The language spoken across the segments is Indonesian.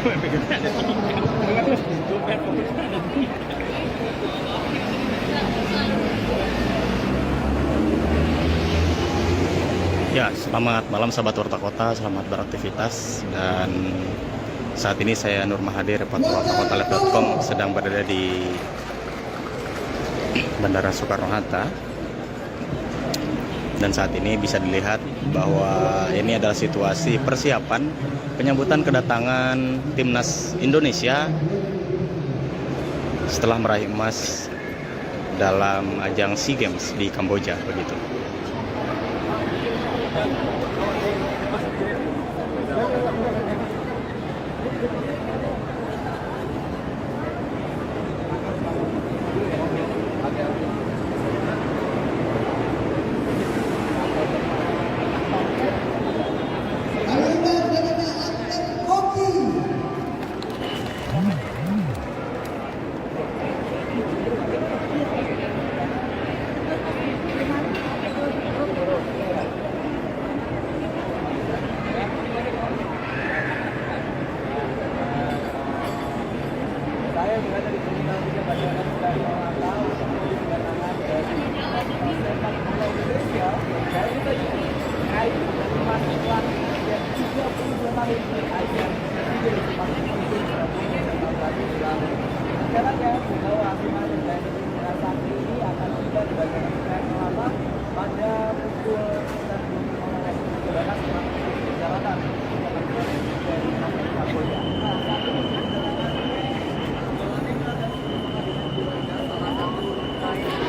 Ya, selamat malam sahabat Warta Kota, selamat beraktivitas. Dan saat ini saya Nur Mahadi, reporter wartakotalive.com, sedang berada di Bandara Soekarno-Hatta. Dan saat ini bisa dilihat bahwa ini adalah situasi persiapan penyambutan kedatangan timnas Indonesia setelah meraih emas dalam ajang SEA Games di Kamboja, begitu.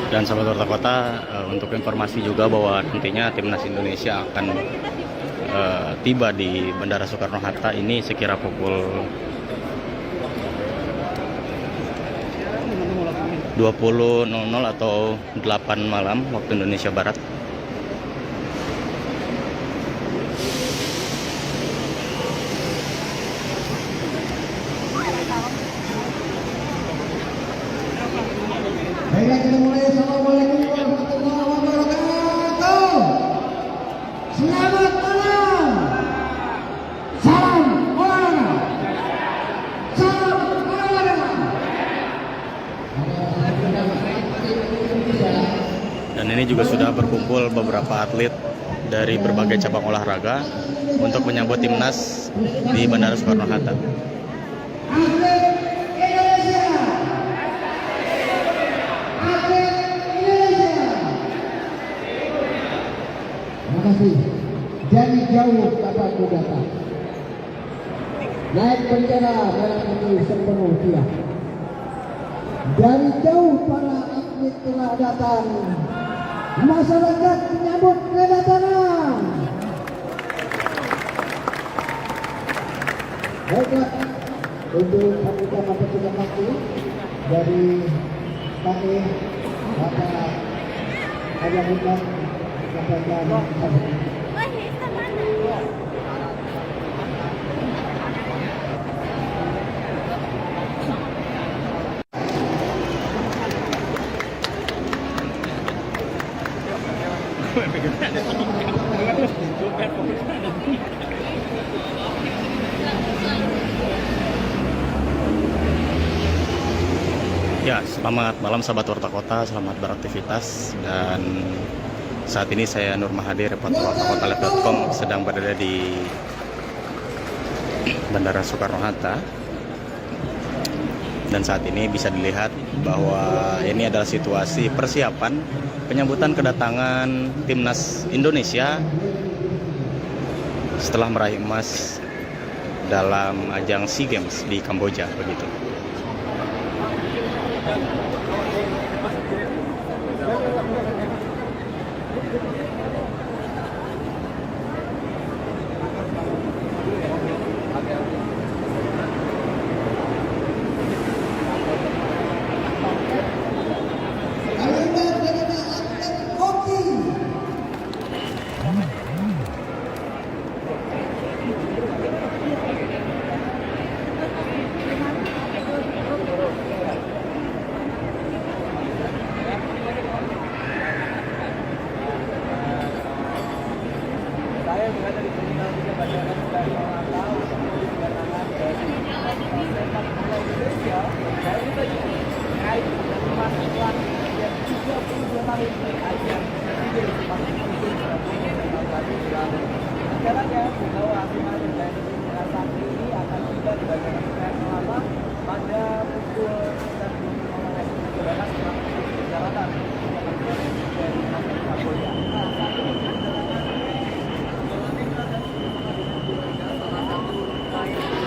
Dan sahabat Warta Kota, untuk informasi juga bahwa nantinya timnas Indonesia akan tiba di Bandara Soekarno-Hatta ini sekira pukul 20.00 atau 8 malam waktu Indonesia Barat. Baiklah, kita mulai. Assalamualaikum warahmatullahi wabarakatuh. Selamat malam. Salam olahraga. Salam olahraga. Dan ini juga sudah berkumpul beberapa atlet dari berbagai cabang olahraga untuk menyambut timnas di Bandara Soekarno-Hatta. Terima kasih. Dari jauh dapat datang. Naik bendera merah putih sepenuh tiang. Dari jauh para atlet telah datang. Masyarakat menyambut kedatangan. Baiklah, untuk pembuka mempercepat waktu dari KE Bapak Ayahuddin sampaikan. Ya, selamat malam sahabat Warta Kota, selamat beraktivitas. Dan saat ini saya Nur Mahadi, reporter wartakotalive.com, sedang berada di Bandara Soekarno-Hatta. Dan saat ini bisa dilihat bahwa ini adalah situasi persiapan penyambutan kedatangan timnas Indonesia setelah meraih emas dalam ajang SEA Games di Kamboja, begitu.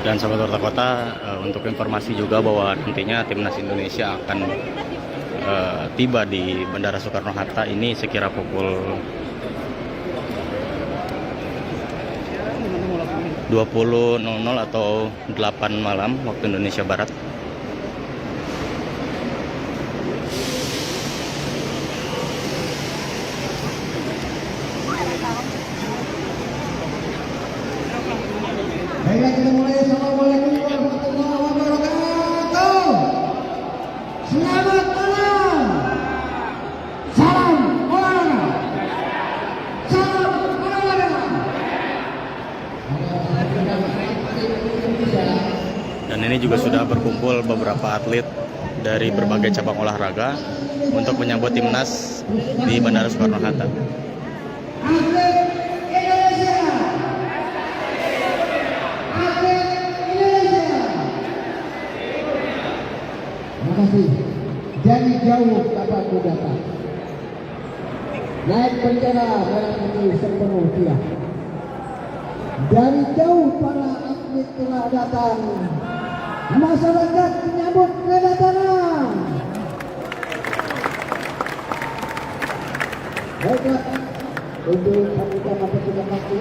Dan sahabat Warta Kota, untuk informasi juga bahwa nantinya timnas Indonesia akan tiba di Bandara Soekarno-Hatta ini sekira pukul 20.00 atau 8 malam waktu Indonesia Barat. Baiklah, kita mulai. Assalamualaikum warahmatullahi wabarakatuh. Selamat malam. Salam olahraga. Salam olahraga. Dan ini juga sudah berkumpul beberapa atlet dari berbagai cabang olahraga untuk menyambut timnas di Bandara Soekarno-Hatta. Atlet Indonesia. Atlet Indonesia. Terima kasih. Dari jauh kapanku datang. Naik bendera merah putih sepenuh tiang. Dari jauh para atlet telah datang. Masyarakat menyambut kedatangan. Baiklah, untuk panitia mempersiapkan waktu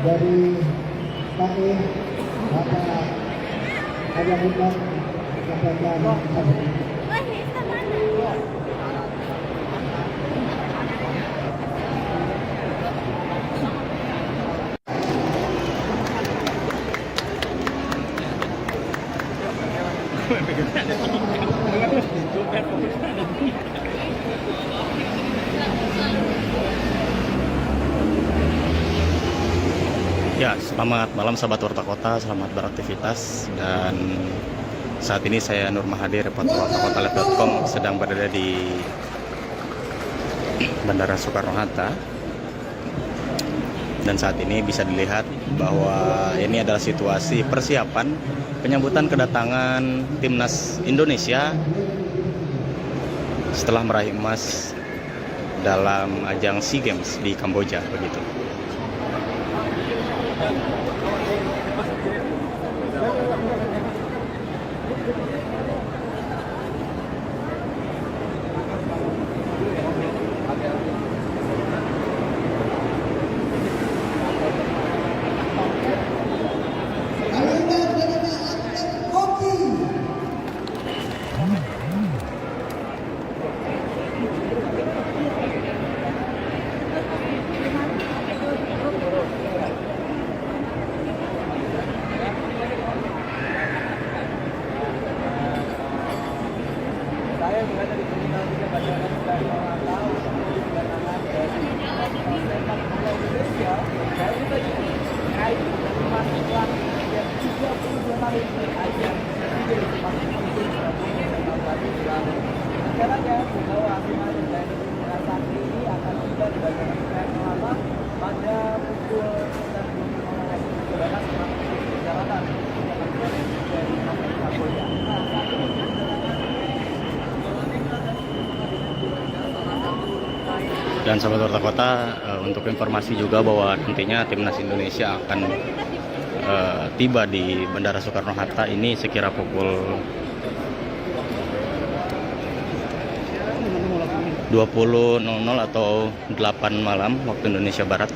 dari KE Bapak Ajamuddin Kapten Ya, selamat malam sahabat Warta Kota, selamat beraktivitas. Dan saat ini saya Nur Mahadi, reporter wartakotalive.com, sedang berada di Bandara Soekarno-Hatta. Dan saat ini bisa dilihat bahwa ini adalah situasi persiapan penyambutan kedatangan timnas Indonesia setelah meraih emas dalam ajang SEA Games di Kamboja begitu. Saya berada di Terminal 3 Bandara Soekarno-Hatta untuk kedatangan dari sepak bola Indonesia. Saya juga terkait dengan emas yang 32 tahun ajang SEA Games sepak bola Indonesia tahun lalu. Rencananya pembawa Asiman dan Sakti ini akan tiba di Bandara Soekarno-Hatta pada pukul 19.00 waktu perjalanan dari Kamboja. Saat ini Dan sahabat Warta Kota, untuk informasi juga bahwa nantinya timnas Indonesia akan tiba di Bandara Soekarno-Hatta ini sekira pukul 20.00 atau 8 malam waktu Indonesia Barat.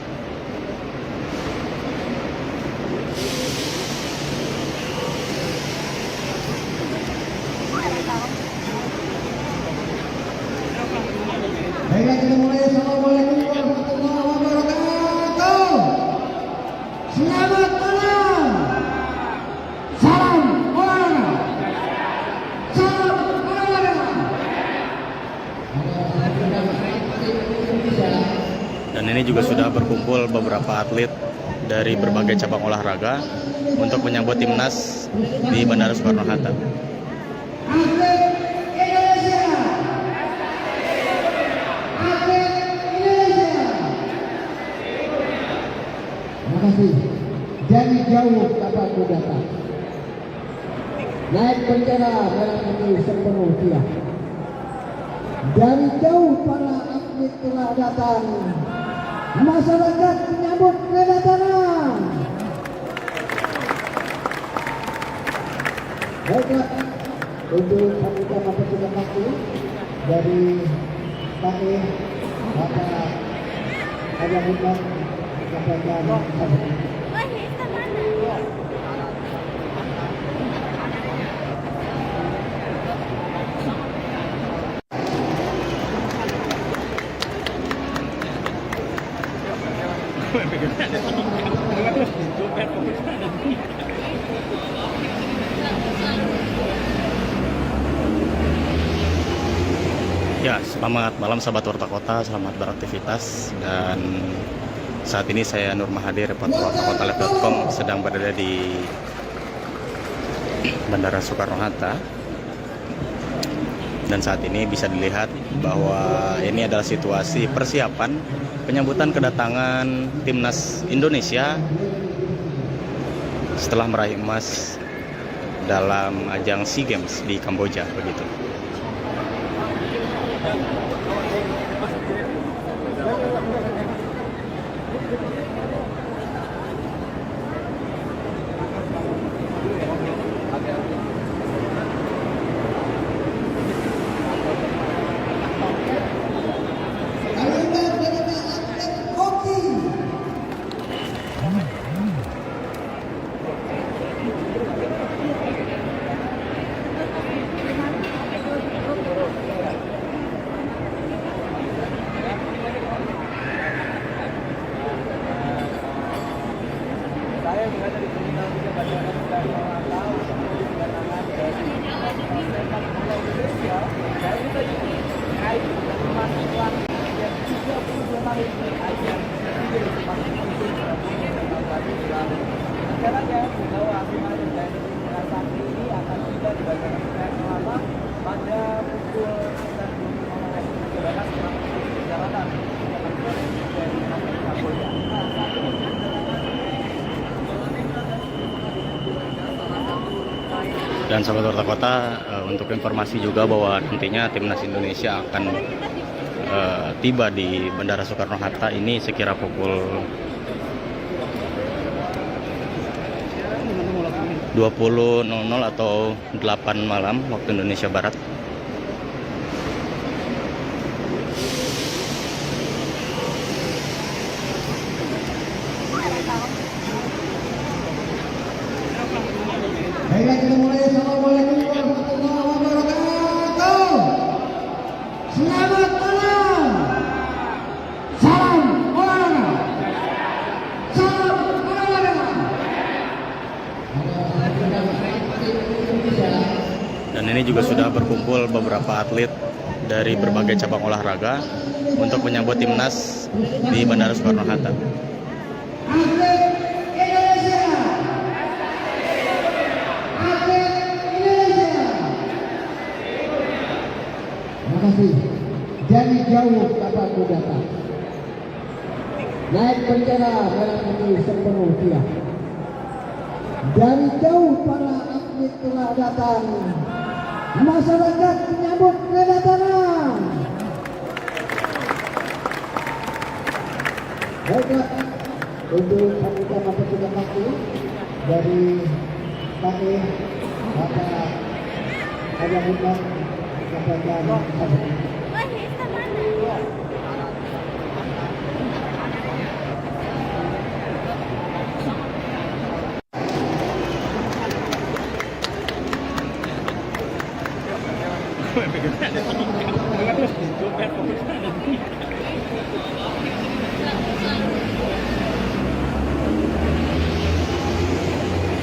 Baiklah, kita mulai. Assalamualaikum warahmatullahi wabarakatuh. Selamat malam. Salam olahraga. Salam olahraga. Dan ini juga sudah berkumpul beberapa atlet dari berbagai cabang olahraga untuk menyambut timnas di Bandara Soekarno-Hatta. Atlet Indonesia. Atlet Indonesia. Terima kasih. Dari jauh kapanku datang. Naik bendera merah putih sepenuh tiang. Dari jauh para atlet telah datang. Masyarakat menyambut kedatangan. Baiklah, untuk pembuka mempersiapkan waktu dari KE Bapak Ayah Hikmat sampaikan satu. Ya, selamat malam sahabat Warta Kota, selamat beraktivitas. Dan saat ini saya Nur Mahadi, reporter wartakotalive.com, sedang berada di Bandara Soekarno-Hatta. Dan saat ini bisa dilihat bahwa ini adalah situasi persiapan penyambutan kedatangan timnas Indonesia setelah meraih emas dalam ajang SEA Games di Kamboja, begitu. Saya berada di Terminal 3 Bandara Soekarno-Hatta untuk kedatangan dari sepak bola Indonesia. Dan kita ini terkait dengan kemasukan yang 32 tahun ajang SEA Games sepak bola Indonesia tahun lalu. Rencananya pembawa Abimana dan Sakti ini akan tiba di Bandara Soekarno-Hatta pada pukul 19.00 WIB mengikuti perjalanan dari Kamboja. Saat ini Dan sahabat Warta Kota, untuk informasi juga bahwa nantinya timnas Indonesia akan tiba di Bandara Soekarno-Hatta ini sekira pukul 20.00 atau 8 malam waktu Indonesia Barat. Baiklah, kita mulai. Assalamualaikum warahmatullahi wabarakatuh. Selamat malam. Salam olahraga. Salam olahraga. Dan ini juga sudah berkumpul beberapa atlet dari berbagai cabang olahraga untuk menyambut timnas di Bandara Soekarno-Hatta. Atlet Indonesia. Atlet Indonesia. Terima kasih. Dari jauh kapanku datang. Naik bendera merah putih sepenuh tiang. Dari jauh para atlet telah datang. Masyarakat menyambut kedatangan. Baiklah, untuk pembuka mempersiapkan waktu dari KE Bapak Ayah Hikmat sampaikan satu.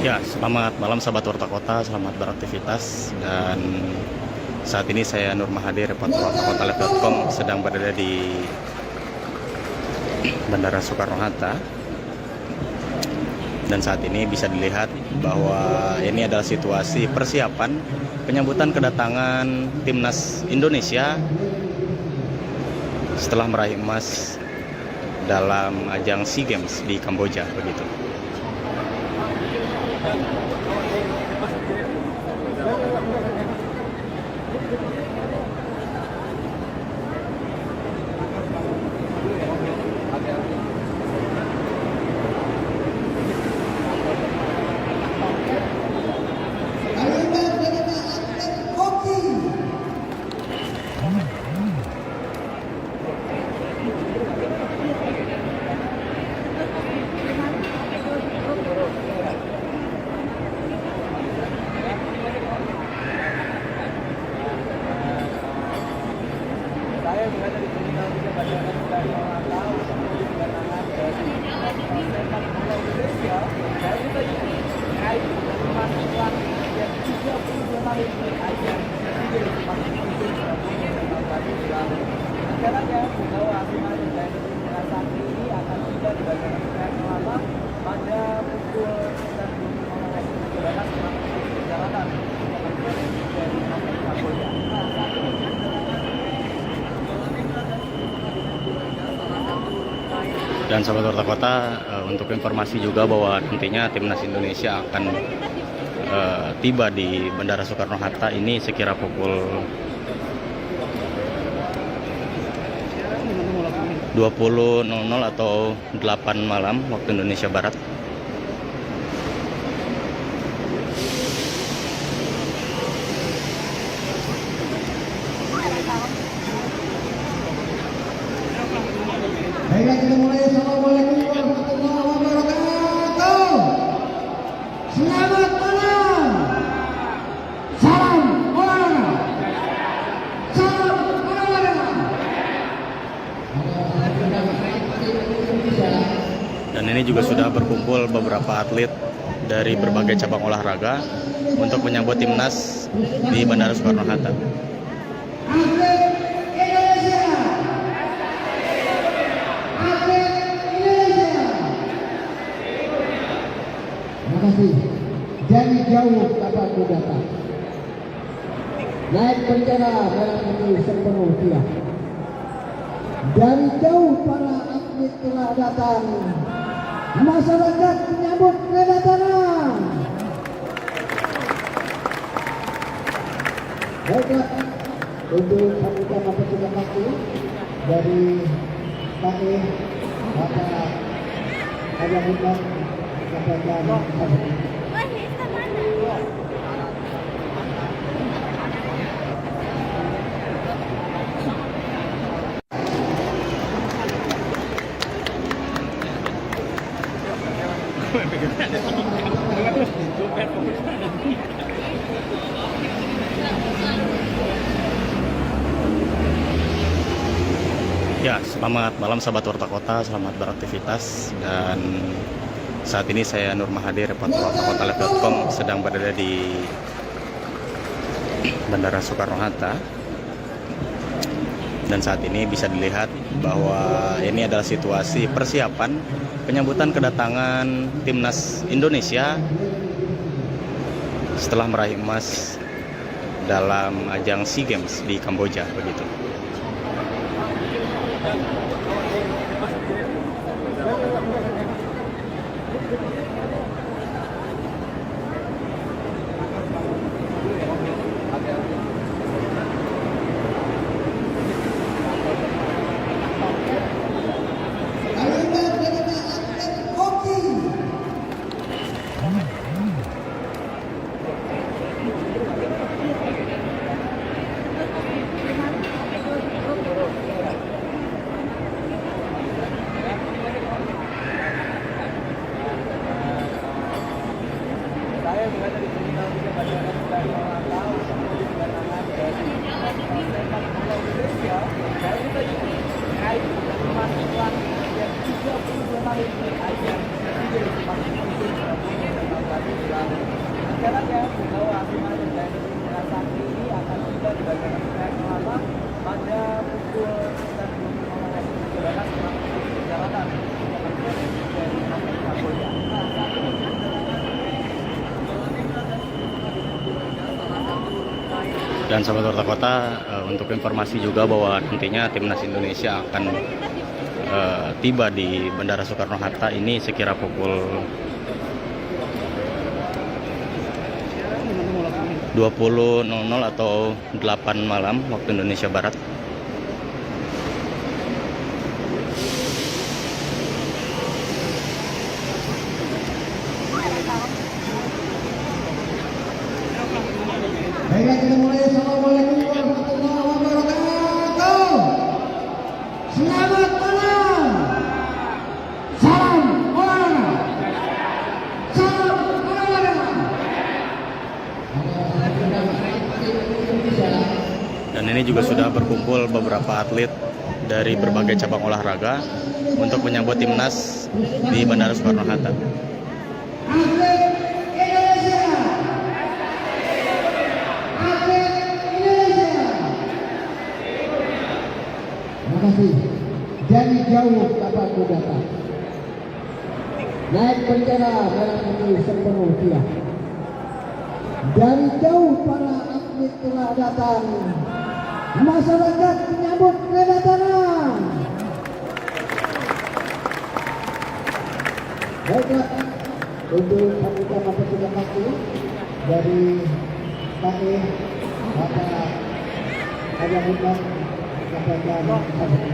Ya, selamat malam sahabat Warta Kota, selamat beraktivitas. Dan saat ini saya Nur Mahadi, reporter wartakotalive.com, sedang berada di Bandara Soekarno-Hatta. Dan saat ini bisa dilihat bahwa ini adalah situasi persiapan penyambutan kedatangan timnas Indonesia setelah meraih emas dalam ajang SEA Games di Kamboja, begitu. mahasiswa yang 32 tahun berajar di Masjid Penting Surabaya pada tadi lalu. Rencananya pembawa Asma dan Santri ini akan tiba di Bandara Soekarno Hatta pada pukul 9.00 mengikuti perjalanan dari Kamboja. Dan sahabat Warta Kota, untuk informasi juga bahwa nantinya timnas Indonesia akan tiba di Bandara Soekarno Hatta ini sekira pukul 20.00 atau 8 malam waktu Indonesia Barat. Baiklah, kita mulai. Assalamualaikum warahmatullahi wabarakatuh. Selamat malam. Salam olahraga. Salam olahraga. Dan ini juga sudah berkumpul beberapa atlet dari berbagai cabang olahraga untuk menyambut timnas di Bandara Soekarno Hatta. Atlet Indonesia. Atlet Indonesia. Terima kasih. Dari jauh kabarku datang. Naik bendera merah putih sepenuh tiang. Dari jauh para atlet telah datang. Masyarakat menyambut kedatangan. Baiklah, untuk sambutan petugas waktu dari kami Bapak Haji Hikmat kepada Ya, selamat malam sahabat Warta Kota, selamat beraktivitas. Dan saat ini saya Nur Mahadi, reporter wartakotalive.com, sedang berada di Bandara Soekarno Hatta. Dan saat ini bisa dilihat bahwa ini adalah situasi persiapan penyambutan kedatangan timnas Indonesia setelah meraih emas dalam ajang SEA Games di Kamboja begitu. Saya berada di Terminal 3 Bandara Soekarno Hatta untuk kedatangan dari Indonesia. Saya kita terkait dengan mahasiswa yang 32 tahun berajar di Masjid Penting Surabaya pada tadi lalu. Rencananya pembawa Asma dan Santri ini akan tiba di Bandara Soekarno Hatta pada pukul 9.00 mengikuti perjalanan dari Kamboja. Dan sahabat Warta Kota, untuk informasi juga bahwa nantinya timnas Indonesia akan tiba di Bandara Soekarno Hatta ini sekira pukul 20.00 atau 8 malam waktu Indonesia Barat. Baiklah, kita mulai. Assalamualaikum warahmatullahi wabarakatuh. Selamat malam. Salam olahraga. Salam olahraga. Dan ini juga sudah berkumpul beberapa atlet dari berbagai cabang olahraga untuk menyambut timnas di Bandara Soekarno Hatta. Atlet Indonesia. dari jauh dapat datang. Naik bendera merah putih sepenuh tiang. Dari jauh para atlet telah datang. Masyarakat menyambut kedatangan. Baiklah, untuk pembuka petugas waktu dari KE Bapak Haji Hikmat sampaikan.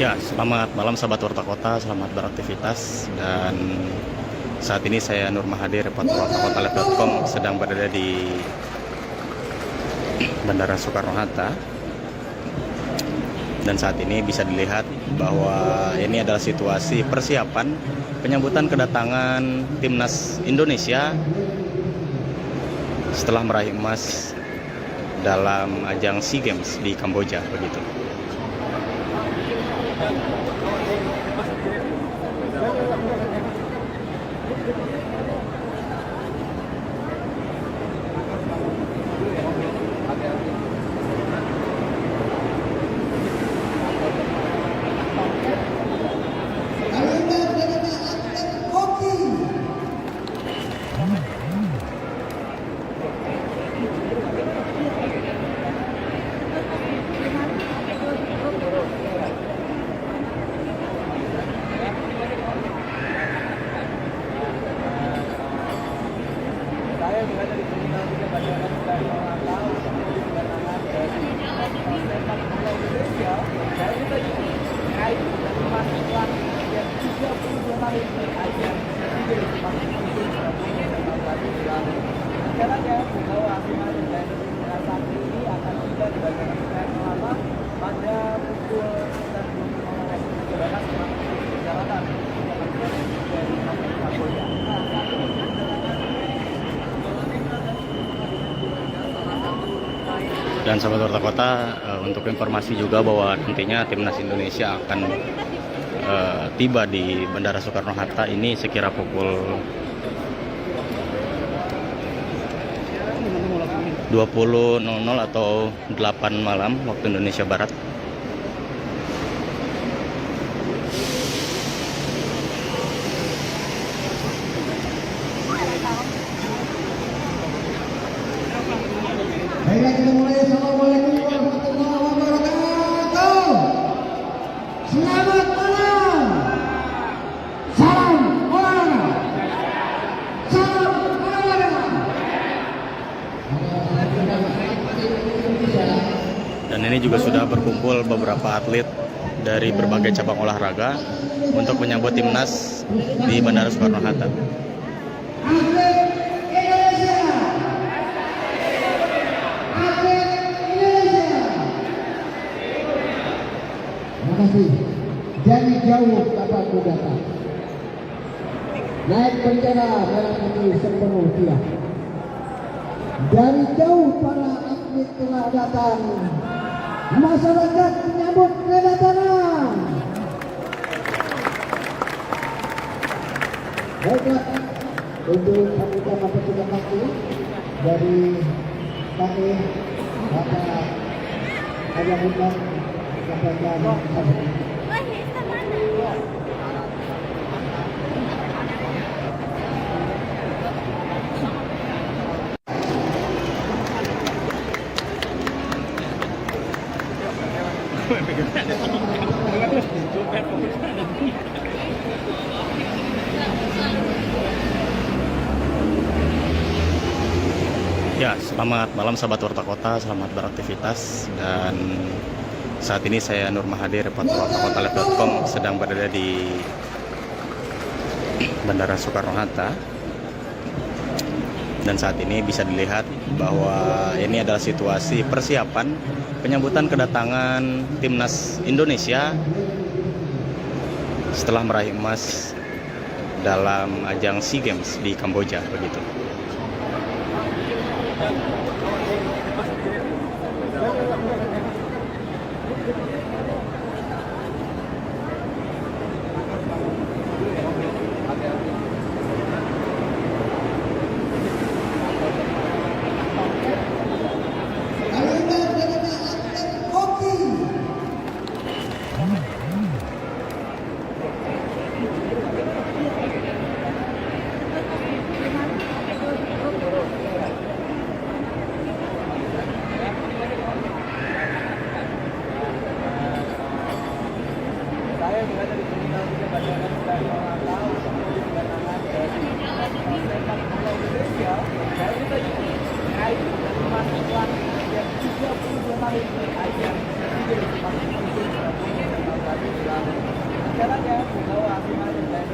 Ya, selamat malam sahabat Warta Kota, selamat beraktivitas. Dan saat ini saya Nur Mahadi, reporter wartakotalive.com, sedang berada di Bandara Soekarno-Hatta. Dan saat ini bisa dilihat bahwa ini adalah situasi persiapan penyambutan kedatangan timnas Indonesia setelah meraih emas dalam ajang SEA Games di Kamboja begitu. Saya berada di terminal 3 Bandara Soekarno Hatta untuk kedatangan dari sepak bola Indonesia. Saya kita terkait dengan memasukan yang 32 tahun ajang SEA Games rencananya pembawa Asiman dan Santri ini akan tiba di Bandara Soekarno Hatta pada pukul 9.00 waktu perjalanan dari Kamboja. Dan sahabat Warta Kota, untuk informasi juga bahwa nantinya timnas Indonesia akan tiba di Bandara Soekarno-Hatta ini sekira pukul 20.00 atau 8 malam waktu Indonesia Barat. Baiklah, kita mulai. Assalamualaikum warahmatullahi wabarakatuh. Selamat malam. Salam olahraga. Salam olahraga. Dan ini juga sudah berkumpul beberapa atlet dari berbagai cabang olahraga untuk menyambut timnas di Bandara Soekarno-Hatta. Atlet Indonesia. Atlet Indonesia. Terima kasih. Dari jauh dapat datang. Naik bendera merah putih sepenuh tiang. Dari jauh para atlet telah datang. Masyarakat menyambut kedatangan. Baiklah, untuk pembuka petugas waktu dari KE Bapak Haji Hikmat sampaikan. Ya, selamat malam sahabat Warta Kota, selamat beraktivitas. Dan saat ini saya Nur Mahadi, reporter wartakotalive.com, sedang berada di Bandara Soekarno-Hatta. Dan saat ini bisa dilihat bahwa ini adalah situasi persiapan penyambutan kedatangan timnas Indonesia setelah meraih emas dalam ajang SEA Games di Kamboja begitu. Kalender daripada atlet hoki. Saya berada di terminal 3 Bandara Soekarno-Hatta untuk menuju kedatangan dari sepak bola Indonesia. Saya kita terkait dengan kemasukan yang 32 tahun ajang Sea Games rencananya pembawa Asiman dan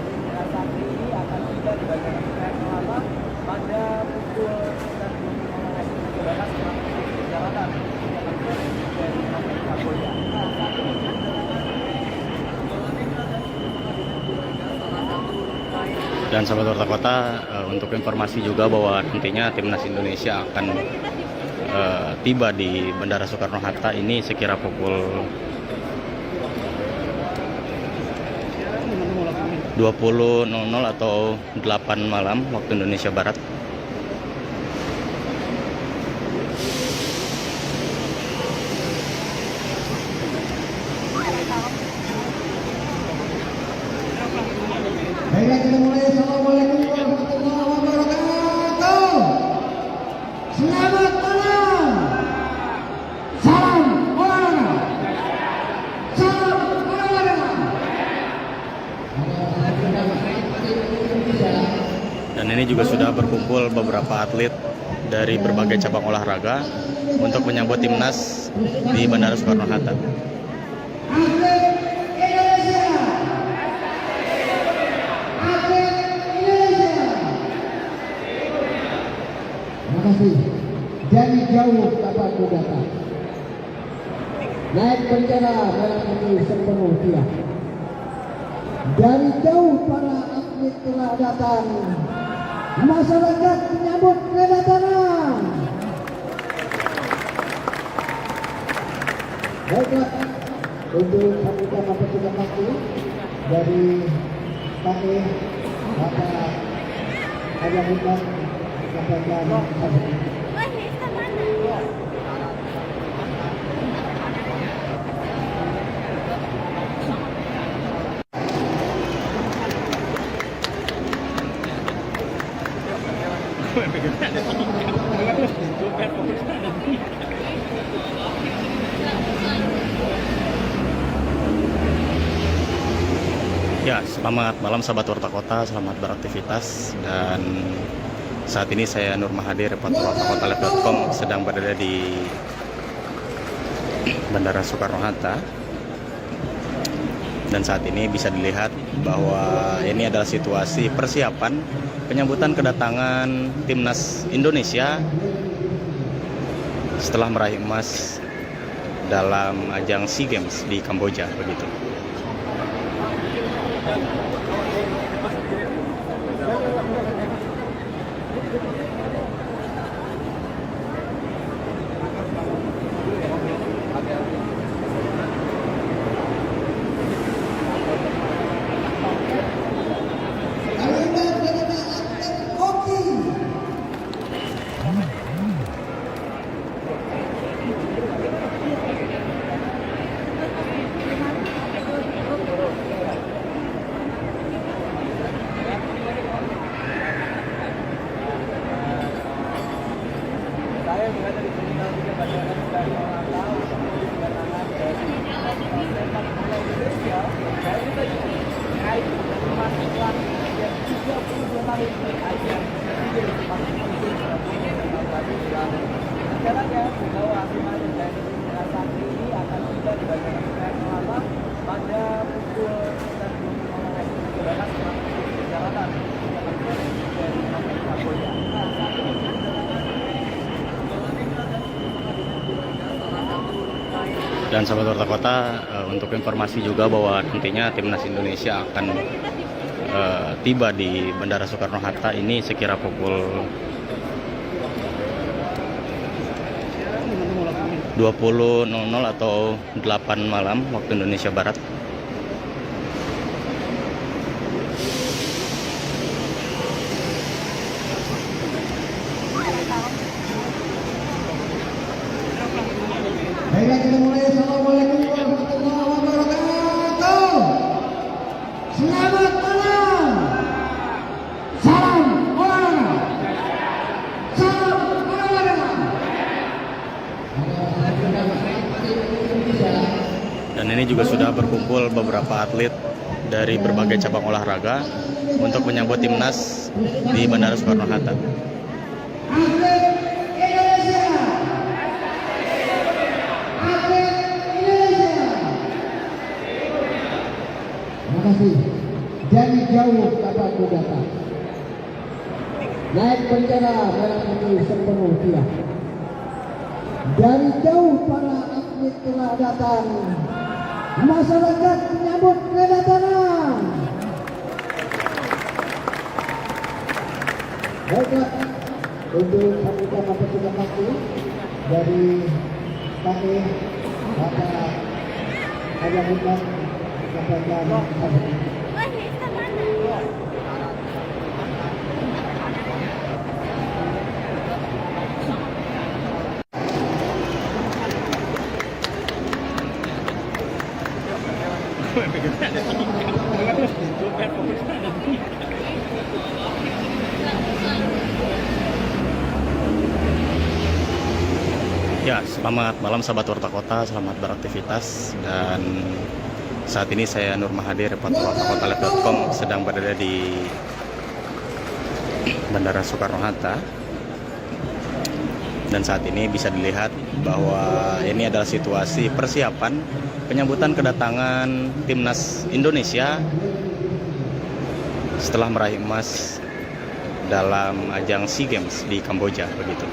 Sakti ini akan tiba di Bandara Soekarno-Hatta pada pukul 9.00 waktu perjalanan dari Kamboja. Dan sahabat Warta Kota, untuk informasi juga bahwa nantinya timnas Indonesia akan tiba di Bandara Soekarno-Hatta ini sekira pukul 20.00 atau 8 malam waktu Indonesia Barat. Baiklah, kita mulai. Assalamualaikum warahmatullahi wabarakatuh. Selamat malam. Salam olahraga. Salam olahraga. Dan ini juga sudah berkumpul beberapa atlet dari berbagai cabang olahraga untuk menyambut timnas di Bandara Soekarno-Hatta. Atlet Indonesia. Atlet Indonesia. Terima kasih. Dari jauh kabarku datang. Naik bendera merah putih sepenuh tiang. Dari jauh para atlet telah datang. Masyarakat menyambut kedatangan. Baiklah, untuk sambutan mempersingkat waktu dari kami Bapak Haji Hikmat sampaikan Ya, selamat malam sahabat Warta Kota, selamat beraktivitas. Dan saat ini saya Nur Mahadi, reporter wartakotalive.com, sedang berada di Bandara Soekarno-Hatta. Dan saat ini bisa dilihat bahwa ini adalah situasi persiapan penyambutan kedatangan timnas Indonesia setelah meraih emas dalam ajang SEA Games di Kamboja begitu. kalender daripada atlet hoki. Saya berada di terminal 3 Bandara Soekarno-Hatta untuk menuju kedatangan dari sepak bola Indonesia. Saya kita terkait dengan kemasukan yang 32 tahun ajang SEA Games rencananya pembawa Asiman dan Sakti ini akan tiba di Bandara Soekarno-Hatta pada pukul 9.00 waktu perjalanan dari Kamboja. Dan sahabat Warta Kota, untuk informasi juga bahwa nantinya timnas Indonesia akan tiba di Bandara Soekarno-Hatta ini sekira pukul 20.00 atau 8 malam waktu Indonesia Barat. Baiklah, kita mulai. Assalamualaikum warahmatullahi wabarakatuh. Selamat malam. Salam olahraga. Salam olahraga. Dan ini juga sudah berkumpul beberapa atlet dari berbagai cabang olahraga untuk menyambut timnas di Bandara Soekarno-Hatta. Atlet Indonesia. Atlet Indonesia. Terima kasih. Dari jauh kabarku datang. Naik bendera merah putih sepenuh tiang. Dari jauh para atlet telah datang. Masyarakat menyambut kedatangan. Baiklah, untuk sambutan petugas waktu dari kami Bapak Haji Muhammad kepada Ya, selamat malam sahabat Warta Kota, selamat beraktivitas. Dan saat ini saya Nur Mahadi, reporter wartakotalive.com, sedang berada di Bandara Soekarno-Hatta. Dan saat ini bisa dilihat bahwa ini adalah situasi persiapan penyambutan kedatangan timnas Indonesia setelah meraih emas dalam ajang SEA Games di Kamboja begitu.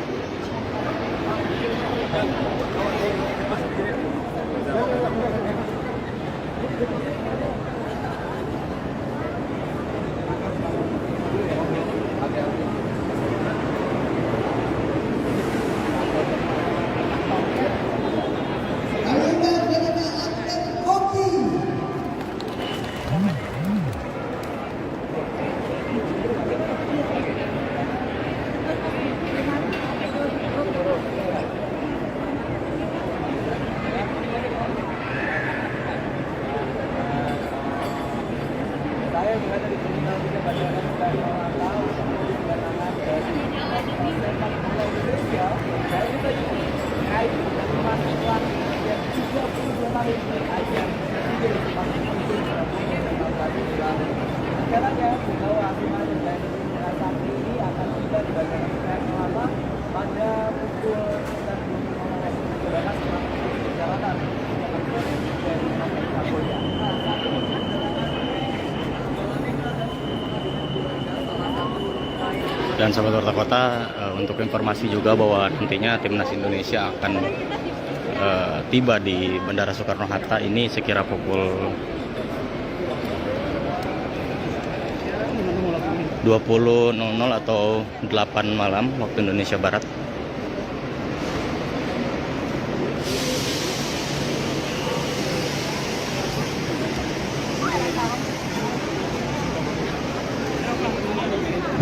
Saya berada di terminal 3 Bandara Soekarno-Hatta untuk menuju kedatangan dari timnas sepak bola Indonesia. Saya kita terkait dengan kemasukan yang 32 tahun ajang SEA Games masih penting pada tahun tadi lalu. Rencananya pegawai Asiman dan Sakti ini akan tiba di Bandara Soekarno-Hatta pada pukul 9.00 waktu Indonesia Barat melakukan perjalanan dari Kamboja. Saat ini Dan sahabat Warta Kota, untuk informasi juga bahwa nantinya timnas Indonesia akan tiba di Bandara Soekarno-Hatta ini sekira pukul 20.00 atau 8 malam waktu Indonesia Barat.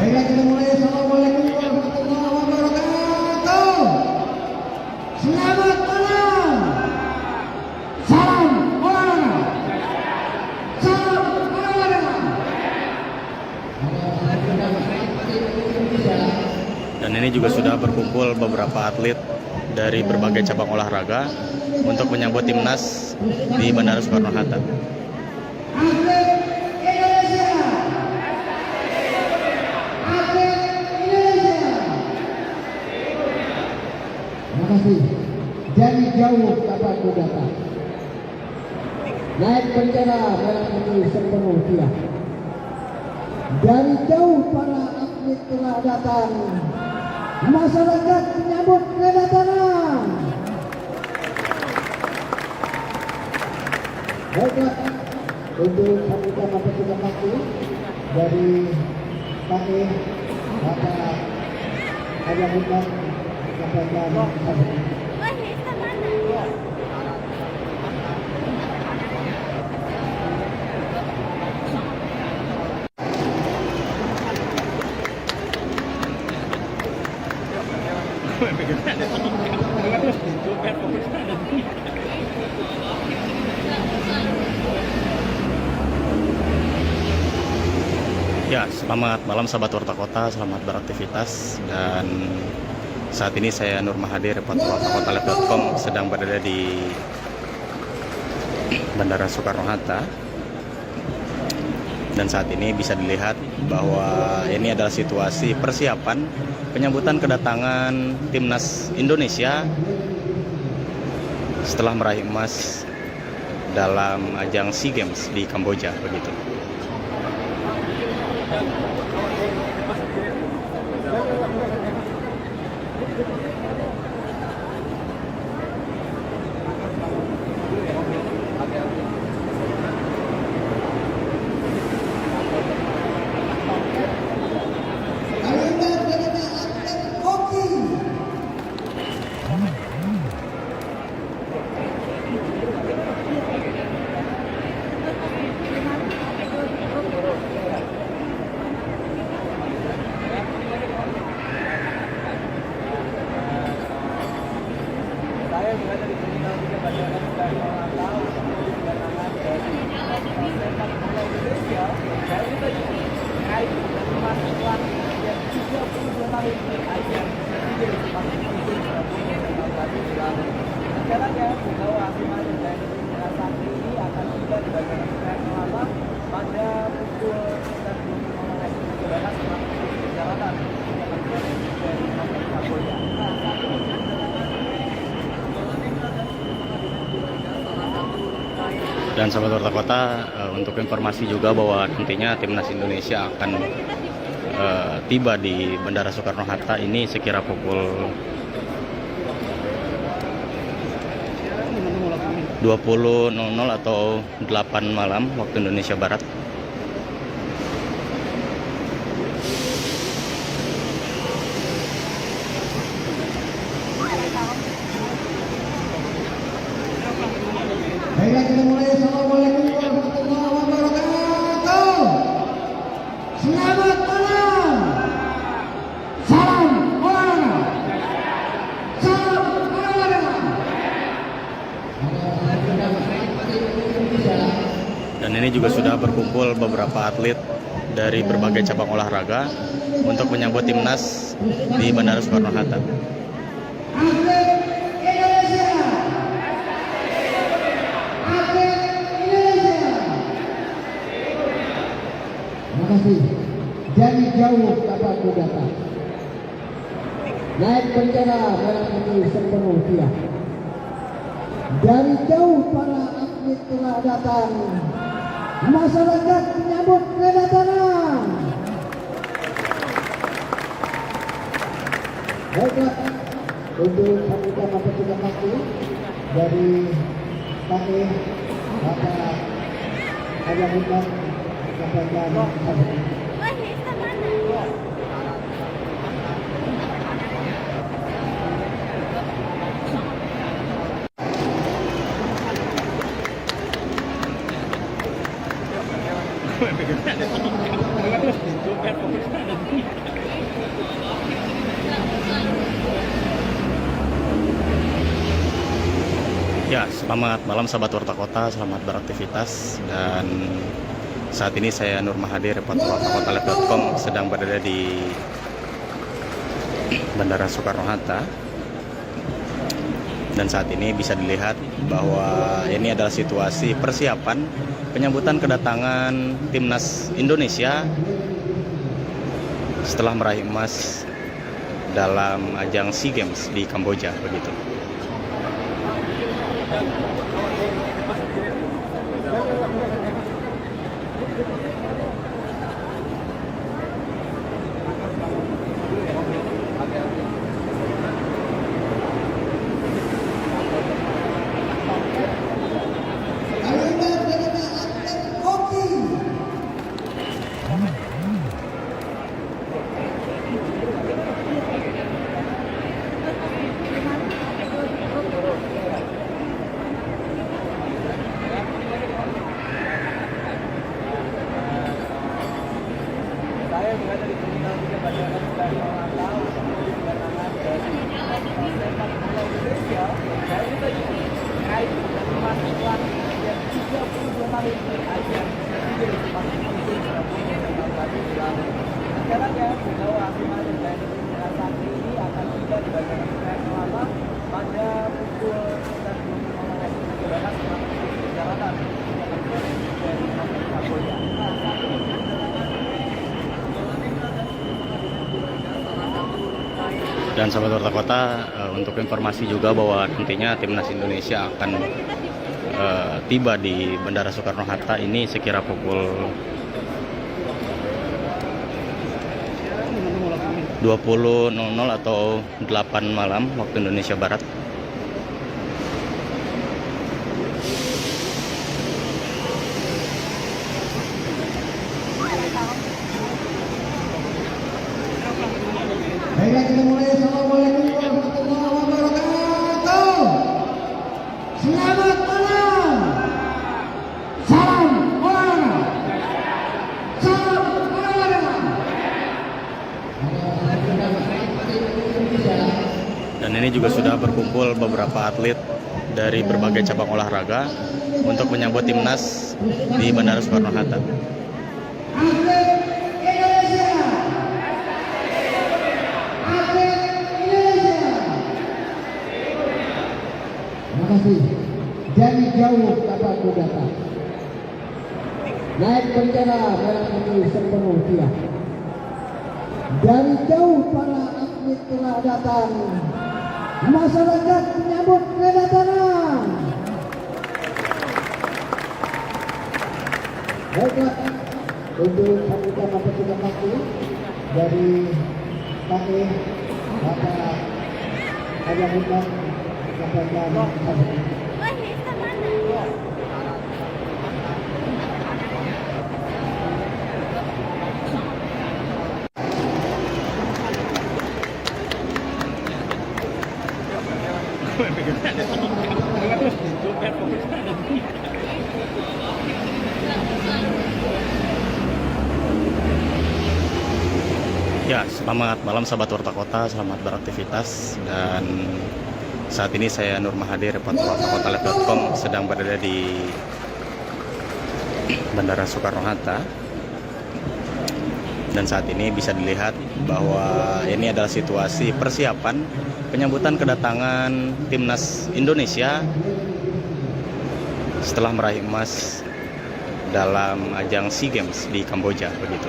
Baiklah, kita mulai. Assalamualaikum warahmatullahi wabarakatuh. Selamat malam. Salam olahraga. Salam olahraga. Dan ini juga sudah berkumpul beberapa atlet dari berbagai cabang olahraga untuk menyambut timnas di Bandara Soekarno-Hatta. Atlet Indonesia. Atlet Indonesia. Terima kasih. Dari jauh kabarku datang. Naik bendera merah putih sepenuh tiang. Dari jauh para atlet telah datang. Masyarakat menyambut kedatangan. Baiklah, untuk sambutan petugas waktu dari kami Bapak Haji Muhammad kepada Ya, selamat malam sahabat Warta Kota, selamat beraktivitas. Dan saat ini saya Nur Mahadi, reporter wartakotalive.com, sedang berada di Bandara Soekarno-Hatta. Dan saat ini bisa dilihat bahwa ini adalah situasi persiapan penyambutan kedatangan timnas Indonesia setelah meraih emas dalam ajang SEA Games di Kamboja, begitu. Saya berada di terminal 3 Bandara Soekarno-Hatta untuk kedatangan dari sepak bola Indonesia. Dan kita terkait dengan kemasukan yang 32 tahun ajang SEA Games masih penting rencananya pembawa Asiman dan Sakti ini akan tiba di Bandara Soekarno-Hatta pada pukul 9.00 waktu perjalanan dari Kamboja. Dan sahabat Warta Kota, untuk informasi juga bahwa nantinya timnas Indonesia akan tiba di Bandara Soekarno-Hatta ini sekira pukul 20.00 atau 8 malam waktu Indonesia Barat. Baiklah, kita mulai. Assalamualaikum warahmatullahi wabarakatuh. Selamat malam. Salam olahraga. Salam olahraga. Dan ini juga sudah berkumpul beberapa atlet dari berbagai cabang olahraga untuk menyambut timnas di Bandara Soekarno-Hatta. Atlet Indonesia. Atlet Indonesia. Terima kasih. Dari jauh dapat datang. Naik bendera merah putih sepenuh tiang. Dari jauh para atlet telah datang. Masyarakat menyambut kedatangan. Baiklah, untuk sambutan petugas kaki dari kami Bapak Ajang Hikmat Kapten Ya, selamat malam sahabat Warta Kota, selamat beraktivitas. Dan saat ini saya Nur Mahadi, reporter wartakotalive.com, sedang berada di Bandara Soekarno-Hatta. Dan saat ini bisa dilihat bahwa ini adalah situasi persiapan penyambutan kedatangan timnas Indonesia setelah meraih emas dalam ajang SEA Games di Kamboja, begitu. Saya berada di terminal 3 Bandara Soekarno-Hatta untuk kedatangan dari sepak bola Indonesia. Dan kita terkait dengan kemasukan yang 32 tahun ajang SEA Games masih penting rencananya pegawai Asiman dan Santri ini akan tiba di Bandara Soekarno Hatta pada pukul 9.00 waktu perjalanan dari Kamboja. Dan sahabat Warta Kota, untuk informasi juga bahwa nantinya timnas Indonesia akan tiba di Bandara Soekarno Hatta ini sekira pukul 20.00 atau 8 malam waktu Indonesia Barat. Baiklah, kita mulai. Assalamualaikum warahmatullahi wabarakatuh. Selamat malam. Salam olahraga. Salam olahraga. Dan ini juga sudah berkumpul beberapa atlet dari berbagai cabang olahraga untuk menyambut timnas di Bandara Soekarno Hatta. Atlet Indonesia. Atlet Indonesia. Terima kasih. Dari jauh kataku datang. Naik bendera merah putih sepenuh tiang. Dari jauh para atlet telah datang. Masyarakat menyambut kedatangan. Baiklah, untuk sambutan petugas waktu dari kami Bapak Haji Muhammad kepada Ya, selamat malam sahabat Warta Kota, selamat beraktivitas. Dan saat ini saya Nur Mahadi, reporter wartakotalive.com, sedang berada di Bandara Soekarno Hatta. Dan saat ini bisa dilihat bahwa ini adalah situasi persiapan penyambutan kedatangan timnas Indonesia setelah meraih emas dalam ajang SEA Games di Kamboja begitu.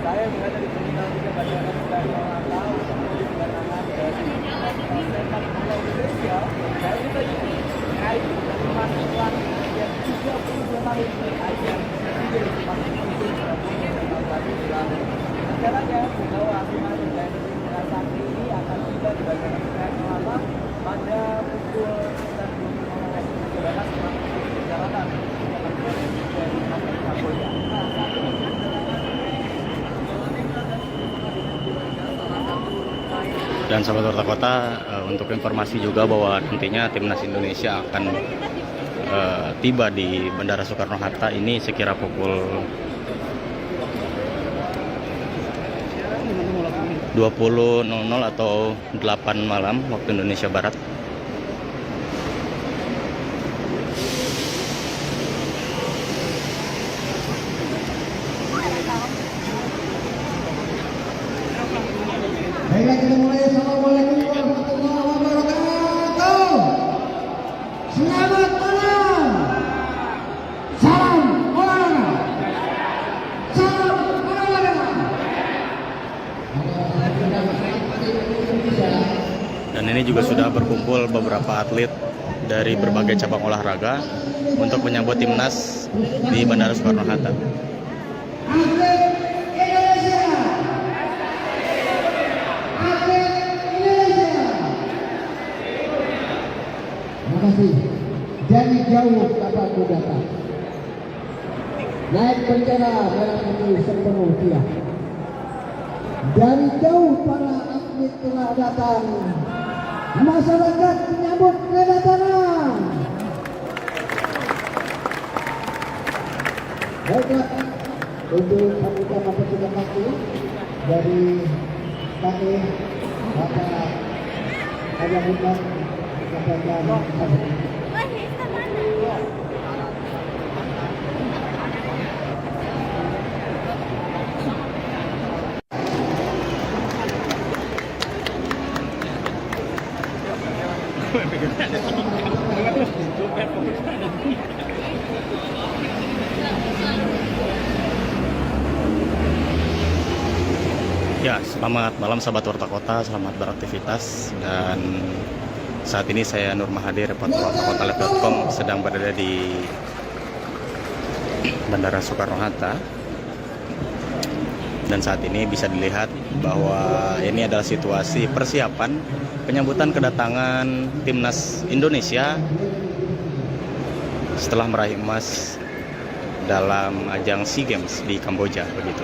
Saya berada di Terminal 3 Bandara Soekarno Hatta untuk menuju kedatangan dari sepak bola Indonesia. Saya kita ini terkait dengan kemasukan yang 32 tahun ajang SEA Games sepak bola Indonesia tahun lalu dilakukan. Rencananya pegawai Asiman dan Santri ini akan tiba di Bandara Soekarno Hatta pada pukul 9.00 waktu perjalanan dari Kamboja. Dan sahabat Warta Kota, untuk informasi juga bahwa nantinya timnas Indonesia akan tiba di Bandara Soekarno Hatta ini sekira pukul 20.00 atau 8 malam waktu Indonesia Barat. Baiklah, kita mulai. Assalamualaikum warahmatullahi wabarakatuh. Selamat malam. Salam olahraga. Salam olahraga. Dan ini juga sudah berkumpul beberapa atlet dari berbagai cabang olahraga untuk menyambut timnas di Bandara Soekarno Hatta. Atlet Indonesia. Atlet Indonesia. Terima jauh kapan datang. Naik bendera merah putih sepenuh tiang. Dari jauh para atlet telah datang. Masyarakat menyambut kedatangan. Baiklah, untuk pembuka mempersingkat waktu dari kami Bapak Ayah Hikmat sampaikan Ya, selamat malam sahabat Warta Kota, selamat beraktivitas. Dan saat ini saya Nur Mahadi, reporter wartakotalive.com, sedang berada di Bandara Soekarno-Hatta. Dan saat ini bisa dilihat bahwa ini adalah situasi persiapan penyambutan kedatangan timnas Indonesia setelah meraih emas dalam ajang SEA Games di Kamboja begitu.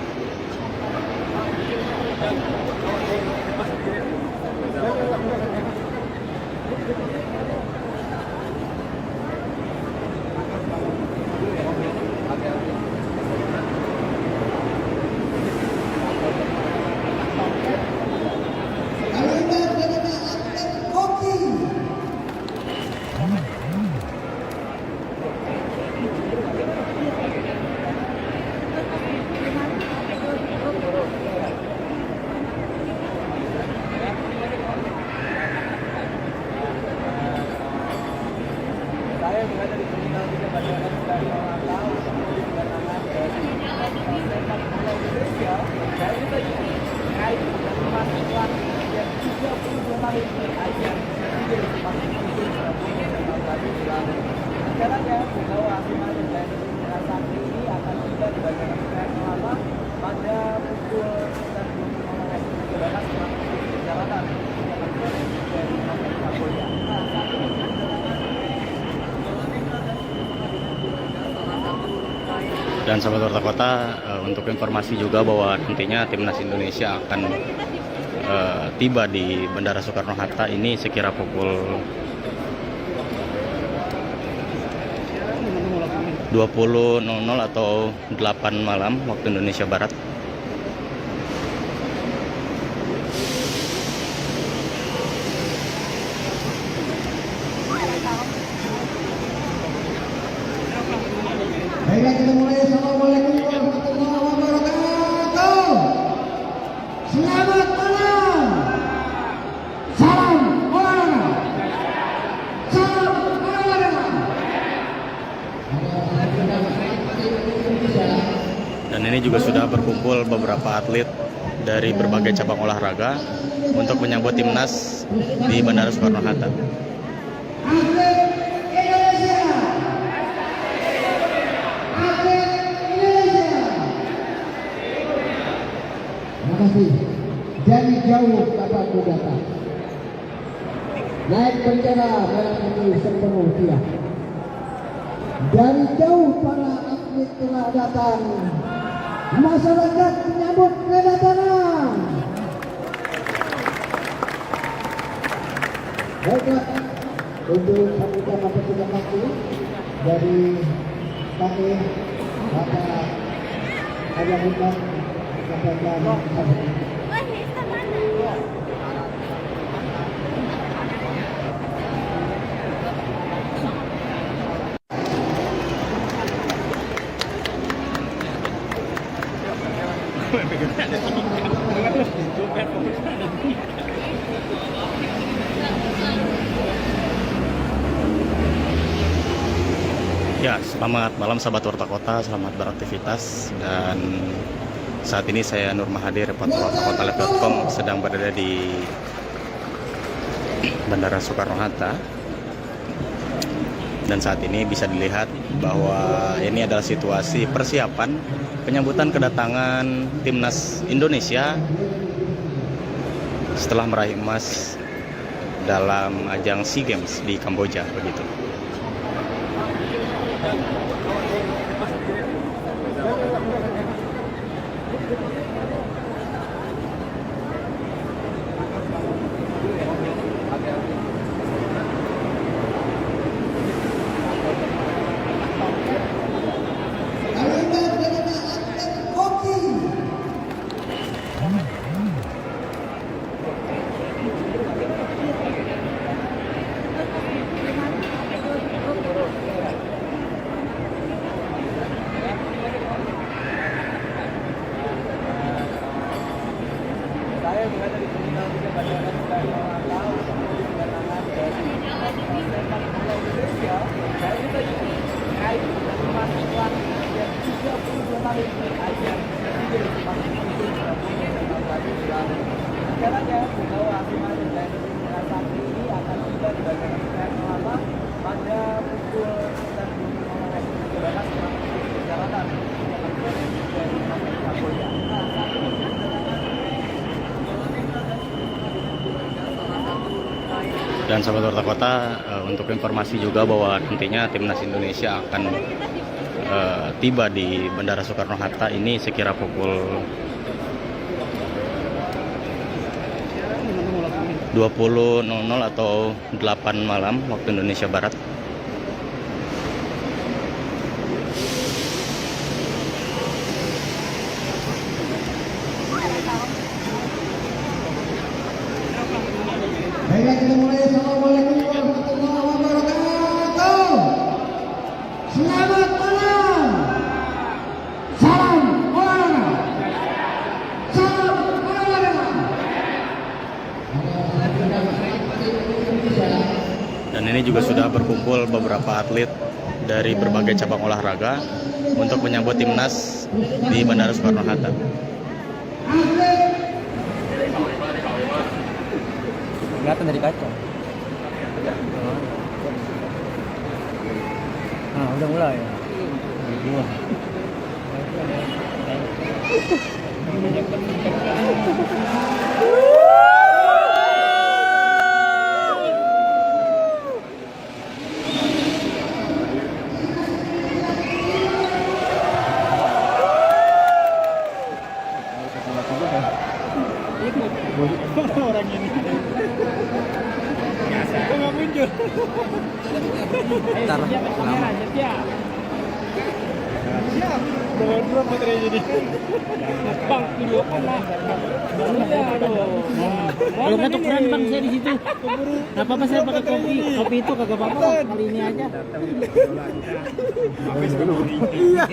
Saya berada di terminal 3 Bandara Soekarno Hatta untuk kedatangan dari sepak bola Indonesia. Dan kita ini terkait dengan memasukan yang 32 kali ajang SEA Games sepak bola Indonesia tahun lalu. Rencananya penggawa Asima dan Jaya Sakti ini akan tiba di Bandara Soekarno Hatta pada pukul 19.00 waktu perjalanan dari Kamboja. Saat ini Dan sahabat Warta Kota, untuk informasi juga bahwa nantinya timnas Indonesia akan tiba di Bandara Soekarno-Hatta ini sekira pukul 20.00 atau 8 malam waktu Indonesia Barat. Baiklah, kita mulai. Assalamualaikum warahmatullahi wabarakatuh. Selamat malam. Salam olahraga. Salam olahraga. Dan ini juga sudah berkumpul beberapa atlet dari berbagai cabang olahraga untuk menyambut timnas di Bandara Soekarno-Hatta. Atlet Indonesia. Atlet Indonesia. Terima kasih. Dari jauh kapan datang. Naik bendera merah putih sepenuh tiang. Dari jauh para atlet telah datang. Masyarakat menyambut kedatangan. Baiklah, untuk pembuka mempersingkat waktu dari kami Bapak Ayah Hikmat sampaikan Ya, selamat malam sahabat Warta Kota, selamat beraktivitas. Dan saat ini saya Nur Mahadi, reporter wartakotalive.com, sedang berada di Bandara Soekarno-Hatta. Dan saat ini bisa dilihat bahwa ini adalah situasi persiapan penyambutan kedatangan timnas Indonesia setelah meraih emas dalam ajang SEA Games di Kamboja begitu. Kalian daripada atlet hoki. Saya berada di terminal 3 Bandara Soekarno-Hatta untuk kedatangan dari sepak bola Indonesia. Saya minta terkait dengan kemasukan yang 32 tahun ajang Sea Games rencananya pembawa Asiman dan Sakti ini akan tiba di Bandara Soekarno-Hatta pada pukul 9.00 waktu perjalanan dari Kamboja. Nah, saat ini Dan sahabat Warta Kota, untuk informasi juga bahwa nantinya timnas Indonesia akan tiba di Bandara Soekarno-Hatta ini sekira pukul 20.00 atau 8 malam waktu Indonesia Barat. Baiklah, kita mulai. Assalamualaikum warahmatullahi wabarakatuh. Selamat malam. Salam olahraga. Salam olahraga. Dan ini juga sudah berkumpul beberapa atlet dari berbagai cabang olahraga untuk menyambut timnas di Bandara Soekarno-Hatta. kelihatan dari kaca. Nah, udah mulai ya. Dua. Orang ini biasa kok nggak muncul. Ntar lama. Siap drop baterai jadi bang video lah. Kalau nggak tukeran bang, saya di situ. Nggak apa-apa, saya pakai kopi. Kopi itu kagak apa-apa, kali ini aja. Iya.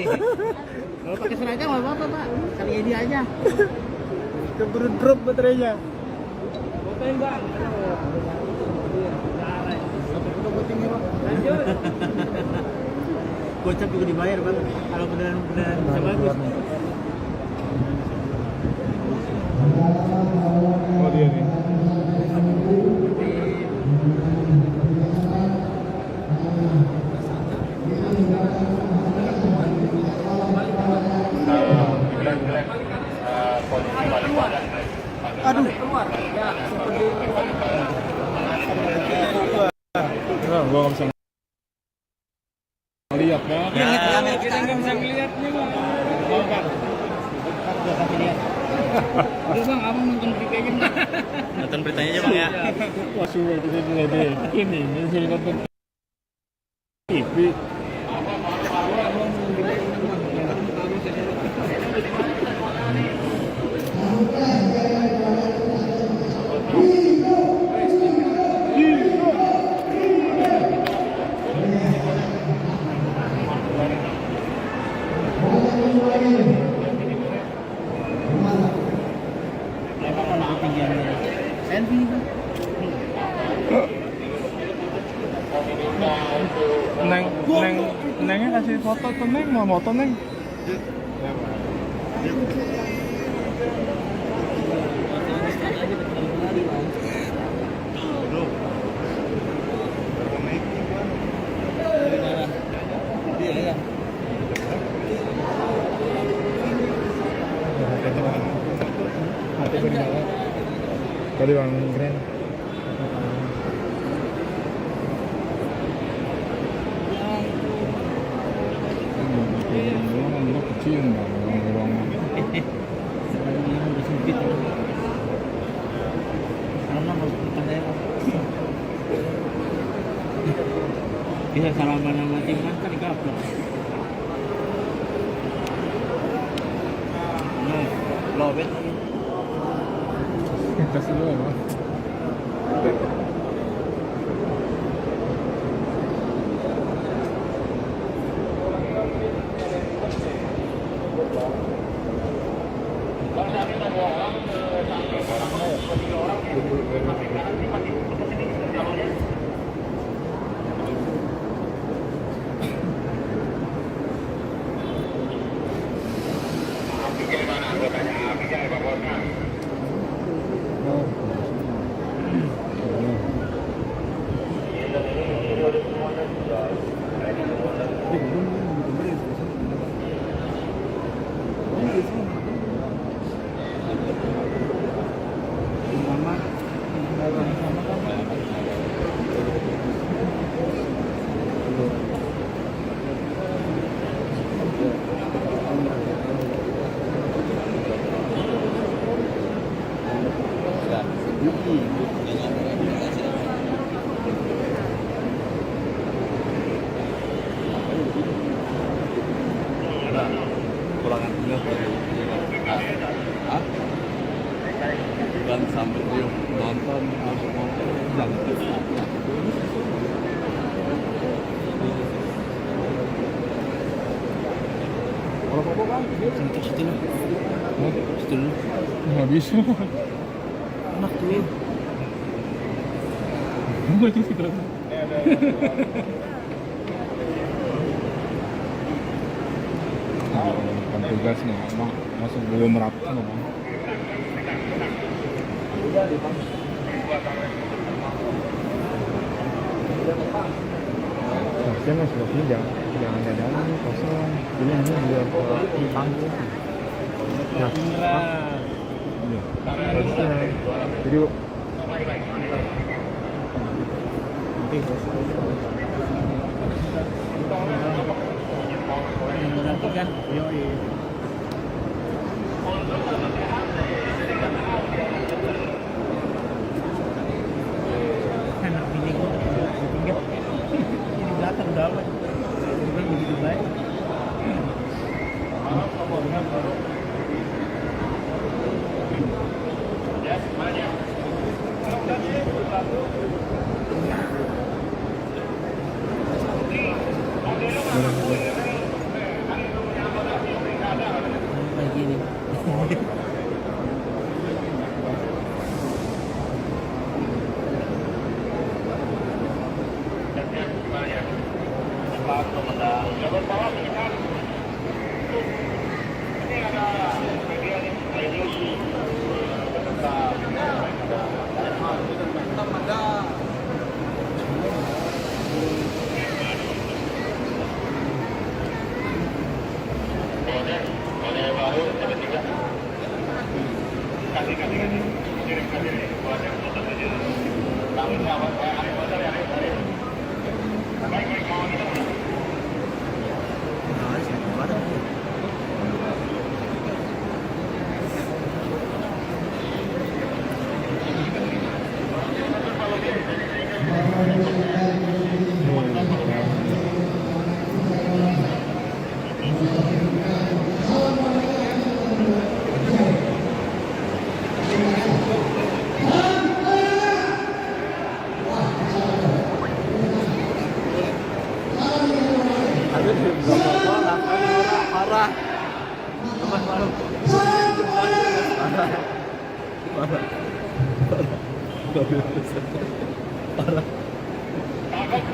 Kalau pakai seragam nggak apa-apa pak, kali ini aja. Keburu drop baterainya. Fotoin bang. Gocap juga dibayar bang, kalau beneran bisa bagus. Oh dia nih. Aduh. Ya, seperti Nah, gua nggak bisa lihat ya. kita nggak bisa melihatnya bang. Mau kan? Udah bang, abang nonton beritanya bang. Nonton beritanya aja bang ya. Wah suwe kita deh. Ini sih nonton TV. Selfie bang. Nengnya kasih foto tuh Neng, mau foto Neng. Tadi bang keren. cium dong ruang. Sekarang ini udah sempit. Karena masuk ke daerah. Bisa salaman sama tim mantan dikapok. Nah, lobet lagi. Kasih dulu mas. Mama, sama kan? Pulangan dulu dan sambil dia nonton jangan kalau pokok kan Untuk situ lah. Situ dulu. nggak bisa Enak tuh. nggak itu sih terus kan tugasnya masuk belum rapi ngomong. Harusnya mas bloknya jangan ada dalam kosong. Ini hanya biar di panggung. Nah, iya. Harusnya. Jadi Berarti kan? Yoi. Anak bini gua tinggal di belakang udah aman. Udah begitu baik. Kayak gini.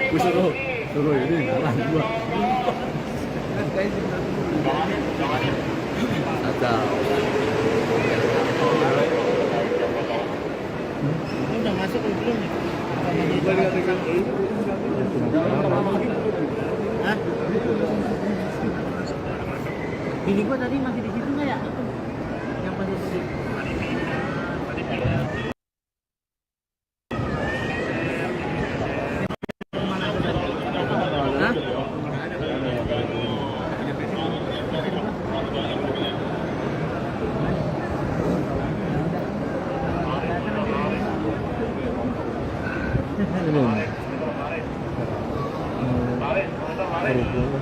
Gue suruh ini ngalah gua. Ini udah masuk atau belum nih? Hah? Bini gua tadi masih di situ nggak ya? Yang pas itu. Hah? ini. Berhubung.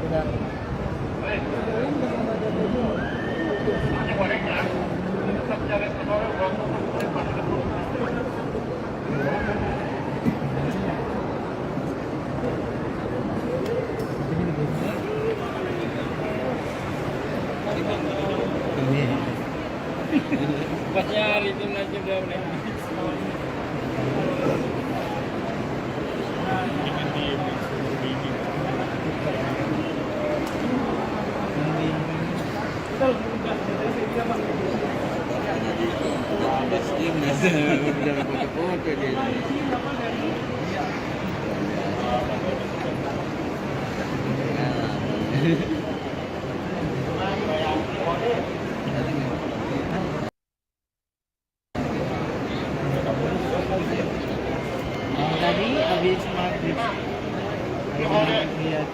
Pas nyari timnas juga udah. Tadi habis maghrib. Lihat.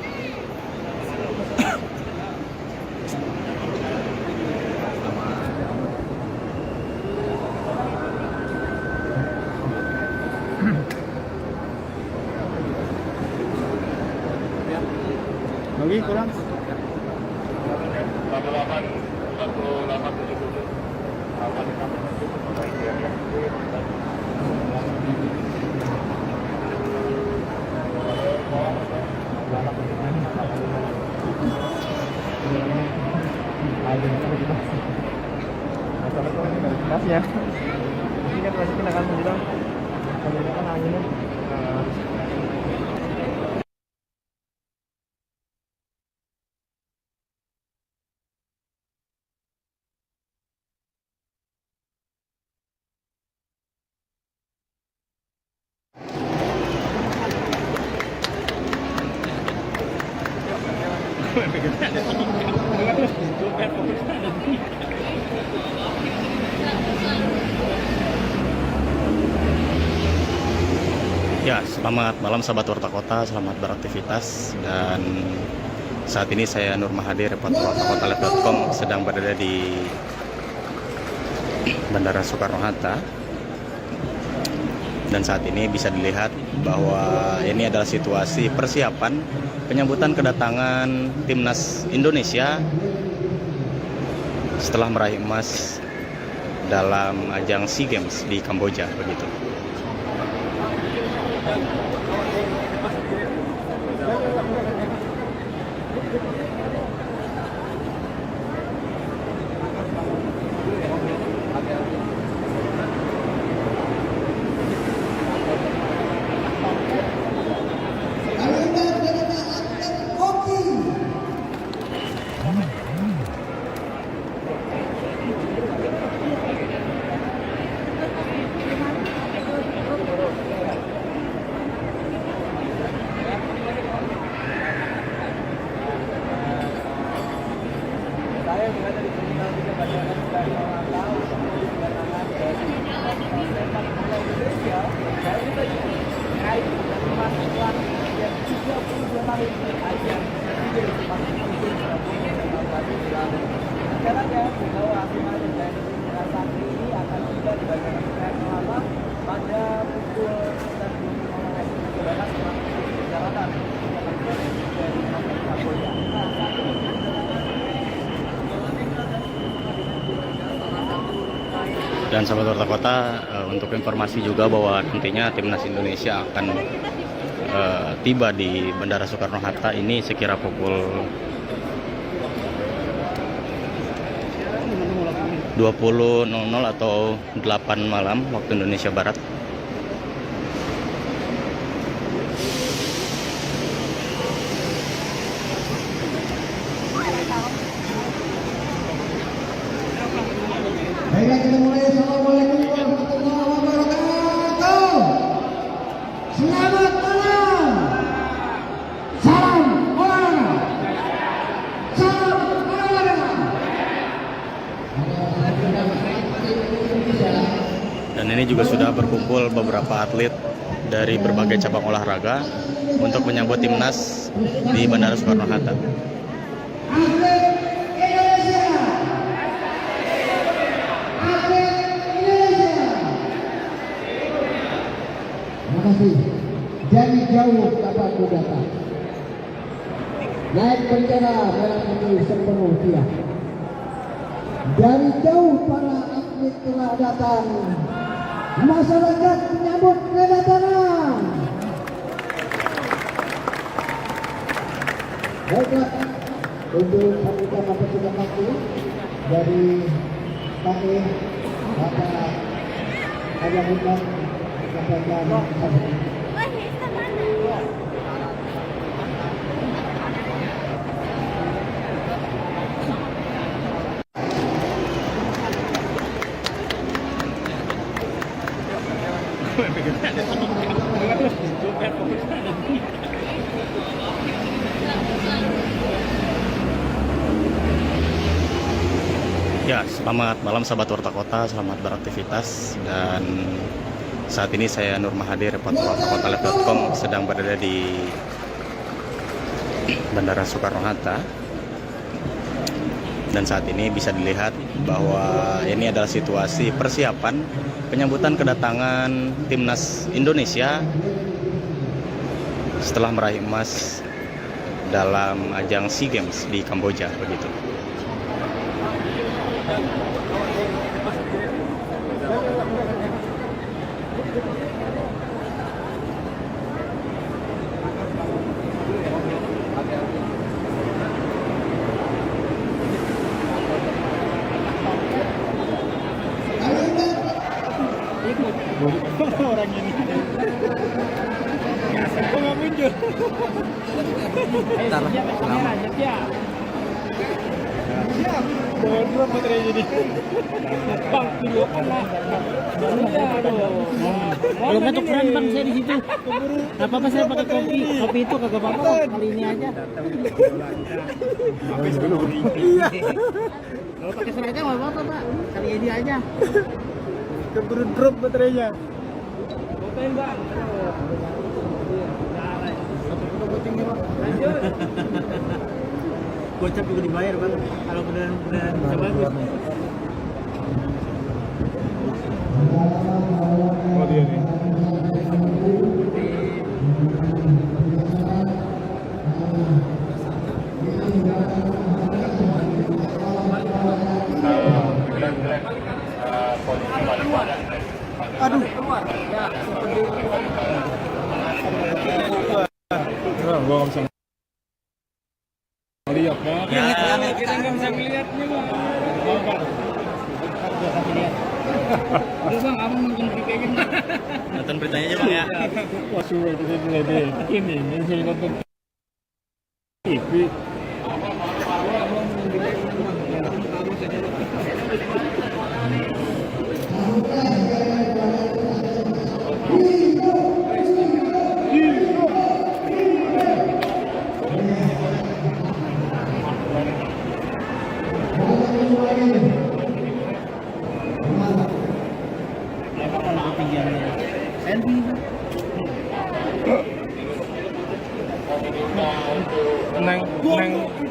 Lagi kurang. Ya. Ini kan masih kena kan bilang. Kalau kan anginnya. Ya, selamat malam sahabat Warta Kota, selamat beraktivitas. Dan saat ini saya Nur Mahadi, reporter wartakotalive.com, sedang berada di Bandara Soekarno-Hatta. Dan saat ini bisa dilihat bahwa ini adalah situasi persiapan penyambutan kedatangan timnas Indonesia setelah meraih emas dalam ajang SEA Games di Kamboja begitu. Saya berada di terminal 3 Bandara Soekarno-Hatta untuk kedatangan dari sepak bola Indonesia. Saya juga meraih emas pelatih yang 32 tahun di ajang SEA Games sepak bola Indonesia lalu. Rencananya pegawai Asima dan Zainul Sakti ini akan tiba di Bandara Soekarno-Hatta pada pukul 9.00 waktu perjalanan dari Kamboja. Dan sahabat Warta Kota, untuk informasi juga bahwa nantinya timnas Indonesia akan tiba di Bandara Soekarno-Hatta ini sekira pukul 20.00 atau 8 malam waktu Indonesia Barat. Baiklah, kita mulai. Assalamualaikum warahmatullahi wabarakatuh. Selamat malam. Salam olahraga. Salam olahraga. Dan ini juga sudah berkumpul beberapa atlet dari berbagai cabang olahraga untuk menyambut timnas di Bandara Soekarno-Hatta. Atlet Indonesia. Atlet Indonesia. Terima kasih. Dari jauh dapat datang. Naik bendera merah putih sepenuh tiang. Dari jauh para atlet telah datang. Masyarakat menyambut kedatangan. Baiklah, untuk sambutan mempersiapkan waktu dari KE Bapak Ayahuddin Kapten Sabri. Ya, selamat malam sahabat Warta Kota, selamat beraktivitas. Dan saat ini saya Nur Mahadi, reporter wartakotalive.com, sedang berada di Bandara Soekarno-Hatta. Dan saat ini bisa dilihat bahwa ini adalah situasi persiapan penyambutan kedatangan timnas Indonesia setelah meraih emas dalam ajang SEA Games di Kamboja begitu. Orang ini. Kok nggak muncul? Siap ya kamera, siap. Siap. Bawa dua baterai jadi. Bang, video lah. Kalau nggak tukeran bang saya di situ. Nggak apa-apa saya pakai kopi. Kopi itu kagak apa-apa kali ini aja. Iya. Kalau pakai seragam nggak apa-apa pak. Kali ini aja. Keburu drop baterainya. Fotoin bang. Lanjut. Gocap juga dibayar bang. Kalau beneran bisa bagus. Oh dia nih. Aduh, keluar. Ya, Gua nggak bisa lihat kan? ya, kita nggak bisa melihatnya bang. Udah bang, abang nonton berita ini. Nonton beritanya aja bang ya. Wah suwe kita mulai deh. Ini saya nonton TV.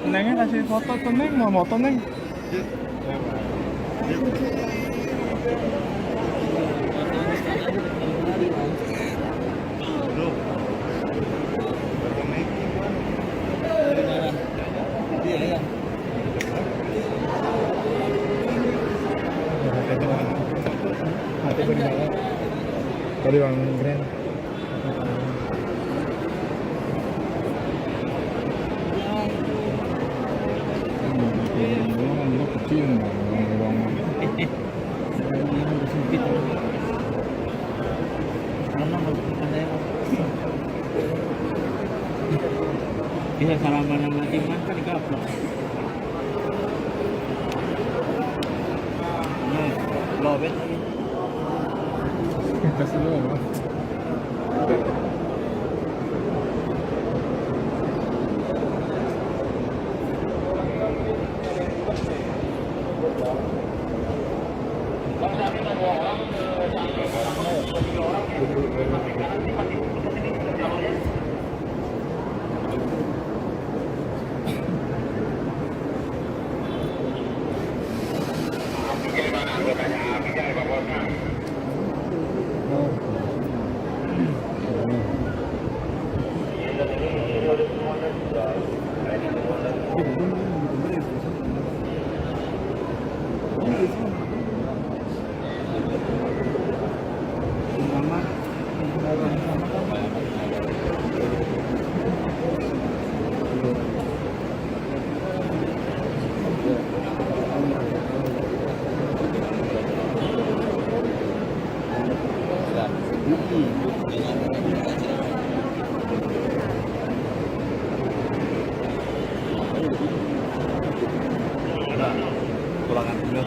Nengnya kasih foto tuh Neng, mau moto Neng. Tadi bang keren. Kecil ruang Sempit. Karena masuk ke saya. Bisa salaman sama Iman kan dikaplok. Nah, lobet lagi. tes dulu apa? Pulangan dulu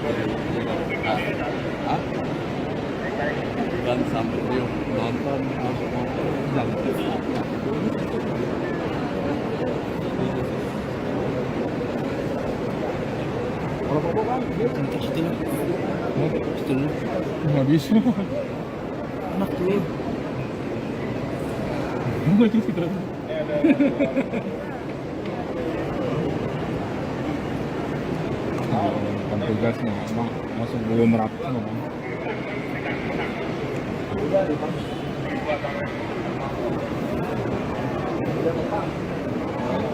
dan sampai dia nonton kalau papa kan dia itu Nggak bisa. enak tuh Nggak bisa kita. Bukan tugasnya, emang masuk belum rapi memang.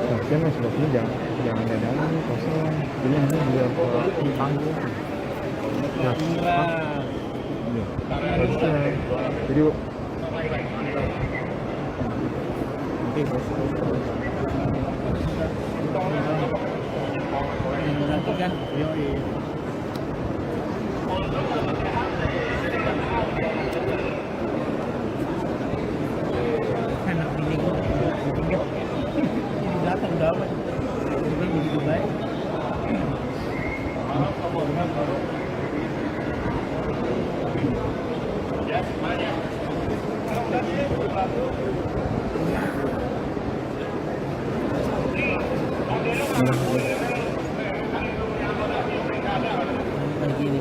Kasian mas sebabnya jangan dadangan kosong. Jadi nanti juga ke panggung. Nah, iya. Harusnya. Jadi nanti kan? Anak ini datang dapat begitu baik. Begini.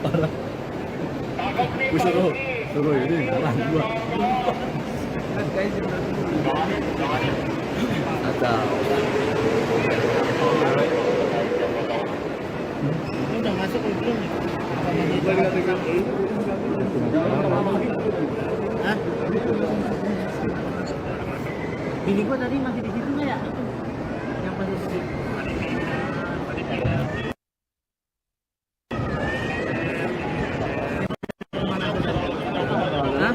parah suruh ini jalan gua ada Ini udah masuk belum? Hah? Bini gua tadi masih di situ nggak ya? Yang pas di situ. Hah?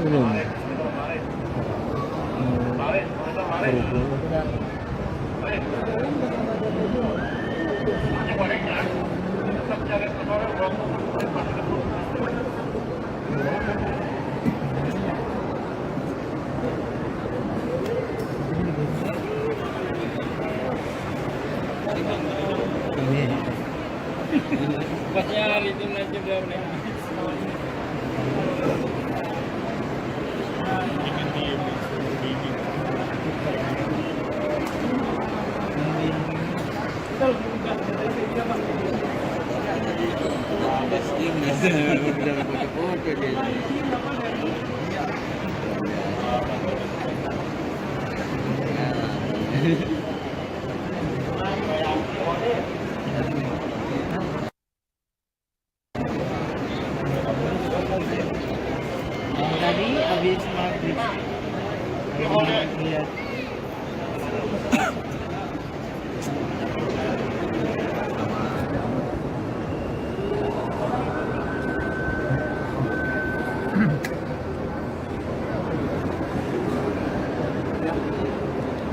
belum. pasnya hari itu aja udah nih tadi habis maghrib. Lihat.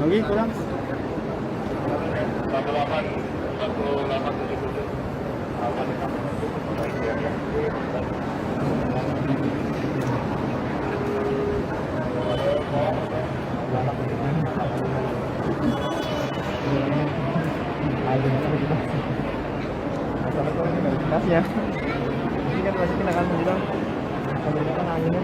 Lagi kurang. Ya. Ini kan masih kena kan bilang. Kalau ini kan anginnya.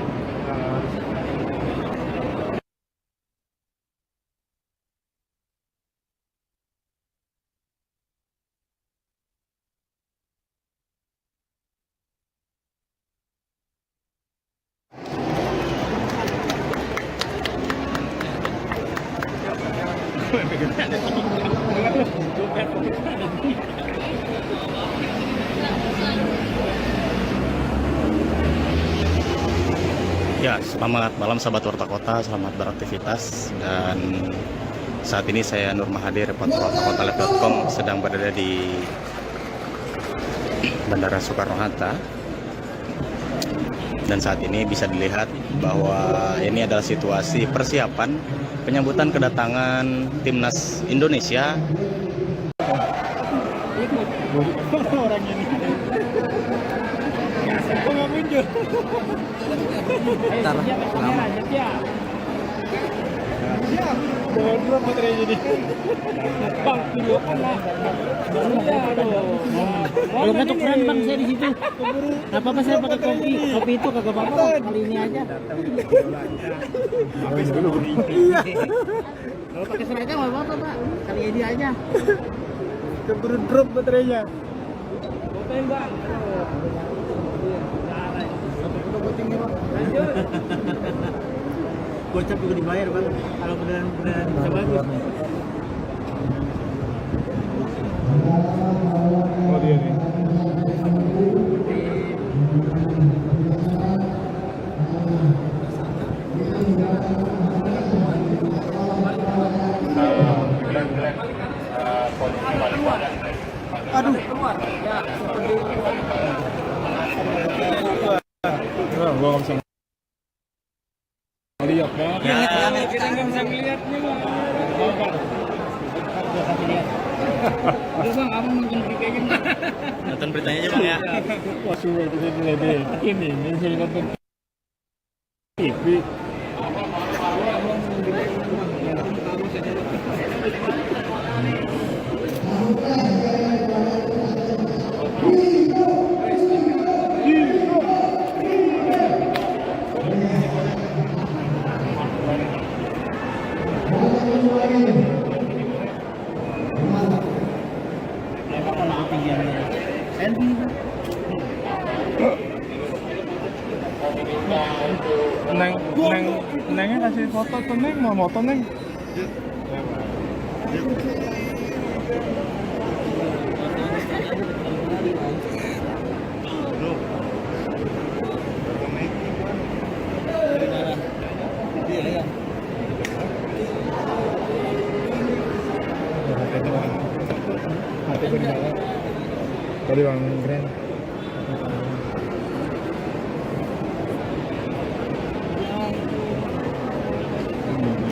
Ya, selamat malam sahabat Warta Kota, selamat beraktivitas. Dan saat ini saya Nur Mahadi, reporter wartakotalive.com, sedang berada di Bandara Soekarno-Hatta. Dan saat ini bisa dilihat bahwa ini adalah situasi persiapan penyambutan kedatangan timnas Indonesia. Orang ini. Kok nggak muncul? Ntar lama. Siap. Bawa dua baterai jadi. Bang, videokan lah. Kalau nggak tukeran bang, saya di situ. Nggak apa-apa, saya pakai kopi. Kopi itu kagak apa-apa. Kali ini aja. Iya. Kalau pakai seragam nggak apa-apa pak. Kali ini aja. Keburu drop baterainya. Fotoin bang. Lanjut. Gocap juga dibayar bang. Kalau beneran bisa bagus. Oh dia nih. Aduh, keluar. Ya, Gua nggak bisa lihat kan? ya, kita nggak bisa melihatnya bang. Aduh bang, kamu nonton beritanya bang. Nonton beritanya aja bang ya. Wah sudah ini deh. Ini saya nonton TV. Nengnya kasih foto tuh Neng, mau foto Neng. Tadi bang keren.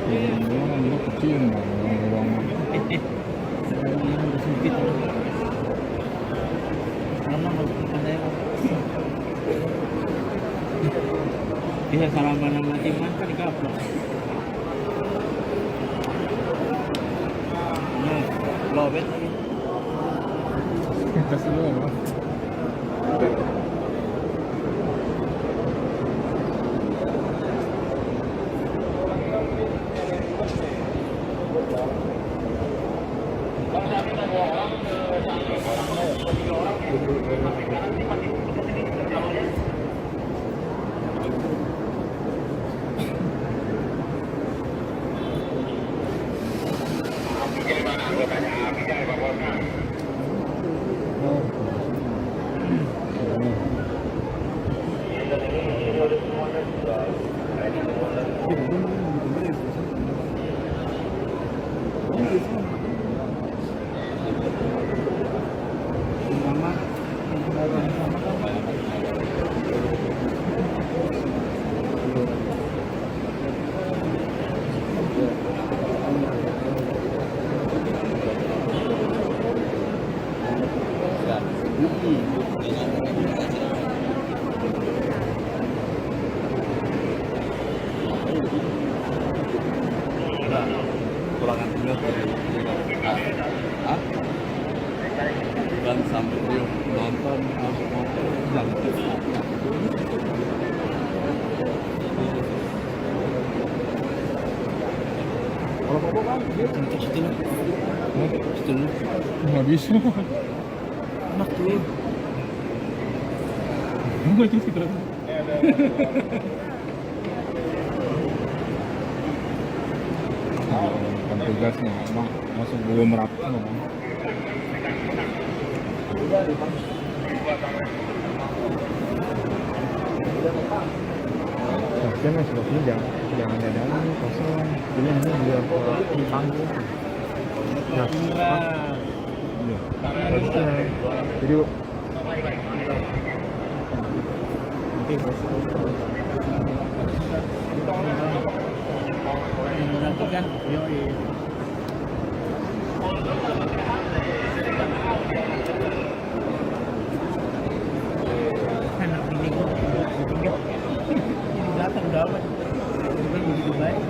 Ini kecil bang. Udah sempit. Lama masuk saya. Dia salaman sama Timan kan dikaplok. Nah, lobet lagi. Kasih dulu bang. Pulangan dulu dan sambil dia nonton motor yang kalau bapak kan dia cantik situ Nggak bisa. enak tuh Nggak gitu. Bukan tugasnya, emang masuk gue merapi ngomong. Harusnya mas sebabnya jangan ada kosong. Jadi nanti dia ke panggung. Nah, harusnya. Jadi nanti Menantikan, yoi. Anak ini kok ini belakang udah amat. Bukan begitu baik.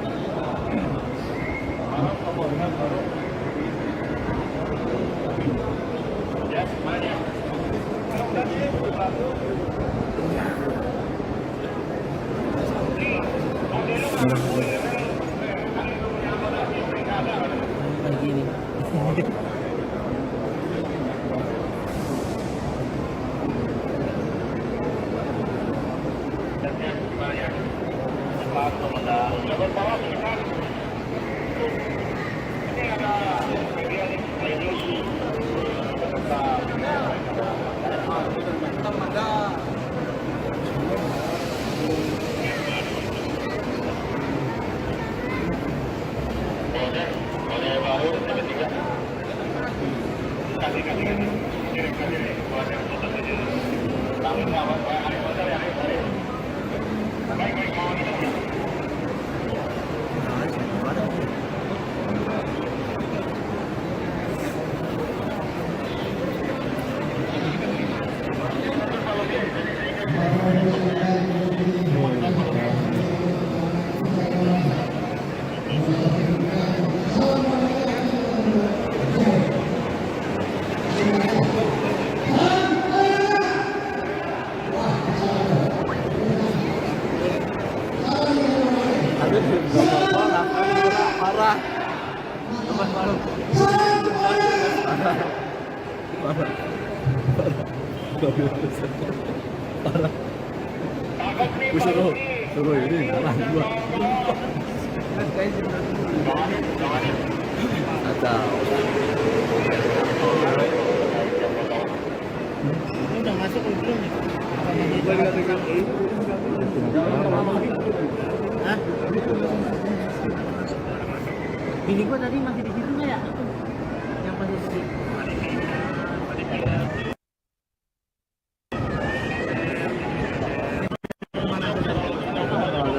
Begini. parah gue suruh ini parah gua kacau Ini udah masuk belum nih? Hah? Bini gua tadi masih di situ nggak ya? Yang pas di situ.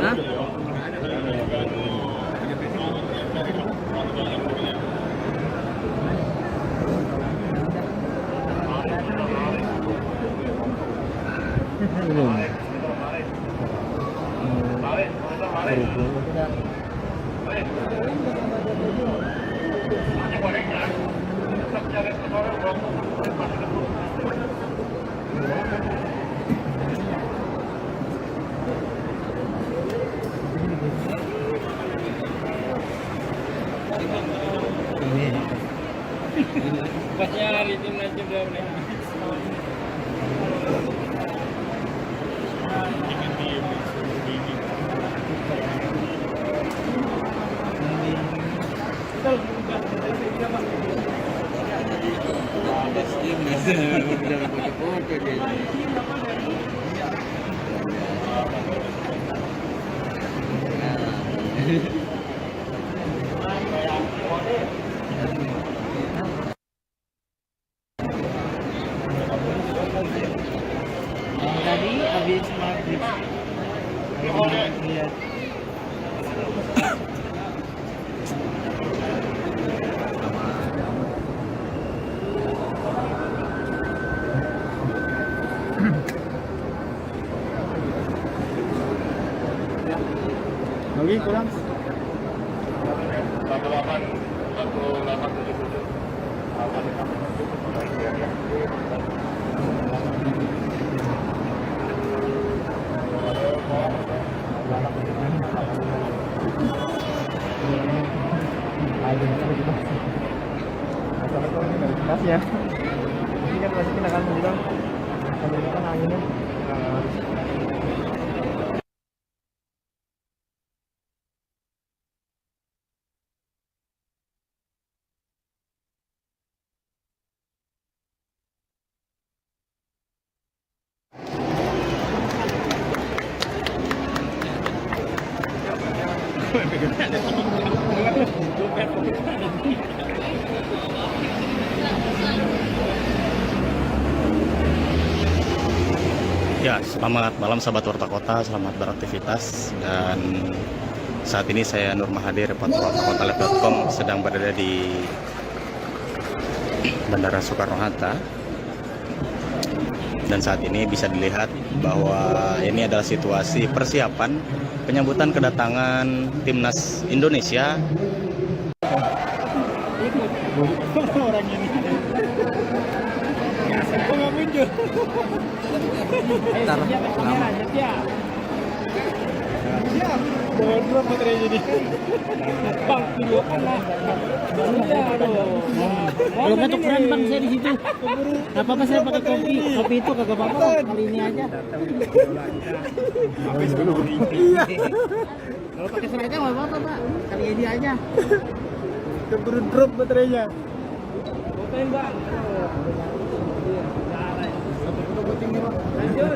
Hah? belum. pasnya hari ini aja udah mulai Tadi habis maghrib. Lihat. Lagi kurang. Pas ya. Ini kan pasti kita akan bilang kan anginnya. Ya, selamat malam sahabat Warta Kota, selamat beraktivitas. Dan saat ini saya Nur Mahadi, reporter wartakotalive.com, sedang berada di Bandara Soekarno-Hatta. Dan saat ini bisa dilihat bahwa ini adalah situasi persiapan penyambutan kedatangan timnas Indonesia. Orang ini. Kok nggak muncul? Ayo, siap, kamera, siap. Siap. Jangan drop baterainya nih. Bang, videokan lah. Iya, aduh. Kalau nggak tuh keren bang, saya di situ. Nggak apa-apa saya pakai kopi. Kopi itu kagak apa-apa. Kali ini aja. Iya. Kalau pakai seragam nggak apa-apa pak. Kali ini aja. Keburu drop baterainya. Fotoin bang. Lanjut.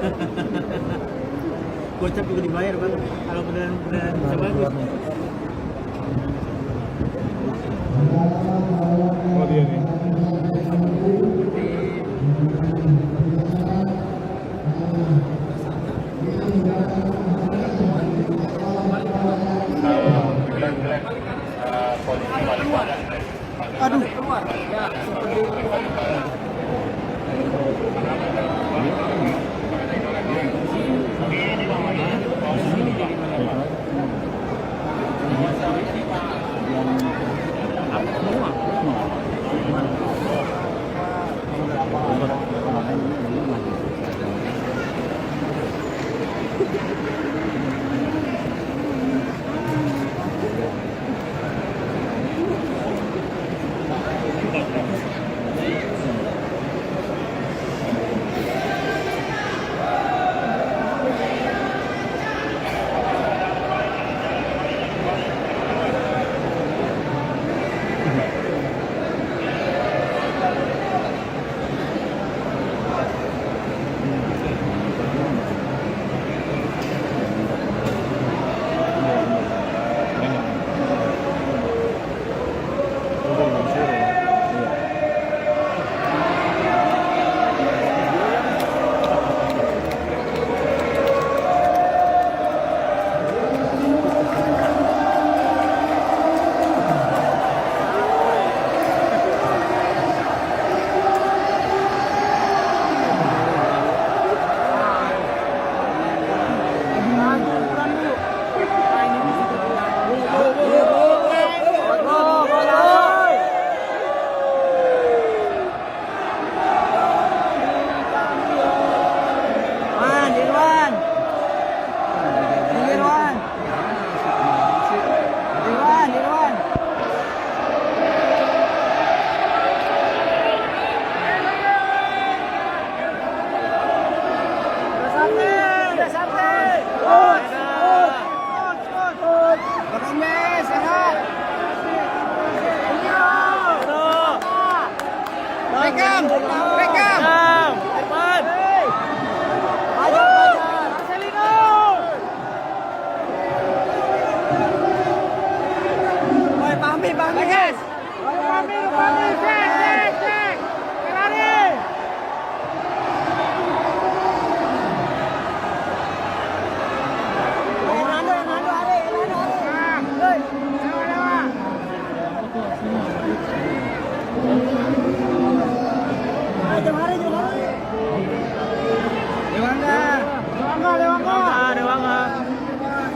Gocap juga dibayar bang. Kalau beneran bisa bagus. Oh dia nih. Aduh.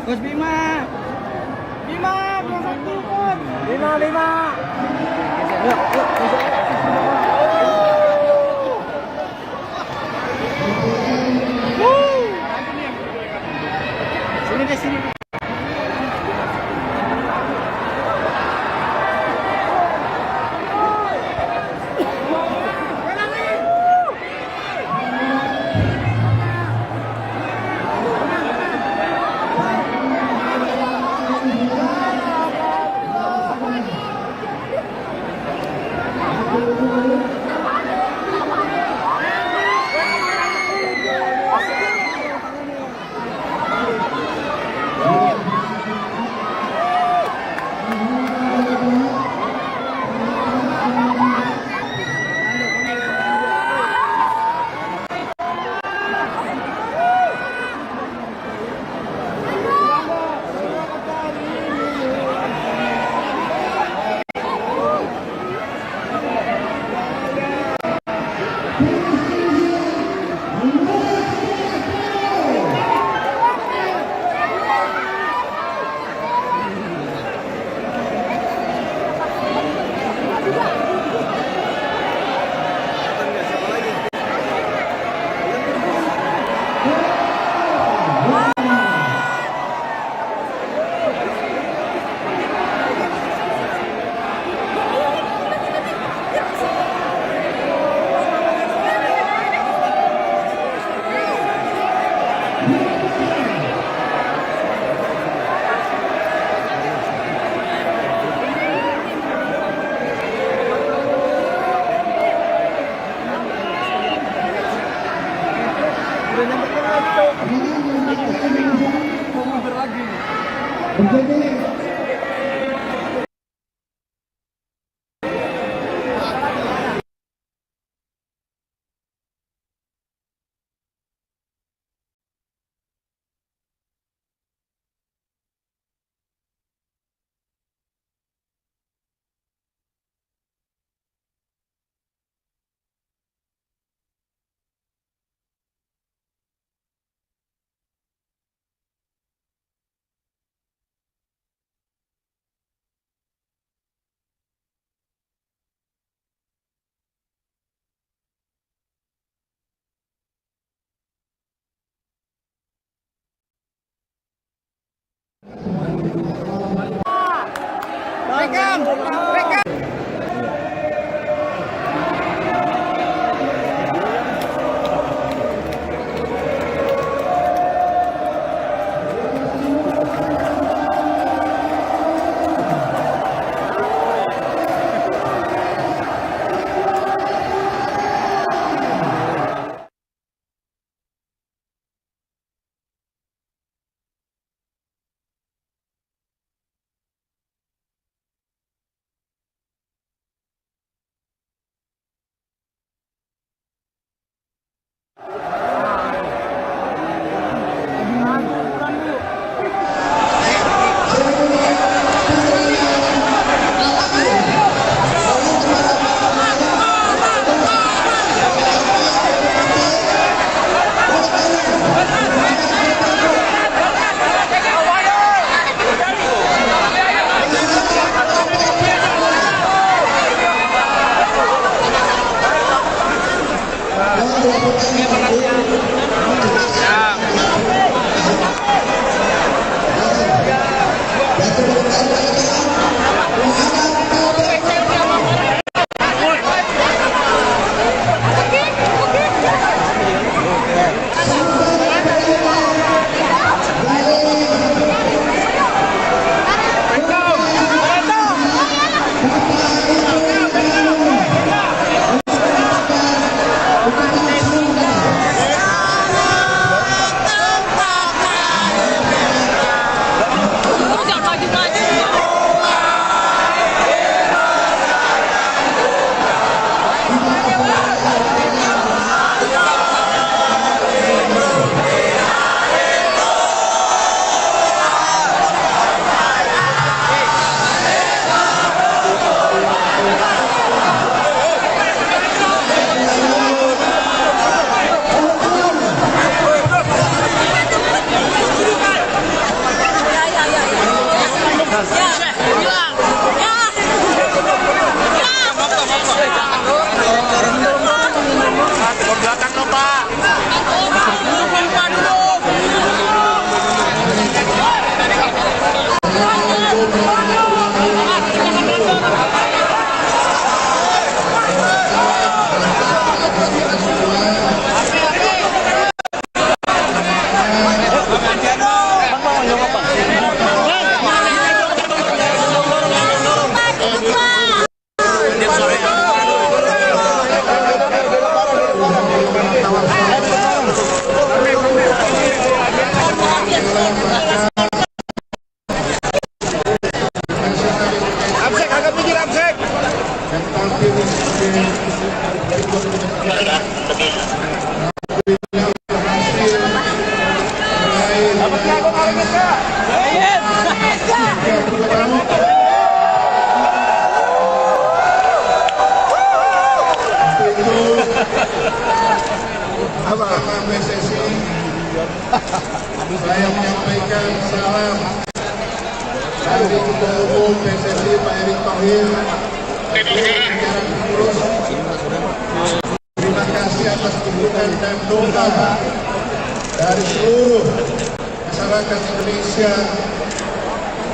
Coach Bima. Bima, berangkat dulu, Coach. Lima. Sini deh, sini. Berjadi Jangan maju-maju. PSSI, saya menyampaikan salam dari Ketua Umum PSSI Pak Erick Thohir. Terima kasih atas dukungan dan doa dari seluruh masyarakat Indonesia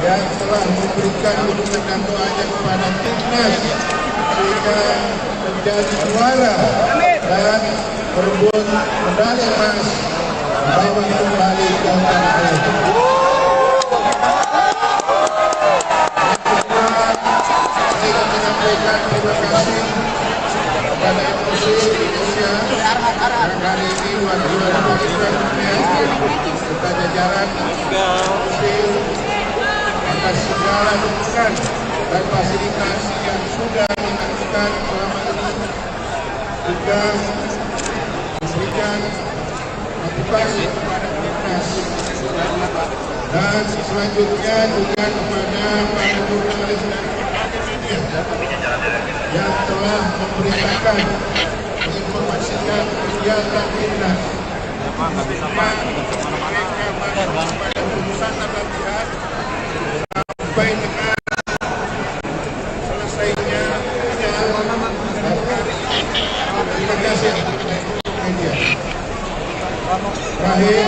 yang telah memberikan dukungan dan doanya kepada timnas sehingga menjadi juara dan berebut medali emas bawa kembali ke tanah air. Saya menyampaikan terima kasih kepada FOC Indonesia yang hari ini luar biasa serta jajaran FOC atas segala dukungan dan fasilitas yang sudah dilakukan selama ini, juga memberikan motivasi kepada timnas, dan selanjutnya juga kepada para jurnalis dan media yang telah memberitakan, menginformasikan kegiatan timnas. Mereka masuk pada pemusatan latihan sampai dengan selesainya terima kasih media. Terakhir,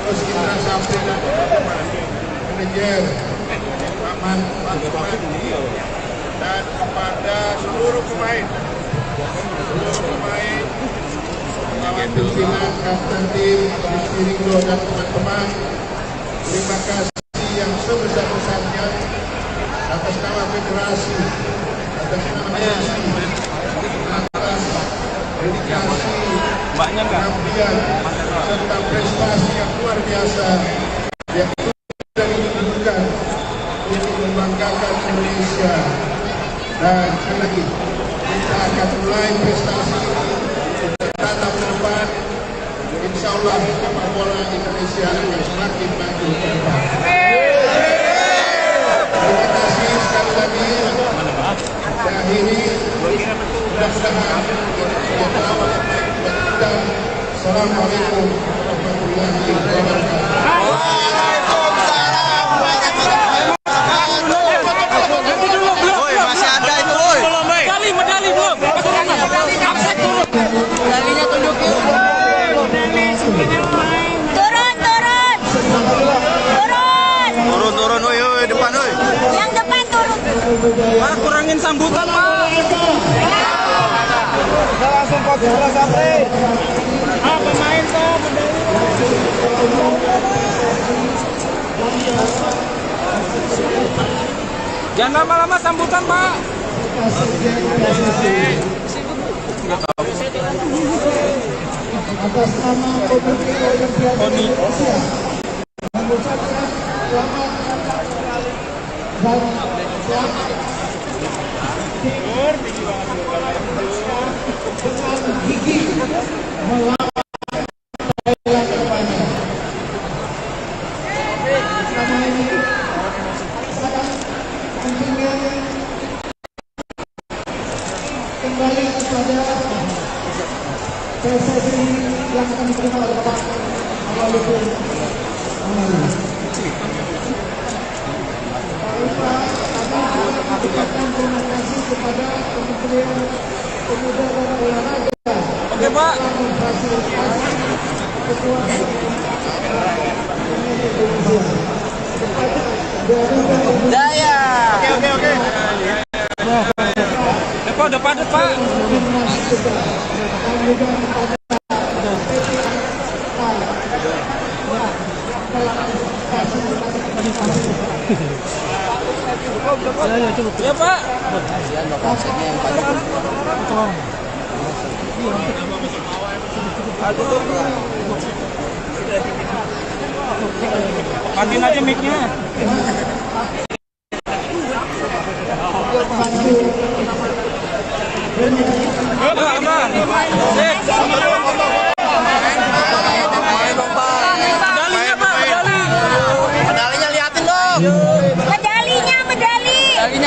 terus kita sampaikan manajer Aman dan kepada seluruh pemain kawan pimpinan kapten tim Ringo dan teman-teman, terima kasih yang sebesar-besarnya atas nama federasi, atas nama atas dedikasi, pengabdian serta prestasi yang luar biasa yang sudah ditunjukkan untuk membanggakan Indonesia. Dan sekali lagi kita akan mulai prestasi tatap ke depan. Insya Allah sepak bola Indonesia akan semakin maju ke depan. Terima kasih sekali lagi. Dan ini mudah-mudahan kita awal yang baik buat kita. Assalamualaikum warahmatullahi wabarakatuh. Turun, woi, depan, woi. Yang depan turun. Pak, kurangin sambutan, Pak. Kita langsung fokus bola sampai. Pemain tuh jangan lama-lama sambutan, Pak. Atas nama Komite Olimpiade Indonesia mengucapkan selamat dan selamat dengan gigi melawan Thailand kedepannya. Selama ini sangat pentingnya kembali kepada PSSI yang akan diterima oleh Bapak Awaludin Amali. Mengucapkan terima kasih kepada Kementerian Pemuda dan Olahraga. Oke, Pak. Ketua Daya. Oke. Depan, Pak. Ya, Pak. Matiin aja mic-nya. Medalinya, Pak, medali. Medalinya liatin dong. Medalinya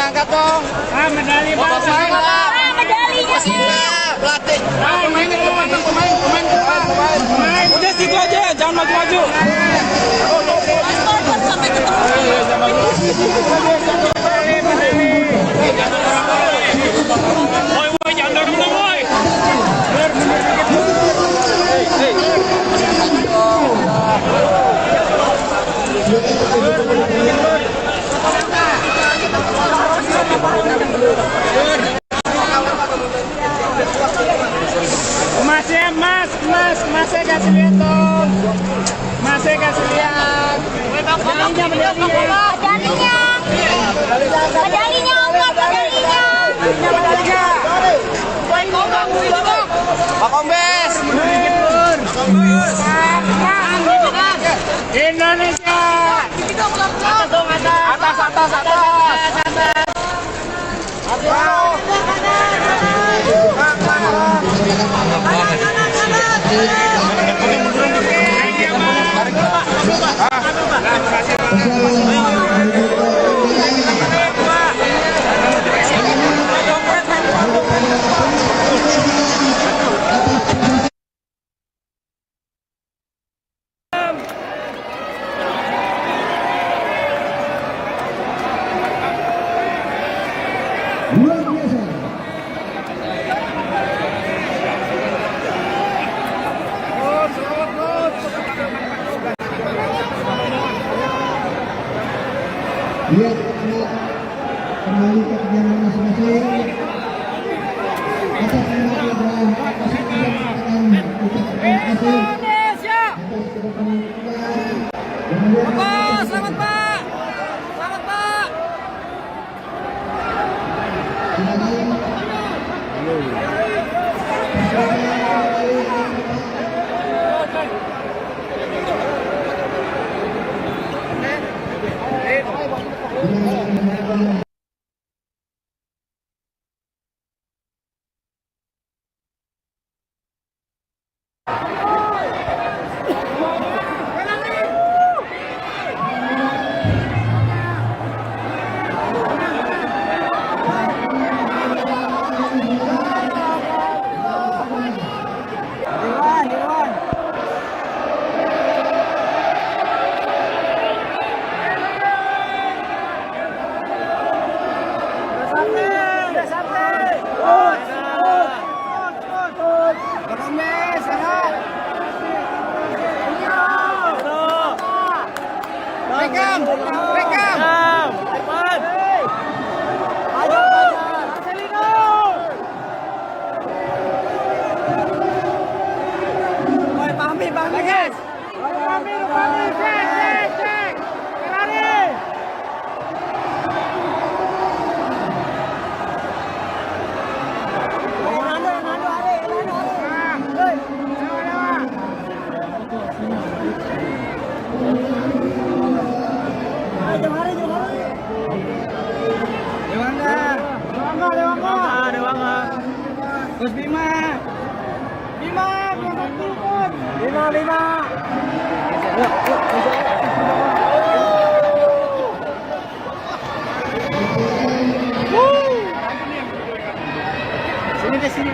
angkat dong. Medali, Pak. Medalinya. Pelatih. Pemain. Udah situ aja, jangan maju-maju. Sampai ketemu. Woi, jangan dorong dong, woi. Masih kasih lihat dong. Masih kasih lihat. Pak Kombes. Indonesia. luar biasa. Lihat kembali ke kejadian masing-masing. Atas nama program masing-masing akan ucapkan terima kasih atas kedatangan kita. Selamat, Pak. Gus Bima. Sini.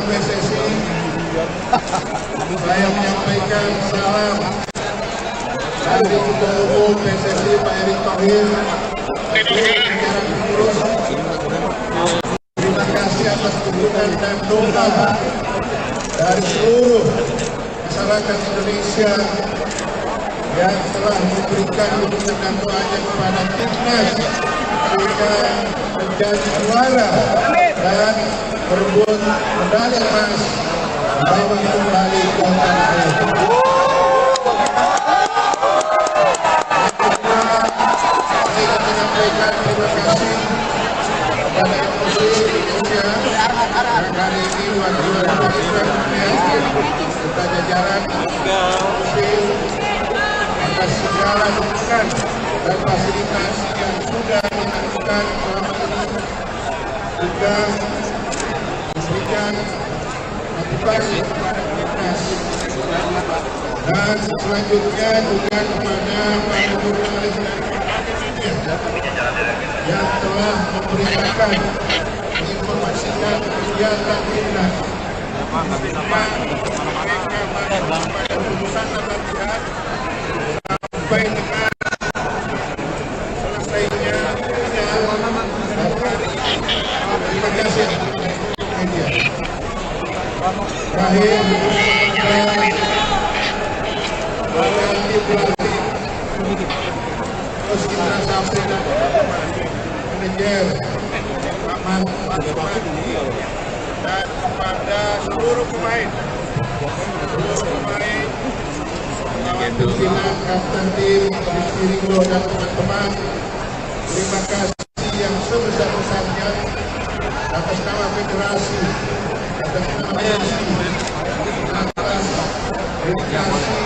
PSSI, saya menyampaikan salam dari Ketua Umum PSSI Pak Erick Thohir. Terima kasih atas dukungan dan doa dari seluruh masyarakat Indonesia yang telah memberikan dukungan dan doanya kepada timnas sehingga menjadi juara dan berebut medali emas bawa kembali ke tanah air. Saya menyampaikan terima kasih kepada MUSI Indonesia yang hari ini juara serta jajaran MUSI atas segala dukungan dan fasilitas yang sudah dilakukan selama ini juga memberikan motivasi kepada timnas dan selanjutnya juga kepada para jurnalis dan media yang telah memberitakan menginformasikan kegiatan timnas. Mereka pada urusan latihan sampai dengan selesainya terima kasih media. Terakhir terus kita sampaikan manajer Rahman dan kepada seluruh pemain kawan pimpinan kapten tim Rizky Ringo dan teman-teman, terima kasih yang sebesar-besarnya atas nama federasi, atas nama atas dedikasi,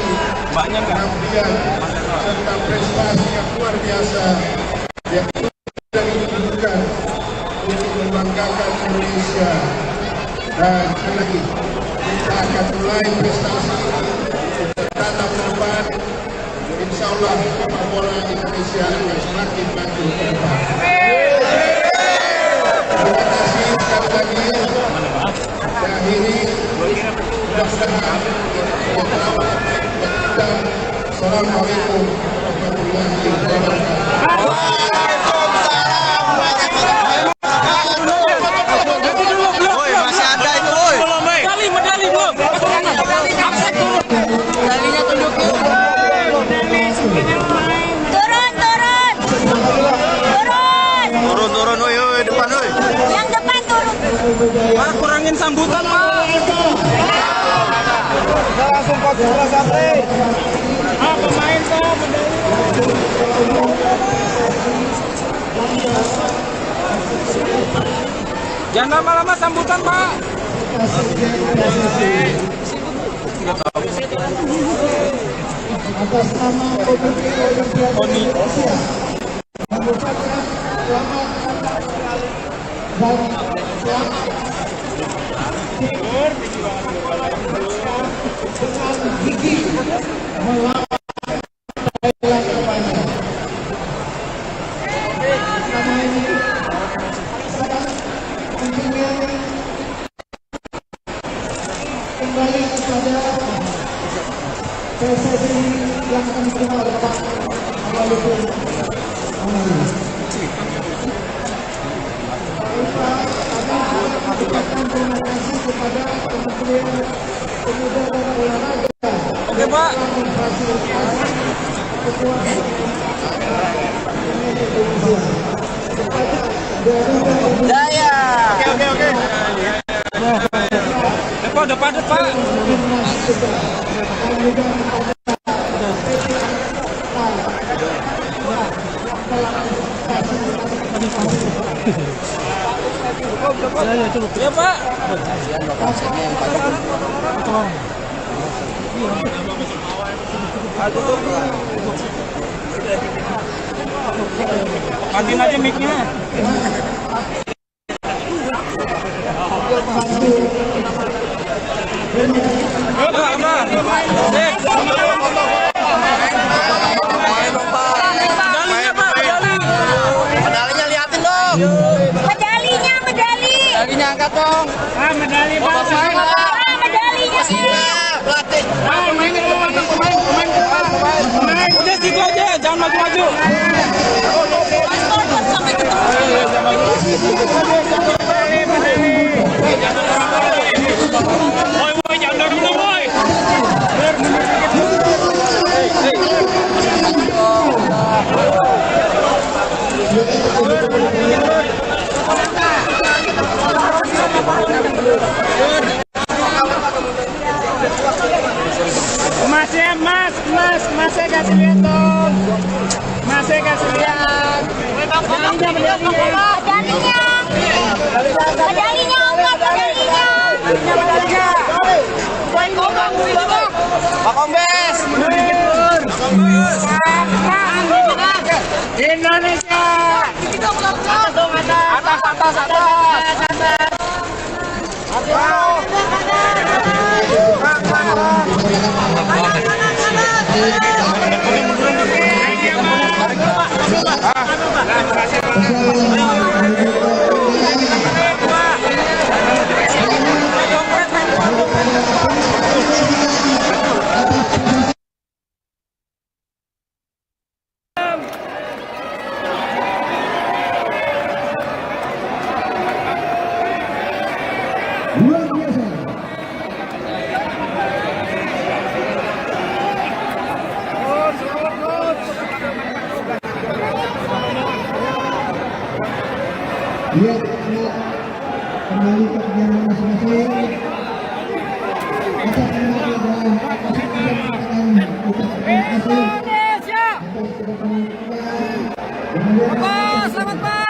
pengabdian serta prestasi yang luar biasa yang sudah ditunjukkan untuk membanggakan Indonesia. Dan sekali lagi kita akan mulai prestasi tatap depan. Insya Allah sepak bola Indonesia akan semakin maju ke depan. Terima kasih sekali lagi. Saya akhiri. Mudah-mudahan Assalamualaikum warahmatullahi wabarakatuh. Turun, woi, depan, woi. Yang depan turun. Pak, kurangin sambutan, Pak. Langsung kok bola sampai. Pemain kok jangan lama-lama sambutan, Pak. Atas nama Komite Olimpiade Indonesia mengucapkan selamat dan selamat dengan gigi melawan Thailand depannya. Sama ini kontingen PSSI yang akan diterima oleh Bapak Abdul Amali. Ucapkan terima kasih kepada Kementerian Pemuda dan Olahraga. Oke, Pak. Memfasilitasi kekuatan Indonesia. Jaya. Oke. Pak, udah padat, Pak. Ya, Pak. Matiin aja mic-nya. Medalinya liatin dong. Medalinya angkat dong. Medali Pak. Medalinya. Pelatih. Pemain. Udah situ aja, jangan maju-maju. Woi, jangan dorong, woi. Mas saya kasih lihat dong. Mas saya kasih lihat. Pak Kombes. Indonesia. Atas. Luar biasa. Lihat kembali ke kegiatan masing-masing. Kita kembali dalam masing-masing kita ucapkan terima kasih atas kedatangan kalian. Selamat, Pak.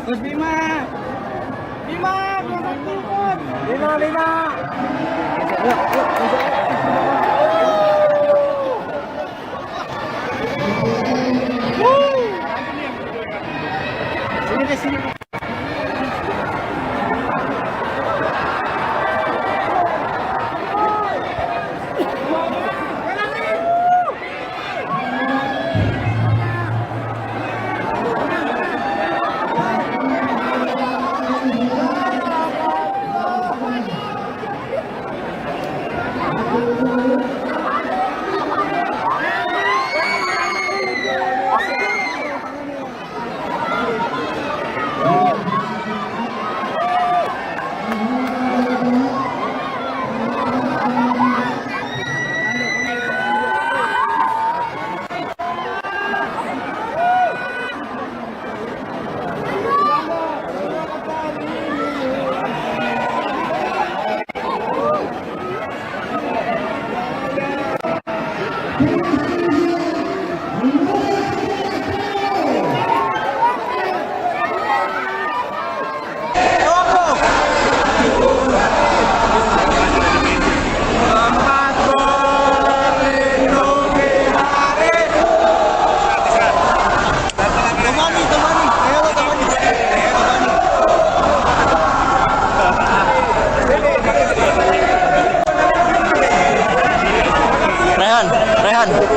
Gus Bima. Sini.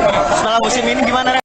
Setelah musim ini gimana, Ren?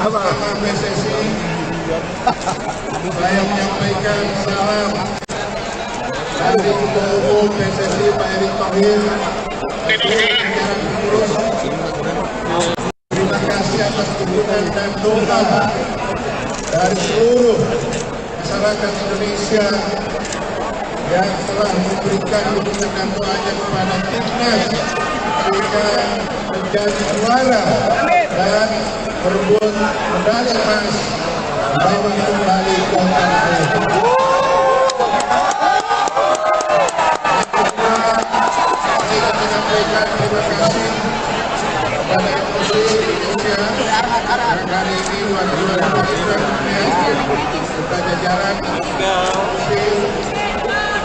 Bersama PSSI saya menyampaikan salam dari Ketua Umum PSSI Pak Erick Thohir. Terima kasih atas dukungan dan doa dari seluruh masyarakat Indonesia yang telah memberikan dukungan dan doanya kepada timnas sehingga menjadi juara dan berebut medali emas bawa kembali ke tanah air. Saya menyampaikan terima kasih kepada MUSI Indonesia yang hari ini luar biasa serta jajaran MUSI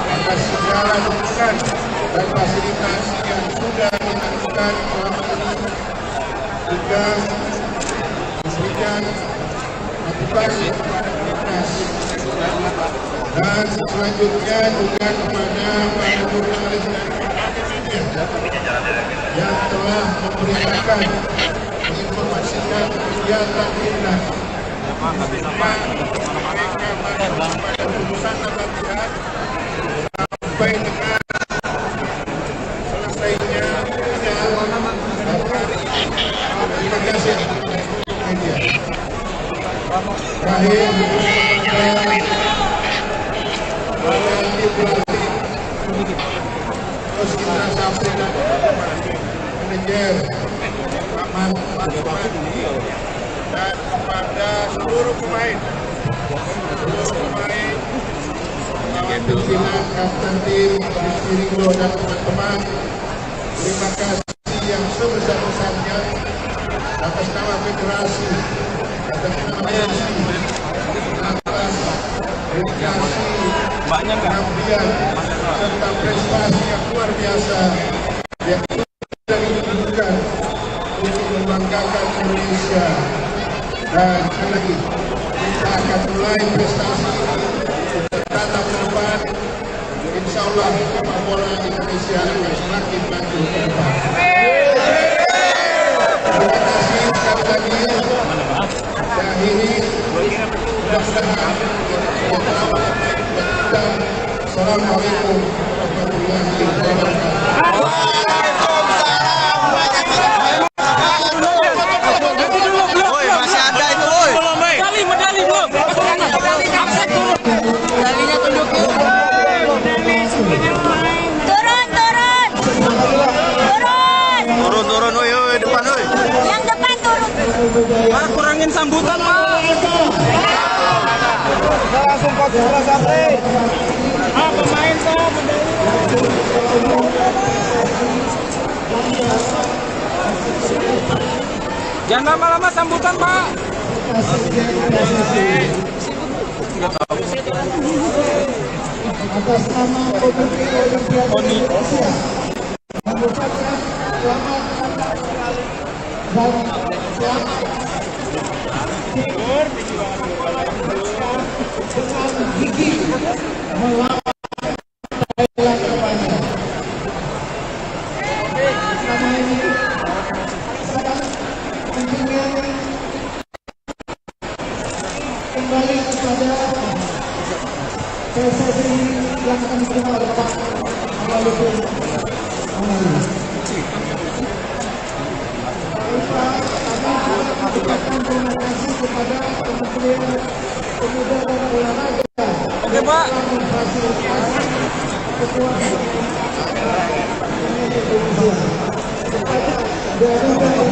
atas segala dukungan dan fasilitas yang sudah dilakukan selama ini juga memberikan motivasi kepada timnas dan selanjutnya juga kepada para jurnalis dan media yang telah memberitakan menginformasikan kegiatan timnas. Mereka pada keputusan dan latihan sampai dengan selesainya terima kasih media. Terakhir terus kita sampaikan manajer Ahmad dan kepada seluruh pemain kawan pimpinan kapten tim Rizky Ringo dan teman-teman, terima kasih yang sebesar-besarnya atas nama federasi, atas nama atas dedikasi, pengabdian serta prestasi yang luar biasa yang sudah ditunjukkan untuk membanggakan Indonesia. Dan sekali lagi kita akan mulai prestasi tatap ke depan. Insya Allah sepak bola Indonesia akan semakin maju ke depan. Terima kasih sekali lagi. Dan ini mudah-mudahan Assalamualaikum warahmatullahi wabarakatuh. Turun, woi, depan, woi. Yang depan turun. Pak, kurangin sambutan, Pak. Kita langsung konsentrasi sampai. Pemain Pak, jangan lama-lama sambutan, Pak. Atas nama Komite Olimpiade Indonesia mengucapkan selamat dan selamat dengan gigi melawan Thailand terbanyak. Selama ini sekarang tentunya kembali kepada PSSI yang akan diterima oleh Pak Walaupun mengucapkan terima kasih kepada Kementerian Pemuda dan Olahraga. Oke, Pak. Memfasilitasi kekuatan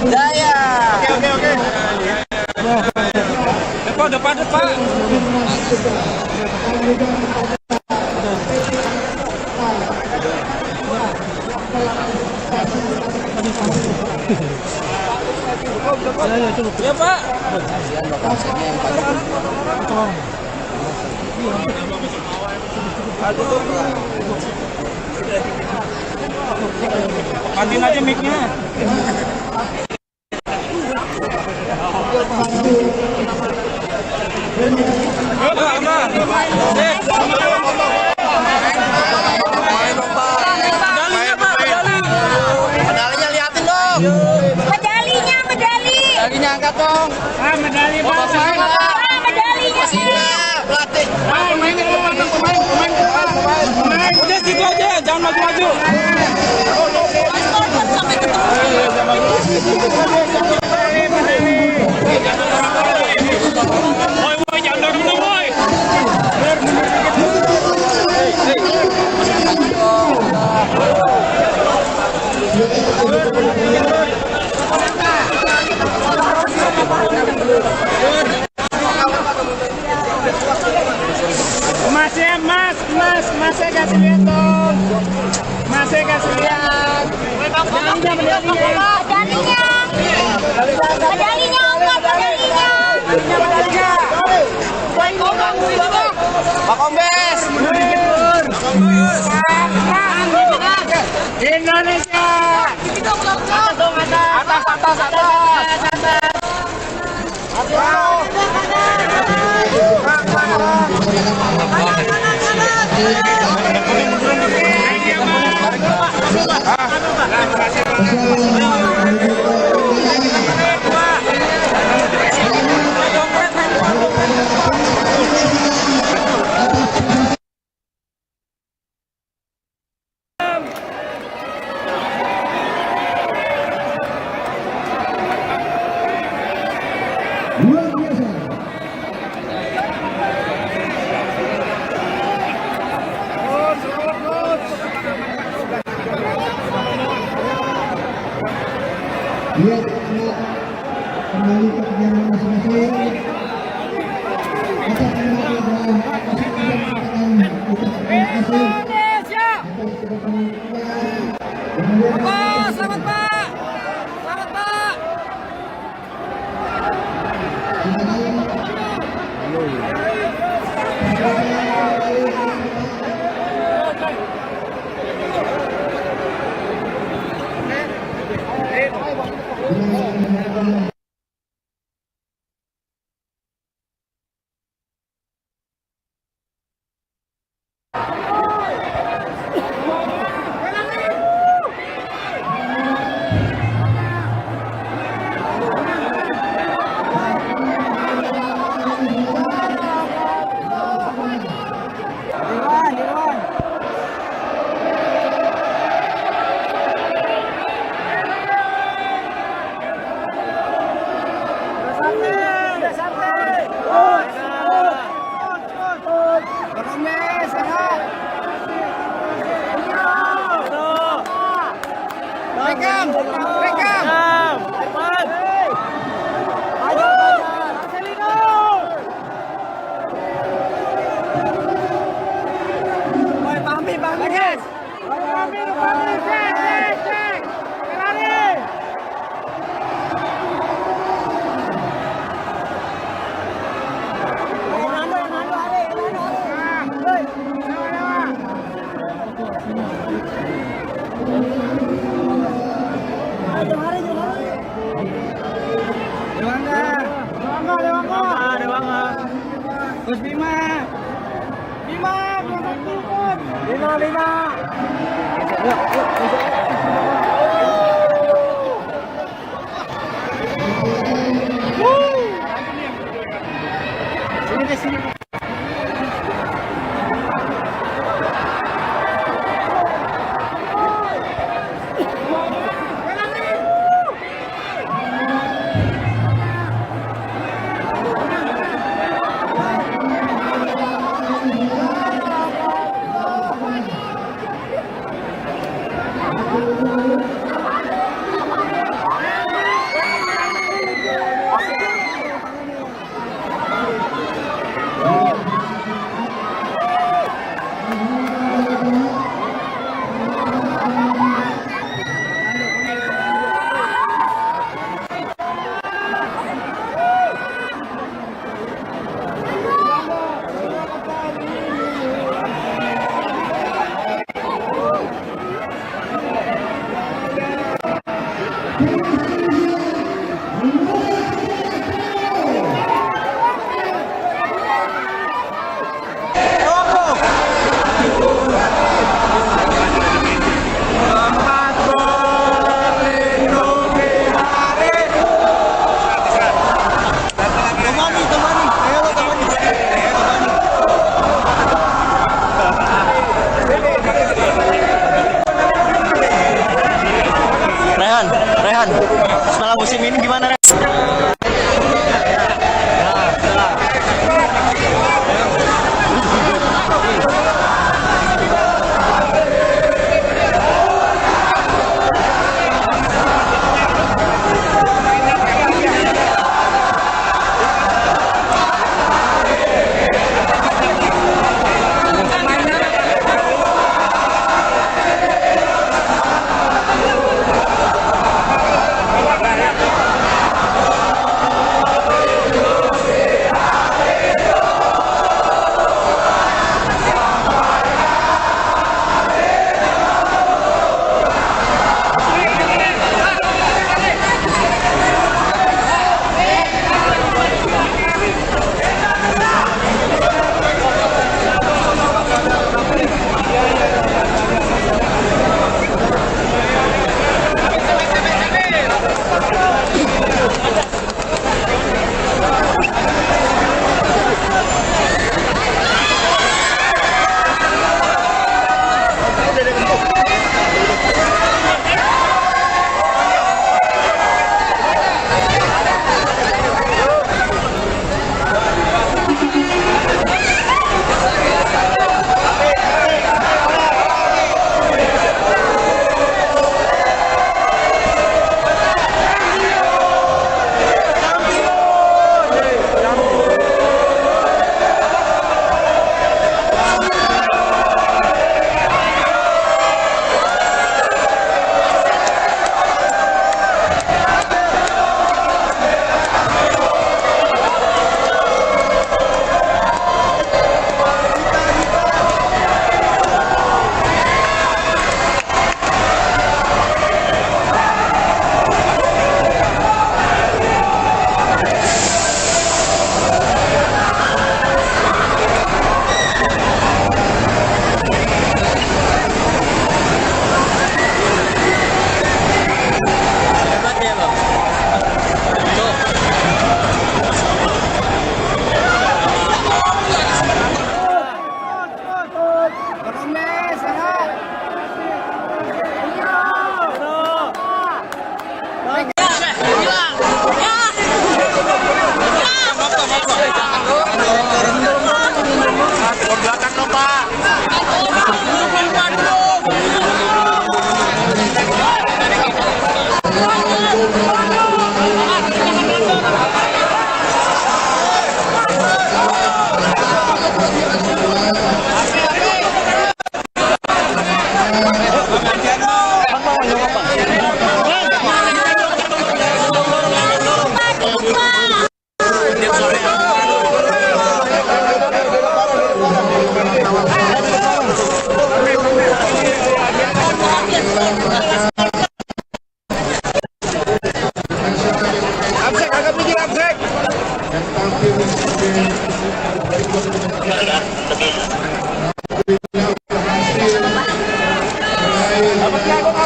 Daya. Oke. Depan, Pak. Ya, Pak. Matiin aja mic-nya. Medalinya liatin dong. Medalinya angkat dong. Medali, Pak. Medalinya. Pelatih. Pemain. Udah situ aja, jangan maju-maju. Woi, jangan dorong dong, woi. Masih kasih lihat dong. Masih kasih lihat. Pak Kombes. Indonesia. Lihat kembali ke kegiatan masing-masing. Kita kembali dalam masing-masing terima kasih atas kedatangan kalian. Selamat Pak. Selamat Pak. Gus Bima. Bima, Bima. Sini deh, sini.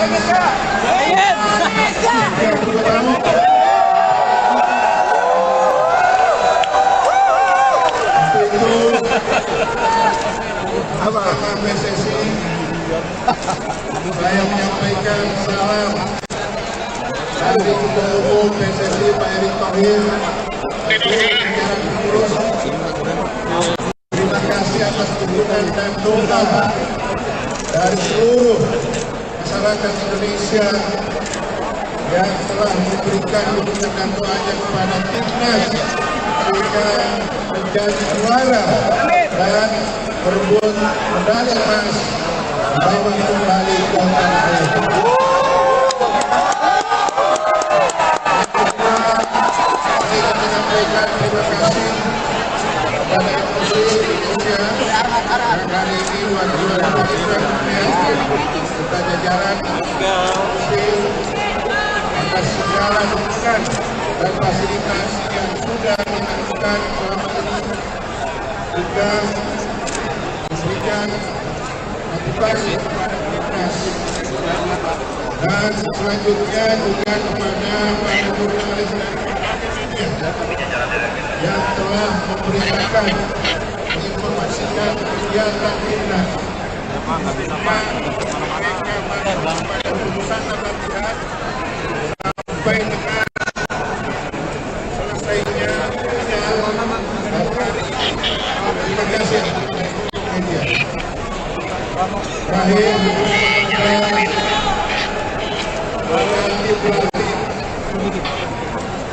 Sama PSSI, saya menyampaikan salam dari Ketua Umum PSSI Pak Erick Thohir. Terima kasih atas dukungan dan doa dari seluruh masyarakat Indonesia yang telah memberikan dukungan dan doanya kepada timnas sehingga menjadi juara dan berebut medali emas bawa kembali ke tanah air. Saya menyampaikan terima kasih kepada MUC Indonesia yang hari ini juara kita jajaran atas segala dukungan dan fasilitas yang sudah dilakukan selama ini, juga memberikan motivasi kepada timnas. Dan selanjutnya juga kepada para jurnalis dan media yang telah memberitakan, menginformasikan kegiatan timnas. Pada urusan latihan sampai dengan selesainya dan hari ini. Terima kasih media. Terakhir,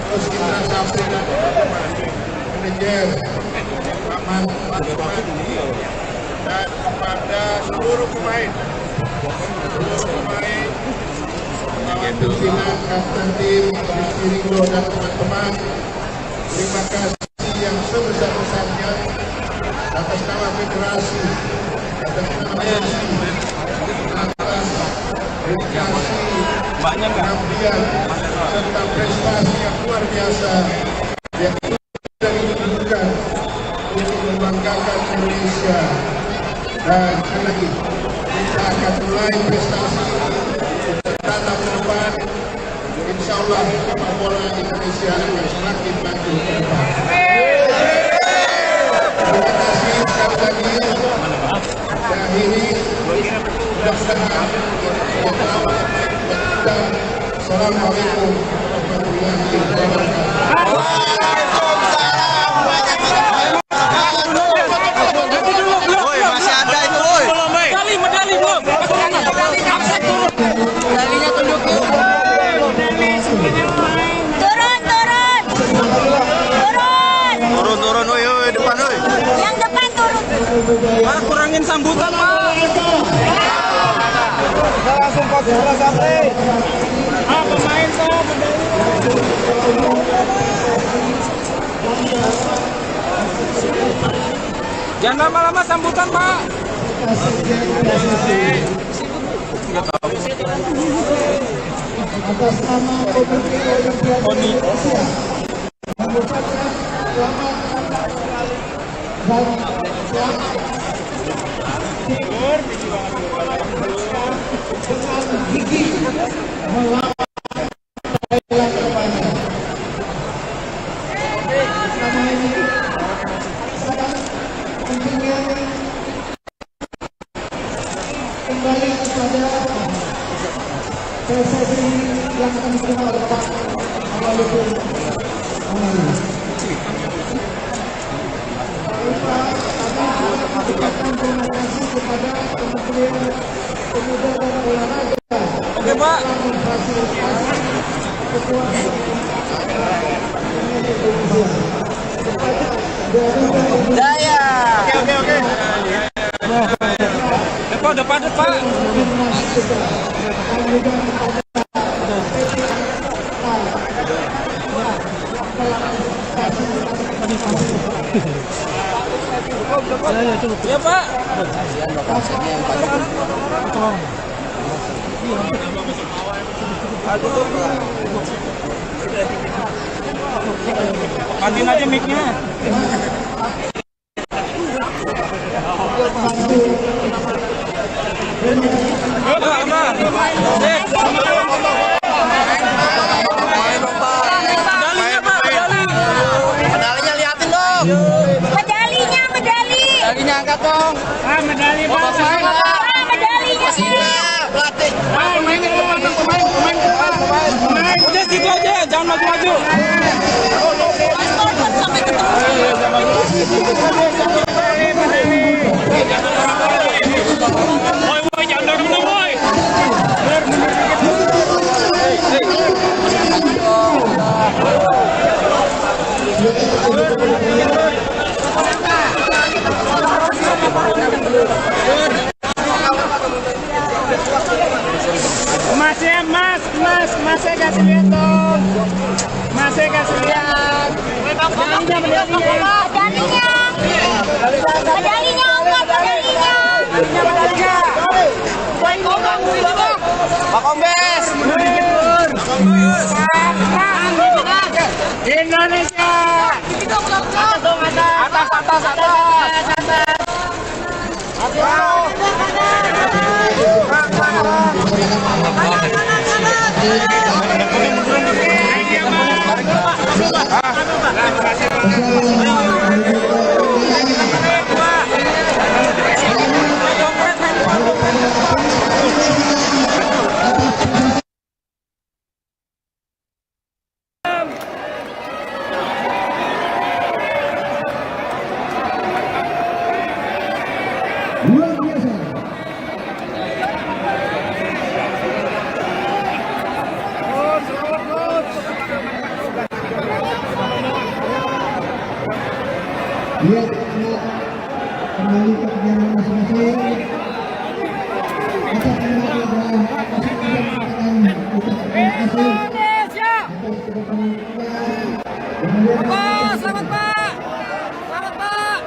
terus kita sampaikan manajer Ahmad dan kepada seluruh pemain pimpinan kapten tim Rizky Ridho dan teman-teman, terima kasih yang sebesar-besarnya atas nama federasi, atas nama PSSI, atas dedikasi, pengabdian serta prestasi yang luar biasa yang sudah ditunjukkan untuk membanggakan Indonesia. Dan sekali lagi kita akan mulai prestasi tatap ke depan. Insya Allah sepak bola Indonesia akan semakin maju ke depan. Terima kasih sekali lagi. Dan ini mudah-mudahan dan Assalamualaikum warahmatullahi wabarakatuh. Pak, kurangin sambutan, Pak. Langsung Pak bola sampai. Pemain Pak, jangan lama-lama sambutan, Pak. Atas nama Komite Olimpiade Indonesia mengucapkan selamat dan selamat dengan gigih melawan Thailand kedepannya. Nama ini sangat pentingnya kembali kepada PSSI yang akan diterima oleh Pak Amaludin Amali. Mengucapkan terima kasih kepada Kementerian Pemuda dan Olahraga. Oke, Pak. Memfasilitasi kekuatan Daya. Oke. Depan, Pak. timnas kita dan juga Ya, Pak. Matiin aja mic-nya. Udah. jangan maju-maju. Woi, jangan dorong dong, woi. Masih kasih lihat dong. Masih kasih lihat. Medalinya, medalinya. Pak Kombes. Indonesia. Atas. Luar biasa. Lihat kembali ke perjalanan masing-masing. Atas nama Tuhan, masing-masing mengatakan ucap terima kasih atas kedatangan kita. Selamat, Pak. Selamat, Pak.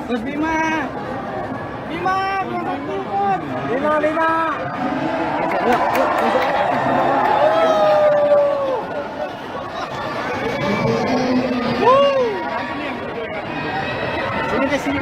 Terus Bima. Sini ke sini.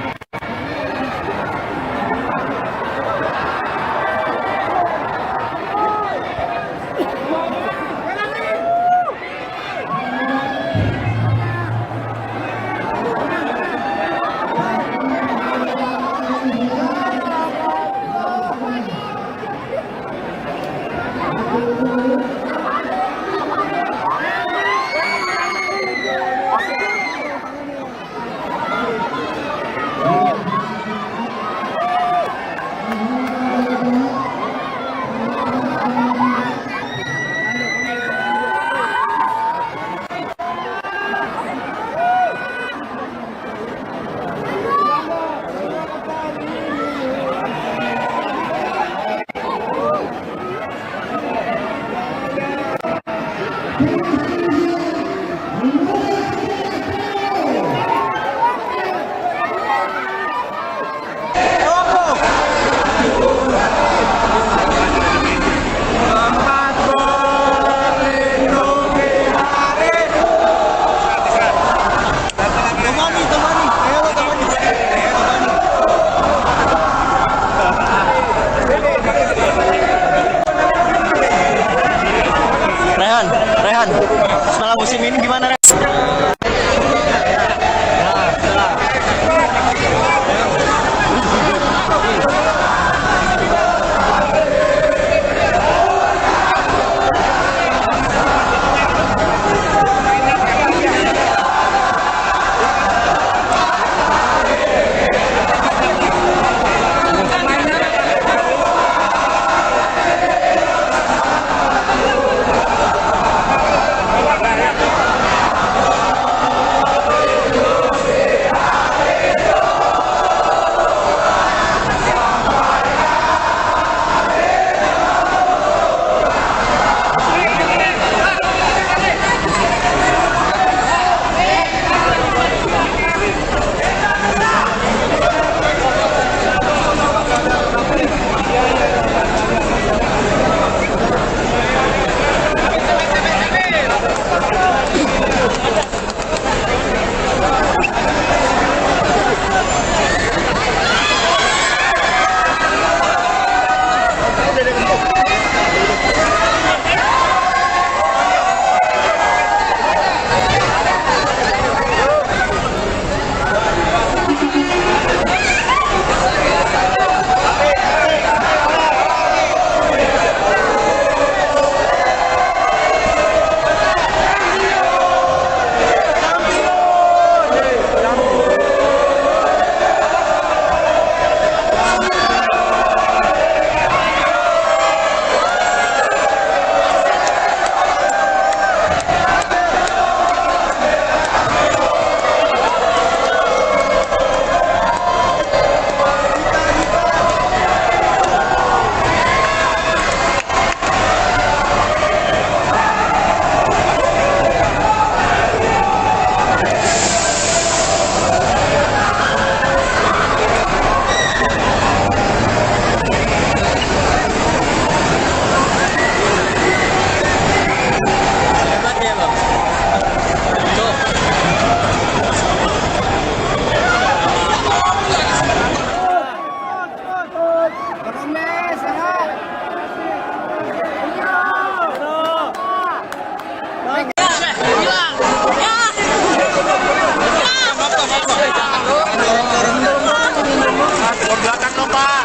belakang dong Pak.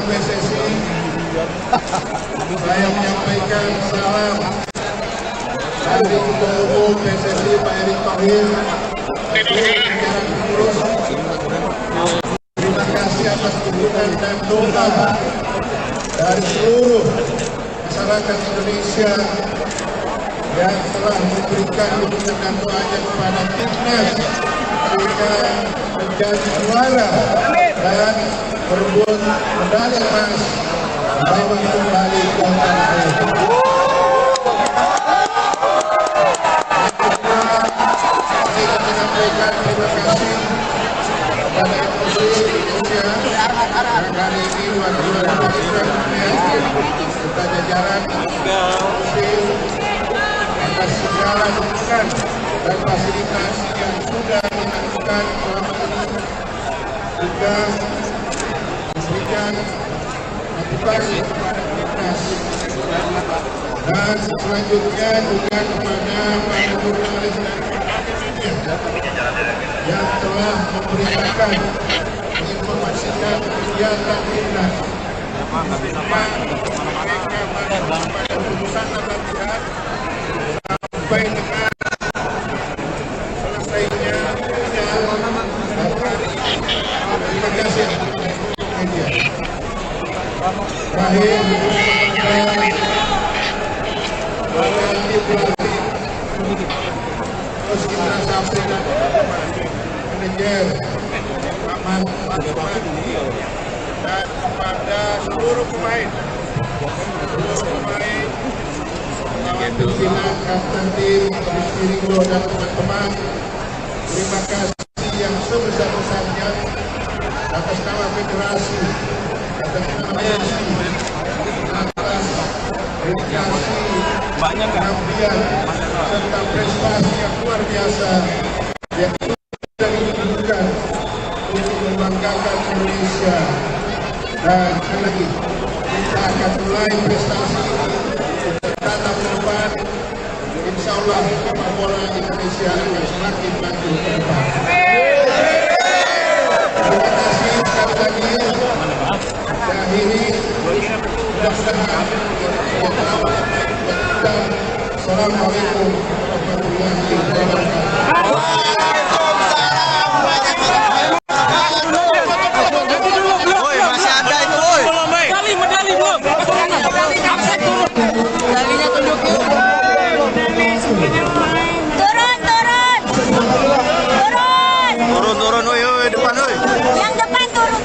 PSSI, saya menyampaikan salam dari Ketua Umum PSSI Pak Erick Thohir. Terima kasih atas dukungan dan doa dari seluruh masyarakat Indonesia yang telah memberikan dukungan dan doanya kepada timnas sehingga menjadi juara dan berebut medali emas bawa kembali ke tanah air. Saya menyampaikan terima kasih kepada FOC Indonesia yang hari ini wakil serta jajaran FOC atas segala dukungan dan fasilitas yang sudah dilakukan selama ini, juga memberikan motivasi kepada timnas. Dan selanjutnya juga kepada para jurnalis dan media yang telah memberitakan, menginformasikan kegiatan timnas. Mereka pada putusan latihan sampai dengan selesainya terima kasih media. Terakhir terus kita sampaikan manajer Ahmad dan kepada seluruh pemain pimpinan kapten tim Ringo dan teman-teman, terima kasih yang sebesar-besarnya atas nama federasi, atas nama atas dedikasi, pengabdian serta prestasi yang luar biasa yang sudah ditunjukkan untuk membanggakan Indonesia. Dan sekali lagi kita akan mulai prestasi tatap depan. Insya Allah sepak bola Indonesia akan semakin maju ke depan. Terima kasih sekali lagi. Dan akhiri mudah-mudahan Assalamualaikum warahmatullahi wabarakatuh. Turun, woi, depan, woi. Yang depan turun.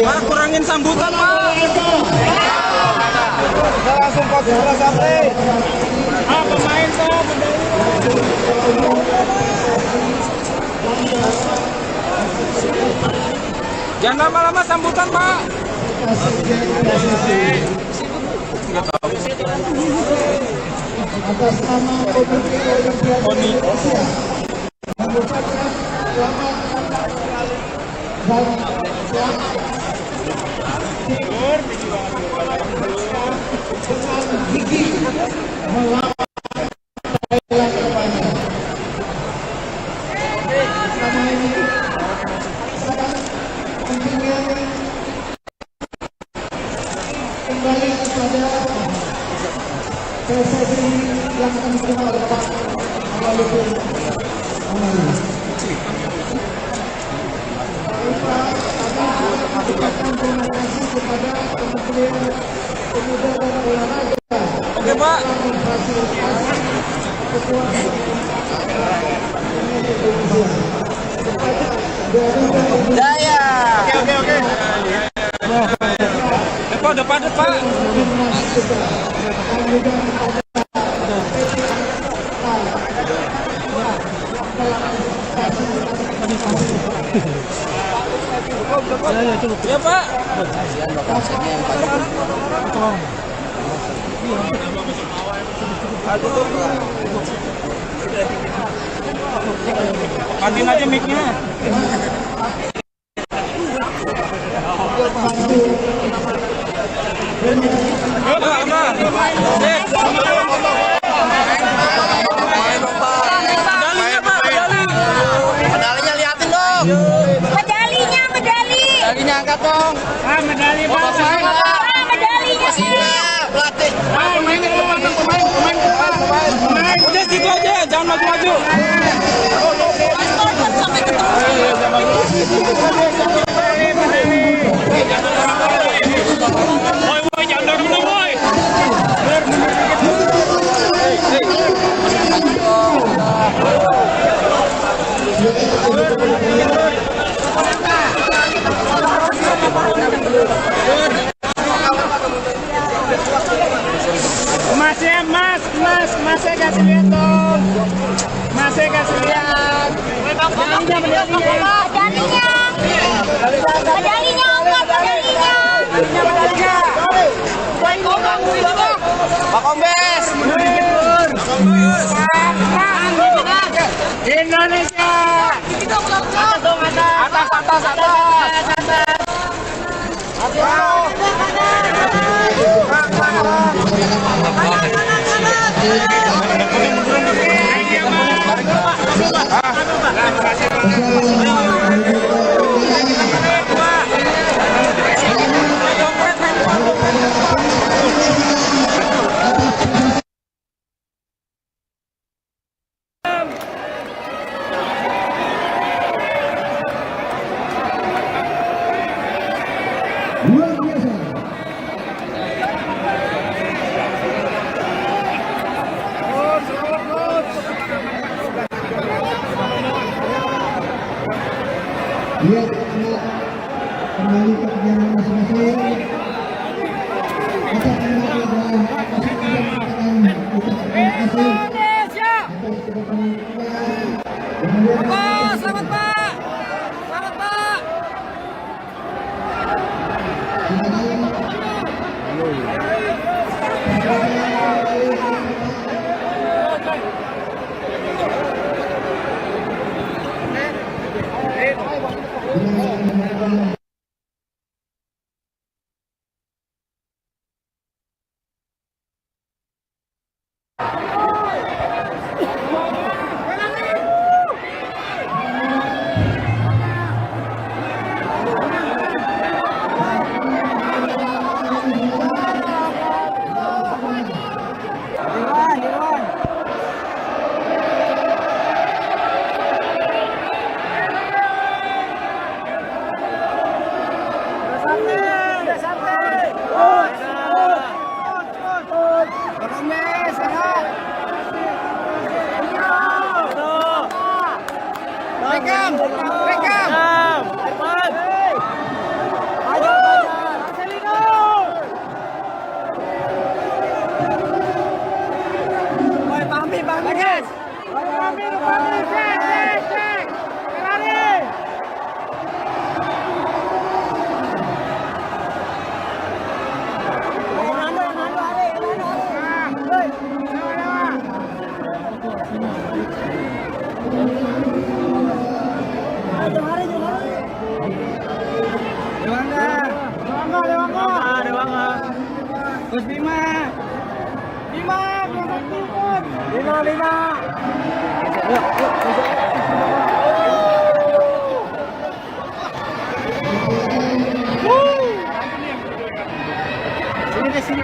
Pak, kurangin sambutan, Pak. Langsung kok sampai. Pemain tuh. Jangan lama-lama sambutan, Pak. Atas nama Komite Olimpiade Indonesia mengucapkan selamat dan selamat dengan gigi melawan Thailand depannya. Sama ini sekarang kontingen kembali kepada PSSI yang akan diterima oleh Pak Amaludin Amali. Kita akan kepada Kementerian Pemuda dan Olahraga. Oke, Pak. Memfasilitasi kekuatan kepada Garuda Jaya. Oke. Pak, udah padat, Pak. Timnas kita dan juga kepada Ya, Pak. Matiin aja mic-nya. Medalinya liatin dong. Medalinya angkat dong. Medali Pak. Medalinya. Pelatih. Pemain. Udah situ aja, jangan maju-maju. Woi, jangan dorong dong, woi. Masnya kasih lihat dong. Masnya kasih lihat. Pak Kombes. Indonesia. luar biasa. Lihat kembali ke perjalanan masing-masing. Kita kembali dalam masing-masing kita ucapkan terima kasih atas kedatangan kalian. Selamat Pak. Gus Bima. Sini deh, sini.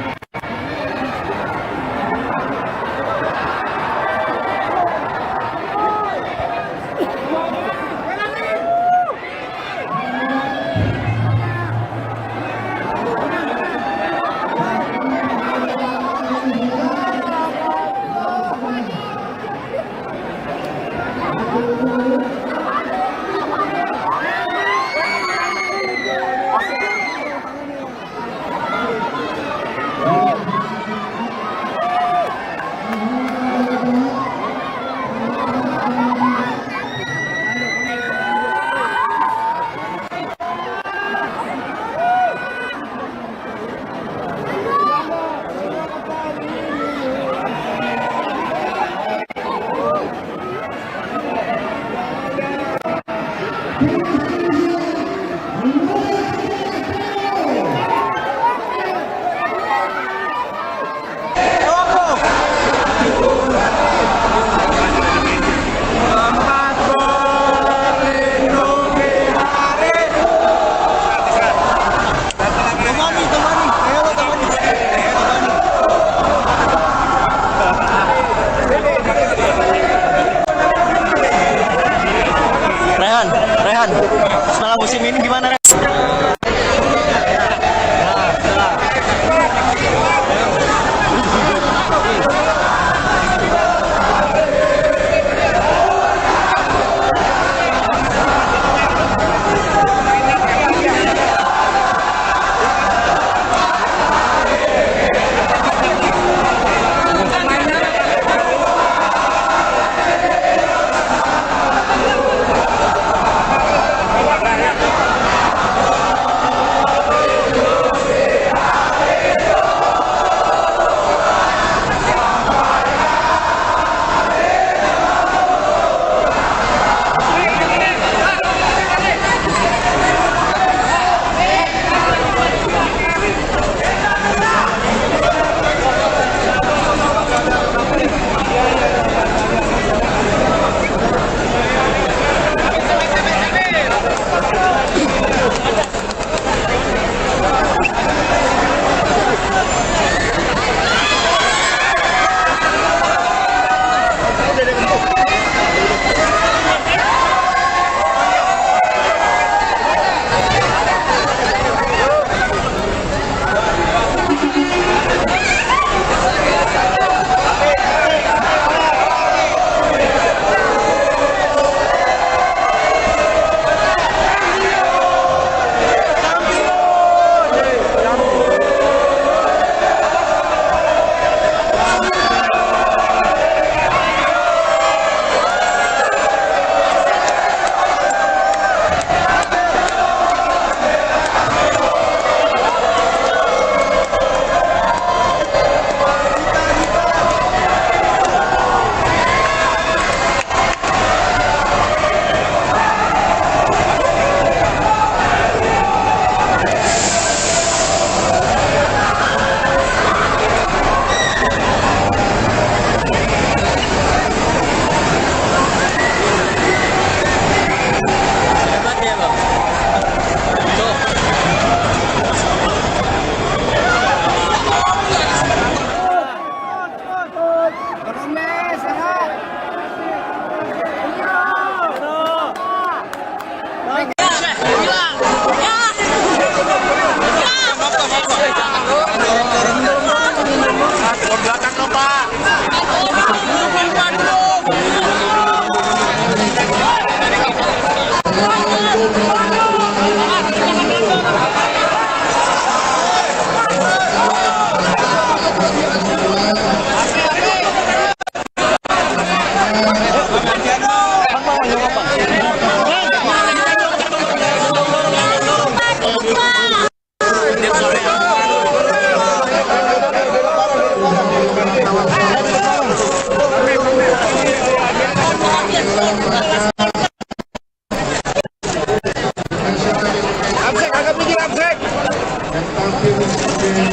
yang tampil sebagai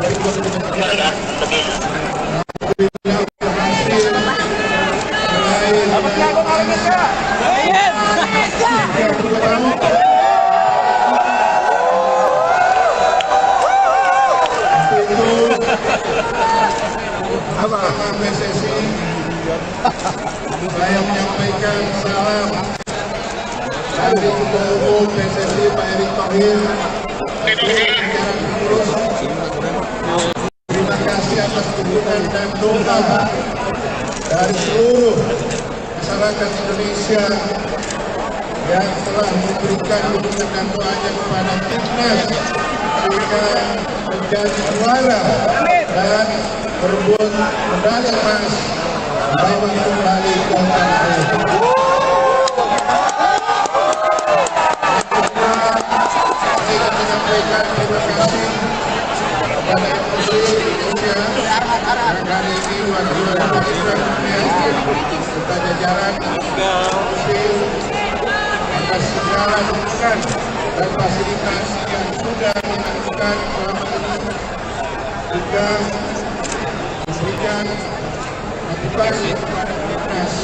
berikut Alhamdulillah berhasil bersama PSSI. Saya menyampaikan salam dari Ketua Umum PSSI Pak Erick Thohir. Terima kasih atas dukungan dan doa dari seluruh masyarakat Indonesia yang telah memberikan dukungan dan doanya kepada timnas sehingga menjadi juara dan berebut medali emas lewat kembali ke tanah air. Saya ingin menyampaikan terima kasih kepada MUC Indonesia yang hari ini juara serta jajaran MUC atas segala dukungan dan fasilitas yang sudah dilakukan selama ini juga memberikan motivasi kepada timnas.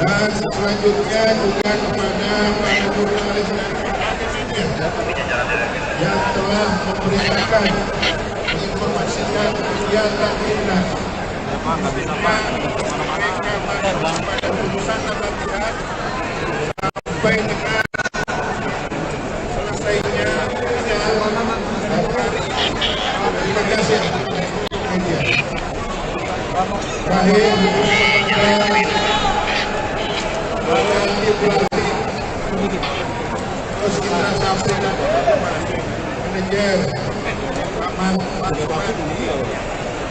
Dan selanjutnya juga kepada para jurnalis dan media yang telah memberitakan menginformasikan kegiatan timnas. Mereka pada urusan latihan sampai dengan selesainya terima kasih media. Terakhir terus kita sampaikan manajer Aman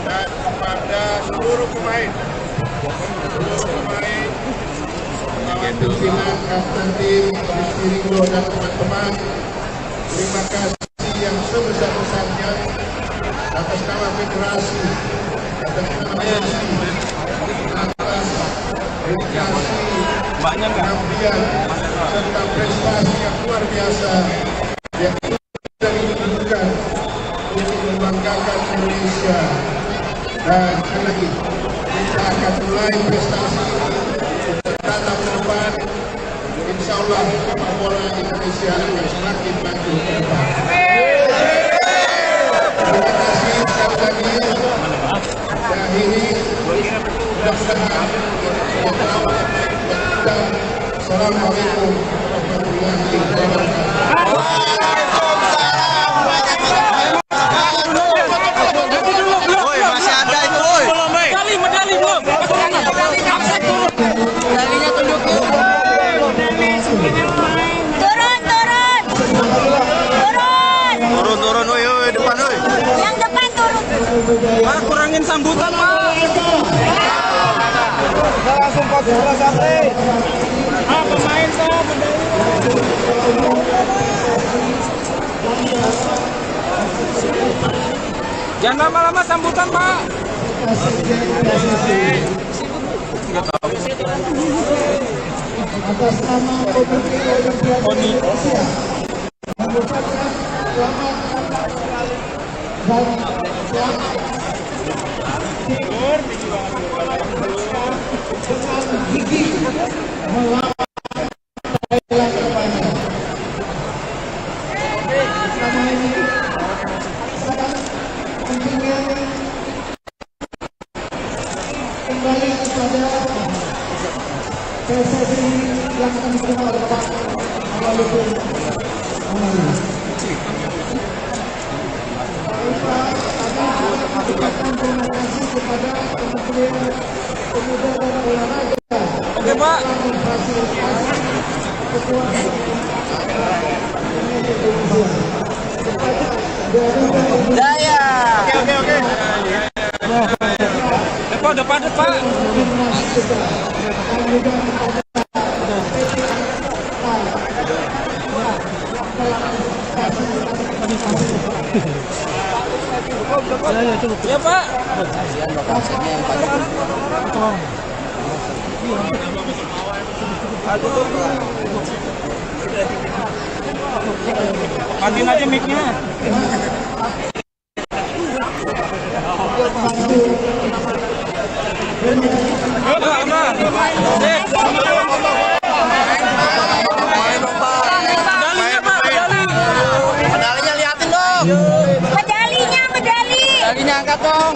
dan kepada seluruh pemain kawan pimpinan kapten tim Rizky Ringo dan teman-teman, terima kasih yang sebesar-besarnya atas nama federasi, atas nama PSSI, atas dedikasi, pengabdian serta prestasi yang luar biasa yang sudah ditunjukkan untuk membanggakan Indonesia. Dan sekali lagi kita akan mulai prestasi bertatap ke depan. Insya Allah sepak bola Indonesia akan semakin maju ke depan. Terima kasih sekali lagi. Dan ini mudah-mudahan Assalamualaikum warahmatullahi wabarakatuh. Turun, woi, depan, woi. Yang depan turun. Pak, kurangin sambutan, Pak. Kita langsung pas bola sampai. Pemain Pak, jangan lama-lama sambutan, Pak. Atas nama Komite Olimpiade Indonesia mengucapkan selamat dan selamat dengan gigi melawan Thailand depannya. Selama ini sangat pentingnya kembali kepada PSSI yang akan diterima oleh Pak Malukun Amali. Mengucapkan terima kasih kepada Kementerian Pemuda dan Olahraga. Oke, Pak. Daya. Oke. Depan, depan, Pak. Ya, Pak. Aduh. Matiin aja mic-nya. Medalinya liatin dong. Medalinya angkat dong.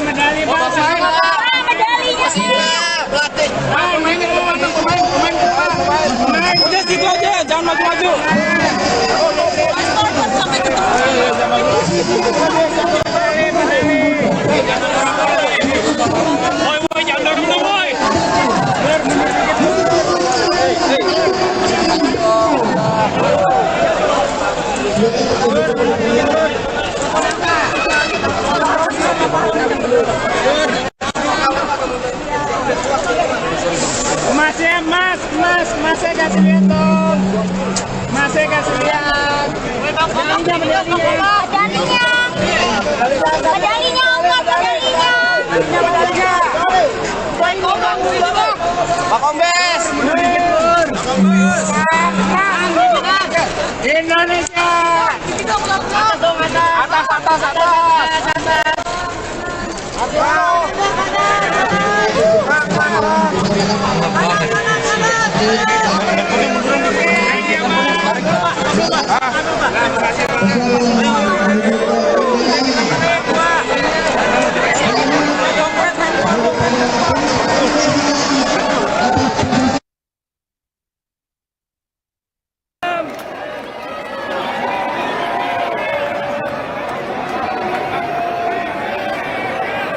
Medali Pak. Medalinya. Pelatih. Pemain udah situ aja, jangan maju-maju. Woi, jangan dorong dong, woi. Masnya kasih lihat dong. Masnya kasih lihat. Pak Kombes. Indonesia.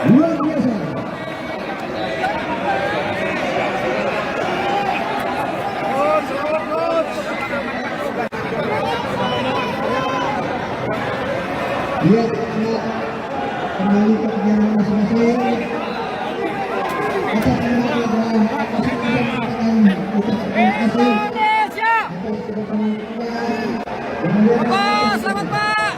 Luar biasa. Lihat kembali ke perjalanan masing-masing. Atas nama program masing-masing mengatakan ucapan terima kasih atas kedatangan kita. Selamat Pak.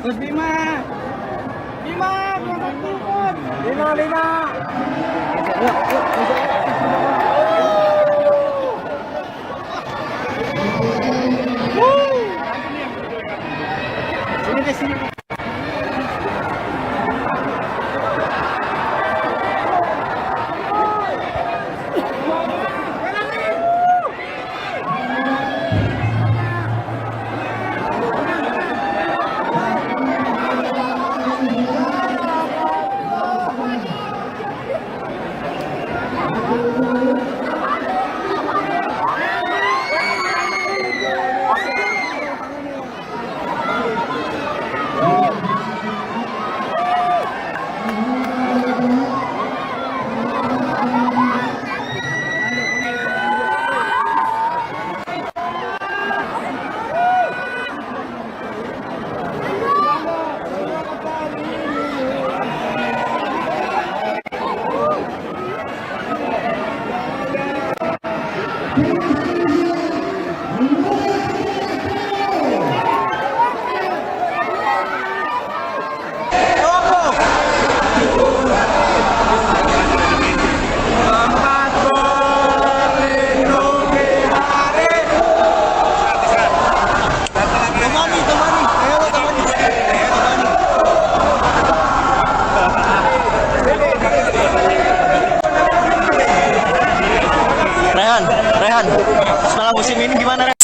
Gus Bima. Bima. Sini. Rehan, setelah musim ini gimana, Rehan?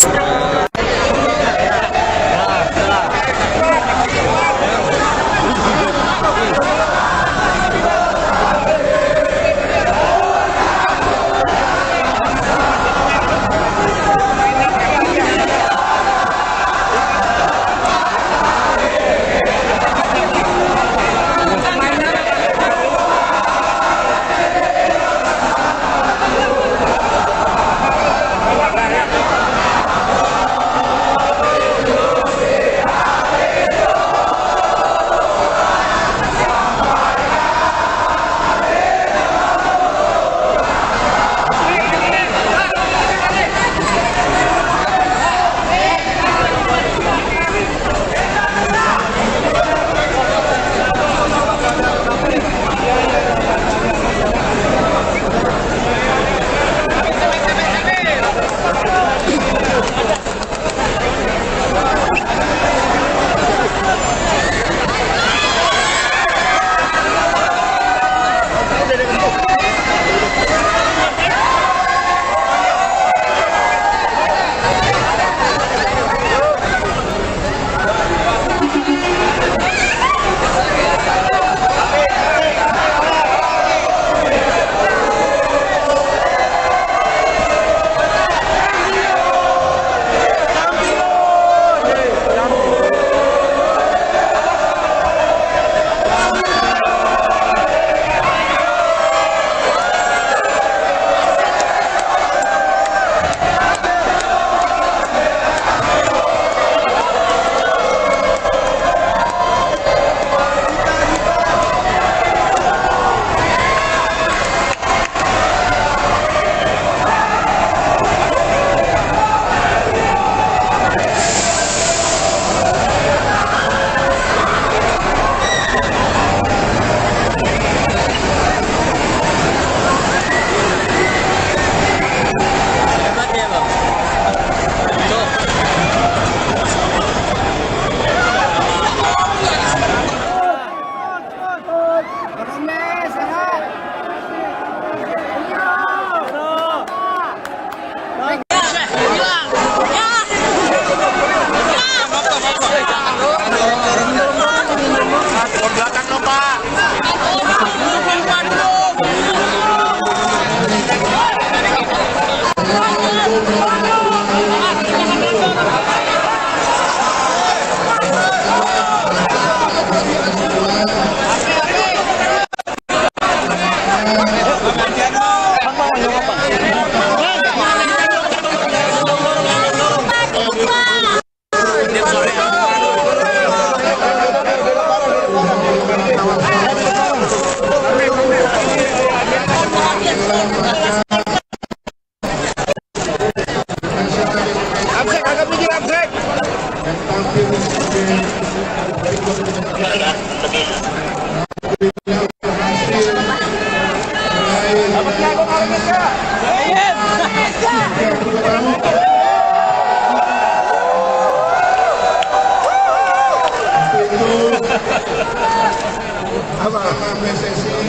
Bersama PSSI,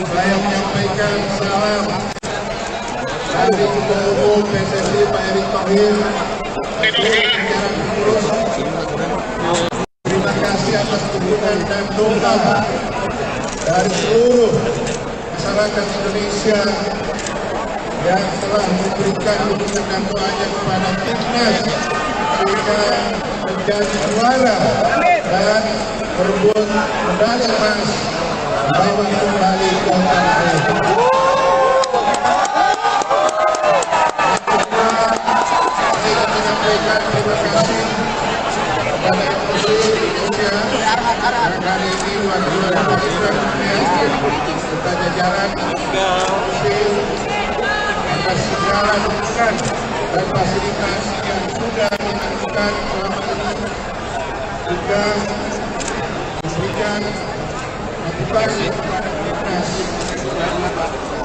saya menyampaikan salam dari Ketua Umum PSSI Pak Erick Thohir, jajaran pengurus. Terima kasih atas dukungan dan doa dari seluruh masyarakat Indonesia yang telah memberikan dukungan dan doanya kepada timnas sehingga menjadi juara dan berebut medali emas membawa kembali ke tanah air. Saya menyampaikan terima kasih kepada MUC Indonesia yang kali ini luar biasa serta jajaran MUC atas segala dukungan dan fasilitas yang sudah dilakukan selama ini, juga memberikan motivasi kepada timnas.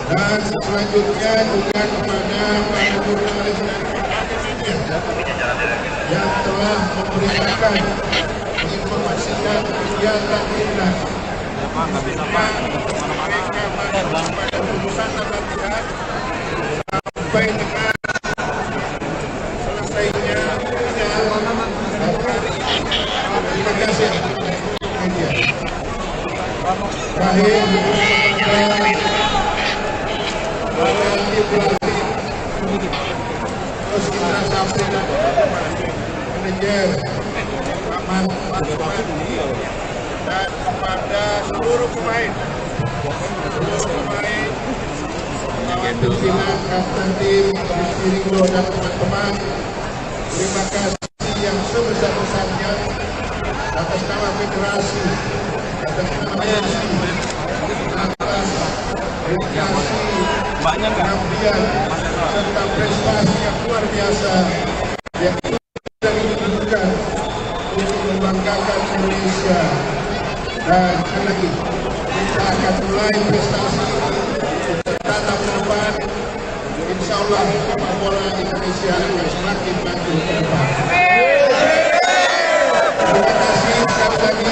Dan selanjutnya juga kepada para jurnalis dan media yang telah memberitakan, menginformasikan kegiatan timnas. Mereka pada keputusan dan latihan sampai dengan selesainya terima kasih media. Terakhir terus Indra Sapri manajer Rahman dan kepada seluruh pemain kawan pimpinan kapten tim Rizky Ringo dan teman-teman, terima kasih yang sebesar-besarnya atas nama federasi, atas nama atas dedikasi, pengabdian serta prestasi yang luar biasa yang sudah ditunjukkan untuk membanggakan Indonesia. Dan sekali lagi kita akan mulai prestasi tatap ke depan. Insya Allah sepak bola Indonesia akan semakin maju ke depan. Terima kasih sekali lagi.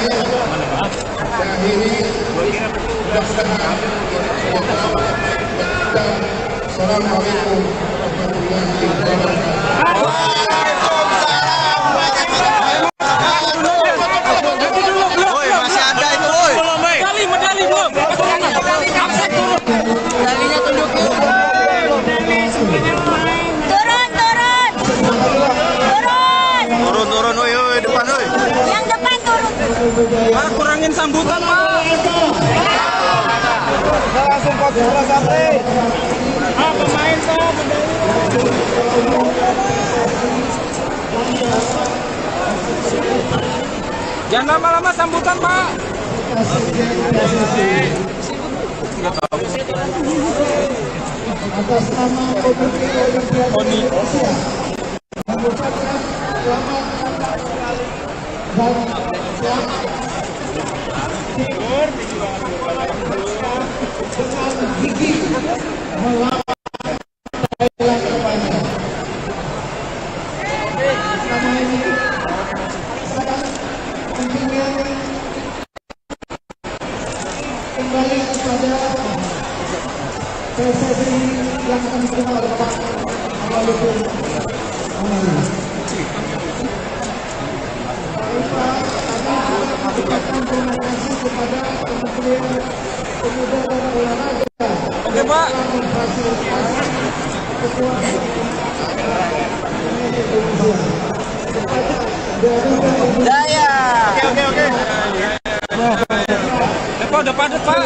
Dan ini mudah-mudahan Assalamualaikum warahmatullahi wabarakatuh. Turun, woi, depan, woi. Yang depan turun. Pak, kurangin sambutan, Pak. Langsung kok bola sampai. Pemain Pak, jangan lama-lama sambutan, Pak. Atas nama Komite Olimpiade Indonesia mengucapkan selamat dan selamat dengan gigih melawan Thailand kepala. Nama ini sangat pentingnya kembali kepada PSSI yang akan diterima oleh Pak Awaludin Amali. Ucapkan terima kasih kepada Kementerian Pemuda dan Olahraga. Oke, Pak. Daya. Oke. Depan, Pak.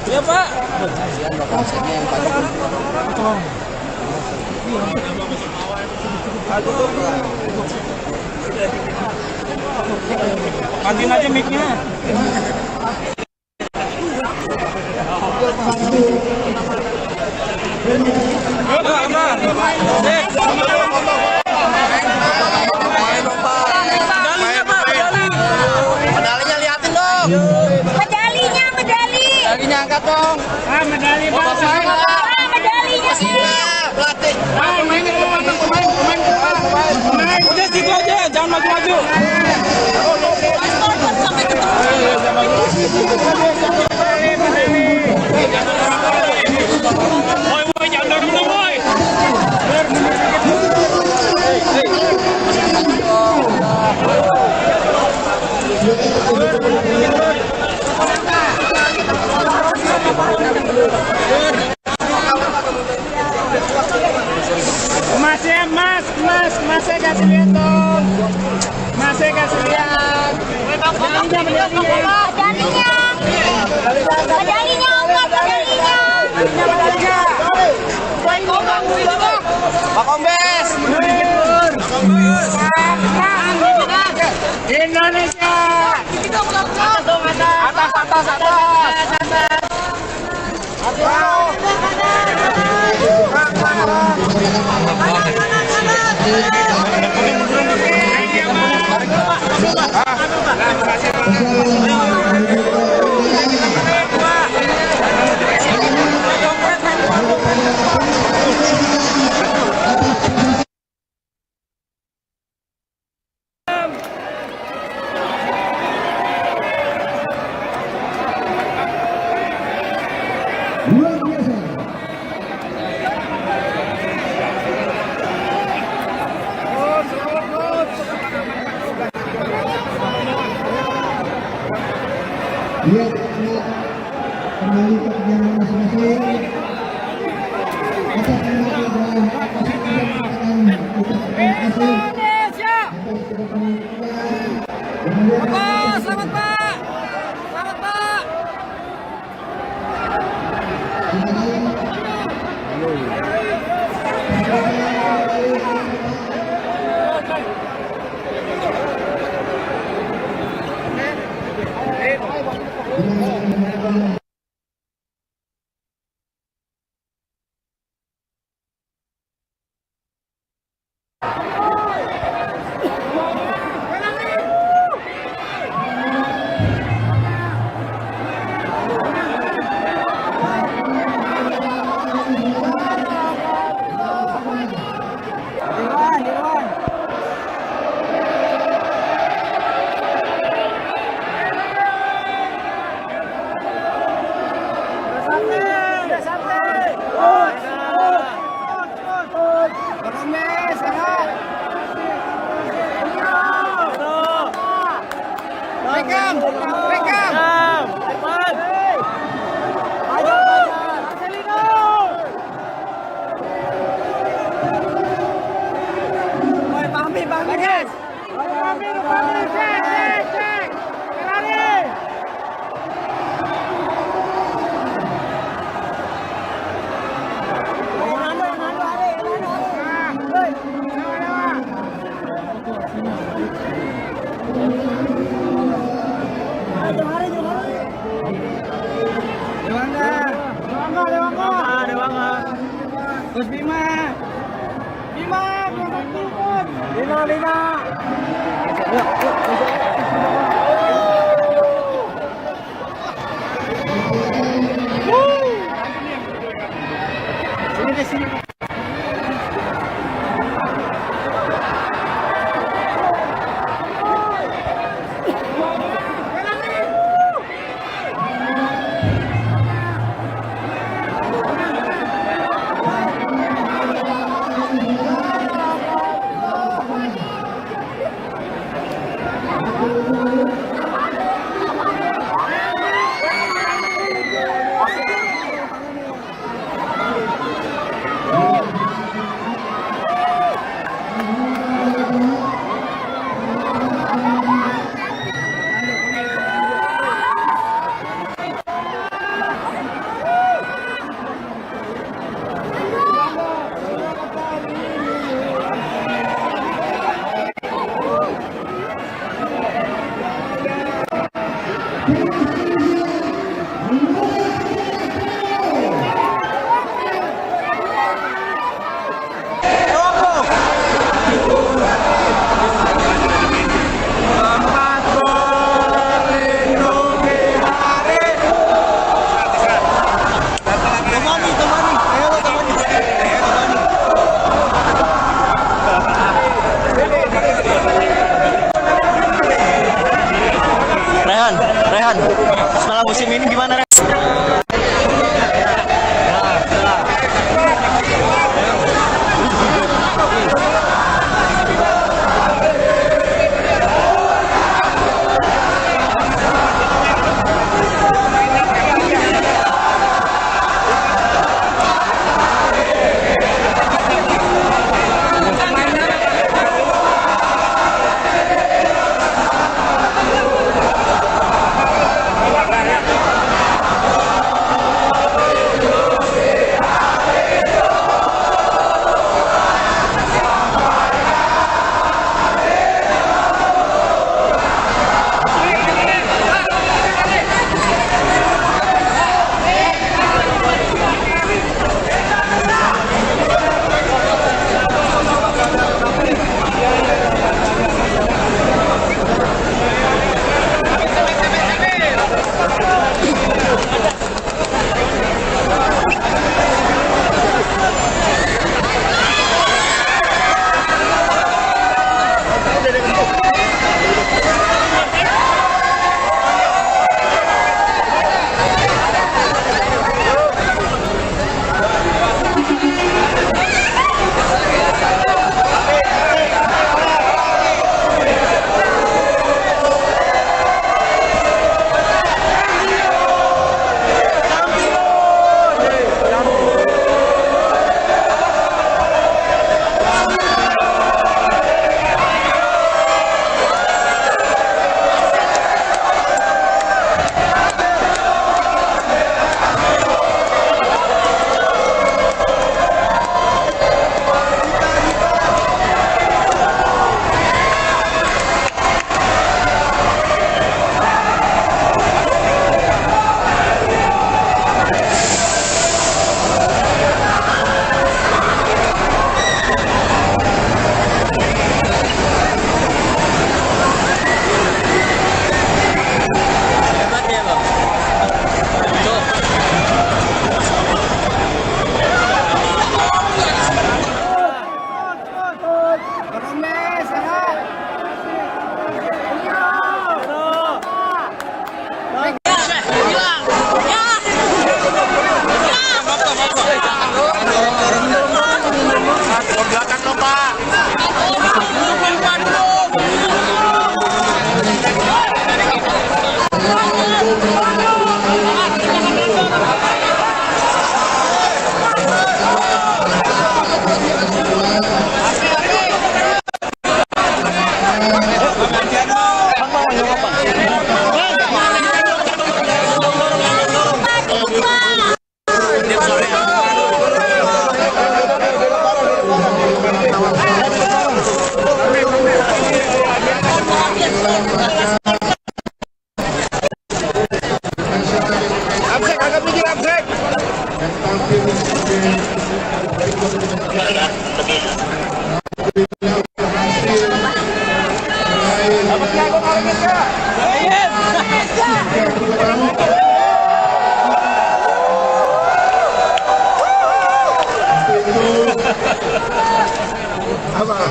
Ya, Pak. Matiin aja mic-nya. Medalinya liatin dong. Medalinya angkat dong. Medali, Pak. Medalinya. Pelatih. Pemain. Udah situ aja, jangan maju-maju. Woi, jangan dorong dong, woi. Masnya kasih lihat dong. Masnya kasih lihat. Medalinya. Pak Kombes. Indonesia. Dia kembali ke perjalanan masing-masing. Atas nama adalah atas kesempatan ucapkan terima kasih atas kedatangan kita. Selamat Pak. Selamat Pak. Gus Bima. Bima, belum turun. Bima. Sini deh, sini.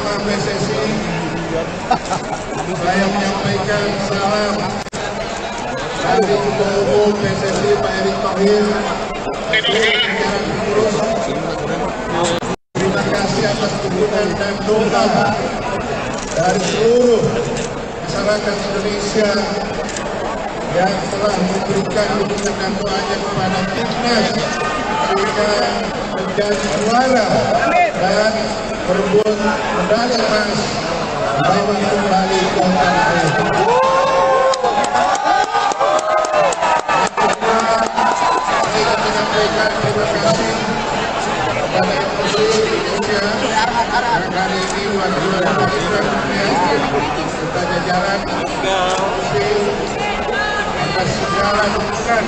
nama PSSI saya menyampaikan salam dari Ketua Umum PSSI Pak Erick Thohir. Terima kasih atas dukungan dan doa dari seluruh masyarakat Indonesia yang telah memberikan dukungan dan doanya kepada timnas sehingga menjadi juara dan berebut medali emas bersama kembali ke tanah air. Saya ingin menyampaikan terima kasih kepada MUSI Indonesia yang hari ini juara serta jajaran MUSI atas segala dukungan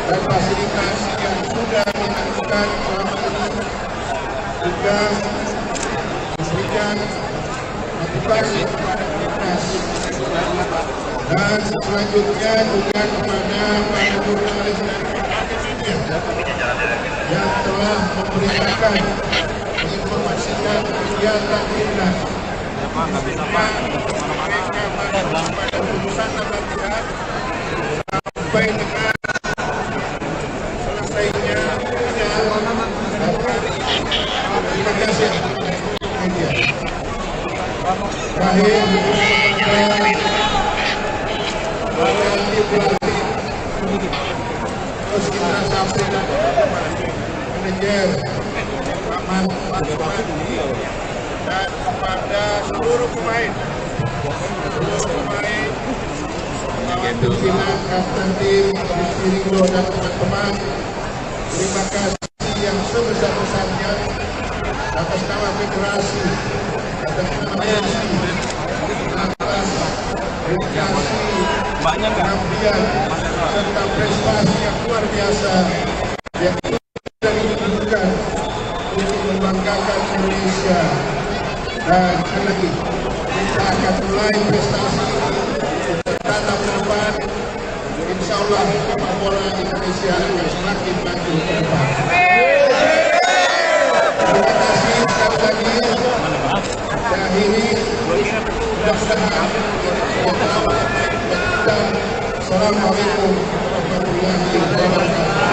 dan fasilitas yang sudah dilakukan selama ini juga memberikan motivasi kepada timnas. Dan selanjutnya juga kepada para jurnalis dan media yang telah memberitakan menginformasikan kegiatan timnas. Mereka pada urusan latihan sampai dengan selesainya terima kasih media. Terakhir terus kita sampaikan manajer Rahman dan kepada seluruh pemain kawan pimpinan kapten tim Rizky Ringo dan teman-teman, terima kasih yang sebesar-besarnya atas nama federasi, atas nama PSSI, atas dedikasi, pengabdian serta prestasi yang luar biasa yang sudah ditunjukkan untuk membanggakan Indonesia. Dan sekali lagi kita akan mulai prestasi tatap ke depan. Insya Allah sepak bola Indonesia akan semakin maju ke depan. Terima kasih sekali lagi. Akhiri mudah-mudahan dan Assalamualaikum warahmatullahi wabarakatuh.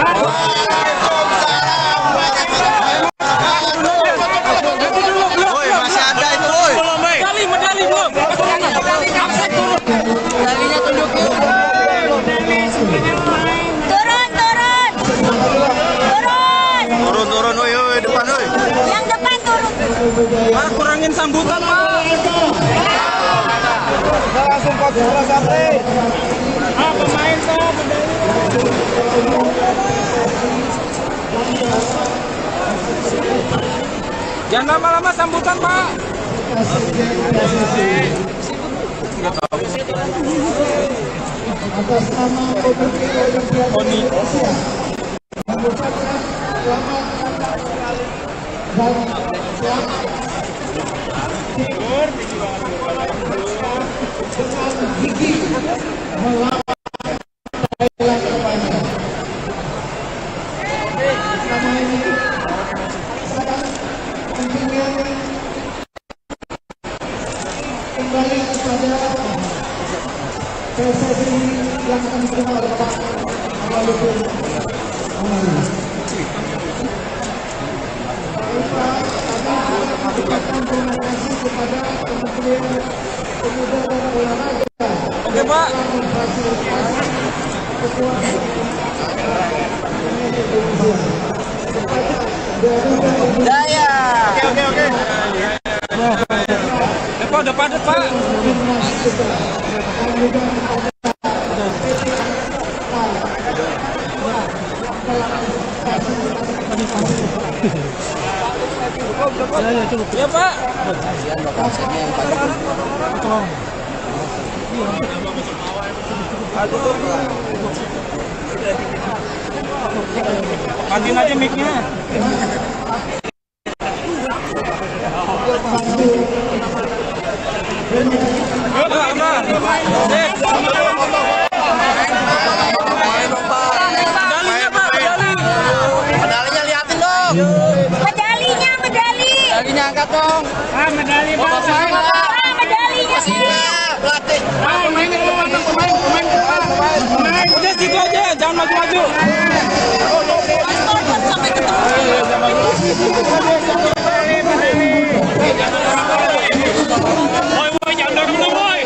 Turun, woi, depan, woi. Yang depan turun. Pak, kurangin sambutan, Pak. Kita langsung fokus bola sampai. Pemain, Pak. Jangan lama-lama sambutan, Pak. Atas nama Komite Olimpiade Indonesia mengucapkan selamat dan selamat dengan gigi melawan Thailand terbanyak. Selama ini sekarang tentunya kembali kepada PSSI yang akan diterima oleh Pak Amaludin Amali. Ucapkan terima kasih kepada Kementerian Pemuda dan Olahraga. Oke, Pak. Memfasilitasi kekuatan kepada Daya. Oke. Depan, Pak. timnas kita dan juga Ya, Pak. Matiin aja mic-nya. Medali. Medali angkat dong. Medali, Pak. Udah situ aja, jangan maju-maju. Woi, jangan dorong dong, woi.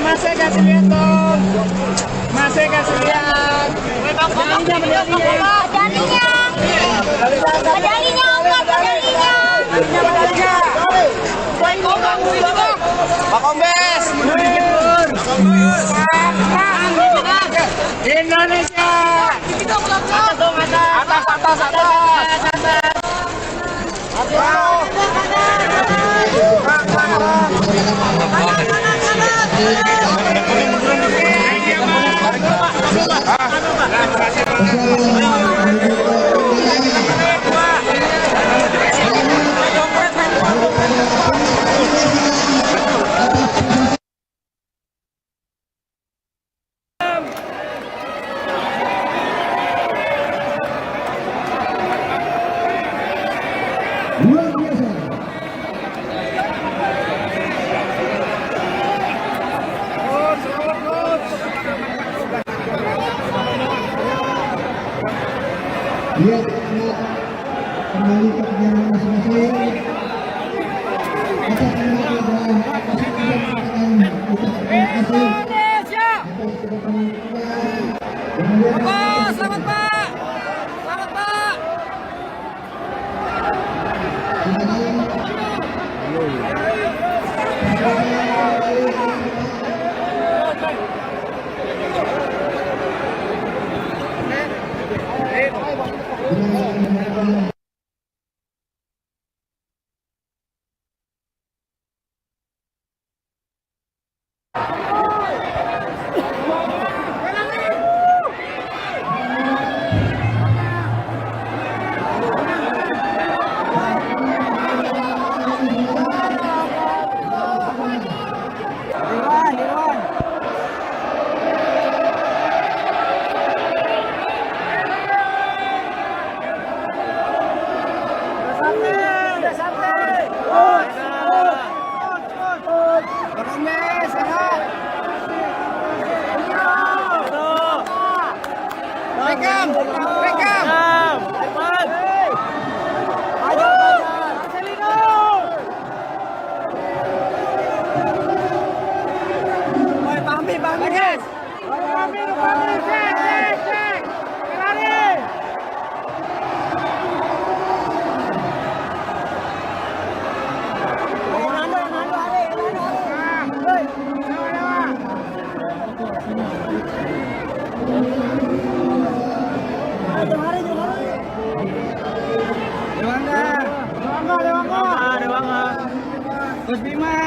Masih kasih lihat dong. Masih kasih lihat. Pak Kombes. Indonesia. Luar biasa. Lihat kembali ke perjalanan masing-masing. Kita kembali ke dalam atas terima kasih atas kedatangan kita. Selamat Pak. Selamat Pak. Terus Bima.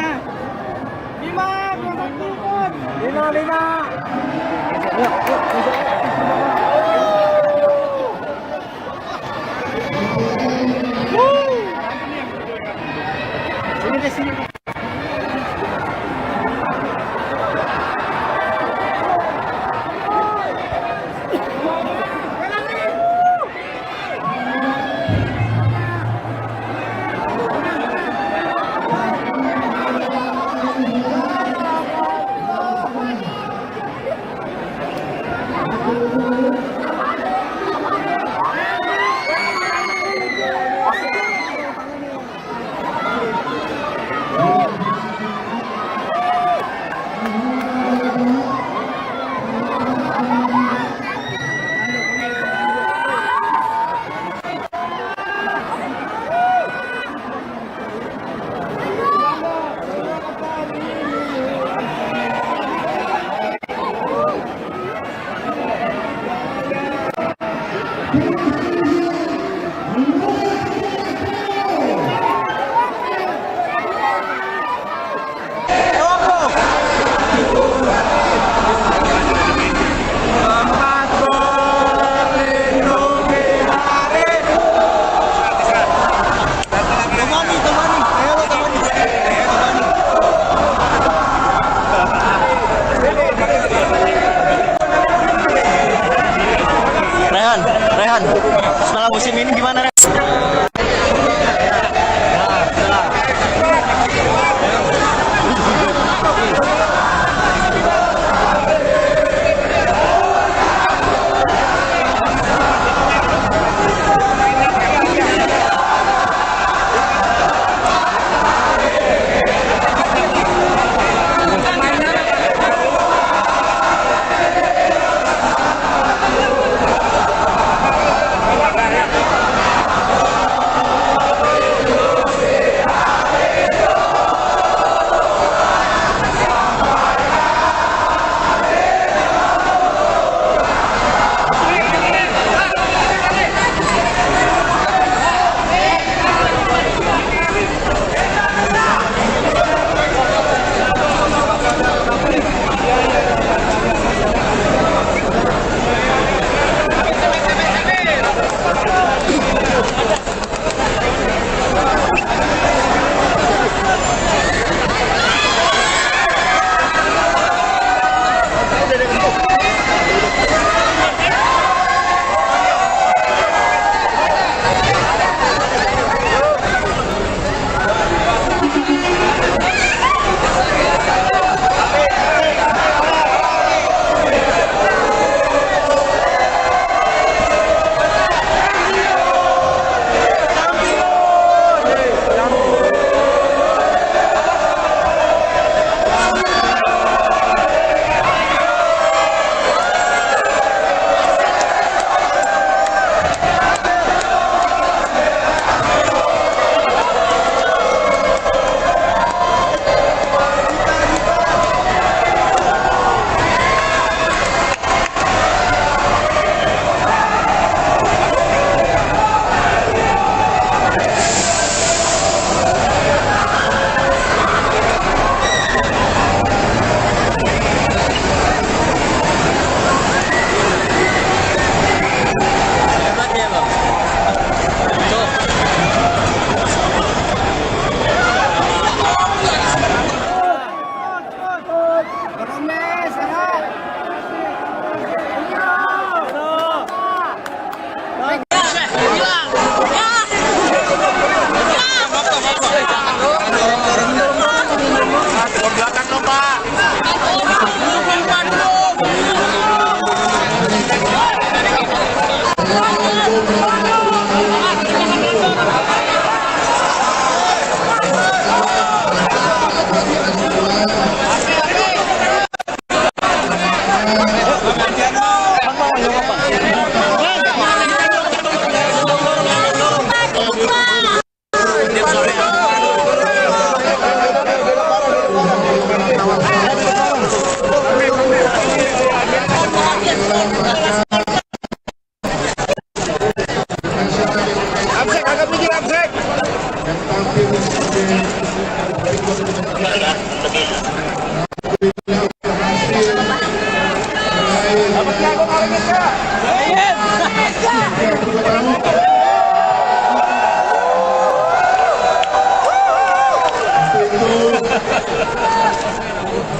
Sini deh, sini. Luar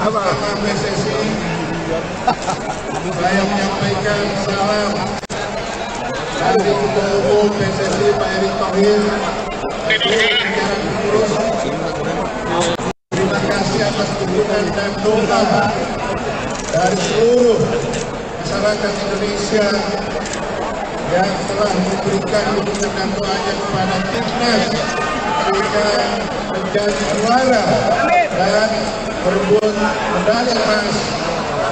Sama PSSI, saya menyampaikan salam dari Ketua Umum PSSI Pak Erick Thohir. Terima kasih atas dukungan dan doa dari seluruh masyarakat Indonesia yang telah memberikan dukungan dan doanya kepada timnas sehingga menjadi juara dan berebut medali emas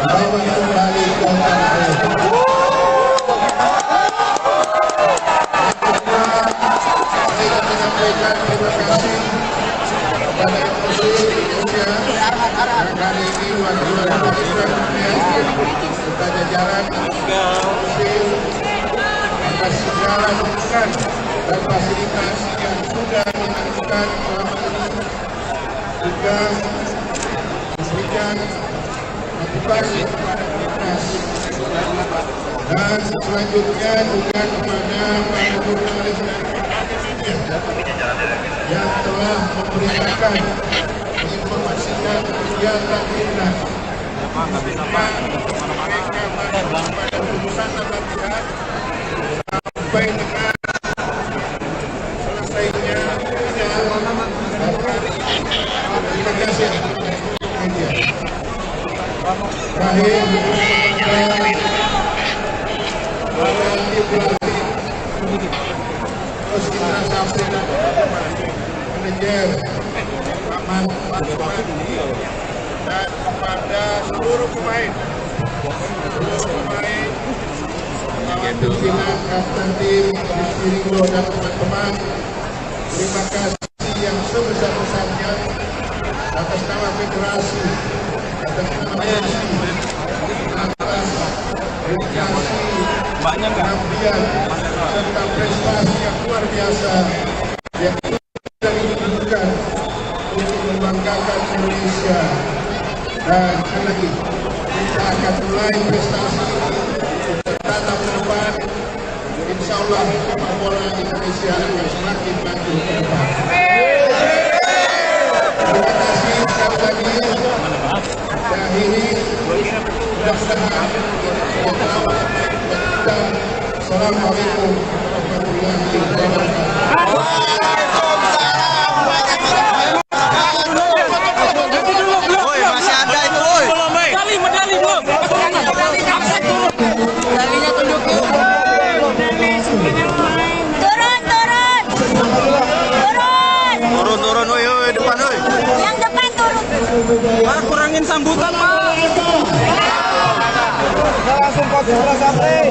bawa kembali ke tanah air. Saya ingin menyampaikan terima kasih kepada Indonesia yang kali ini juara serta jajaran atas segala dukungan dan fasilitas yang sudah dilakukan selama ini juga memberikan motivasi kepada timnas dan selanjutnya juga kepada para jurnalis dan media yang telah memberitakan menginformasikan kegiatan timnas. Mereka pada urusan latihan sampai dengan selesainya terima kasih media. Terakhir terus kita sampai manajer Aman dan kepada seluruh pemain kawan pimpinan kapten tim Ringo dan teman-teman, terima kasih yang sebesar-besarnya atas nama federasi, atas nama PSSI, atas dedikasi, pengabdian serta prestasi yang luar biasa yang sudah ditunjukkan untuk membanggakan Indonesia. Dan sekali lagi kita akan mulai prestasi tertata ke depan. Insya Allah sepak bola Indonesia akan semakin maju ke depan. Terima kasih sekali lagi. Dan ini mudah-mudahan dan Assalamualaikum warahmatullahi wabarakatuh. Turun, woi, depan, woi. Yang depan turun. Pak, kurangin sambutan, Pak. Kita langsung konsentrasi sampai.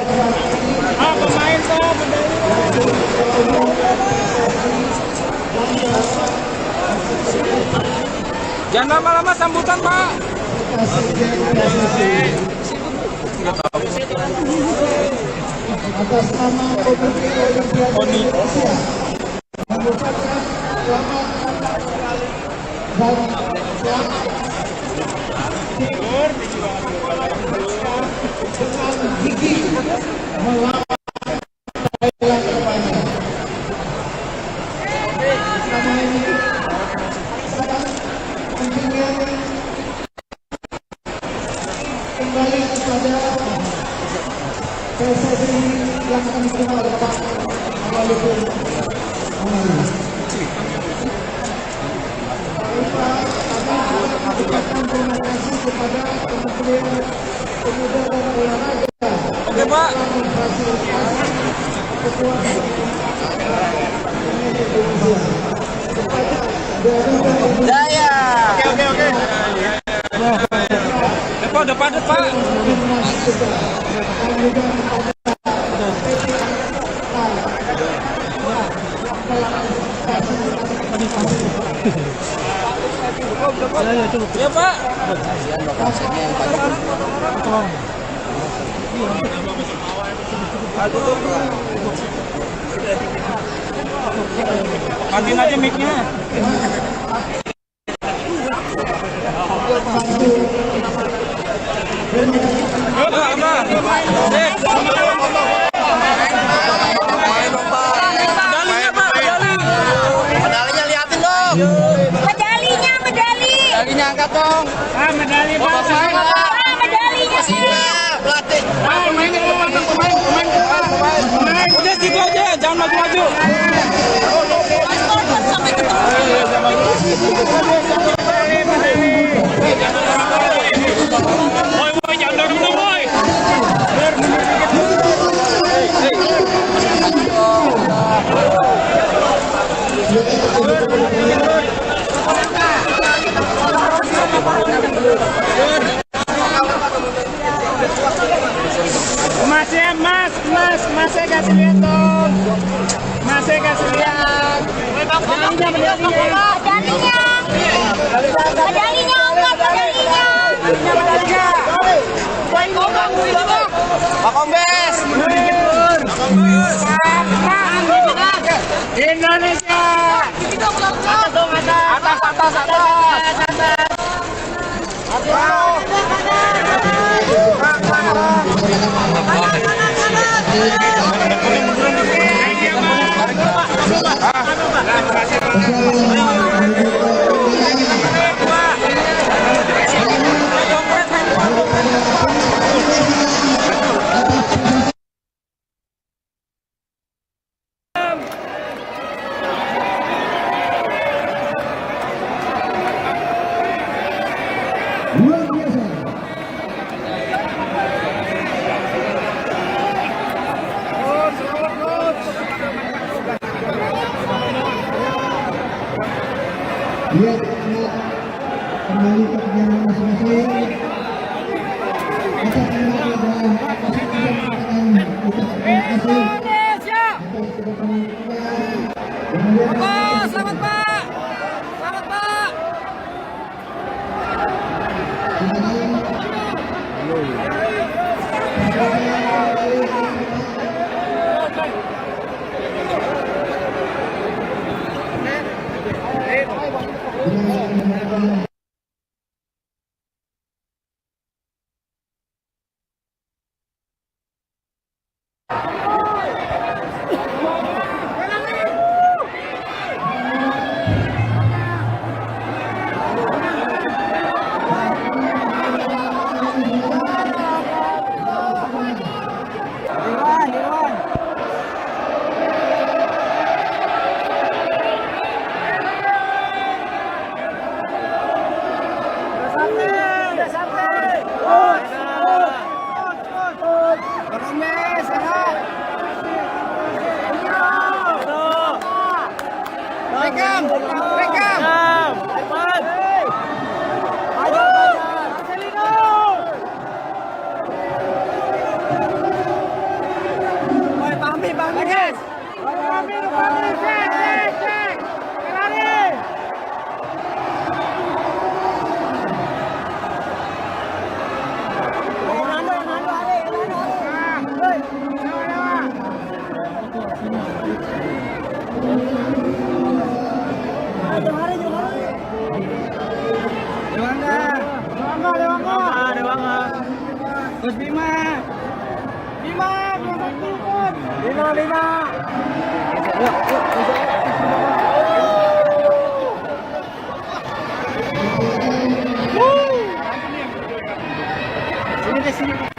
Pemain, Pak. Jangan lama-lama sambutan, Pak. Atas nama Komite Olimpiade Indonesia mengucapkan selamat dan selamat dengan gigi melawan Thailand terbanyak. Karena ini sangat pentingnya kembali kepada PSSI yang akan diterima oleh Pak Malukun. Ucapkan terima kasih kepada Kementerian Pemuda dan Olahraga. Oke, Pak. Daya. Oke. Depan, Pak. Ya, Pak. Matiin aja mic-nya. angkat dong. Medali Pak. Medalinya Pelatih. Pemain ke depan, pemain. Udah situ aja, jangan maju-maju. sampai ketemu. Boy, jangan dorong dong, boy. Masih kasih lihat dong. Masih kasih lihat. Medalinya Pak Kombes. Indonesia. Luar biasa. Lihat kembali ke perjalanan masing-masing. Atas nama kita masing-masing mengatakan ucapan terima kasih atas kedatangan kita. Selamat Pak. Selamat Pak. Gus Bima. Sini.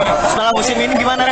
Setelah musim ini gimana, Ren?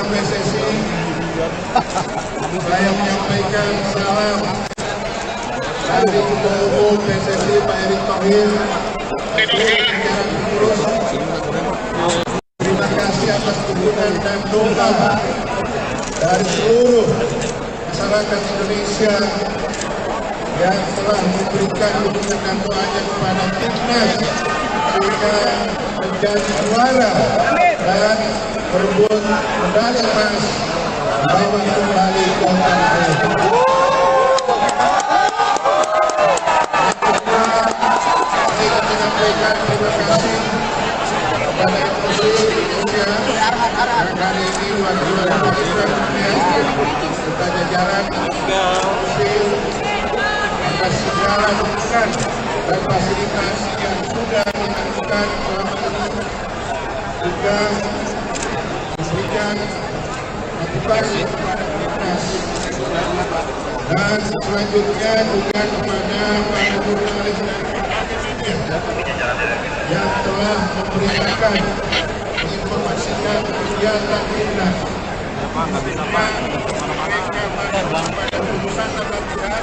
PSSI, saya menyampaikan salam dari Ketua Umum PSSI Pak Erick Thohir. Terima kasih atas dukungan dan doa dari seluruh masyarakat Indonesia yang telah memberikan dukungan dan doanya kepada timnas sehingga menjadi juara dan berebut medali emas membawa kembali ke tanah air. Kita menyampaikan terima kasih kepada MUSI Indonesia yang kali ini juara serta jajaran MUSI atas segala dukungan dan fasilitas yang sudah dilakukan selama ini, juga memberikan motivasi kepada timnas. Dan selanjutnya juga kepada para jurnalis dan media yang telah memberitakan, menginformasikan kegiatan timnas. Mereka pada keputusan dan latihan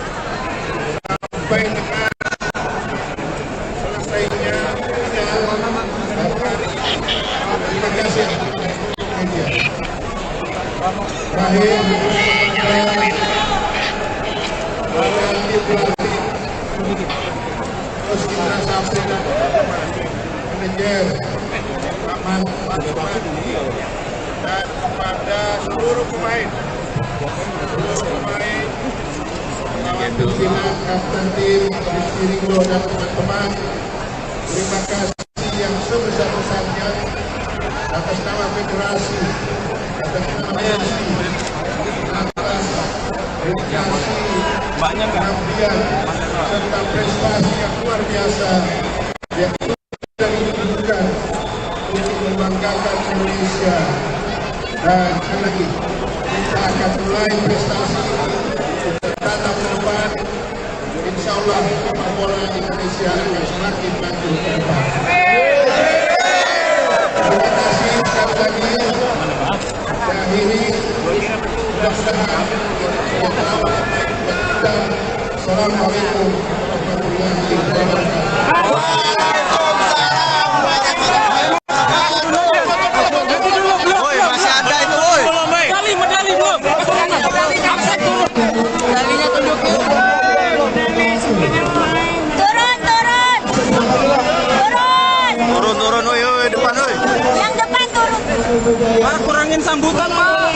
sampai dengan selesainya terima kasih media. Terakhir terus kita sampaikan manajer Aman dan kepada seluruh pemain kawan pimpinan kapten tim Rizky Ringo dan teman-teman, terima kasih yang sebesar-besarnya atas nama federasi, atas nama FSI, atas dedikasi, pengabdian serta prestasi yang luar biasa yang sudah ditunjukkan untuk membanggakan Indonesia. Dan sekali lagi kita akan mulai prestasi tatap ke depan. Insya Allah sepak bola Indonesia akan semakin maju ke depan. Terima kasih sekali lagi. Dan ini mudah-mudahan kita lama. Assalamualaikum warahmatullahi wabarakatuh. Turun, woi, depan, woi. Yang depan turun. Pak, kurangin sambutan, Pak.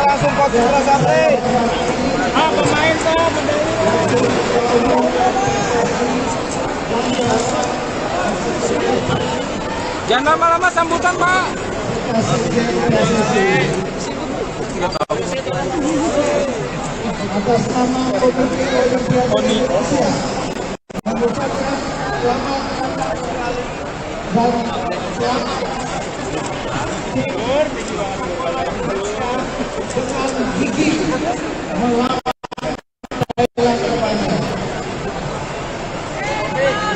Langsung pas bola sampai. Pemain tuh jangan lama-lama sambutan, Pak. Atas nama Komite Olimpiade Indonesia mengucapkan selamat dan selamat dengan gigih melawan Thailand terbanyak.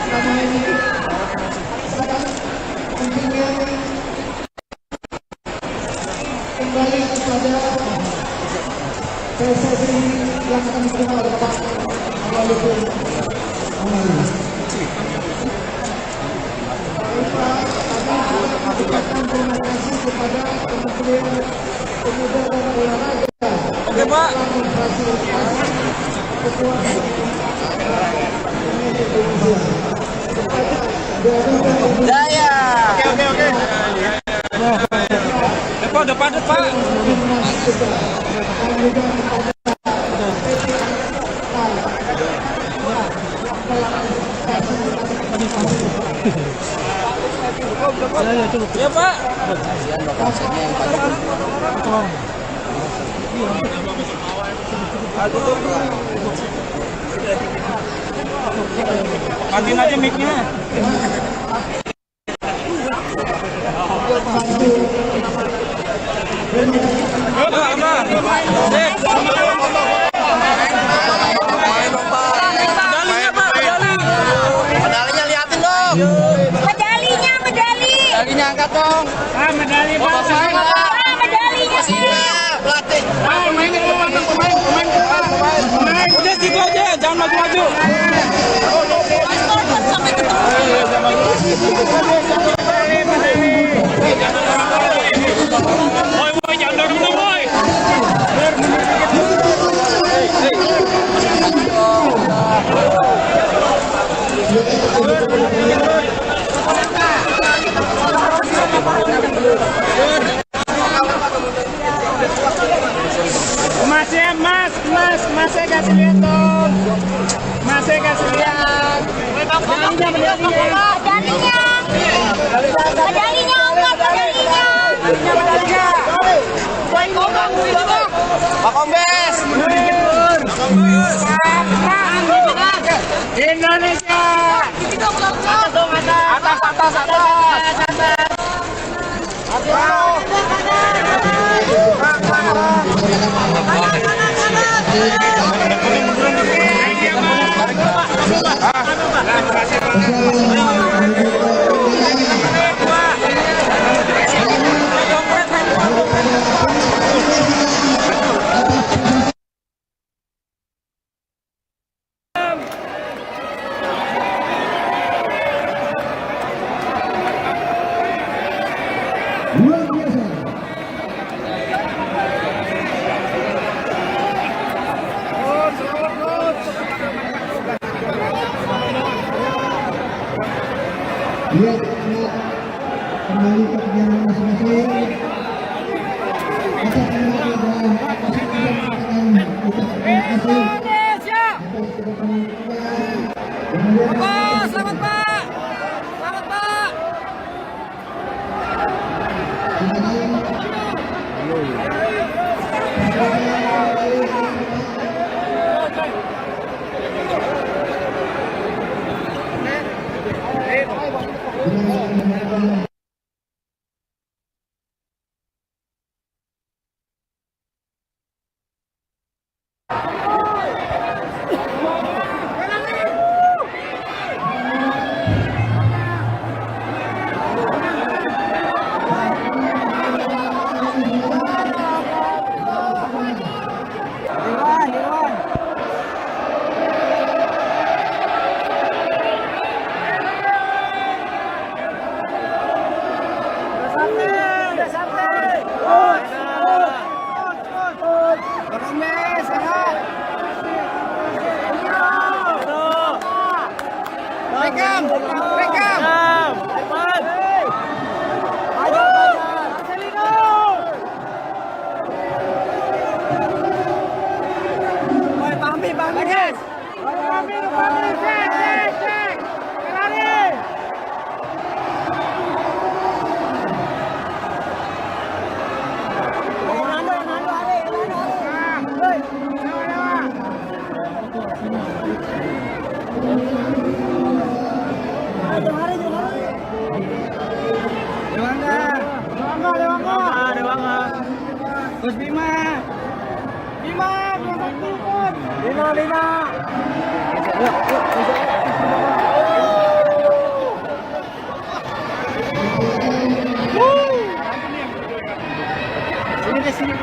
Selama ini sangat pentingnya kembali kepada PSSI yang akan dikenal Pak Awaludin Amali. Mengucapkan terima kasih kepada Kementerian Pemuda dan Olahraga. Oke, Pak. Daya. Oke. Depan. Ya, Pak. Matiin aja mic-nya. Medalinya liatin dong. Medalinya angkat dong. Medali, Pak. Medalinya pelatih. Pemain. Udah situ aja, jangan maju-maju. Woi, jangan dorong, woi. Mas, saya kasih lihat dong. Mas, saya kasih lihat. Medalinya. Pak Kombes. Indonesia. Dia kembali ke perjalanan masing-masing. Atas nama program masih bisa mengatakan terima kasih atas kedatangan kita. Kemudian Selamat Pak. Selamat Pak. Gus Bima. Sini deh, sini.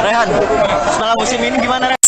Rehan, setelah musim ini gimana, Rehan?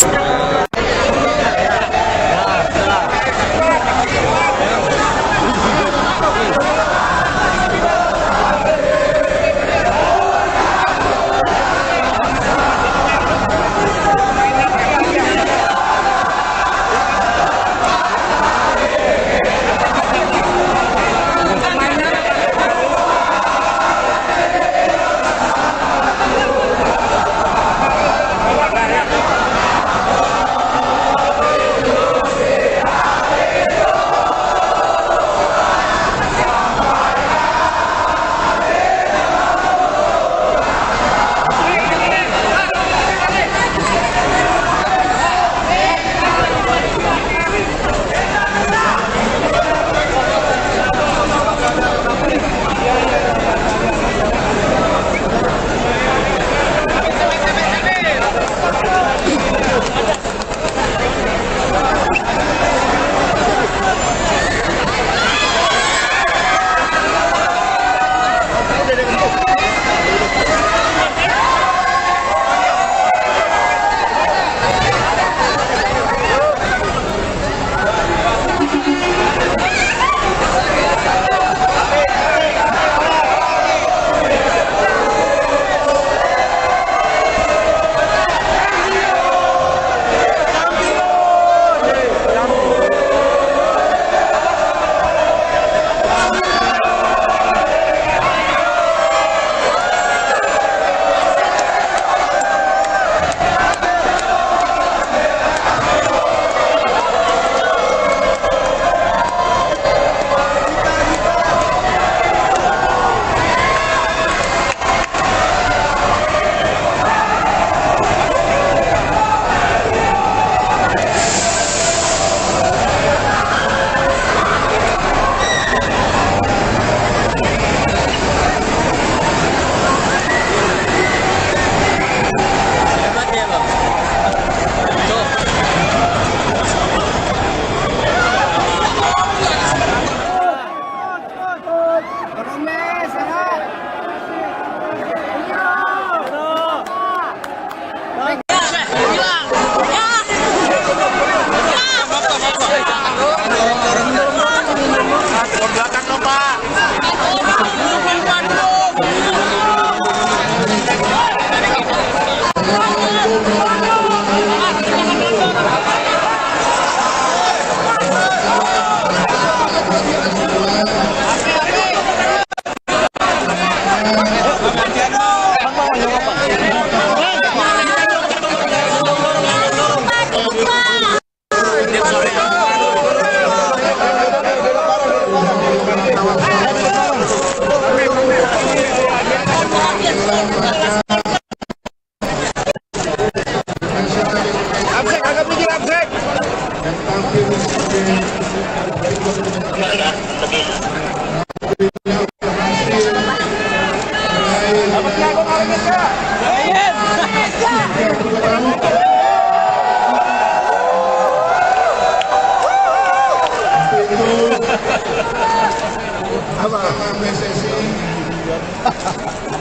Bersama PSSI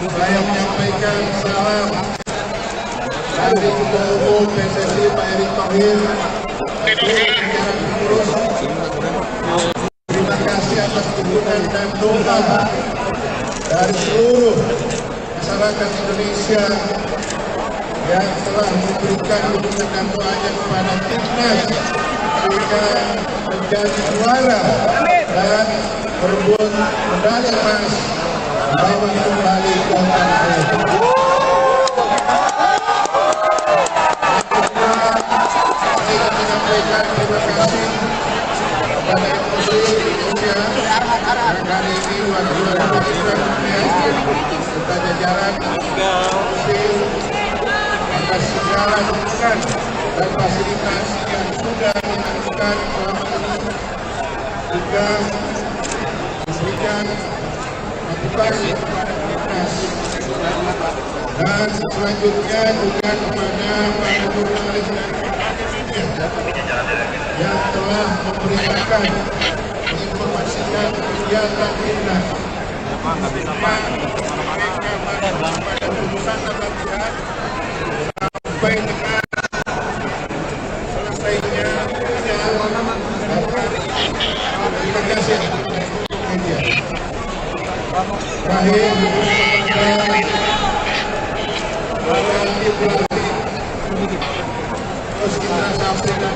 saya menyampaikan salam dari Ketua Umum PSSI Pak Erick Thohir. Terima kasih atas dukungan dan doa dari seluruh masyarakat Indonesia yang telah memberikan dukungan dan doanya kepada timnas sehingga menjadi juara dan berebut medali emas bawa kembali ke tanah air. Saya menyampaikan terima kasih kepada MUSI Indonesia yang hari ini juara serta jajaran MUSI atas segala dukungan dan fasilitas yang sudah dilakukan selama ini juga memberikan motivasi kepada timnas. Dan selanjutnya juga kepada para jurnalis dan media yang telah memberitakan menginformasikan kegiatan timnas. Mereka pada putusan latihan sampai dengan selesainya terima kasih media. Terakhir terus kita sampaikan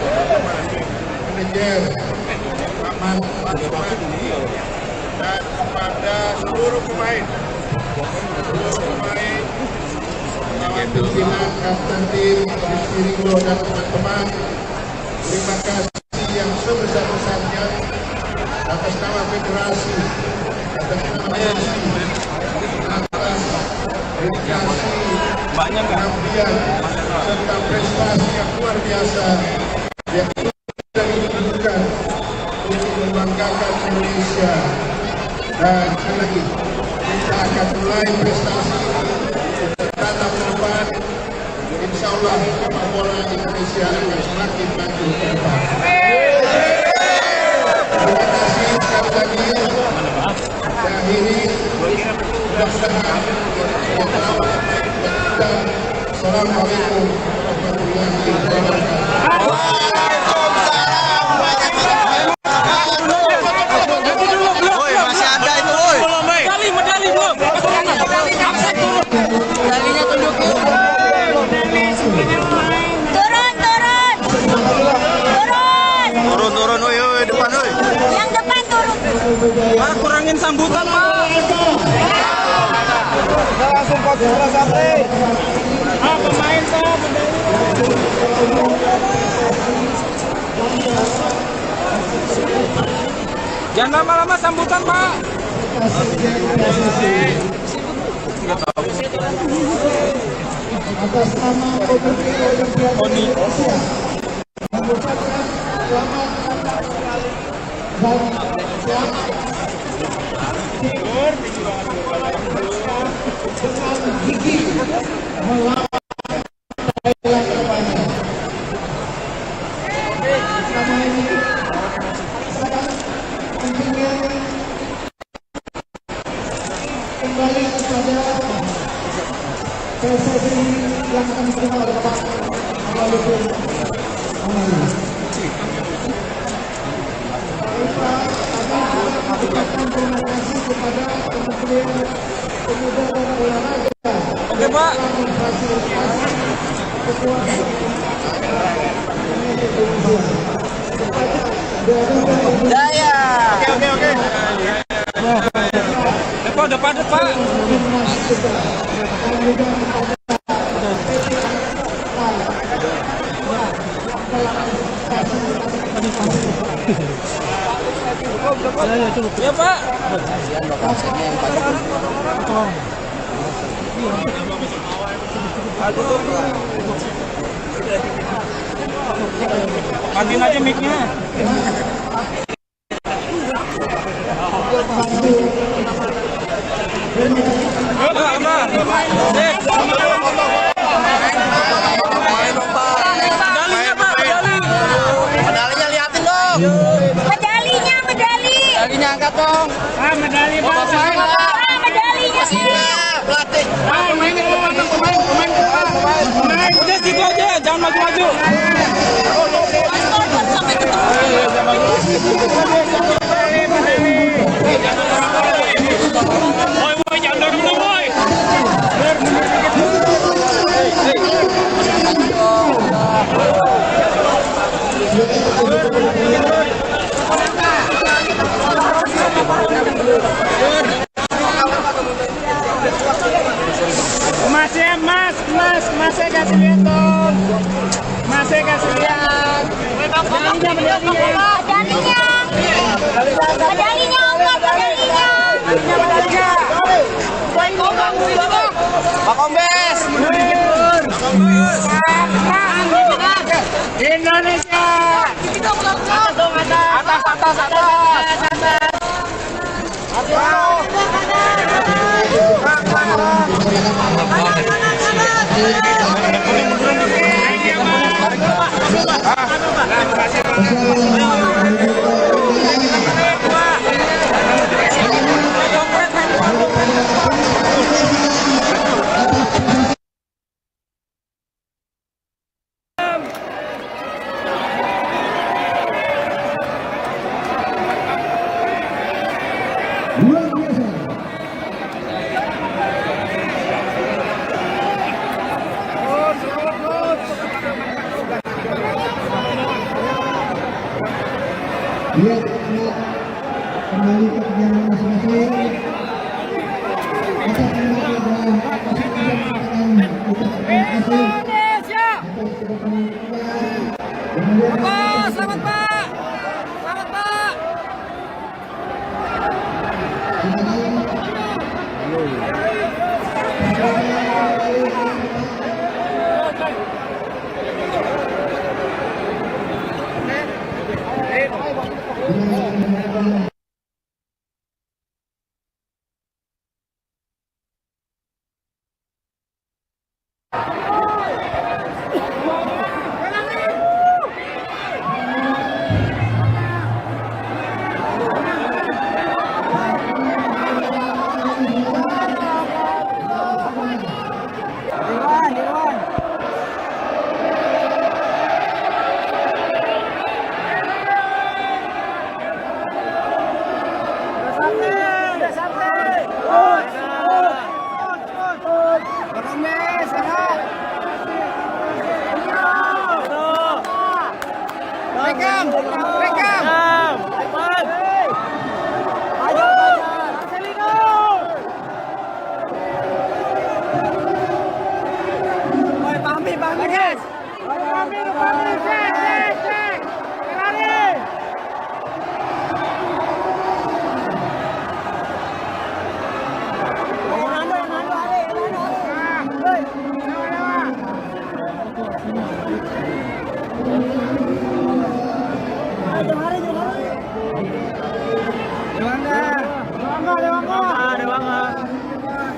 manajer Ahmad dan kepada seluruh pemain kawan pimpinan kapten tim Rizky Ridho dan teman-teman, terima kasih yang sebesar-besarnya atas nama federasi, atas nama PSSI, atas dedikasi, pengabdian serta prestasi yang luar biasa yang sudah ditunjukkan untuk membanggakan Indonesia. Dan sekali lagi kita akan mulai prestasi tatap ke depan. Insya Allah sepak bola Indonesia akan semakin maju ke depan. Terima kasih sekali lagi. Saya akhiri. Mudah-mudahan Assalamualaikum warahmatullahi wabarakatuh. Turun, woi, depan, woi. Yang depan turun. Pak, kurangin sambutan, Pak. Langsung kok sampai. Pemain Pak. Jangan lama-lama sambutan, Pak. Atas nama Komite Olimpiade Indonesia mengucapkan selamat dan selamat dengan gigi melawan Thailand terbanyak. Sama ini kontingen kembali kepada PSSI yang akan diterima oleh Bapak Walaupun Amali. Kita akan mengucapkan terima kasih kepada Kementerian Pemuda dan Olahraga. Oke, Pak. Memfasilitasi kekuatan Jaya. Oke. Depan. Ya, Pak. Matiin aja mic-nya. Apa? Masih kasih lihat dong. Masih kasih lihat. Medalinya angkat, medalinya. Pak Kombes. Indonesia. Luar biasa. Lihat kembali ke kegiatan masing-masing. Kita kembali dalam posisi yang kita Indonesia. kemudian Selamat Pak. Selamat Pak.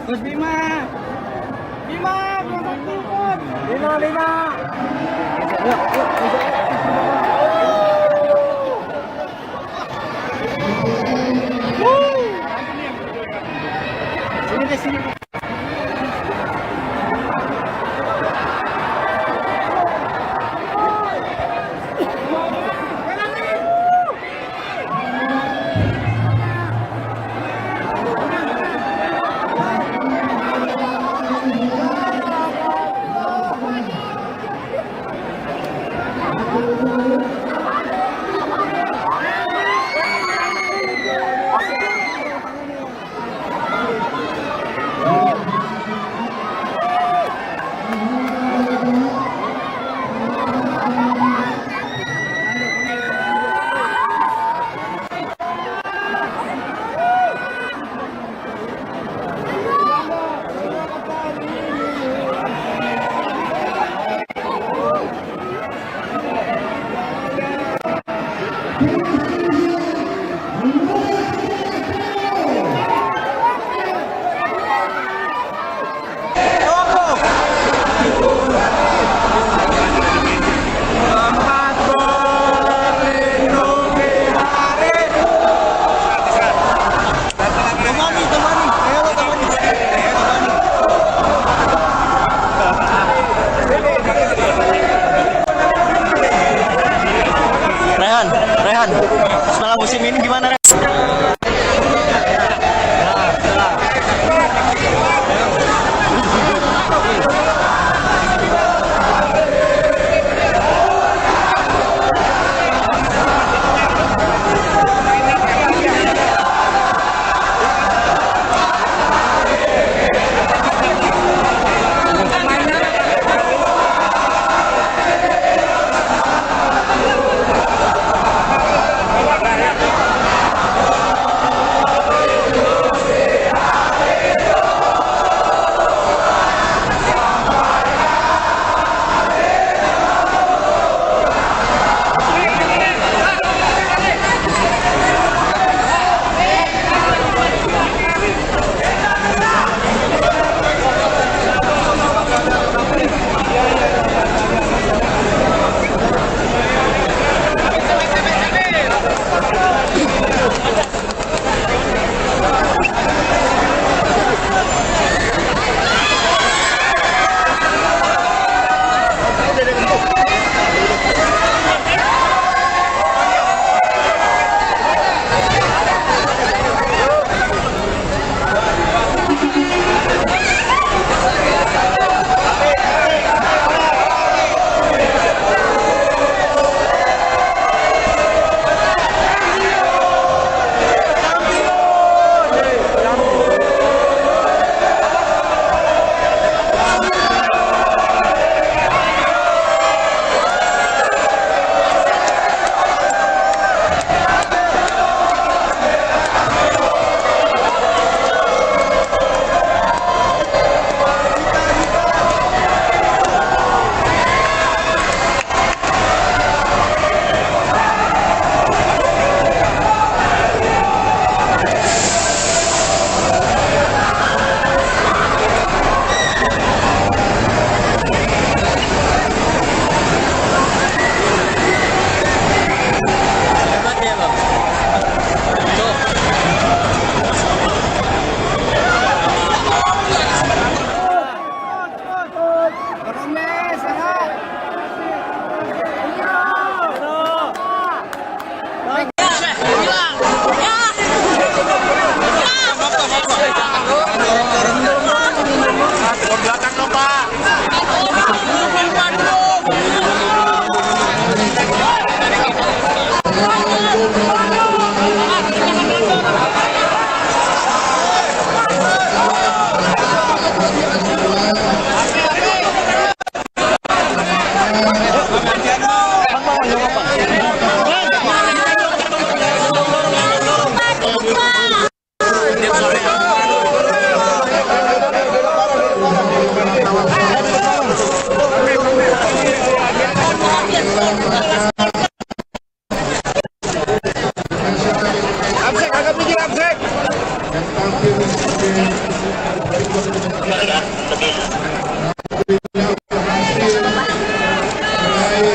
Gus Bima. Bima, Bima. Sini deh, sini.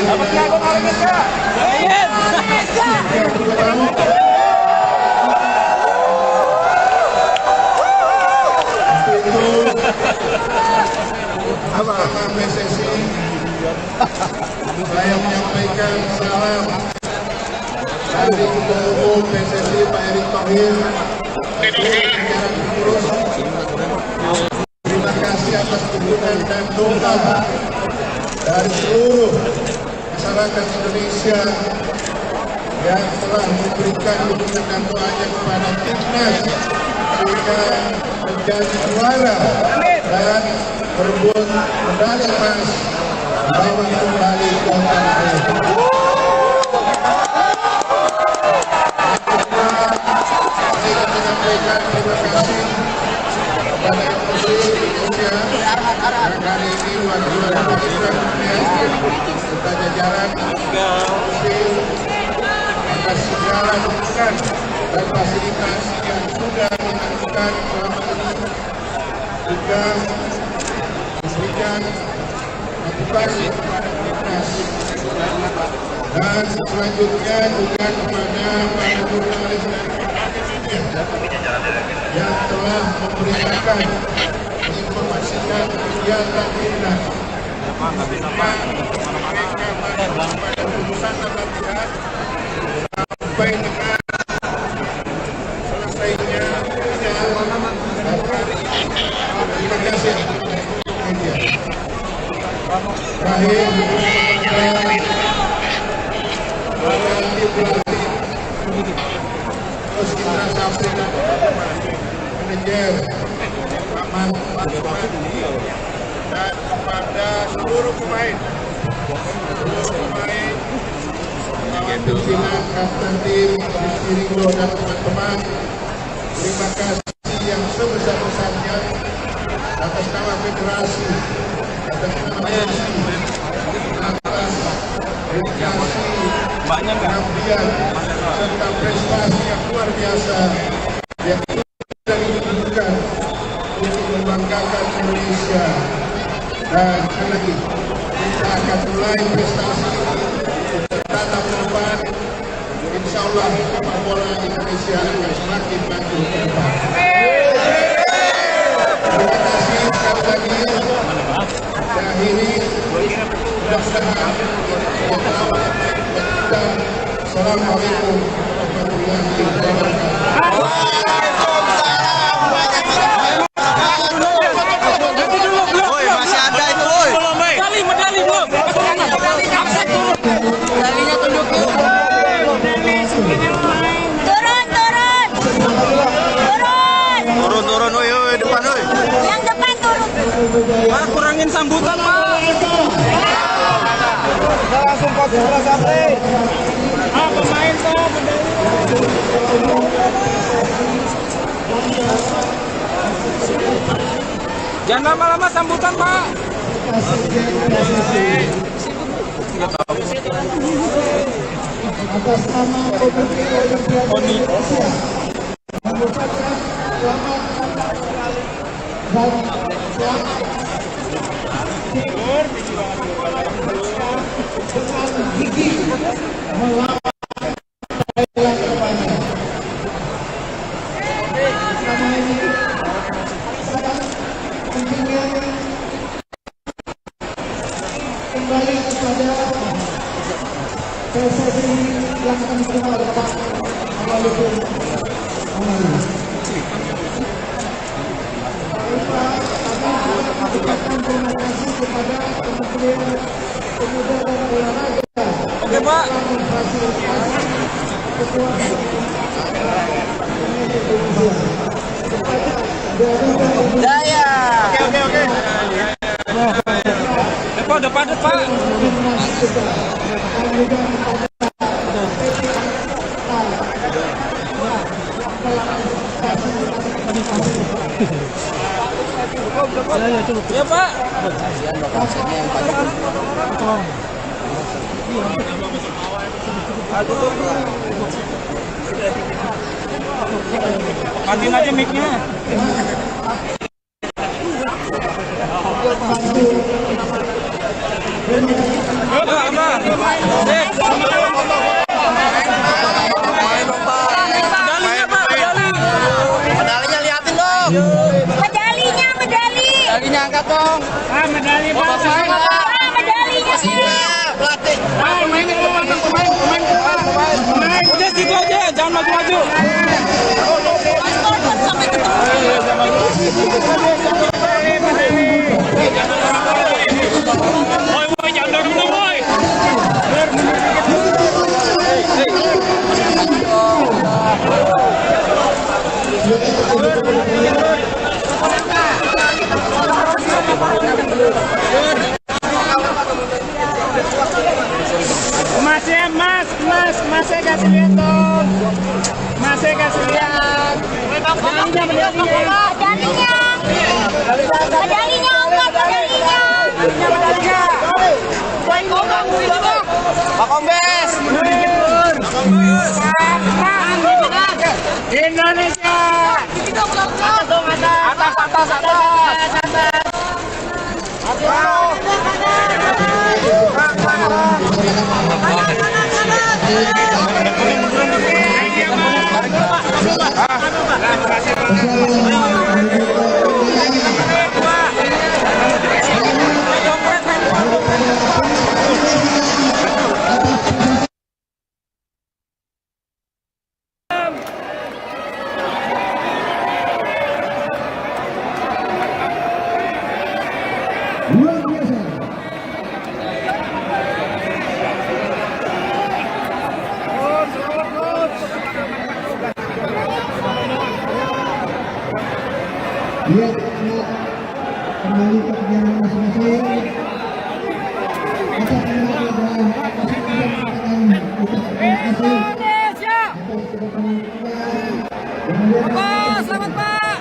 Dapat nggak kemarin Kak? Sama PSSI, saya menyampaikan salam dari Ketua Umum PSSI Pak Erick Thohir. Terima kasih atas dukungan dan doa dari seluruh masyarakat Indonesia yang telah memberikan dukungan dan doanya kepada timnas sehingga menjadi juara dan berebut medali emas bawa kembali ke tanah air. Saya menyampaikan terima kasih kepada Menteri Indonesia yang hari ini juara serta jajaran atas segala dukungan dan fasilitas yang sudah dilakukan selama ini juga memberikan motivasi kepada timnas dan selanjutnya juga kepada para jurnalis dan media yang telah memberitakan menginformasikan kegiatan timnas. Mereka pada urusan dan latihan sampai dengan selesainya dan hari ini. Terima kasih media. Terakhir terus kita sampaikan manajer Aman dan kepada seluruh pemain pimpinan kapten tim Ringo dan teman-teman, terima kasih yang sebesar-besarnya atas nama federasi, atas nama PSSI, atas dedikasi, pengabdian serta prestasi yang luar biasa yang sudah ditunjukkan untuk membanggakan Indonesia. Dan sekali lagi kita akan mulai prestasi tatap ke depan. Insya Allah sepak bola Indonesia akan semakin maju ke depan. Terima kasih sekali lagi. Dan ini mudah-mudahan dan Assalamualaikum warahmatullahi wabarakatuh. Turun, woi, depan, woi. Yang depan turun. Pak, kurangin sambutan, Pak. Kita langsung pas bola sampai. Pemain, Pak. Jangan lama-lama sambutan, Pak. Atas nama Komite Olimpiade Indonesia mengucapkan selamat dan selamat dengan gigi melawan Thailand kedepannya. Selama ini sangat pentingnya kembali kepada PSSI yang akan diterima oleh Pak Amaludin Amali. Ucapkan terima kasih kepada Kementerian Pemuda dan Olahraga. Oke, Pak. Ketua Daya. Oke. Depan, Pak. Ya, Pak. Matiin aja mic-nya. Medalinya liatin dong. Medalinya angkat dong. Medali Medalinya. Pelatih. Pemain, udah situ aja, jangan maju-maju. Woi, jangan dorong, woi. Masih kasih lihat dong. Masih kasih lihat. Pak Kombes. Indonesia. Luar biasa. Dia kembali ke kegiatan masing-masing. Atas nama program masing-masing mengatakan ucap terima kasih atas kedatangan kita. Selamat Pak.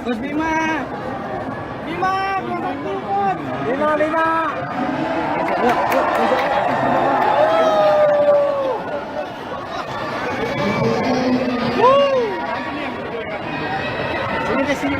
Gus Bima. Bima. Sini.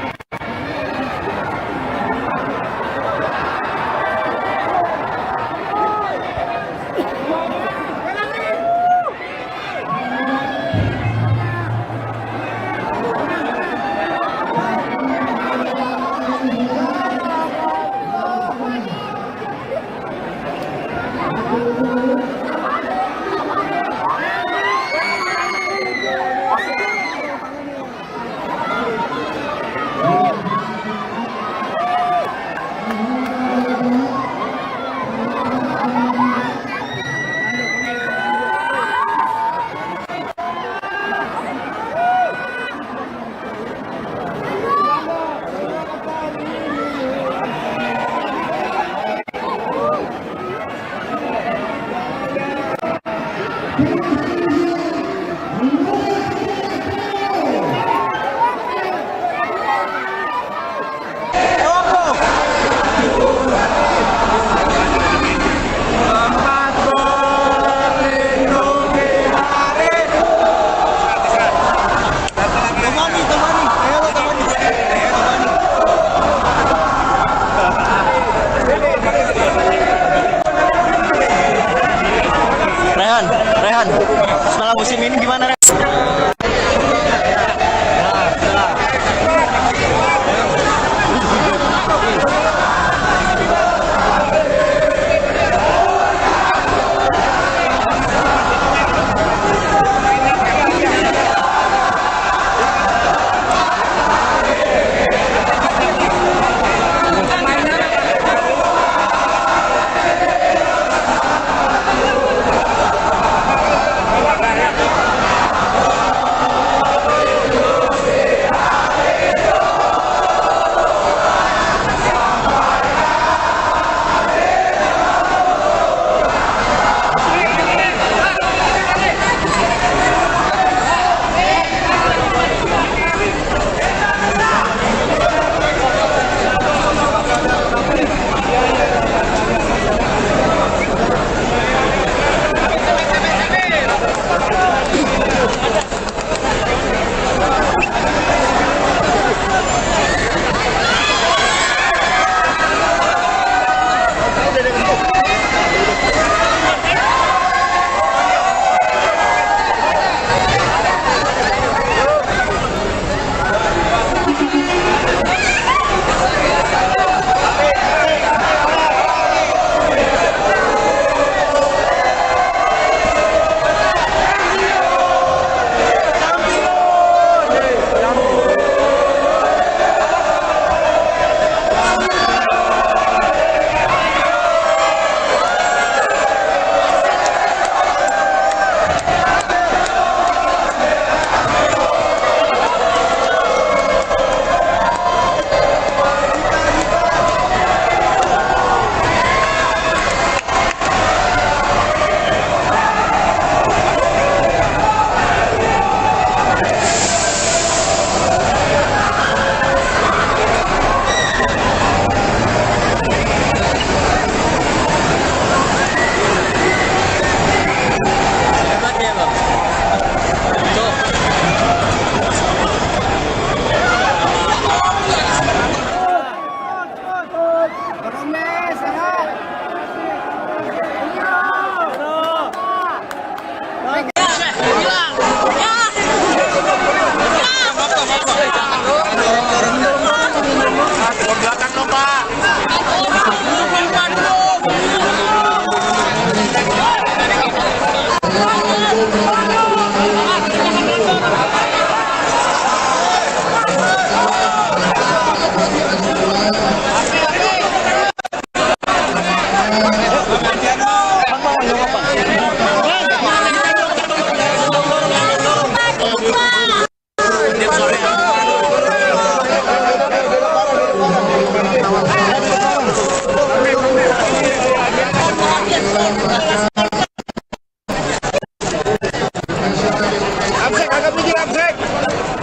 Absek, agak mikir absek.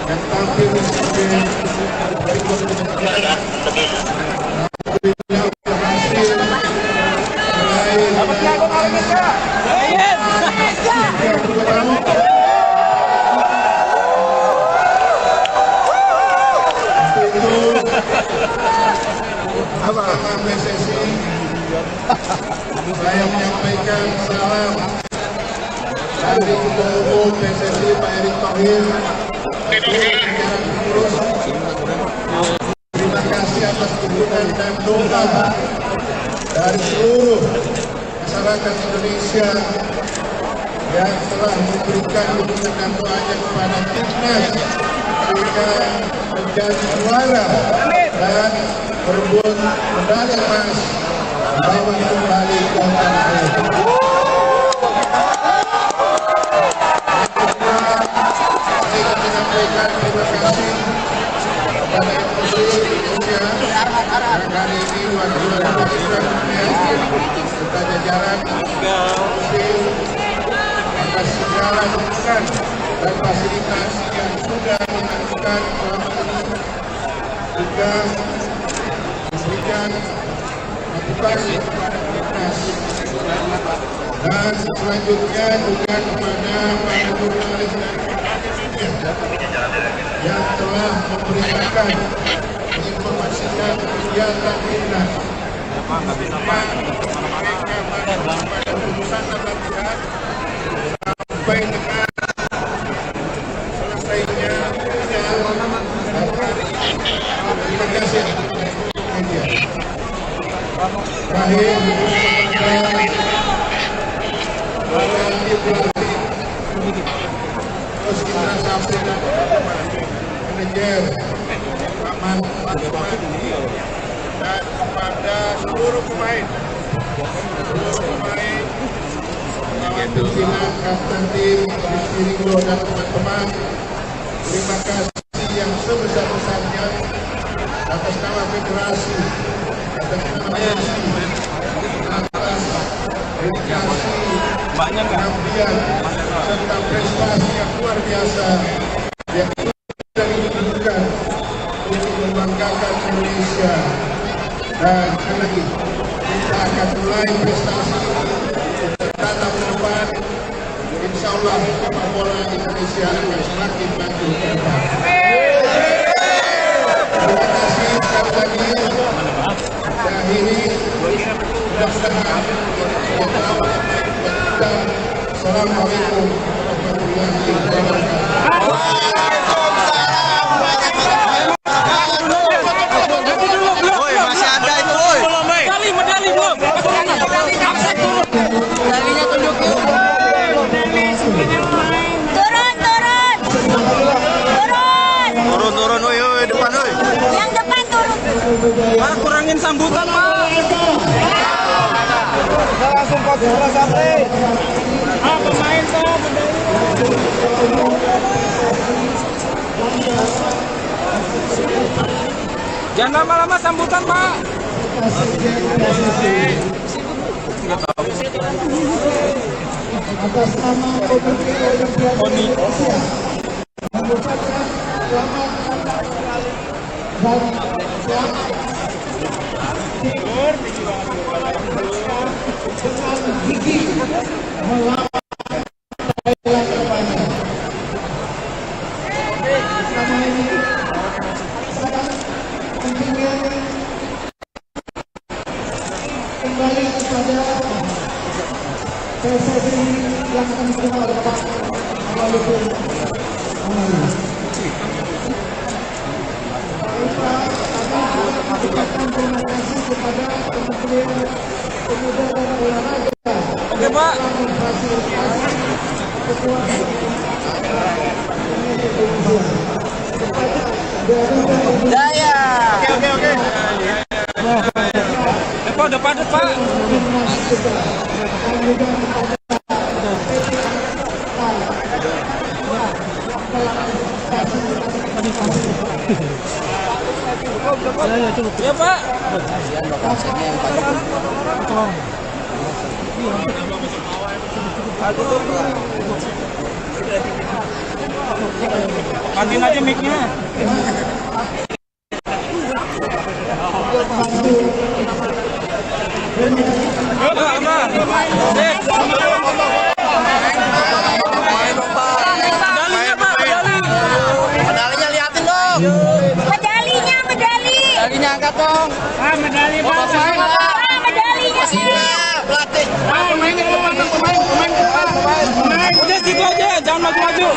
Yang tampil di sini berikut Alhamdulillah berhasil Sama PSSI, saya menyampaikan salam dari Ketua Umum PSSI Pak Erick Thohir. Terima kasih atas dukungan dan doa dari seluruh masyarakat Indonesia yang telah memberikan dukungan dan doanya kepada timnas sehingga menjadi juara dan berebut medali emas bawa kembali ke tanah air. Saya menyampaikan terima kasih kepada MUSI Indonesia yang hari ini wakil Presiden serta jajaran MUSI atas segala dukungan dan fasilitas yang sudah dilakukan selama ini, juga memberikan motivasi kepada timnas. Dan selanjutnya juga kepada para jurnalis dan media yang telah memberitakan, menginformasikan kegiatan timnas. Pada putusan latihan sampai dengan selesainya terima kasih media. Terakhir Terus Indra Safri manajer Rahman dan kepada seluruh pemain yaitu Sinan, Kapten Tim, Rizky Ringo dan teman-teman, terima kasih yang sebesar-besarnya atas nama federasi, atas nama PSSI, atas dedikasi, pengabdian serta prestasi yang luar biasa yang sudah ditunjukkan untuk membanggakan Indonesia. Dan sekali lagi kita akan mulai prestasi bertatap ke depan. Insya Allah sepak bola Indonesia akan semakin maju ke depan. Terima kasih sekali lagi. Dan ini mudah-mudahan Assalamualaikum warahmatullahi wabarakatuh. Woi, masih ada itu, woi. Medali belum? Medalinya tunjuk yuk. Turun, woi, depan, woi. Yang depan turun. Pak, kurangin sambutan, Pak. Langsung kok sampai. Pemain tuh Jangan lama-lama sambutan, Pak. Atas nama Komite Olimpiade Indonesia mengucapkan selamat dan selamat dengan gigi melawan Thailand terbanyak. Sama ini sangat pentingnya kembali kepada PSSI yang akan menerima oleh Pak Walaupun ucapkan terima kasih kepada Kementerian Pemuda dan Olahraga. Oke, Pak. Daya. Oke. Depan, Pak. Ya, Pak. Matiin aja mic-nya. Medalinya liatin dong. Medalinya angkat dong. Medali Pak. Medalinya. Pelatih. Pemain, udah situ aja, jangan maju-maju.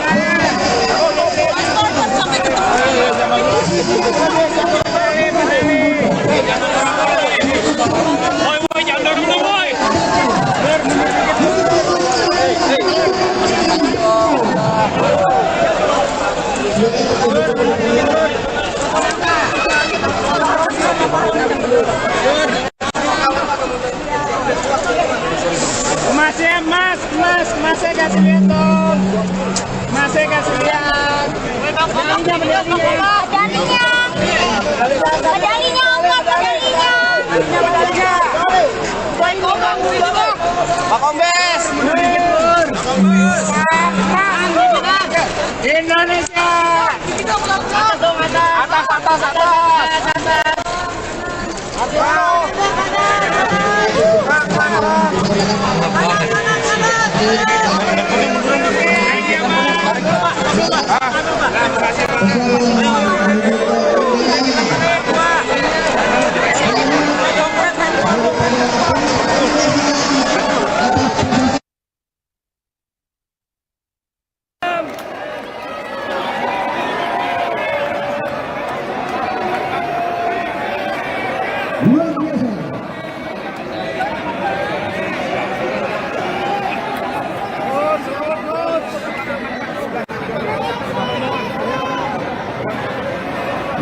Boy, jangan dorong, boy. Masnya kasih lihat dong. Masnya kasih lihat. Pak Kombes. Indonesia. Luar biasa.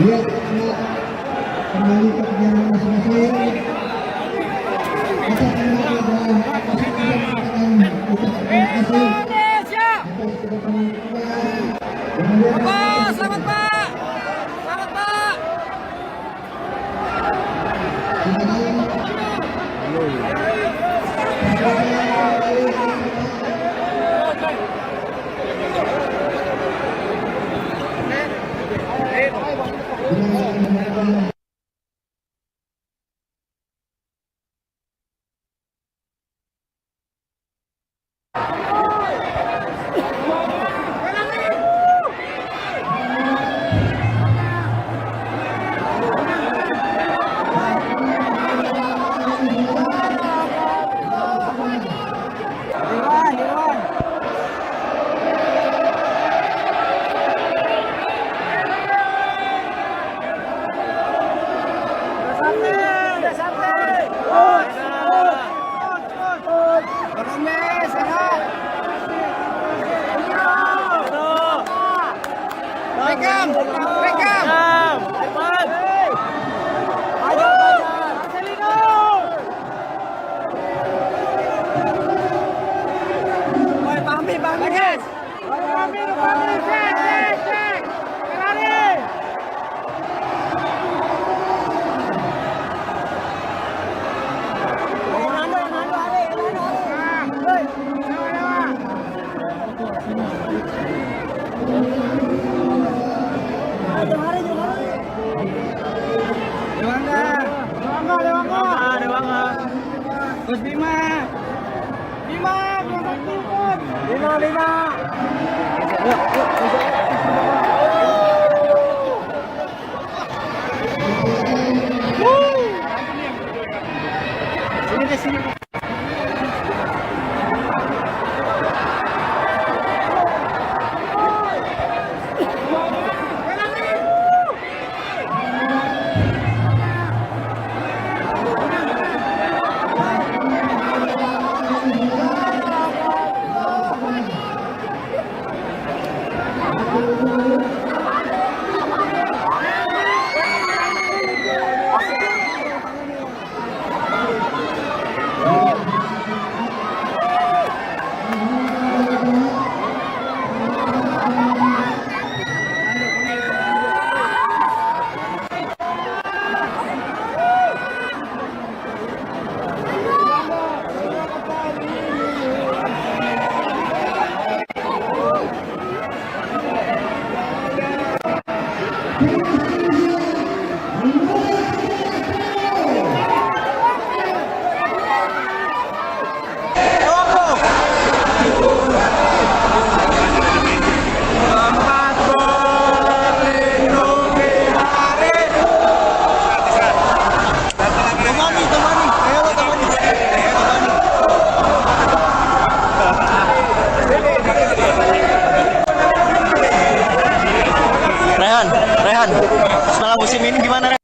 Lihat kembali ke perjalanan masing-masing. Kita akan melakukan Selamat Pak. Terus Bima. Sini deh, sini. Rehan, setelah musim ini gimana, Rehan?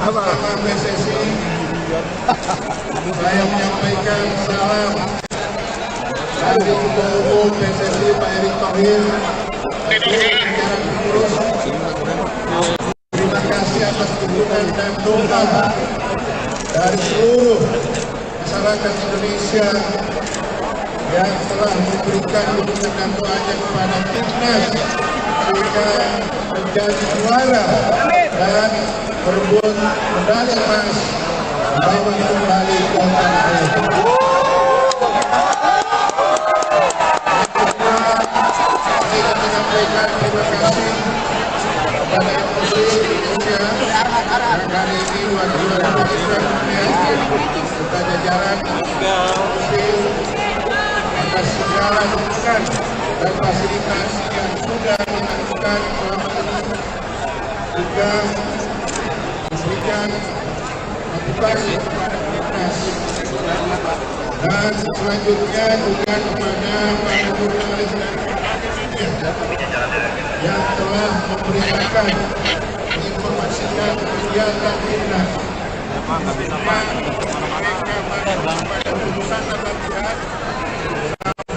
Bersama PSSI, saya menyampaikan salam dari Ketua Umum PSSI Pak Erick Thohir. Terima kasih atas dukungan dan doa dari seluruh masyarakat Indonesia yang telah memberikan dukungan dan doanya kepada timnas sehingga menjadi juara dan berebut medali emas bersama kembali ke tanah air. Saya menyampaikan terima kasih kepada Menteri Indonesia yang hari ini wakil serta jajaran atas segala dukungan dan fasilitas yang sudah dilakukan selama ini, juga memberikan motivasi kepada timnas. Dan selanjutnya juga kepada para jurnalis dan media yang telah memberitakan menginformasikan kegiatan timnas. Mereka pada keputusan dan latihan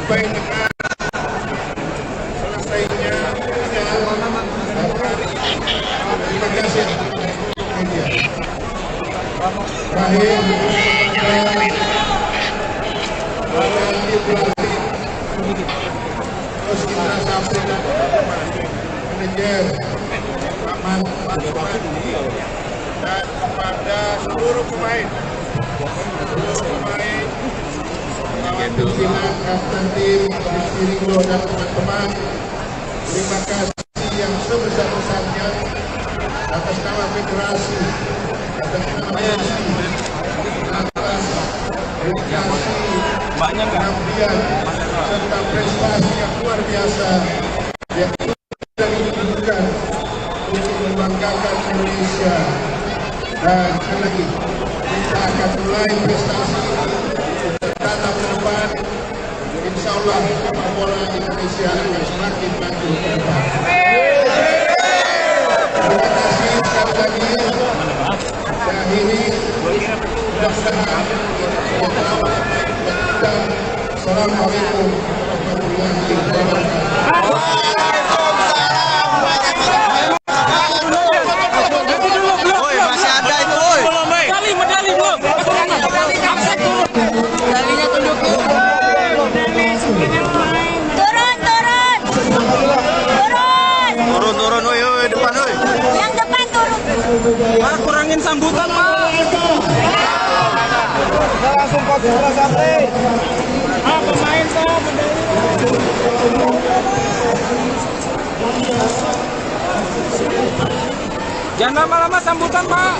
sampai dengan selesainya terima kasih media. Terakhir terus kita sampai manajer Aman dan kepada seluruh pemain pimpinan kapten tim Rizky Ringo dan teman-teman, terima kasih yang sebesar-besarnya atas nama federasi, atas nama atas dedikasi, pengabdian serta prestasi yang luar biasa yang sudah ditunjukkan untuk membanggakan Indonesia. Dan sekali lagi kita akan mulai prestasi tatap ke depan. Insya Allah sepak bola Indonesia akan semakin maju ke depan. Terima kasih sekali lagi. Dan ini mudah-mudahan dan Assalamualaikum warahmatullahi wabarakatuh. Turun, woi, depan, woi. Yang depan turun. Pak, kurangin sambutan, Pak. Kita langsung konsentrasi sampai. Pemain, Pak. Jangan lama-lama sambutan, Pak.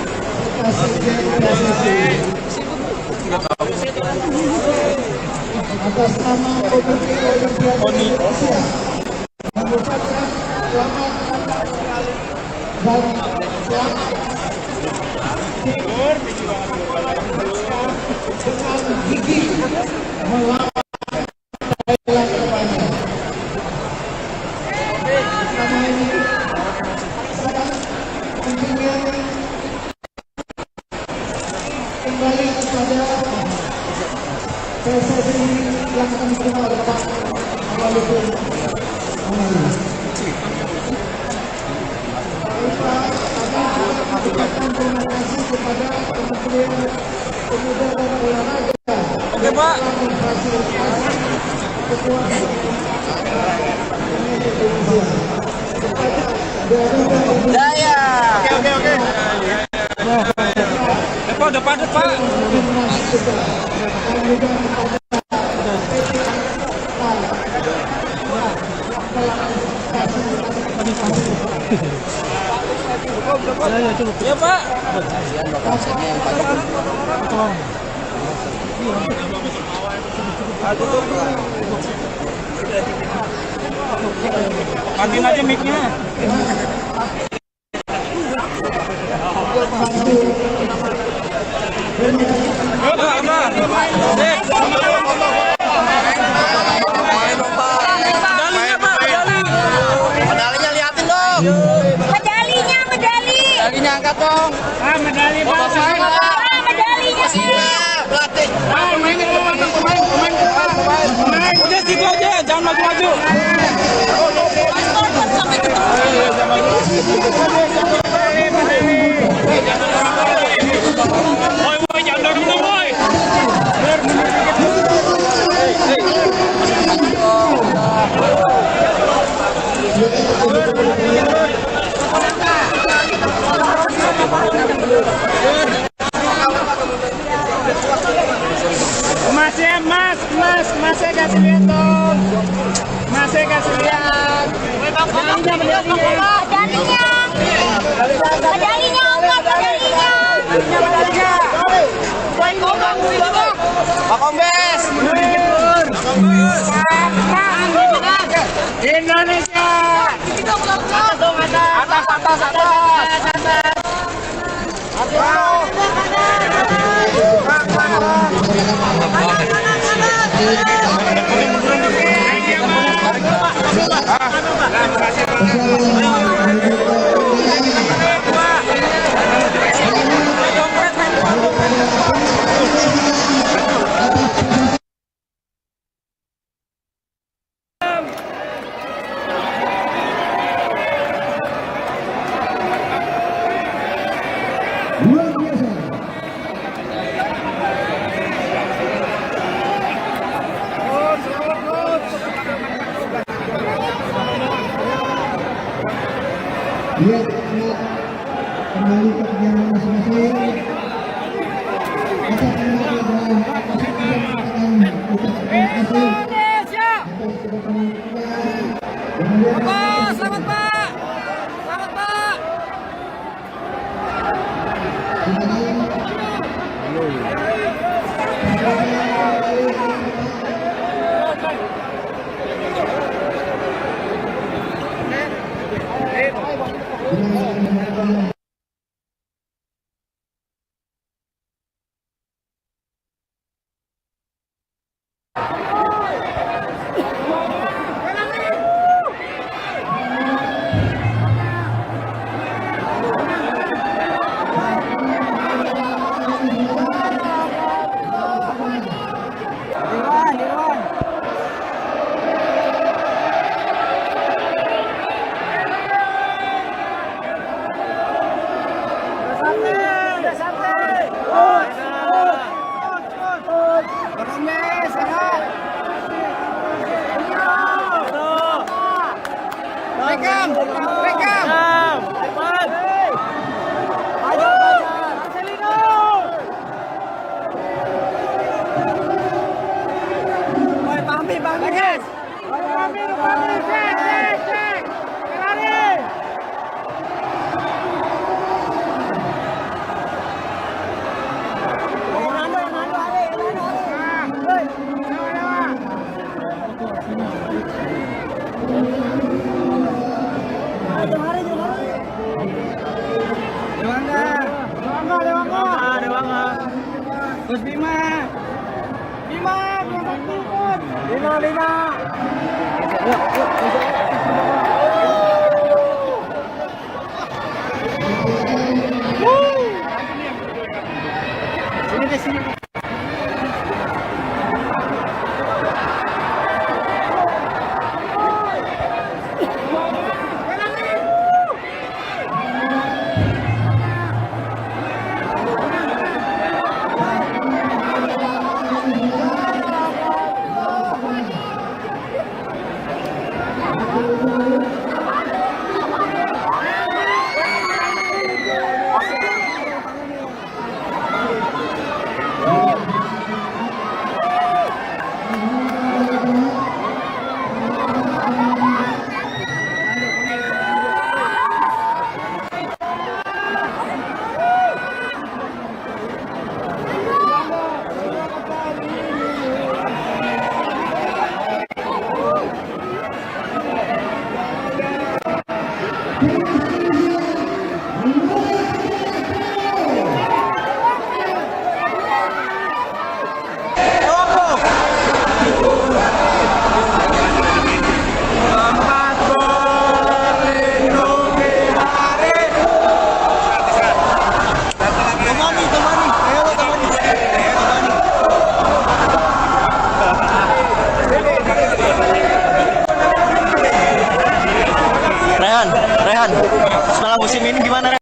Atas nama Komite Olimpiade Indonesia mengucapkan selamat dan selamat dengan gigi melawan Thailand kedepannya. Karena ini sangat pentingnya kembali kepada PSSI yang akan diterima oleh Pak Awaludin Amali. Ucapkan terima kasih kepada Kementerian Pemuda dan Olahraga. Oke, Pak. Daya. Oke. Depan, Pak. Ya, Pak. Matiin aja mic-nya. Medalinya liatin dong. Medalinya angkat dong. Medali, Pak. Medalinya. Pelatih. Pemain. Udah situ aja, jangan maju-maju. Boy, jangan dorong dong, boy. Masih kasih lihat dong. Masih kasih lihat. Medalinya. Pak Kombes. Indonesia. Dia kembali ke perjalanan masing-masing. Atas nama adalah masing-masing mengatakan terima kasih atas kedatangan kita. Selamat Pak. Selamat Pak. Gus Bima. Bima, Bima. Sini deh, sini. Rehan, setelah musim ini gimana, Rehan?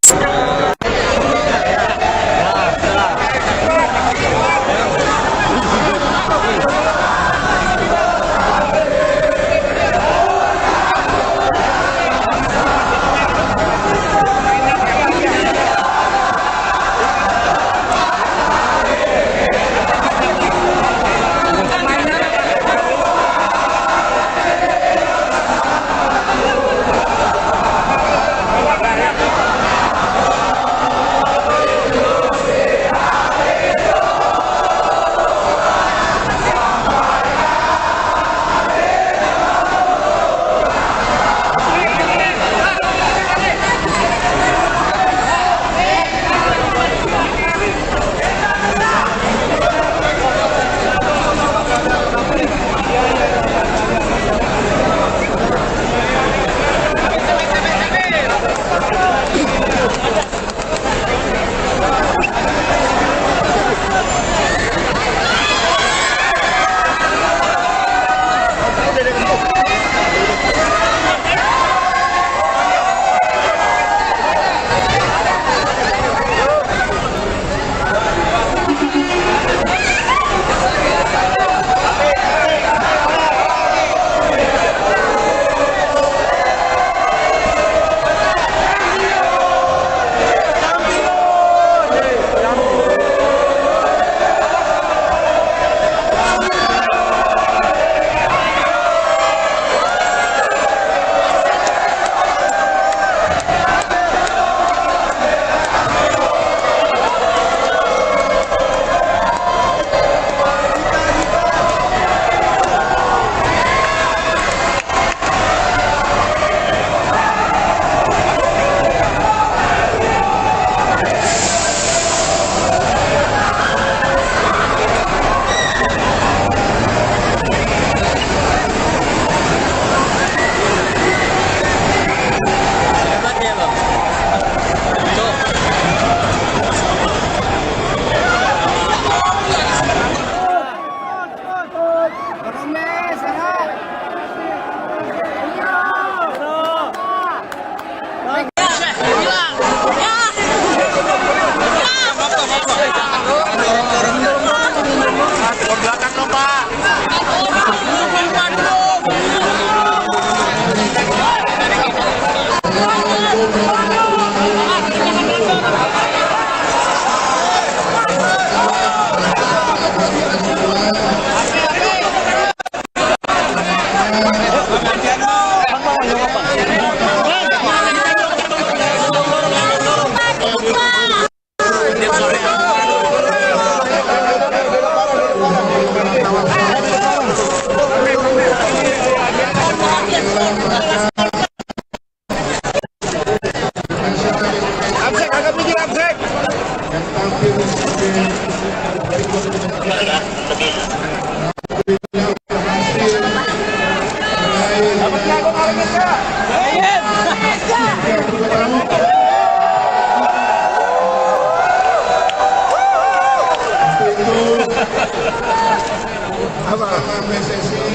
Sama PSSI,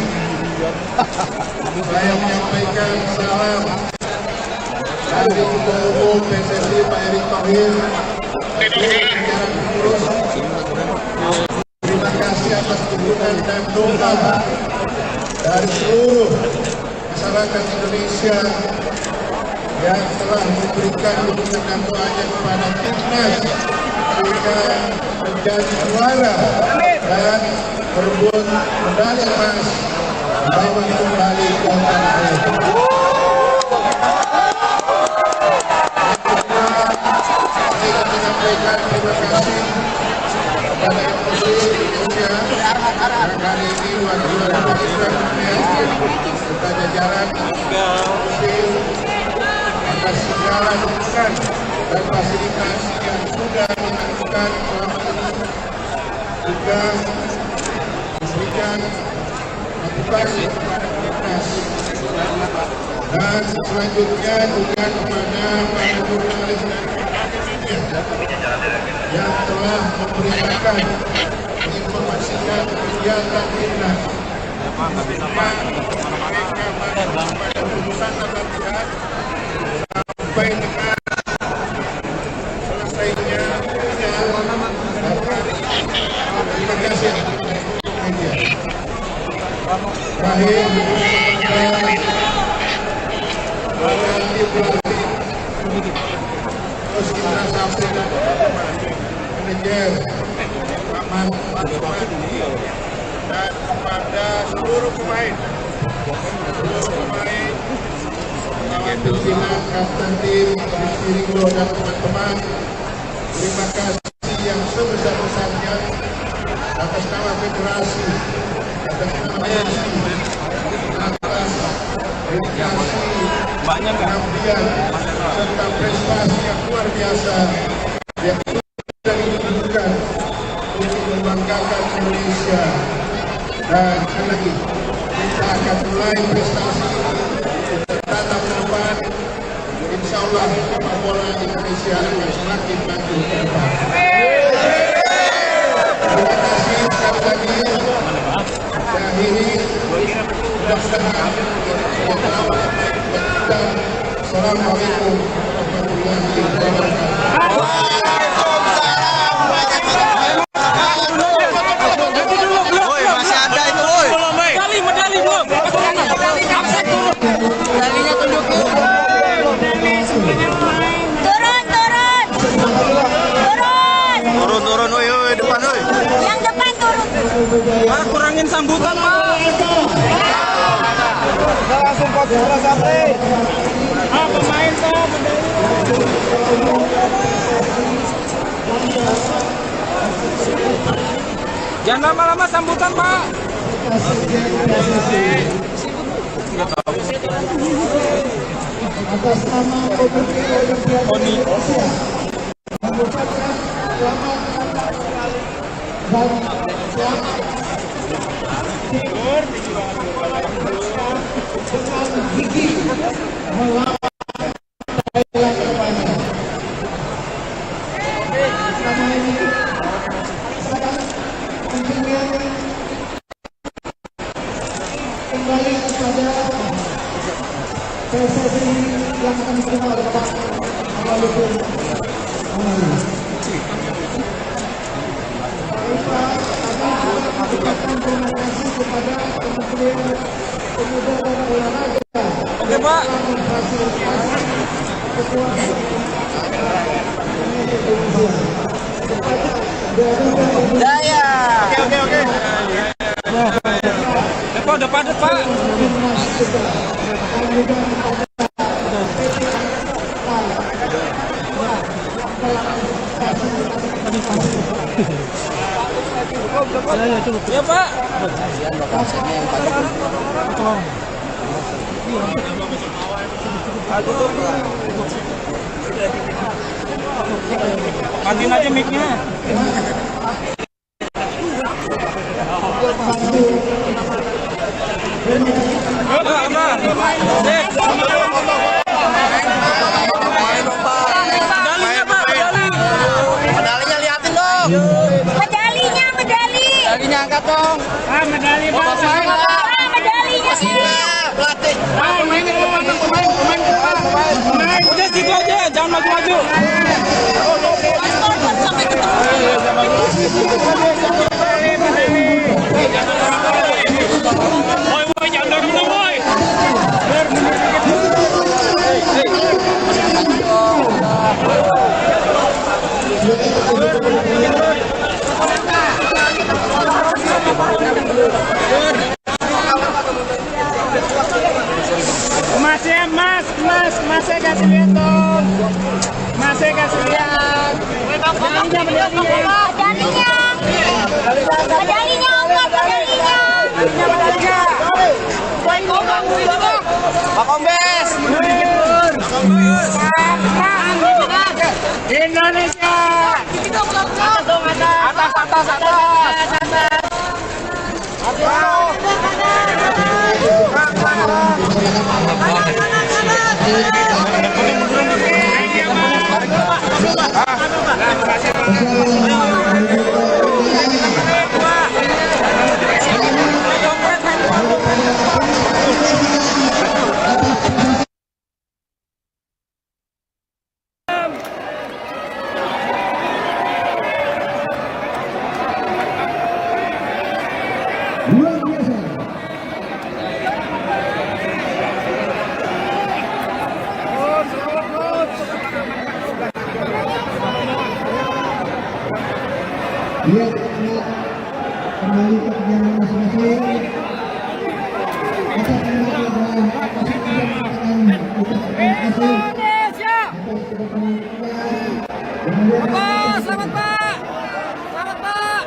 saya menyampaikan salam dari Ketua Umum PSSI Pak Erick Thohir, jajaran pengurus. Terima kasih atas dukungan dan doa dari seluruh masyarakat Indonesia yang telah memberikan dukungan dan doanya kepada timnas sehingga menjadi juara dan berebut medali emas membawa kembali ke tanah air. Saya menyampaikan terima kasih kepada MUC Indonesia yang hari ini wakil serta jajaran MUC atas segala dukungan dan fasilitas yang sudah dilakukan selama ini, juga memberikan motivasi kepada timnas. Dan selanjutnya juga kepada para jurnalis dan media yang telah memberitakan, menginformasikan kegiatan timnas. Mereka pada urusan latihan sampai dengan selesainya terima kasih media. Terakhir terus kita sampaikan manajer Rahman dan kepada seluruh pemain pimpinan kapten tim Rizky Ringo dan teman-teman, terima kasih yang sebesar-besarnya atas nama federasi, atas nama PSSI, atas dedikasi, pengabdian serta prestasi yang luar biasa yang sudah ditunjukkan untuk membanggakan Indonesia. Dan sekali lagi kita akan mulai prestasi tatap ke depan. Insya Allah sepak bola Indonesia akan semakin maju ke depan. Terima kasih sekali lagi. Dan ini mudah-mudahan Assalamualaikum warahmatullahi wabarakatuh. Turun, woi, depan, woi. Yang depan turun. Pak, kurangin sambutan, Pak. Langsung 14 April. Pemain kok jangan lama-lama sambutan, Pak. Atas nama Komite Olimpiade Indonesia mengucapkan selamat dan selamat dengan gigih melawan Thailand kedepannya. Selama ini sangat pentingnya kembali kepada PSSI yang akan diterima oleh Pak Awaludin Amali. Mengucapkan terima kasih kepada Kementerian Pemuda dan Olahraga. Oke, Pak. Daya. Oke. Pak, udah padat, Pak. Ya, Pak. Matiin aja mic-nya. Medalinya liatin dong. Medalinya angkat dong. Medali Pak. Medalinya pelatih. Udah situ aja, jangan maju-maju. Woi, jangan dorong dong, woi. Mas saya kasih lihat dong. Mas saya kasih lihat. Medalinya. Pak Kombes. Indonesia. Luar biasa. Lihat kembali ke perjalanan masing-masing. Kita kembali adalah masih bisa mengatakan terima kasih atas kedatangan kita. Selamat, Pak. Selamat, Pak.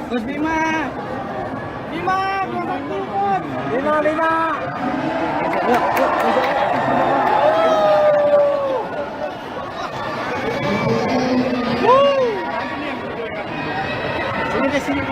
Gus Bima. Sini deh, sini.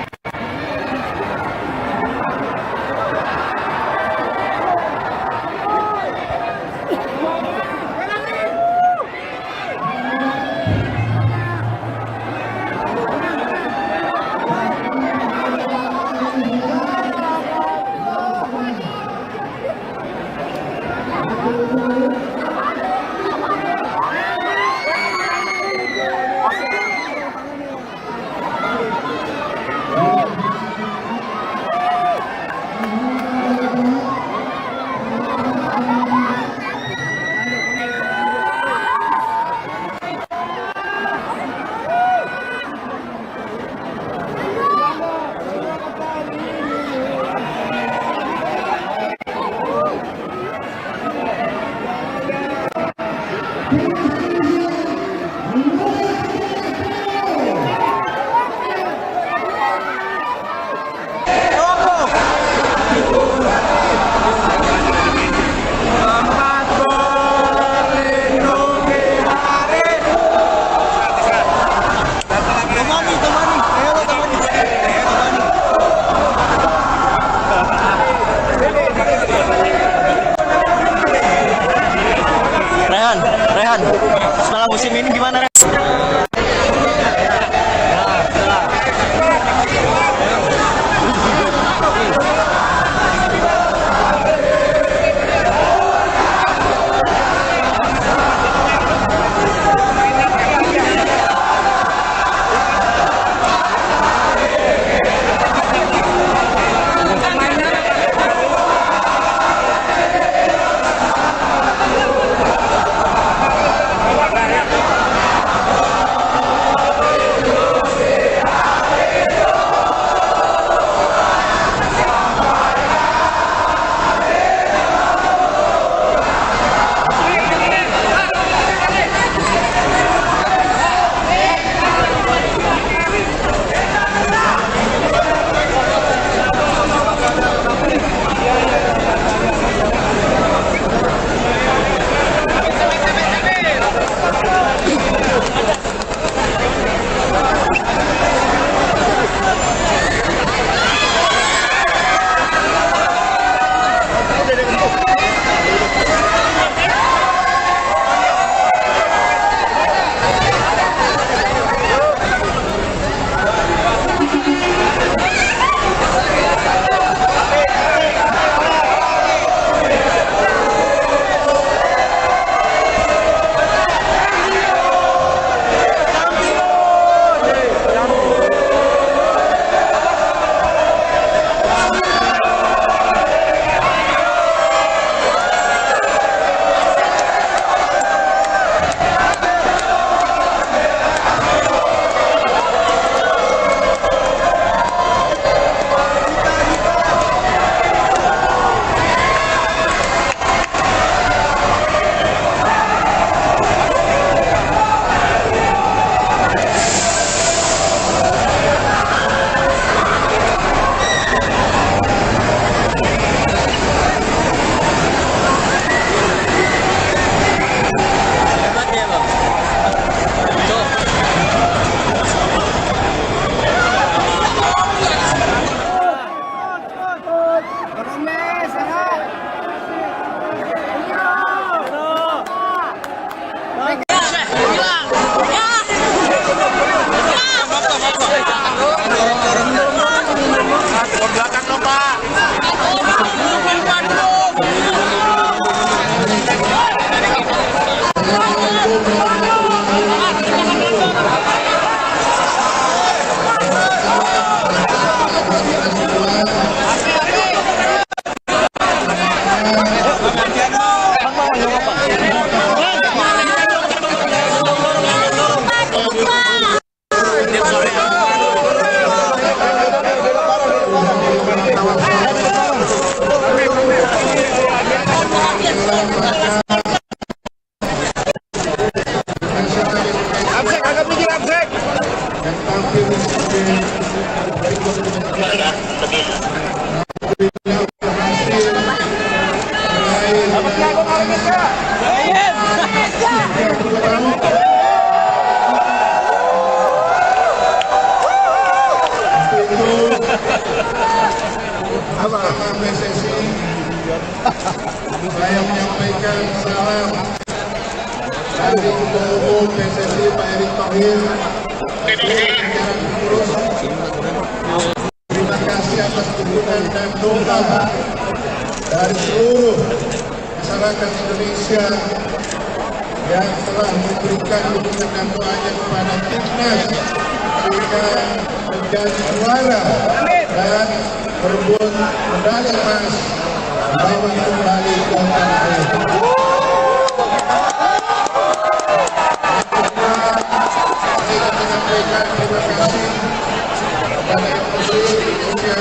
Saya menyampaikan salam dari Ketua Umum PSSI Pak Erick Thohir. Terima kasih atas dukungan dan doa dari seluruh masyarakat Indonesia yang telah memberikan dukungan dan doanya kepada timnas sehingga menjadi juara dan berebut medali emas bawa kembali ke tanah air. Saya menyampaikan terima kasih kepada FOC Indonesia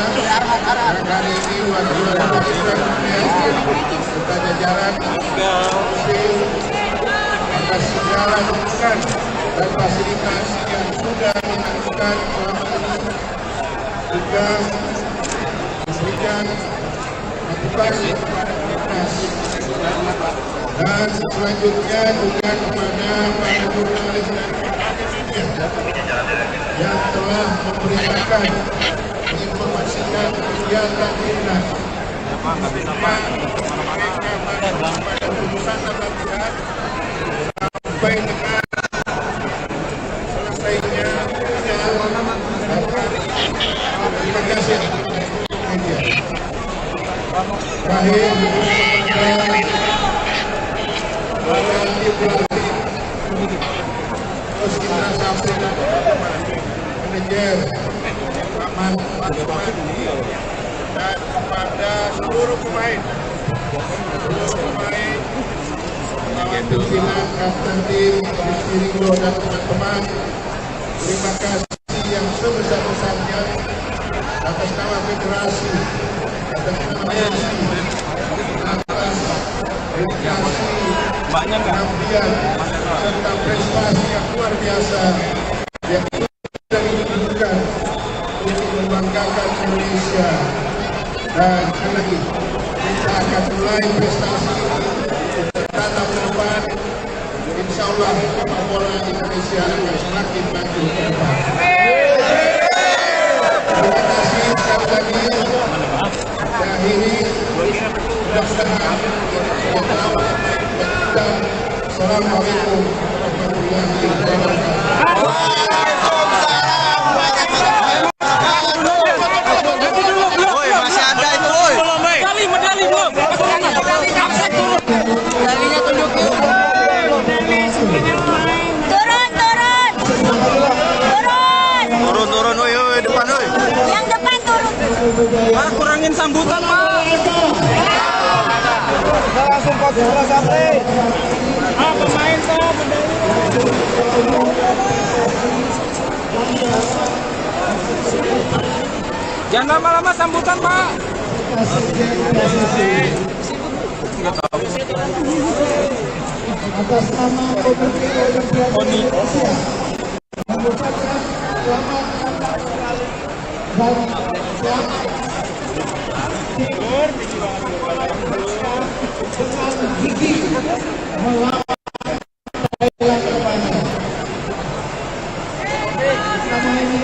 yang hari ini juara serta jajaran FOC atas segala dukungan dan fasilitas yang sudah dilakukan selama ini juga memberikan motivasi kepada timnas dan selanjutnya juga kepada para jurnalis dan media yang telah memberitakan menginformasikan kegiatan timnas. Mereka pada putusan latihan sampai dengan selesainya terima kasih media. Terakhir terus kita sampaikan manajer Rahman dan kepada seluruh pemain lawan pimpinan kapten tim Rizky Ridho dan teman-teman, terima kasih yang sebesar-besarnya atas nama federasi, atas nama atas dedikasi, pengabdian serta prestasi yang luar biasa yang sudah ditunjukkan untuk membanggakan Indonesia. Dan sekali lagi kita akan mulai prestasi tatap ke depan. Insya Allah sepak bola Indonesia akan semakin maju ke depan. Yang depan turun. Pak, kurangin sambutan, Pak. Kita langsung coach bola sampai. Pemain tuh. Jangan lama-lama sambutan, Pak. Atas nama Komite Olimpiade Indonesia mengucapkan selamat dan selamat dengan gigi melawan Thailand terbanyak. Sama ini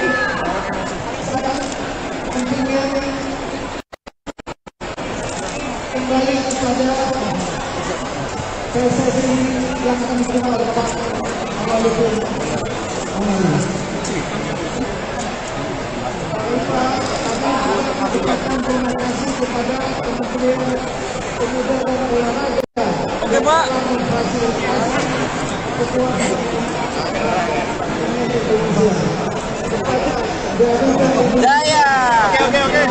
kontingen kembali kepada PSSI yang akan diterima oleh Pak Walaupun ucapkan terima kasih kepada Kementerian Pemuda dan Olahraga. Oke, Pak. Daya. Oke.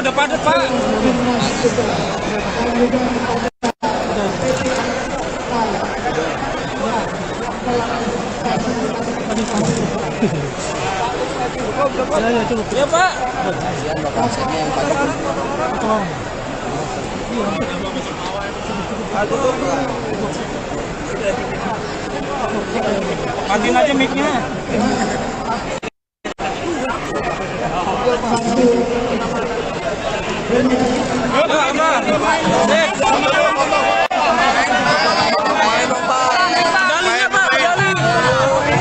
Depan, Pak. Ya, Pak. Matiin aja mic-nya.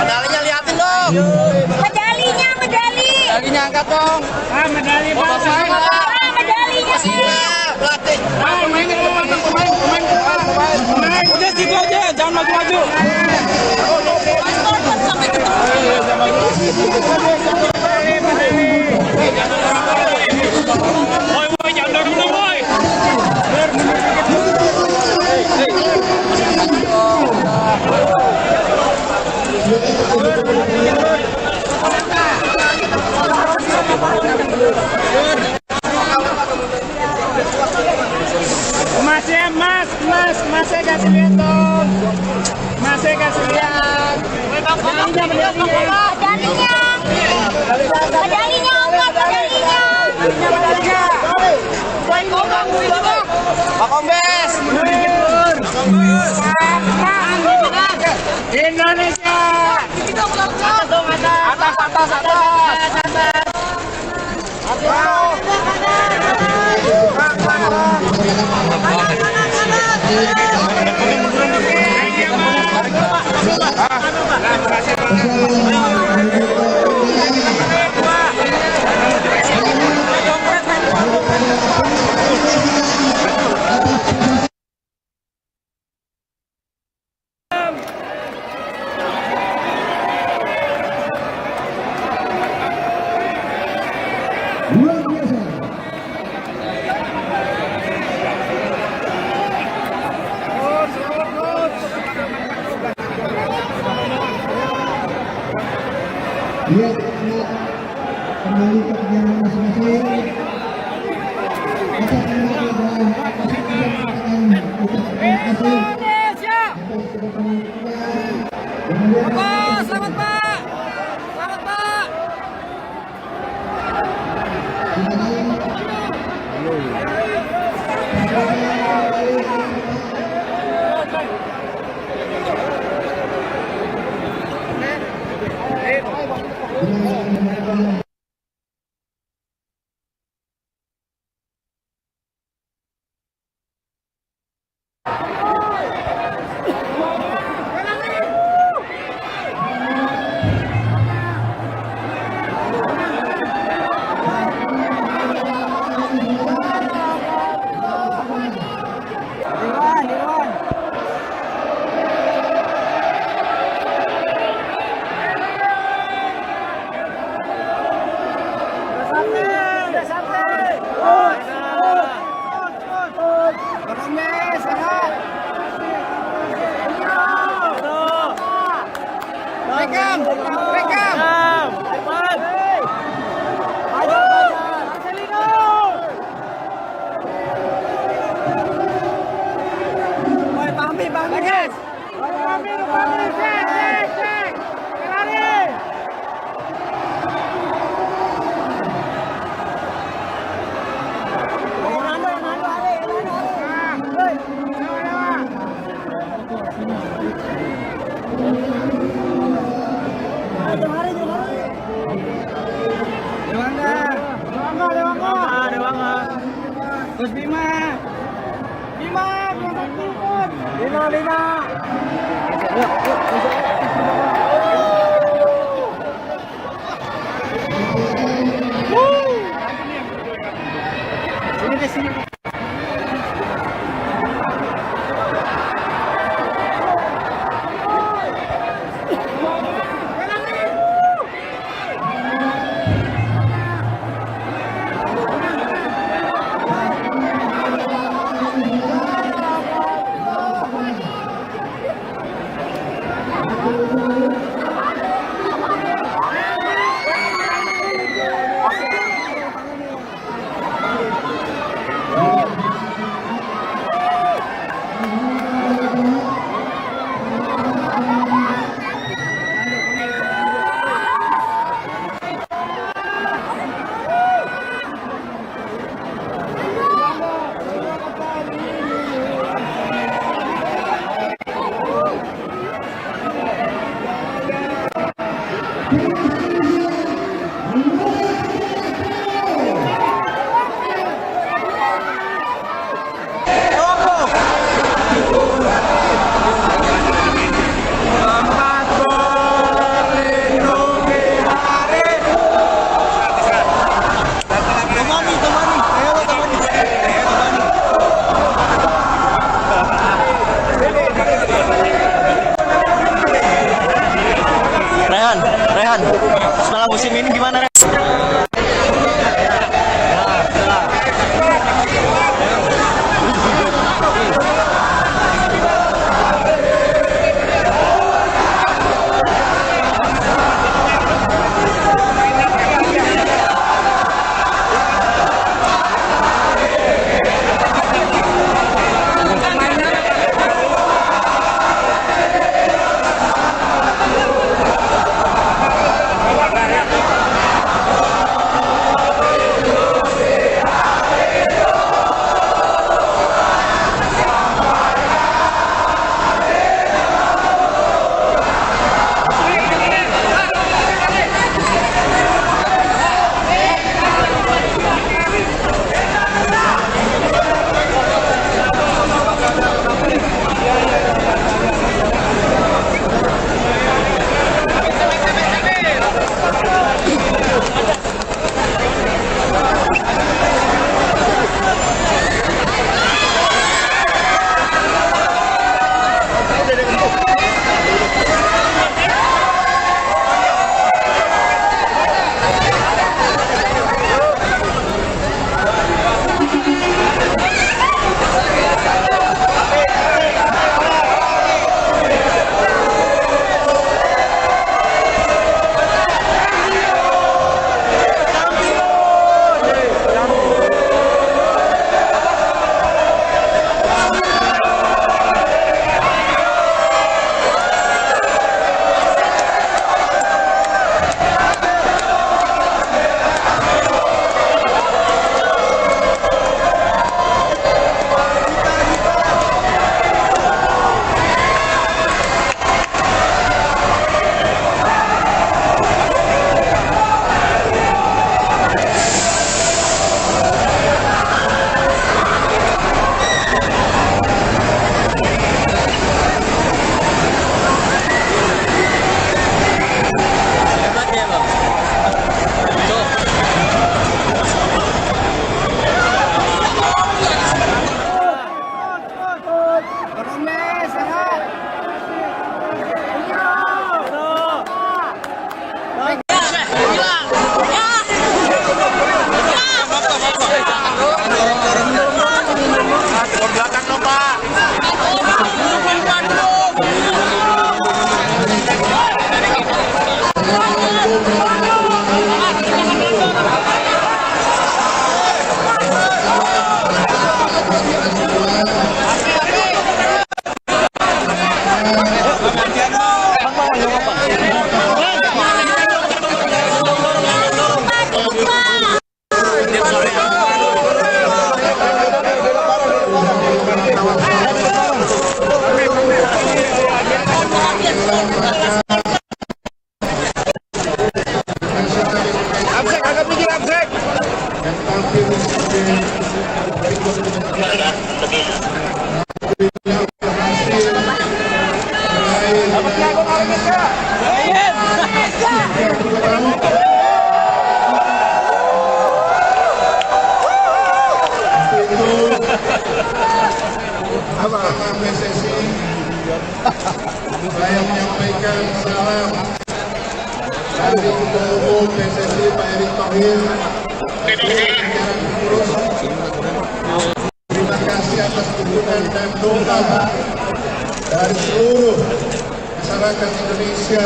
Medalinya liatin dong. Medalinya angkat dong. Medali Pak. Medalinya. Pelatih. Pemain. Udah situ aja, jangan maju-maju. Sampai ketemu. Woi, jangan dorong dong, woi. Masih kasih lihat dong. Masih kasih lihat. Pak Kombes. Indonesia. Luar biasa. Lihat kembali ke kegiatan masing-masing. Kita kembali dalam pertandingan terima kasih. Selamat, Pak. Selamat, Pak. Rekam. Lina. Sini deh, sini. Rehan, setelah musim ini gimana, Rehan? Lebih. saya menyampaikan salam dari Ketua Umum PSSI Pak Erick Thohir. Terima kasih atas dukungan dan doa dari seluruh masyarakat Indonesia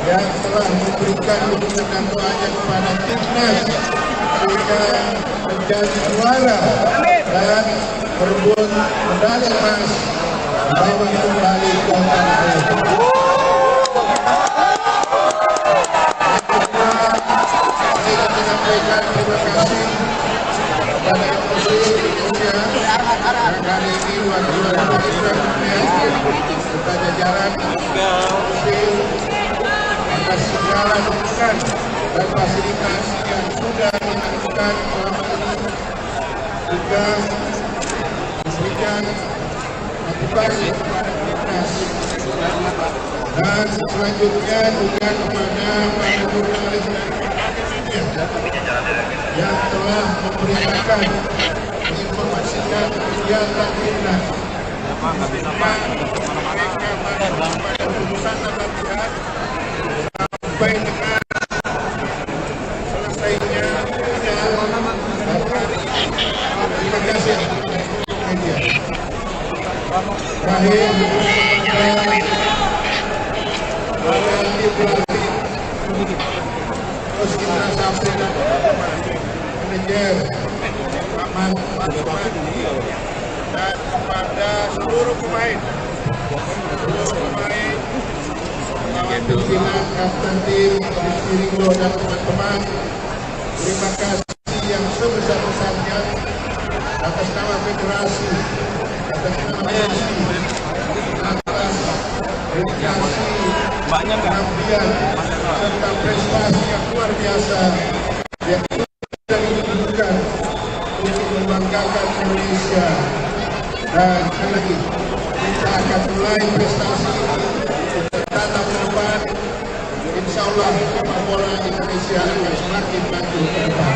yang telah memberikan dukungan dan doanya kepada timnas sehingga menjadi juara dan berebut medali emas bawa kembali ke tanah air. Saya menyampaikan terima kasih kepada Menteri Indonesia yang hari ini juara kepada jajaran atas segala dukungan dan fasilitas yang sudah dilakukan selama ini, juga memberikan motivasi kepada timnas. Dan selanjutnya juga kepada para jurnalis dan media yang telah memberitakan, menginformasikan kegiatan timnas. Mereka pada urusan dan latihan sampai dengan selesainya terima kasih media. Terakhir terus kita sampai manajer Aman dan kepada seluruh pemain pimpinan kapten tim Ringo dan teman-teman, terima kasih yang sebesar-besarnya atas nama federasi, atas nama PSSI, atas dedikasi, pengabdian serta prestasi yang luar biasa yang sudah ditunjukkan untuk membanggakan Indonesia. Dan sekali lagi kita akan mulai prestasi tatap ke depan. Insya Allah sepak bola Indonesia akan semakin maju ke depan.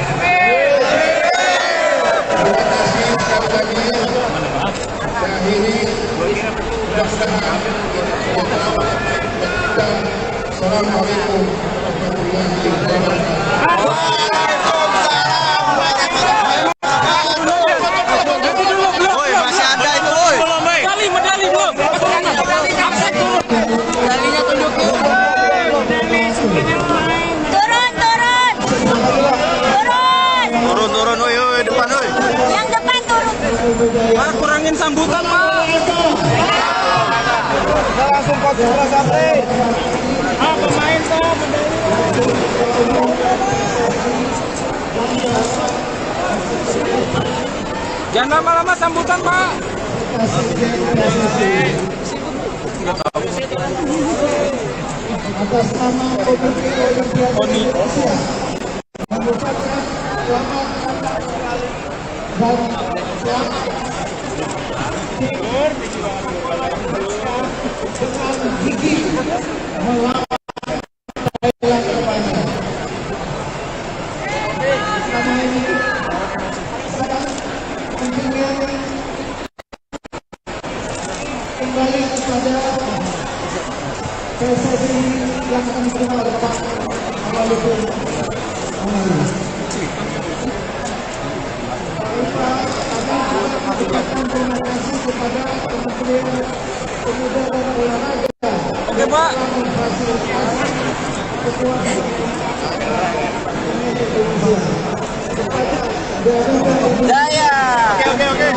Terima kasih sekali lagi. Dan ini mudah-mudahan dan Assalamualaikum warahmatullahi wabarakatuh. Turun, woi, depan, woi. Yang depan turun. Pak, kurangin sambutan, Pak. Langsung 14 April. Pemain, Pak. Jangan lama-lama sambutan, Pak. Atas nama Komite Olimpiade Indonesia mengucapkan selamat dan selamat dengan gigi melawan Thailand terbanyak. Selama ini sangat pentingnya kembali kepada PSSI yang akan diterima oleh Pak Amaludin Amali. Mengucapkan terima kasih kepada Kementerian Pemuda dan Olahraga. Oke, Pak. Memfasilitasi ketua Daya. Oke.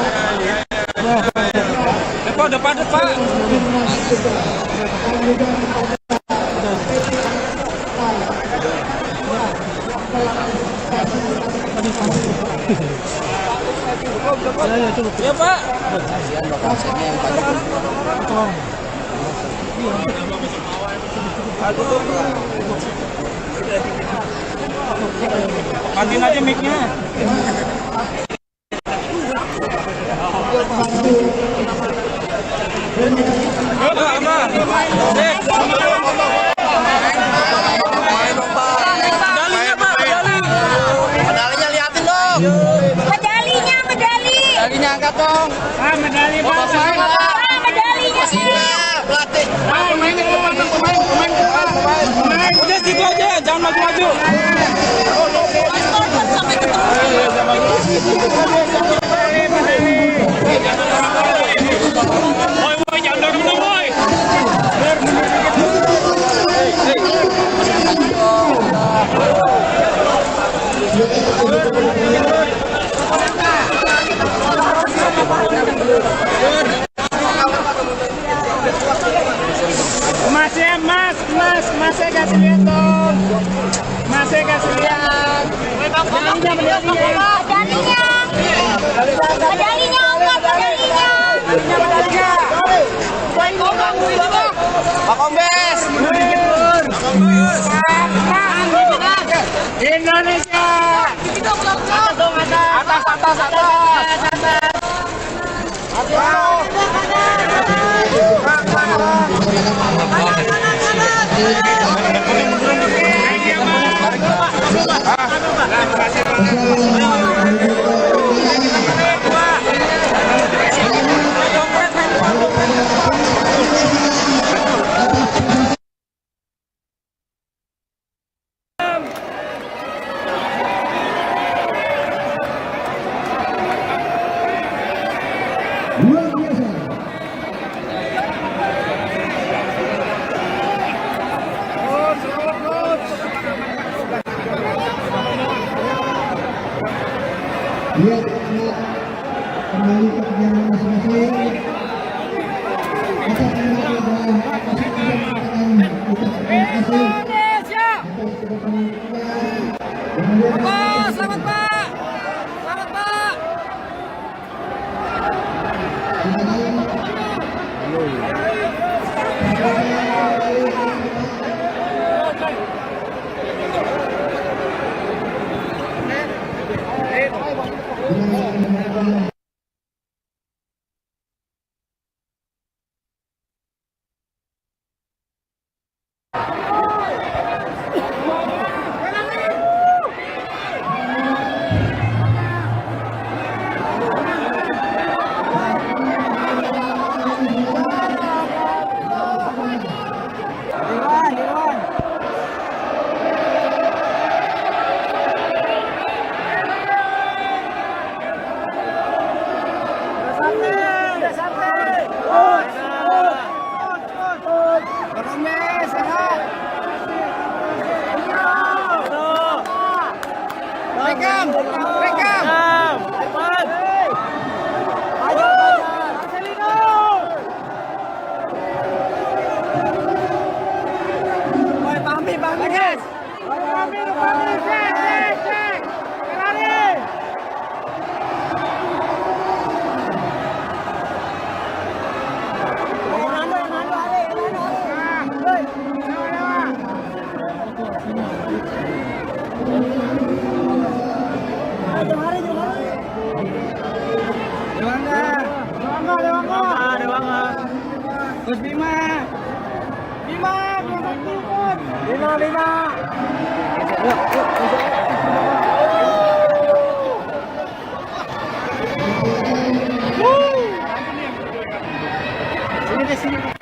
Depan, Pak. timnas juga dan juga Ya, Pak. Matiin aja mic-nya. Medalinya liatin dong. Medalinya angkat dong. Medali, Pak. Medalinya. Pelatih. Masih kasih lihat dong. Masih kasih lihat. Pak Kombes. Indonesia. Luar biasa. Lihat kembali ke perjalanan masing-masing. Atas nama kita masing-masing mengatakan kita terima kasih atas kedatangan kita. Selamat Pak. Selamat Pak. Gus Bima. Bima. Sini.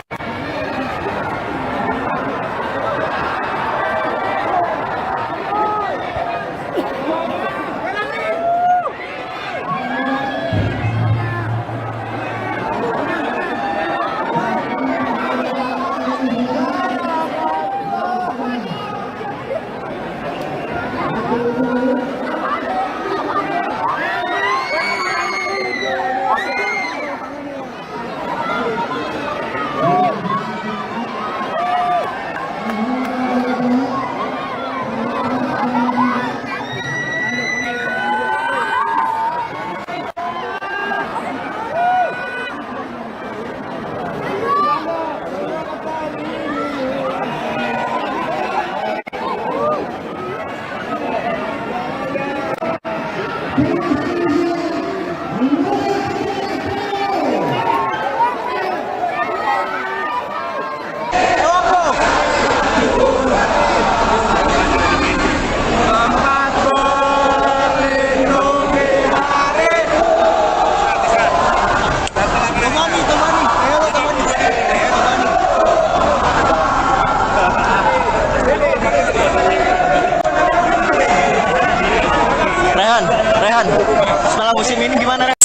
musim ini gimana, Ren?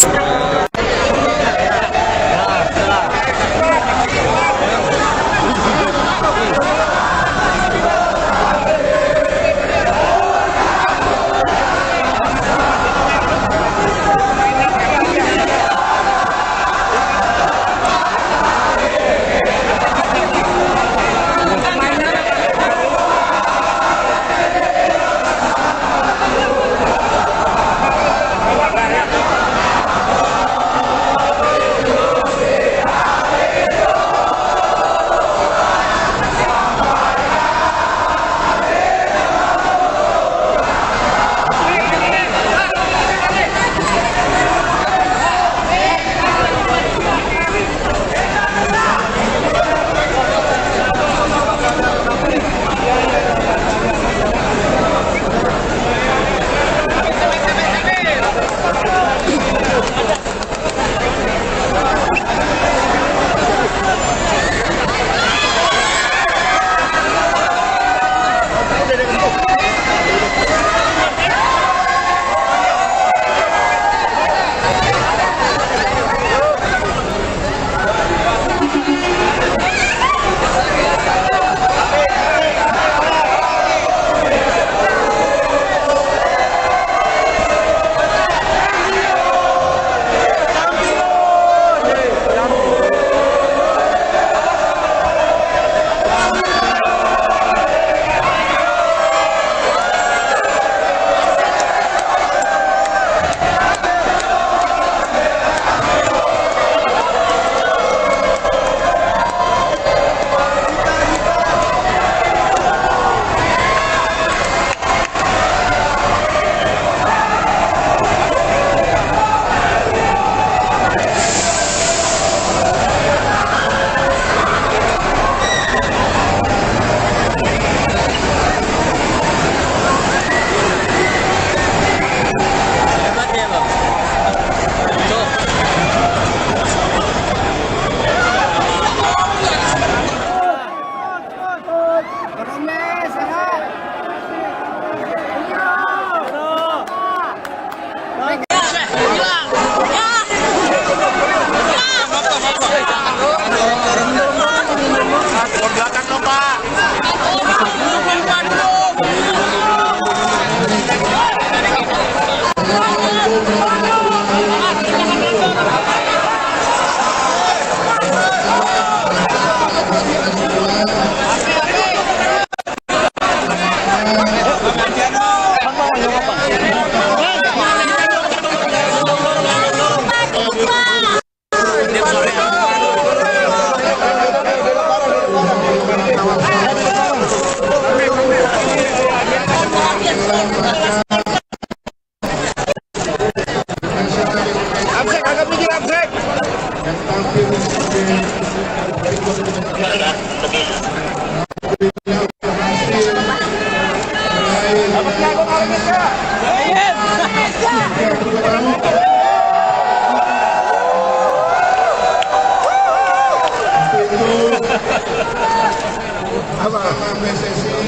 PSSI,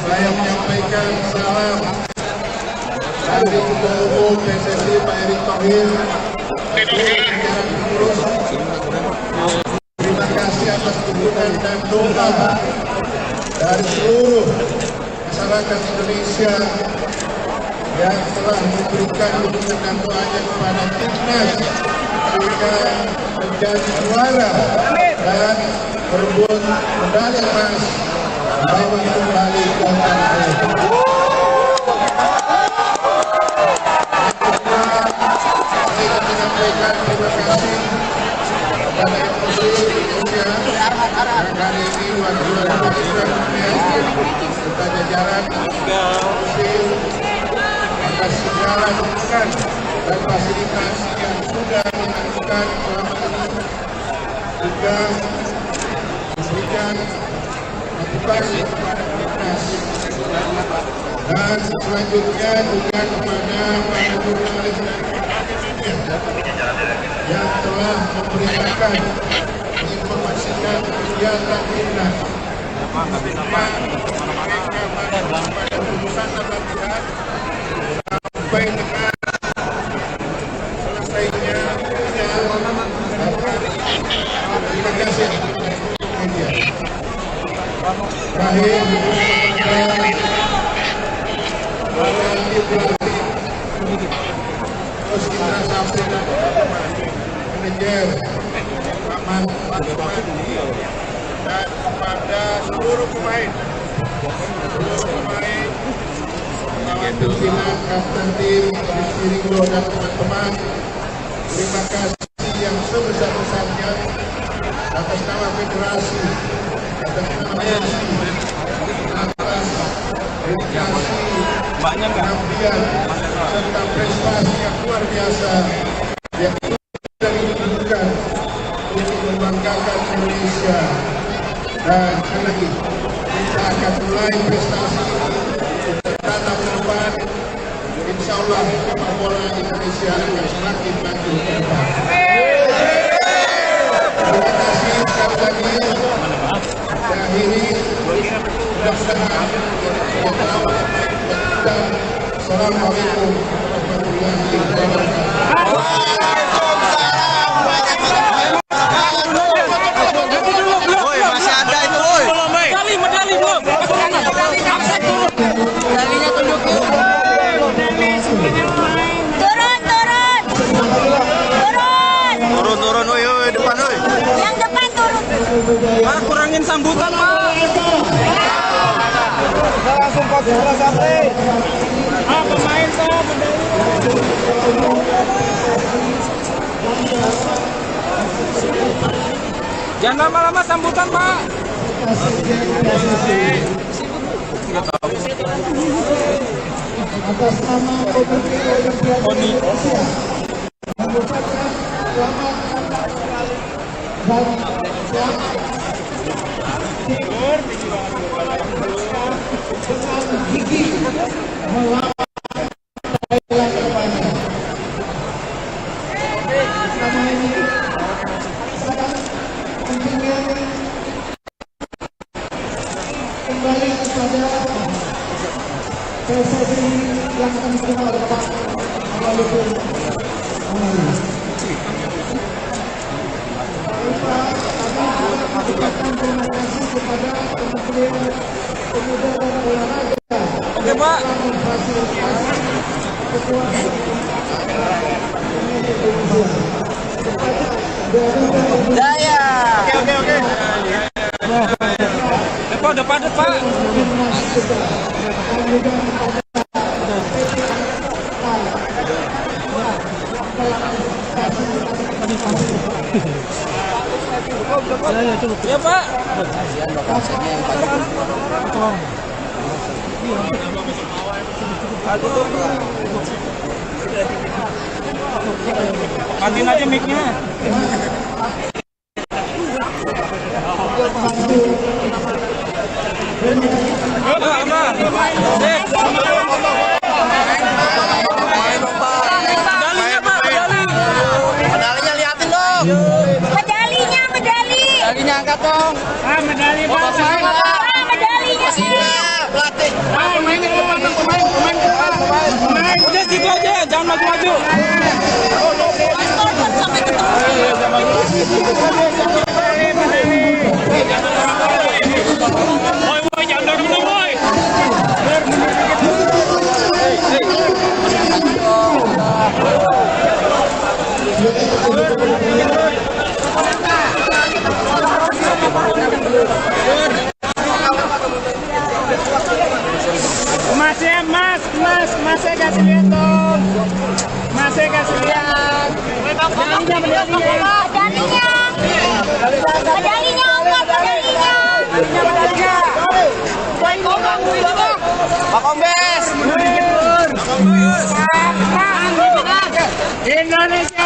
saya menyampaikan salam dari Ketua Umum PSSI Pak Erick Thohir. Terima kasih atas dukungan dan doa dari seluruh masyarakat Indonesia yang telah memberikan dukungan dan doanya kepada timnas sehingga menjadi juara dan berebut medali emas bawa kembali ke tanah air. Saya menyampaikan terima kasih kepada FOC Indonesia yang kali ini wakil serta jajaran FOC atas segala dukungan dan fasilitas yang sudah dilakukan selama ini, juga memberikan motivasi kepada timnas. Dan selanjutnya juga kepada para jurnalis dan media yang telah memberitakan menginformasikan kegiatan timnas. Mereka pada keputusan latihan sampai dengan terus Indra Sapri, manajer Rahman dan kepada seluruh pemain kawan pimpinan kapten tim Rizky Ringo dan teman-teman, terima kasih yang sebesar-besarnya atas nama federasi, atas nama atas dedikasi, pengabdian serta prestasi yang luar biasa yang sudah ditunjukkan untuk membanggakan Indonesia. Dan sekali lagi kita akan mulai prestasi bertanam ke depan. Insya Allah sepak bola Indonesia akan semakin maju ke depan. Terima kasih sekali lagi. Dan ini mudah-mudahan Assalamualaikum warahmatullahi wabarakatuh. Turun, woi, depan, woi. Yang depan turun. Pak, kurangin sambutan, Pak. Langsung kok sampai. Pemain Pak, jangan lama-lama sambutan, Pak. Atas nama Komite Olimpiade Indonesia mengucapkan selamat dan selamat dengan gigi melawan Thailand terbanyak. Sama ini sangat pentingnya kembali kepada PSSI yang akan diterima oleh Pak Walaupun mengucapkan terima kasih kepada Kementerian Pemuda dan Olahraga. Oke, Pak. Memfasilitasi kekuatan Daya. Oke. Depan, Pak. Ya, Pak. Matiin aja mic-nya. Medalinya liatin dong. Medalinya angkat dong. Medali, Pak. Medalinya. Pelatih. Pemain, udah situ aja, jangan maju-maju. Woi, jangan dorong, woi. Masnya kasih lihat dong. Masnya kasih lihat. Medalinya. Pak Kombes. Indonesia.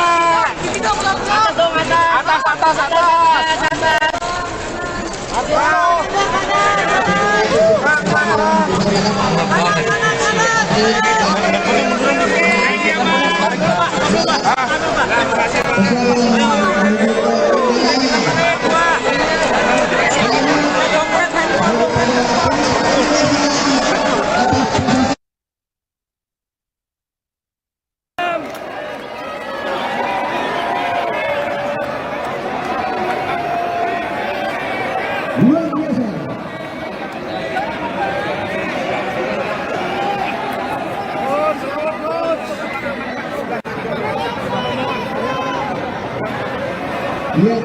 Ya,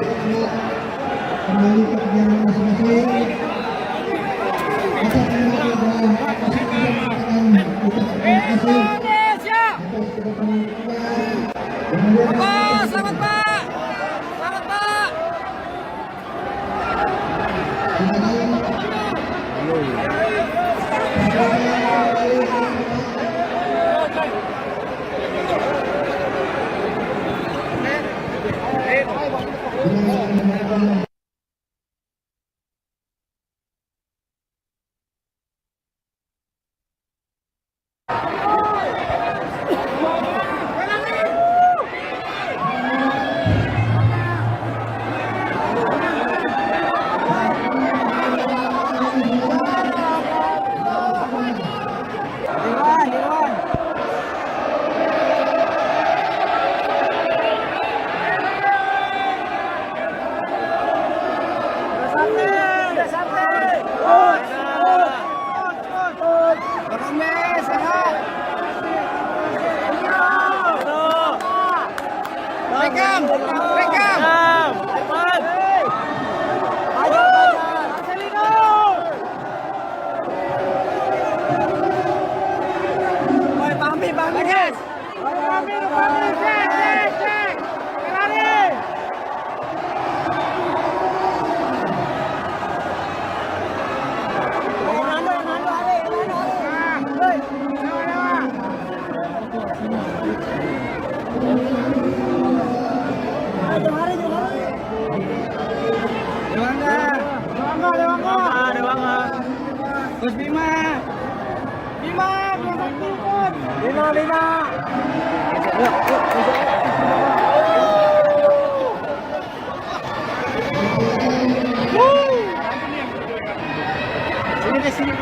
kembali ke perjalanan masing-masing. Atas nama kita, atas terima kasih atas kedatangan kita. Selamat Pak. Selamat Pak. Gus Bima. Bima, Bima. Sini deh, sini.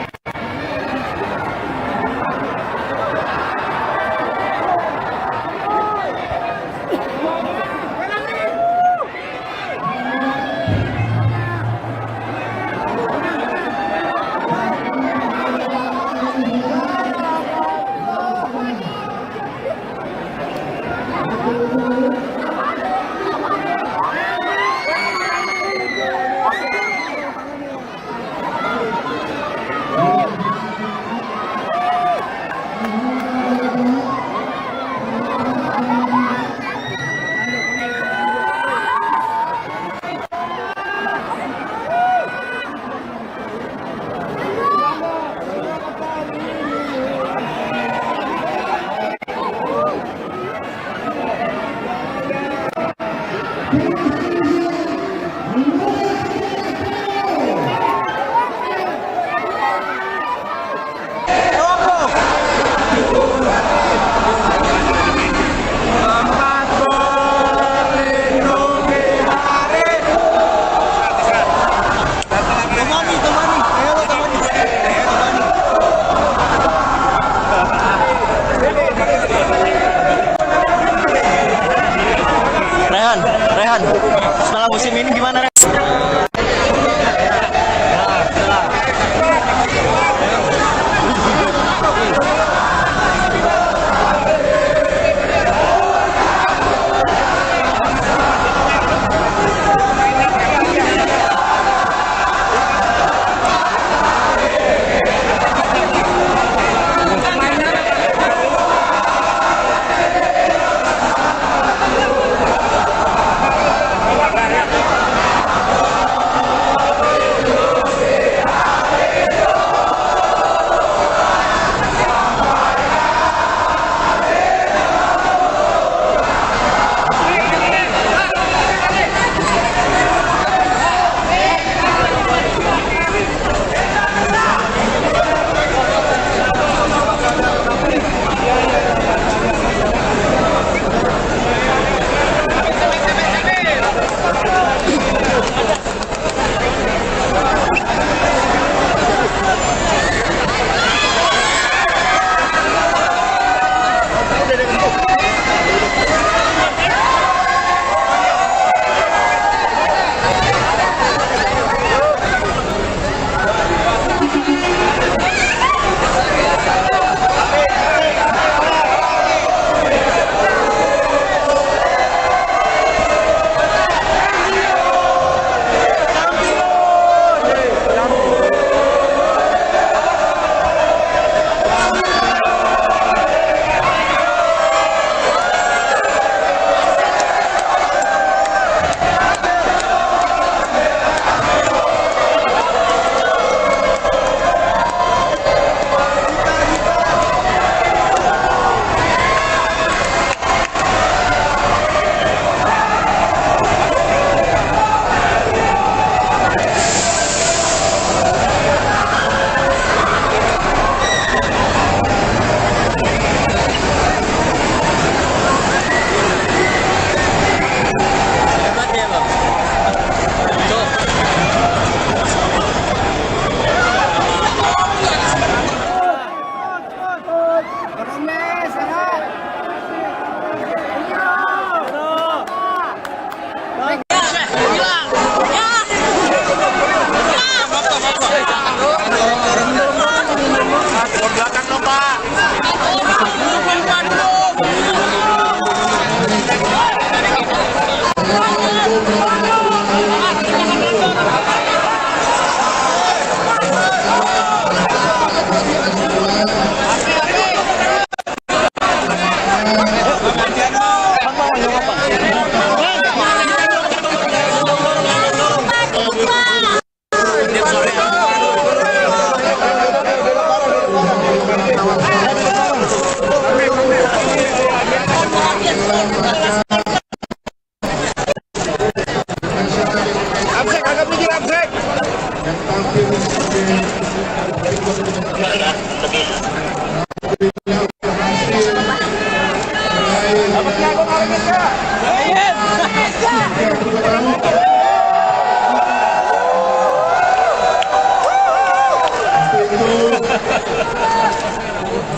Absek, agak mikir absek. Yang tampil sebagai berikut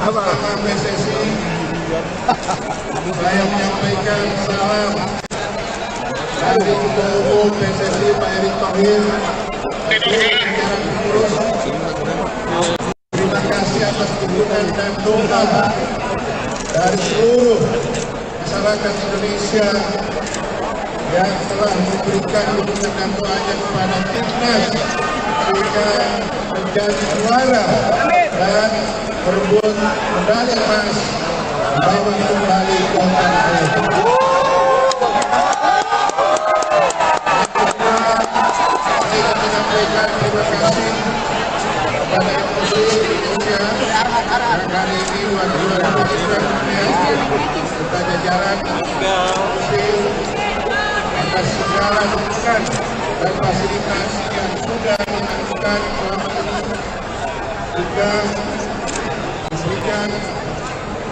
Bersama PSSI, saya menyampaikan salam dari Ketua Umum PSSI Pak Erick Thohir. Terima kasih atas dukungan dan doa dari seluruh masyarakat Indonesia yang telah memberikan dukungan dan doanya kepada timnas sehingga menjadi juara dan berebut medali emas bawa kembali ke tanah air. Saya menyampaikan terima kasih kepada MUSI Indonesia yang hari ini juara serta jajaran MUSI atas segala dukungan dan fasilitas yang sudah dilakukan selama ini juga memberikan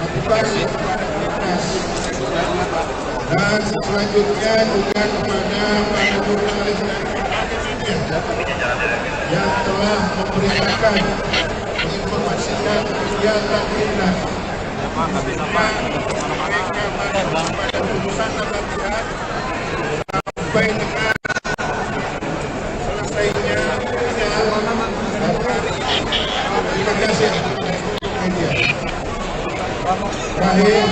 motivasi kepada timnas dan selanjutnya juga kepada para jurnalis dan media yang telah memberitakan menginformasikan kegiatan timnas. Mereka pada urusan latihan sampai dengan selesainya terima kasih media. Terakhir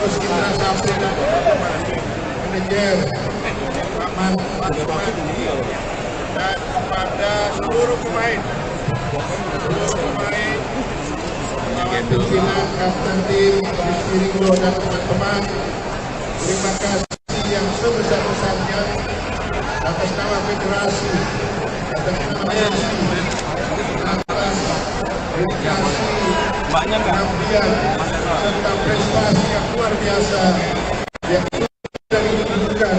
Coach Indra Safri dan manajer Rahman dan kepada seluruh pemain kawan pimpinan kapten tim Rizky Ringo dan teman-teman, terima kasih yang sebesar-besarnya atas nama federasi, atas nama PSSI, atas dedikasi, pengabdian serta prestasi yang luar biasa yang sudah ditunjukkan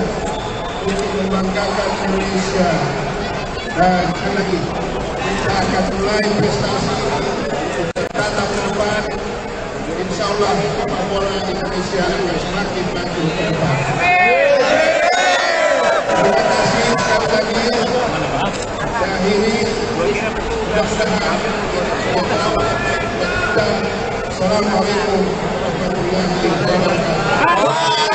untuk membanggakan Indonesia. Dan sekali lagi kita akan mulai prestasi kita tatap ke depan. Insya Allah sepak bola Indonesia akan semakin maju ke depan. Terima kasih sekali lagi. Dan ini mudah-mudahan Assalamualaikum warahmatullahi wabarakatuh.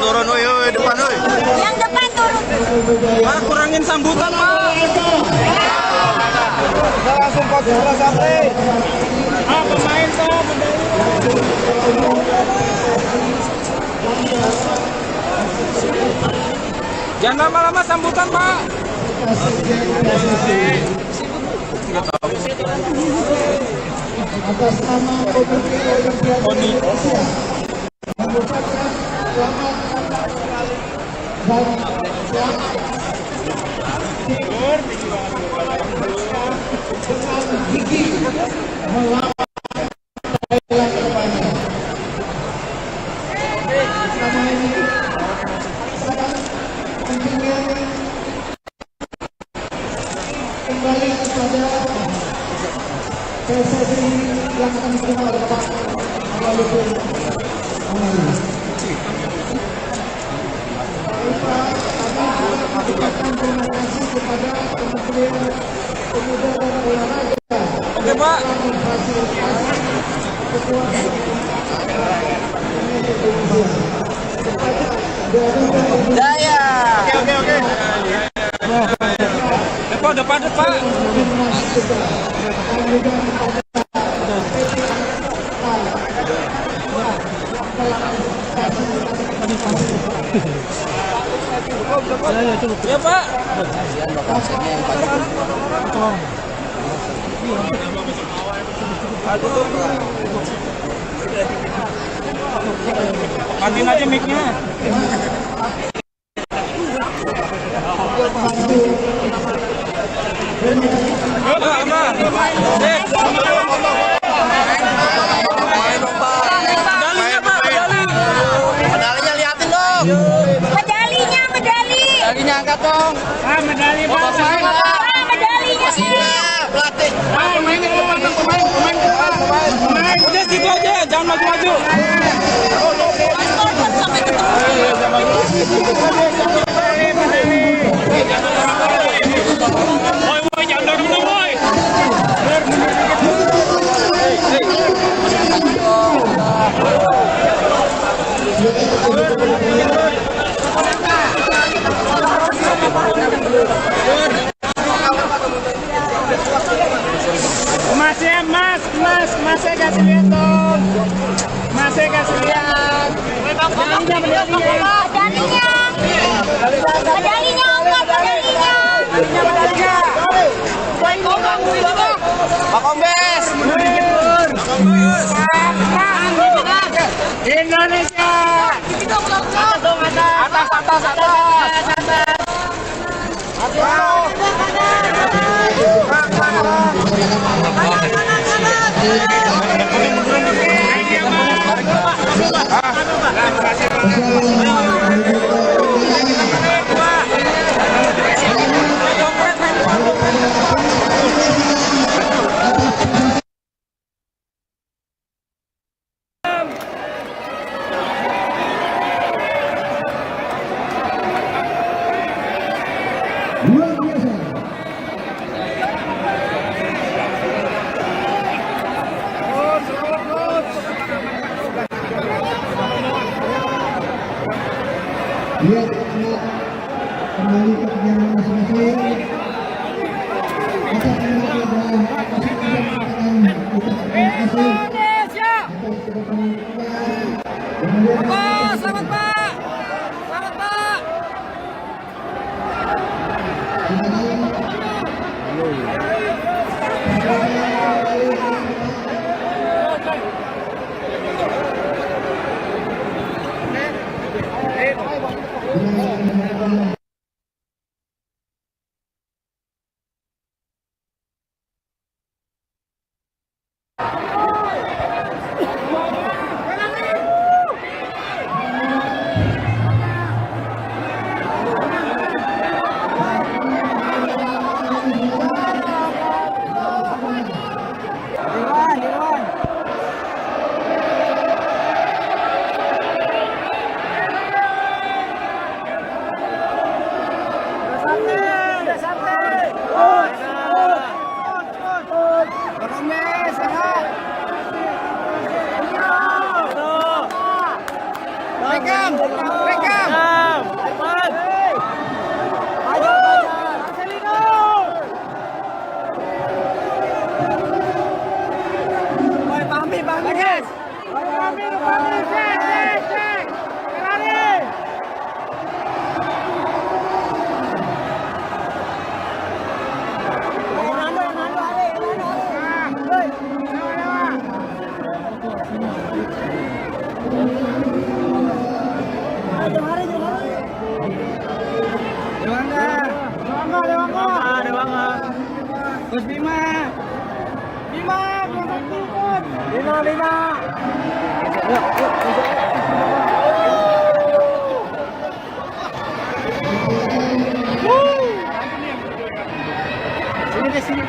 Turun, woi, depan, woi. Yang depan turun. Pak, kurangin sambutan, Pak. Kita langsung Coach Indra Safri. Pemain, Pak. Jangan lama-lama sambutan, Pak. Atas nama Komite Olimpiade Indonesia mengucapkan selamat dan selamat dengan gigi melawan Thailand kedepannya. Selama ini sangat pentingnya kembali kepada PSSI yang akan diterima oleh Pak Malukun Amali. Mengucapkan terima kasih kepada Kementerian Pemuda dan Olahraga. Oke, Pak. Memfasilitasi kekuatan Daya. Oke. Depan, Pak. timnas kita dan juga kepada Ya Pak. Matiin aja mic-nya. Medalinya liatin dong. Medalinya angkat dong. Medali Pak. Pelatih. Pemain udah situ aja, jangan maju-maju. Woi, jangan dorong dong, woi. Masih kasih lihat dong. Masih kasih lihat. Pak Kombes. Indonesia. Atas. Luar biasa. Lihat kembali ke perjalanan masing-masing. Atas nama kita masing-masing mengatakan Indonesia. Selamat Pak. Gus Bima. Bima. Sini.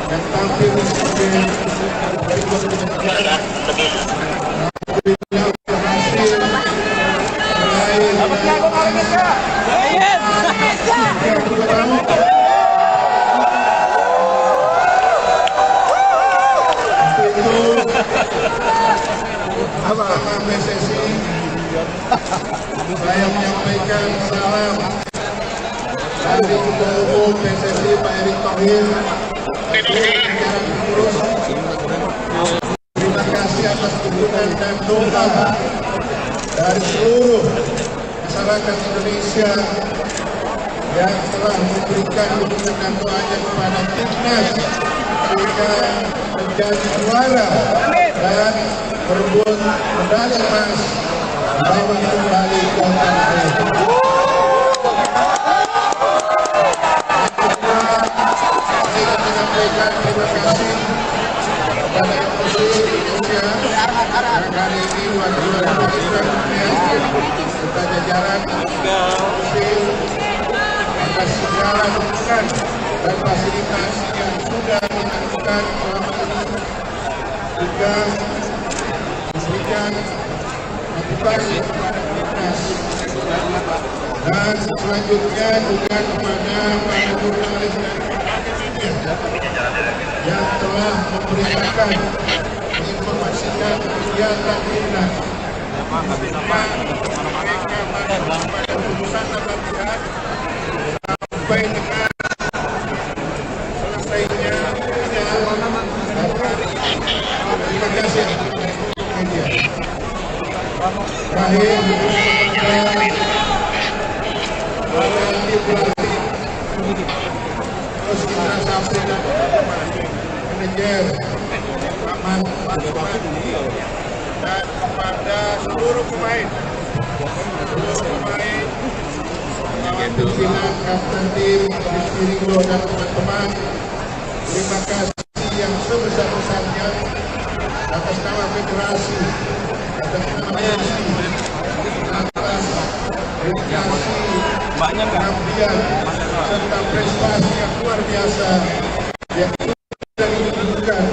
yang tampil sebagai berikut berhasil bersama PSSI. Saya menyampaikan salam dari Ketua Umum PSSI Pak Erick Thohir. Terima kasih atas dukungan dan doa dari seluruh masyarakat Indonesia yang telah memberikan dukungan dan doanya kepada timnas sehingga menjadi juara dan berebut medali emas bawa kembali ke tanah air. Saya menyampaikan terima kasih kepada MUC Indonesia yang hari ini luar biasa serta jajaran MUC atas segala dukungan dan fasilitas yang sudah dilakukan selama ini, juga memberikan motivasi kepada timnas. Dan selanjutnya juga kepada para jurnalis dan media yang telah memberitakan, menginformasikan kegiatan timnas. Mereka pada putusan dan latihan sampai dengan selesainya terima kasih media. Terakhir terus kita sampaikan manajer Aman dan kepada seluruh pemain pimpinan kapten tim Rizky Ridho dan teman-teman, terima kasih yang sebesar-besarnya atas nama federasi, atas nama PSSI, atas dedikasi, pengabdian serta prestasi yang luar biasa yang sudah ditunjukkan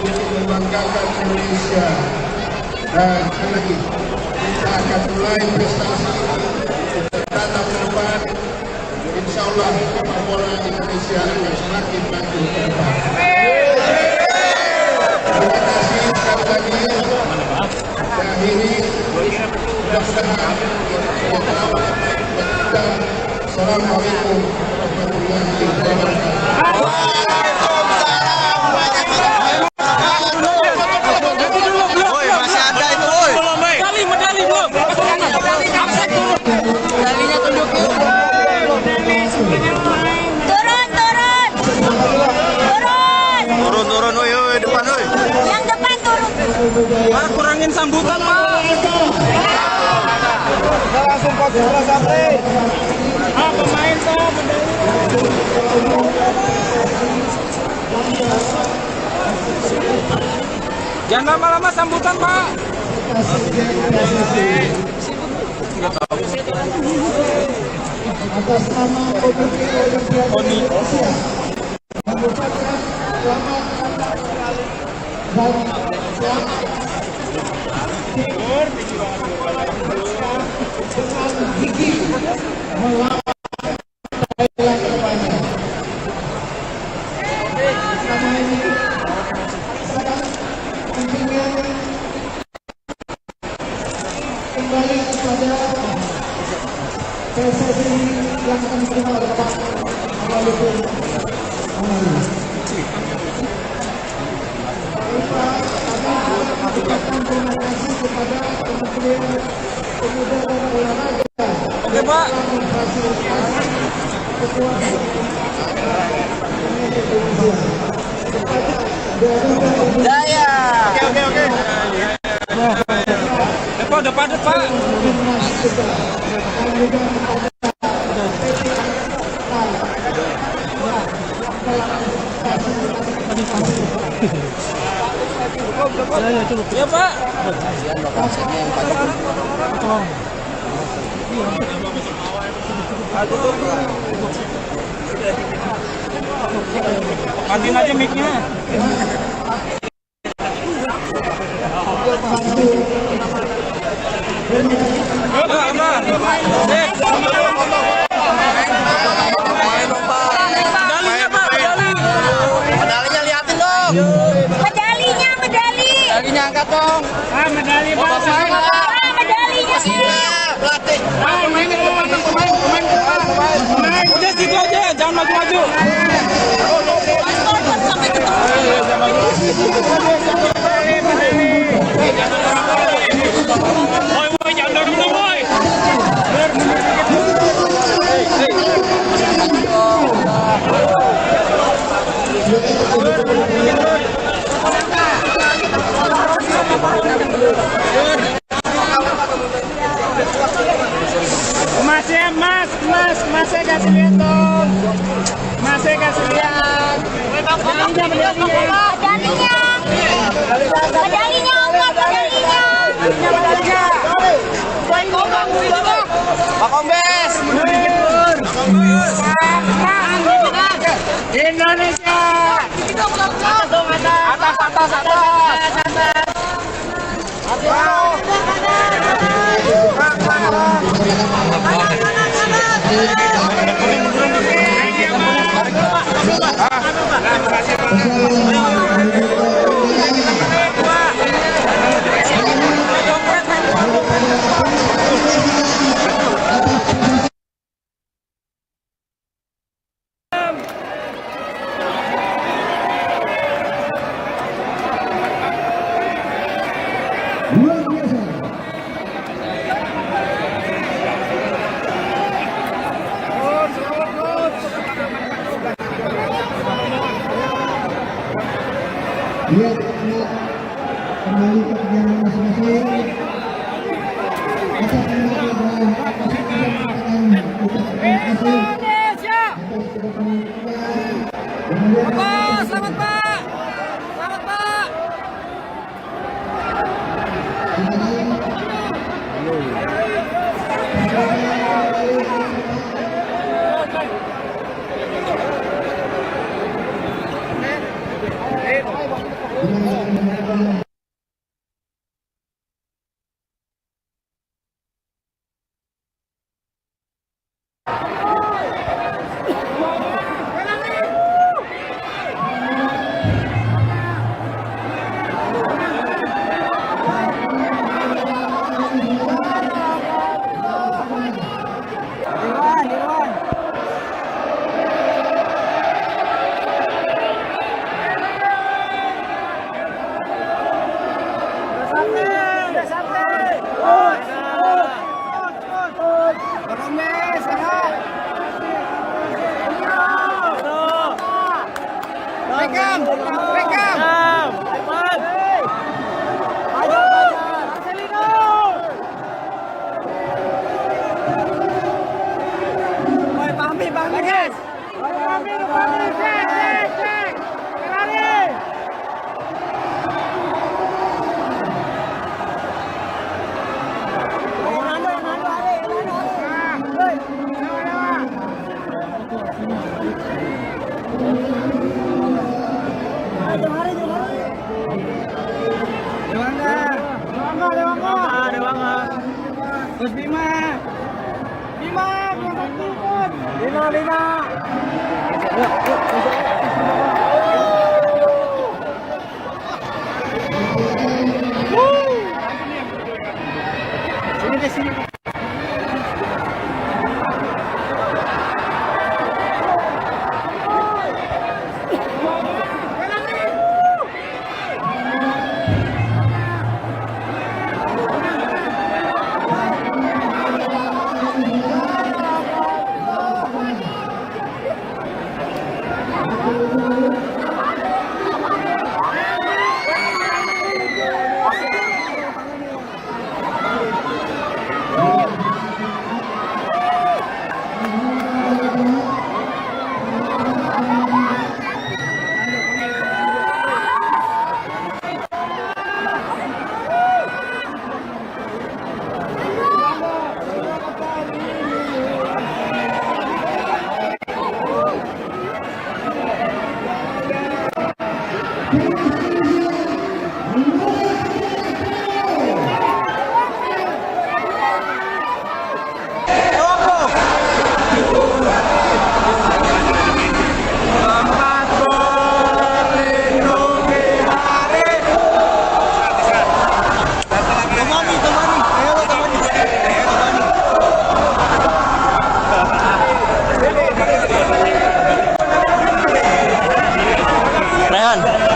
untuk membanggakan Indonesia. Dan sekali lagi kita akan mulai prestasi tatap ke depan. Insya Allah sepak bola Indonesia akan semakin maju ke depan. Terima kasih sekali lagi. Dan ini mudah-mudahan dan Assalamualaikum warahmatullahi wabarakatuh. Turun, woi, depan, woi. Yang depan turun. Pak, kurangin sambutan, Pak. Langsung pas bola sampai. Pemain Pak, jangan lama-lama sambutan, Pak. Atas nama Komite Olimpiade Indonesia mengucapkan selamat dan selamat dengan gigi melawan Thailand kedepannya. Sama ini sangat pentingnya kembali kepada PSSI yang akan diterima oleh Pak Amaludin Amali. Ucapkan terima kasih kepada Kementerian Pemuda dan Olahraga. Oke, Pak. Daya. Oke. Udah padat, Pak. Ya, Pak. Matiin aja mic-nya. Medalinya liatin dong. Medalinya angkat dong. Medali Pak. Medalinya. Pelatih. Pemain, udah situ aja, jangan maju-maju. Woi, jangan dorong-dorong, woi. Mas, kasih lihat dong. Mas, kasih lihat. Pak Kombes. Indonesia. Luar biasa. Lihat kembali ke kegiatan masing-masing. Atas nama program masing-masing mengatakan ucap terima kasih atas kedatangan kita. Selamat Pak. Gus Bima. Bima. Sini.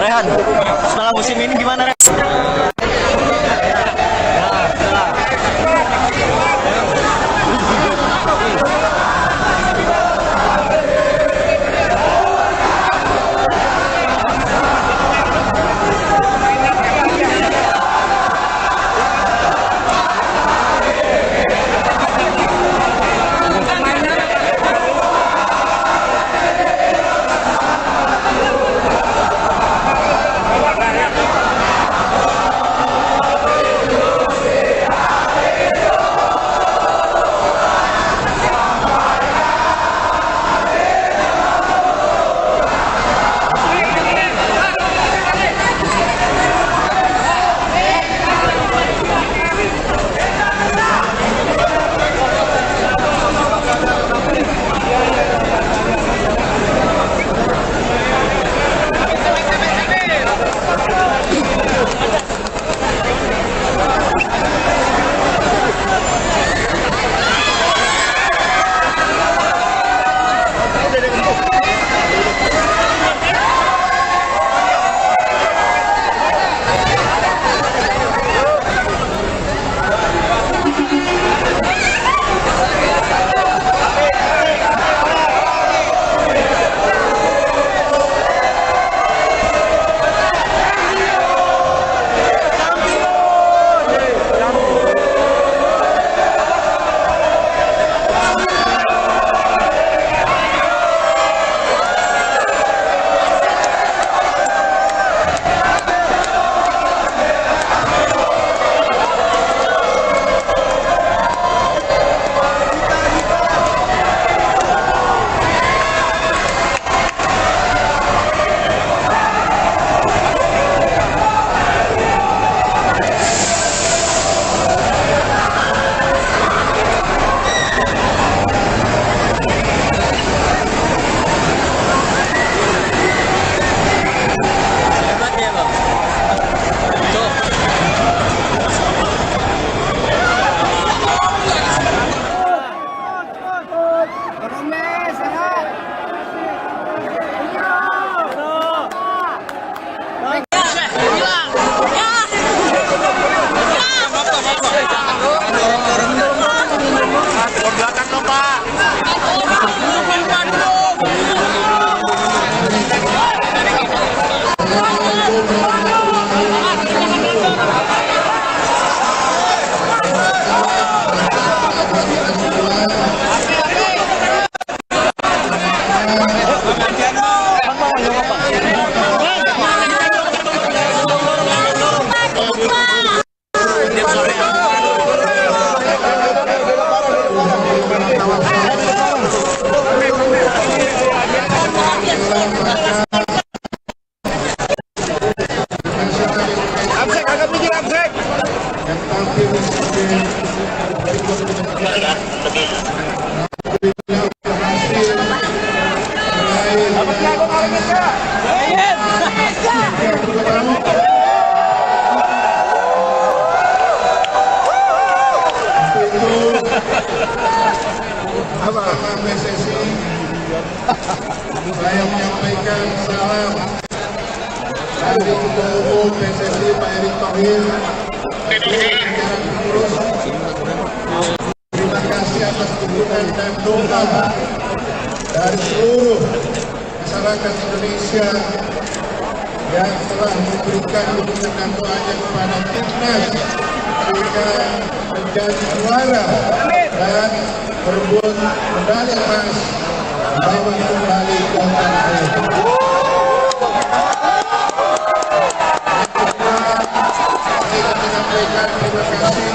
Rehan, setelah musim ini gimana, Rehan? PSSI, saya menyampaikan salam dari Ketua Umum PSSI Pak Erick Thohir. Terima kasih atas dukungan dan doa dari seluruh masyarakat Indonesia yang telah memberikan dukungan dan doanya kepada timnas sehingga menjadi juara dan berebut medali emas membawa kembali ke tanah air. Kita menyampaikan terima kasih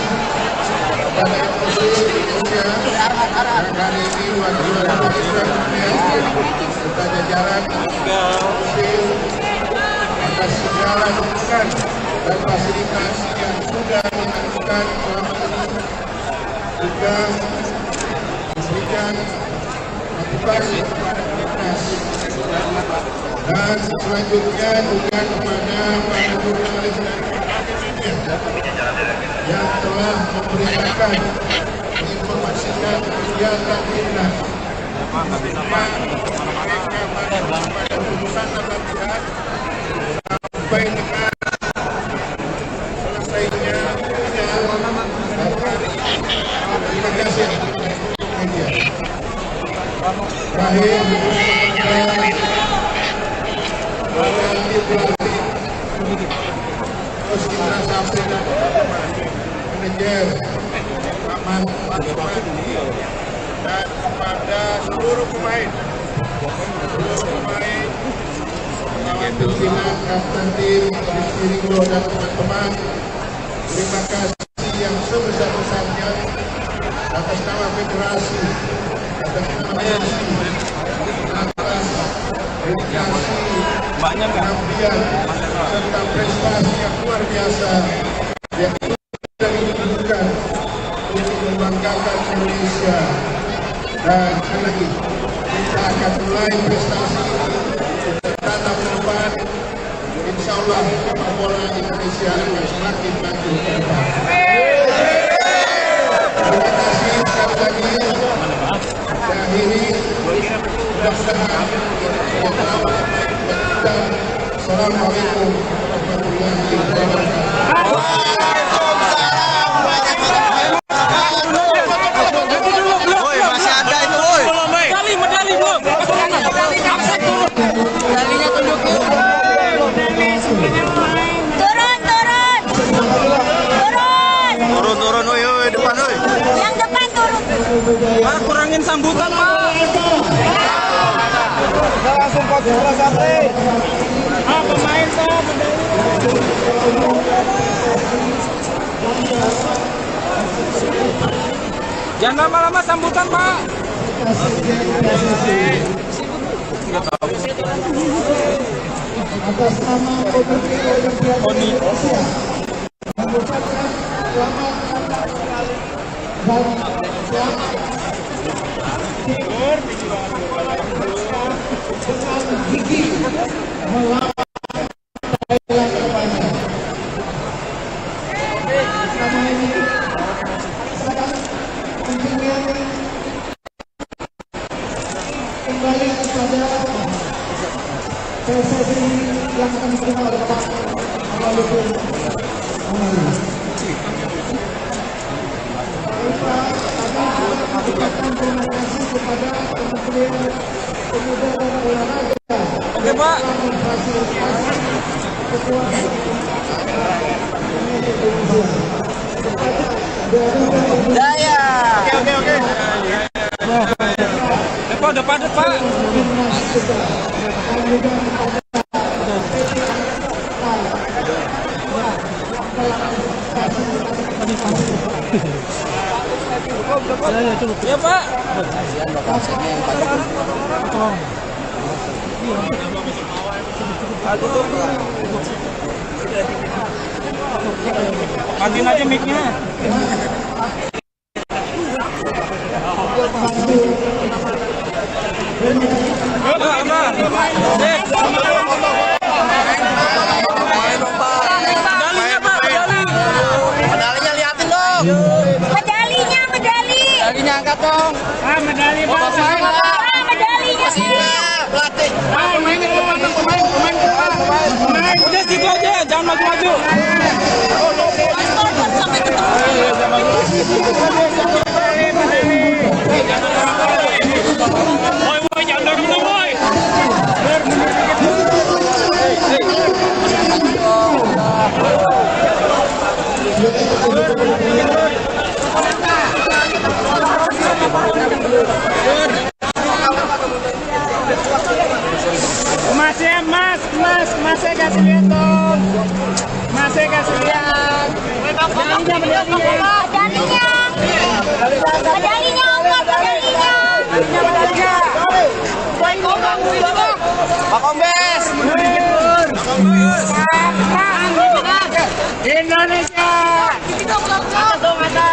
kepada MUC Indonesia yang kali ini wakil dunia serta jajaran MUC. Terima kasih segala dukungan dan fasilitas yang sudah dilakukan selama ini juga memberikan motivasi kepada Timnas. Dan selanjutnya juga kepada para jurnalis dan media yang telah memberitakan menginformasikan kegiatan Timnas. Mereka pada urusan latihan sampai dengan selesainya dan hari ini. Terima kasih media. Terakhir terus kita sampaikan manajer Aman dan kepada seluruh pemain kawan pimpinan kapten tim Rizky Ringo dan teman-teman, terima kasih yang sebesar-besarnya atas nama federasi, atas nama atas dedikasi, pengabdian serta prestasi yang luar biasa yang sudah ditunjukkan untuk membanggakan Indonesia. Dan sekali lagi kita akan mulai prestasi tatap ke depan. Insya Allah sepak bola Indonesia akan semakin maju ke depan. Terima kasih sekali lagi. Dan ini mudah-mudahan kita tahu. Assalamualaikum warahmatullahi wabarakatuh. Turun, woi, depan, woi. Yang depan turun. Pak, kurangin sambutan, Pak. Langsung 14 April. Pemain toh, jangan lama-lama sambutan, Pak. Atas nama Komite Olimpiade Indonesia mengucapkan selamat dan selamat dengan gigih melawan Thailand terbanyak. Selama ini sangat pentingnya kembali kepada PSSI yang akan diterima oleh Pak Amaludin Amali. Kami mengucapkan terima kasih kepada Kementerian Pemuda dan Olahraga. Oke, Pak. Daya. Oke. Depan. Ya, Pak. Matiin aja mic-nya. Medalinya liatin dong. Medalinya angkat dong. Medali, Pak. Medalinya pelatih. Pemain. Udah situ aja, jangan maju-maju. Woi, jangan dorong dong, woi. Mas, saya kasih lihat dong. Mas, saya kasih lihat. Medalinya. Pak Kombes. Indonesia. Atas dong, atas.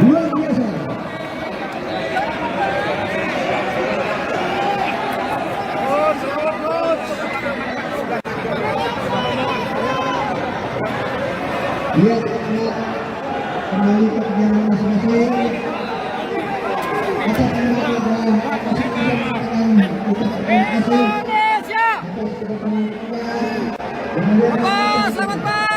Luar biasa. Lihat kembali ke perjalanan masing-masing. Atas nama program masih bisa mengatakan terima kasih atas kedatangan Anda. Selamat Pak.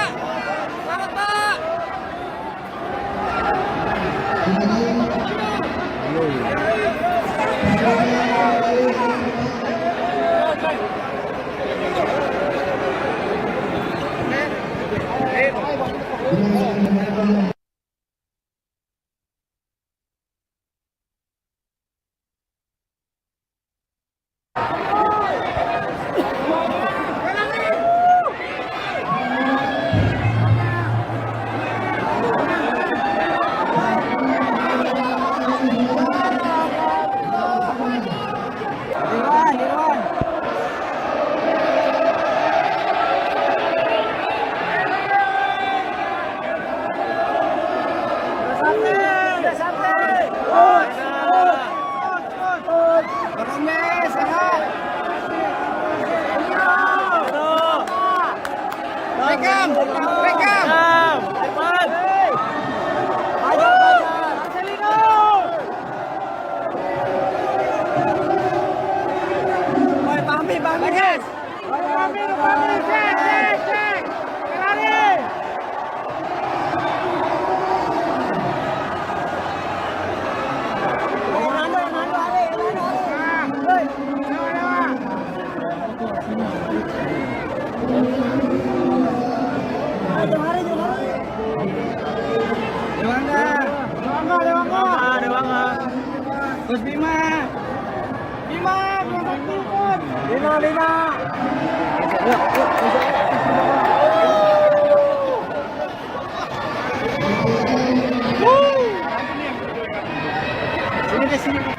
Gus Bima. Bima. Sini.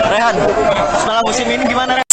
Rehan, setelah musim ini gimana, Rehan?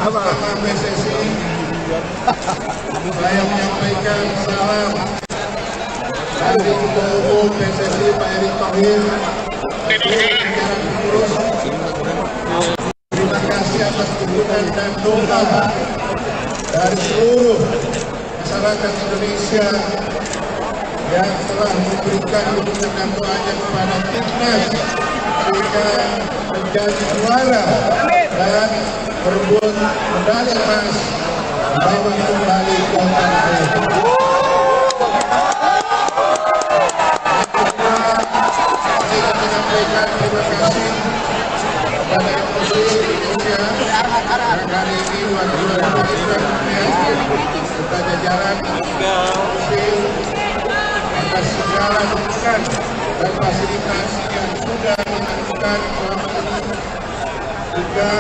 Bersama PSSI saya menyampaikan salam dari Ketua Umum PSSI Pak Erick Thohir. Terima kasih atas dukungan dan doa dari seluruh masyarakat Indonesia yang telah memberikan dukungan dan doanya kepada timnas sehingga menjadi juara dan berebut medali emas bawa kembali ke tanah air. Saya menyampaikan terima kasih kepada MUSI Indonesia yang hari ini wakil serta jajaran MUSI atas segala dukungan dan fasilitas yang sudah dilakukan selama ini juga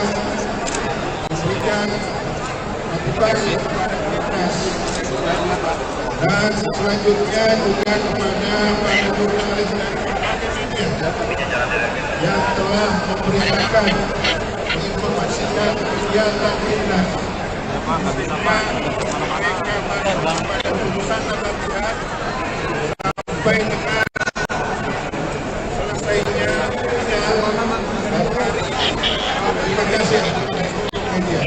memberikan motivasi kepada timnas dan selanjutnya juga kepada para jurnalis dan media yang telah memberitakan menginformasikan kegiatan timnas. Mereka pada putusan latihan sampai dengan selesainya terima kasih media.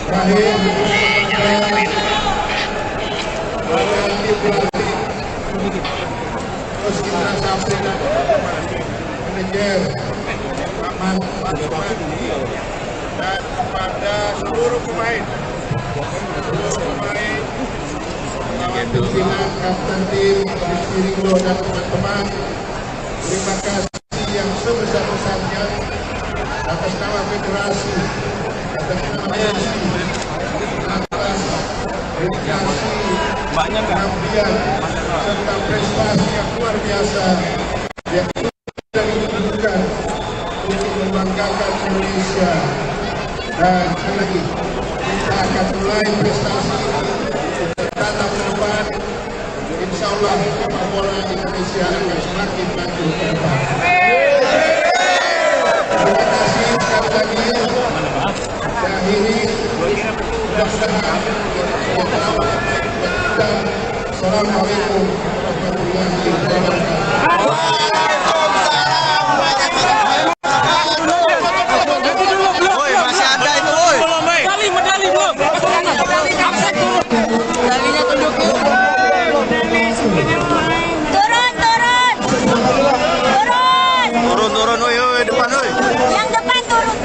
Terakhir terus kita sampaikan manajer Ahmad dan kepada seluruh pemain kawan pimpinan kapten tim Rizky Ringo dan teman-teman, terima kasih yang sebesar-besarnya atas nama federasi, atas nama PSSI, atas dedikasi, pengabdian serta prestasi yang luar biasa yang sudah ditunjukkan untuk membanggakan Indonesia. Dan sekali lagi kita akan mulai prestasi tatap ke depan. Insya Allah sepak bola Indonesia akan semakin maju ke depan. Terima kasih sekali lagi. Dan ini mudah-mudahan Assalamualaikum warahmatullahi wabarakatuh. Turun, woi, depan, woi. Yang depan turun.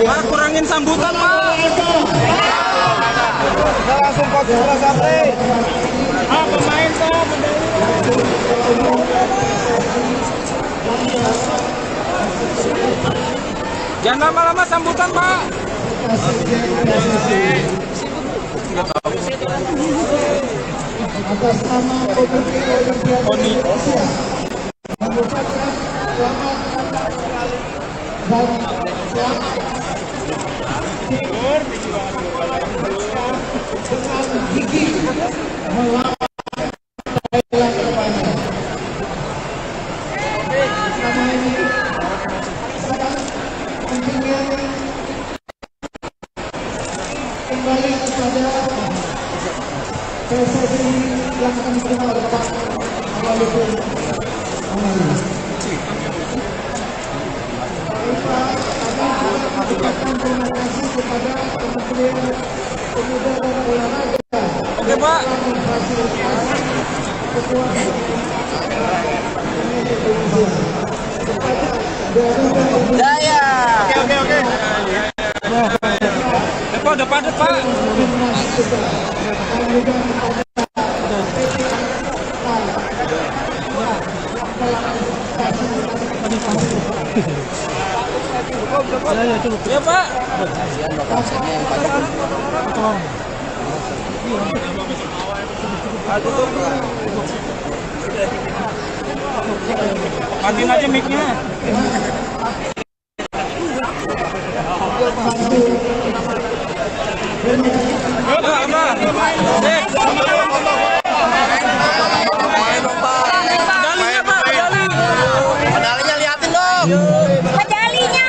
Pak, kurangin sambutan, Pak. Kita langsung coach bola sampai. Pemain tuh. Jangan lama-lama sambutan, Pak. Atas nama Komite Olimpiade Indonesia mengucapkan selamat dan selamat dengan gigi melawan Thailand kedepannya. Bersama ini kontingen kembali kepada PSSI yang akan diterima oleh Pak Walaupun Amali. Ucapkan terima kasih kepada Kementerian Pemuda dan Olahraga. Oke, Pak. Memfasilitasi kekuatan Oke. Depan, Pak. Ya Pak. Matiin aja mic-nya. Medalinya liatin dong. Medalinya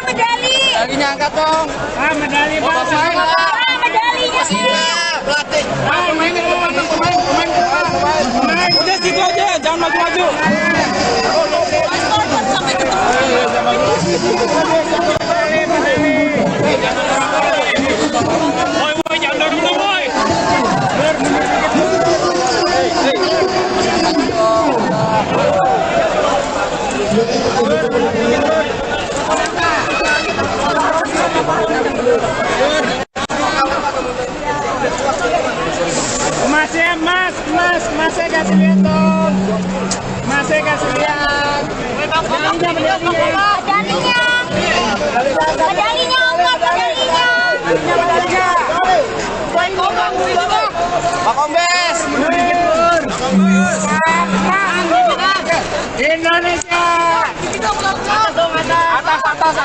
angkat dong. Medali Pak. Medalinya. Pelatih. Udah situ aja, jangan maju-maju. Woi, jangan dorong dong, woi. Masnya kasih lihat dong. Masnya kasih lihat. Pak Kombes. Indonesia. Atas.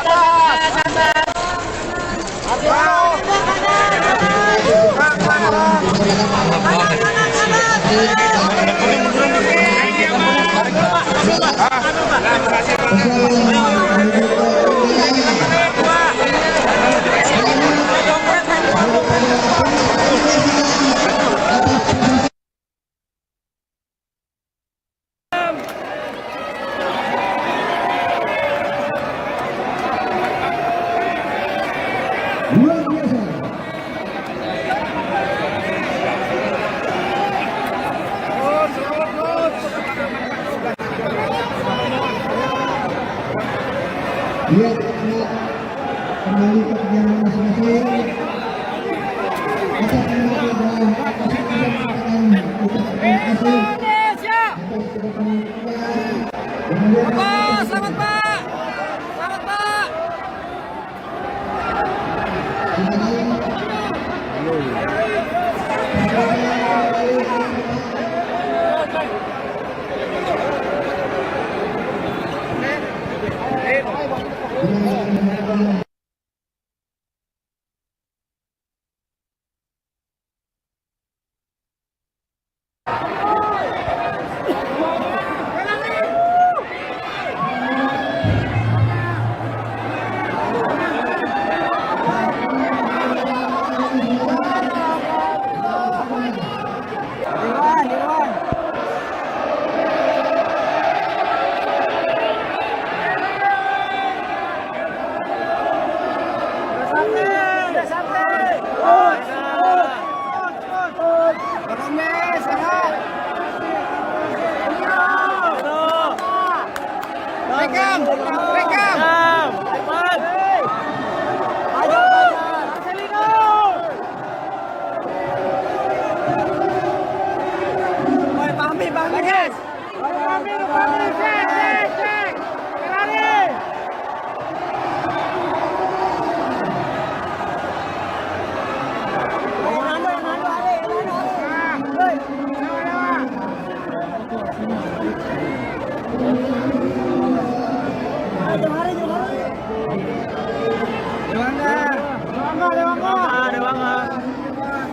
Luar biasa. Lihat kembali ke kegiatan masing-masing. Kita kembali dalam masing-masing pertandingan. Kita terima kasih atas kedatangan kalian. Selamat Pak. Selamat Pak.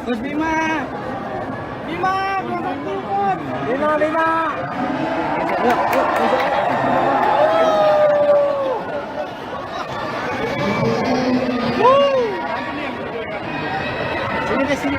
Gus Bima. Bima. Sini.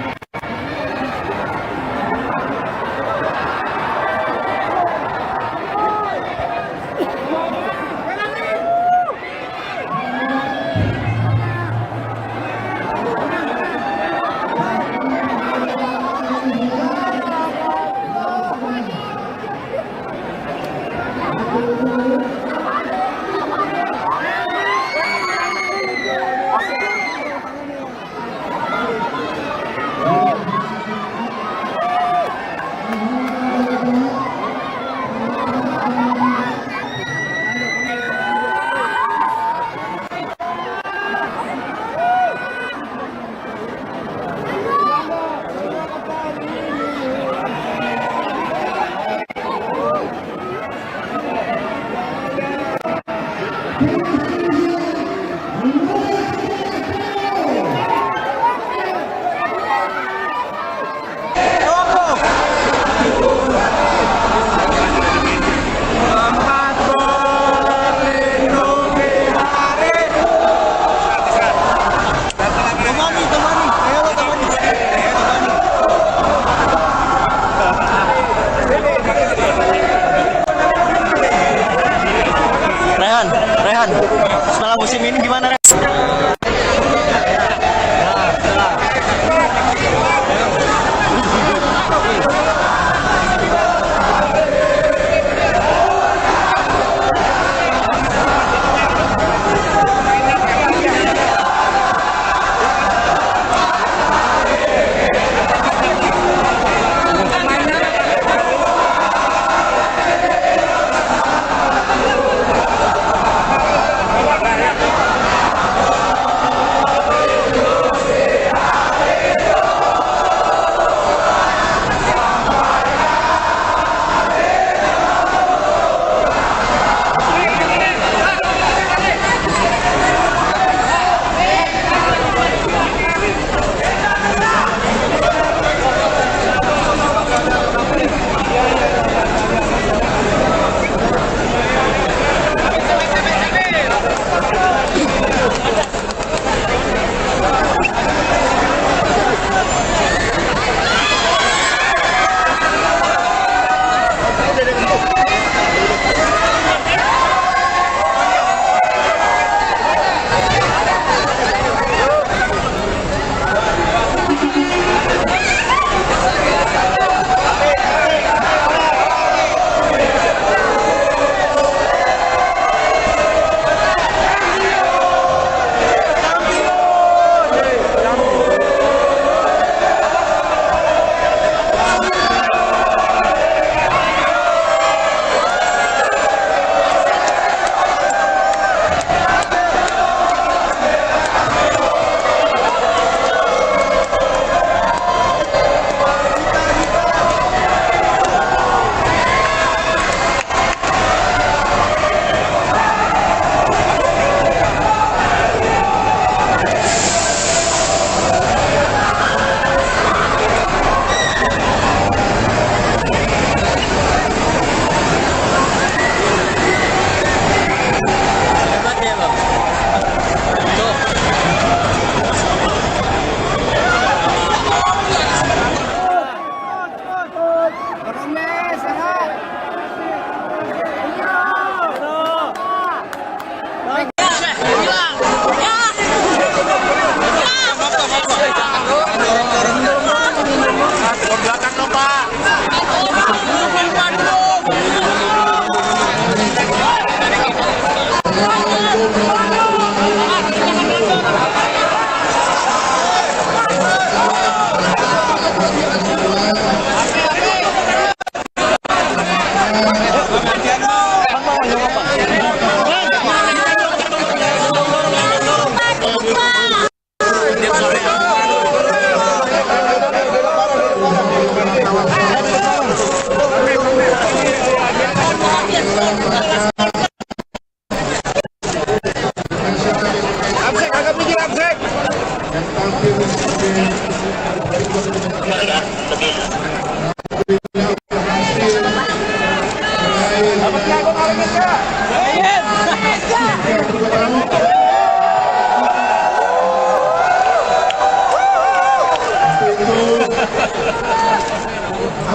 Dapat nggak kok kali ini, Kak?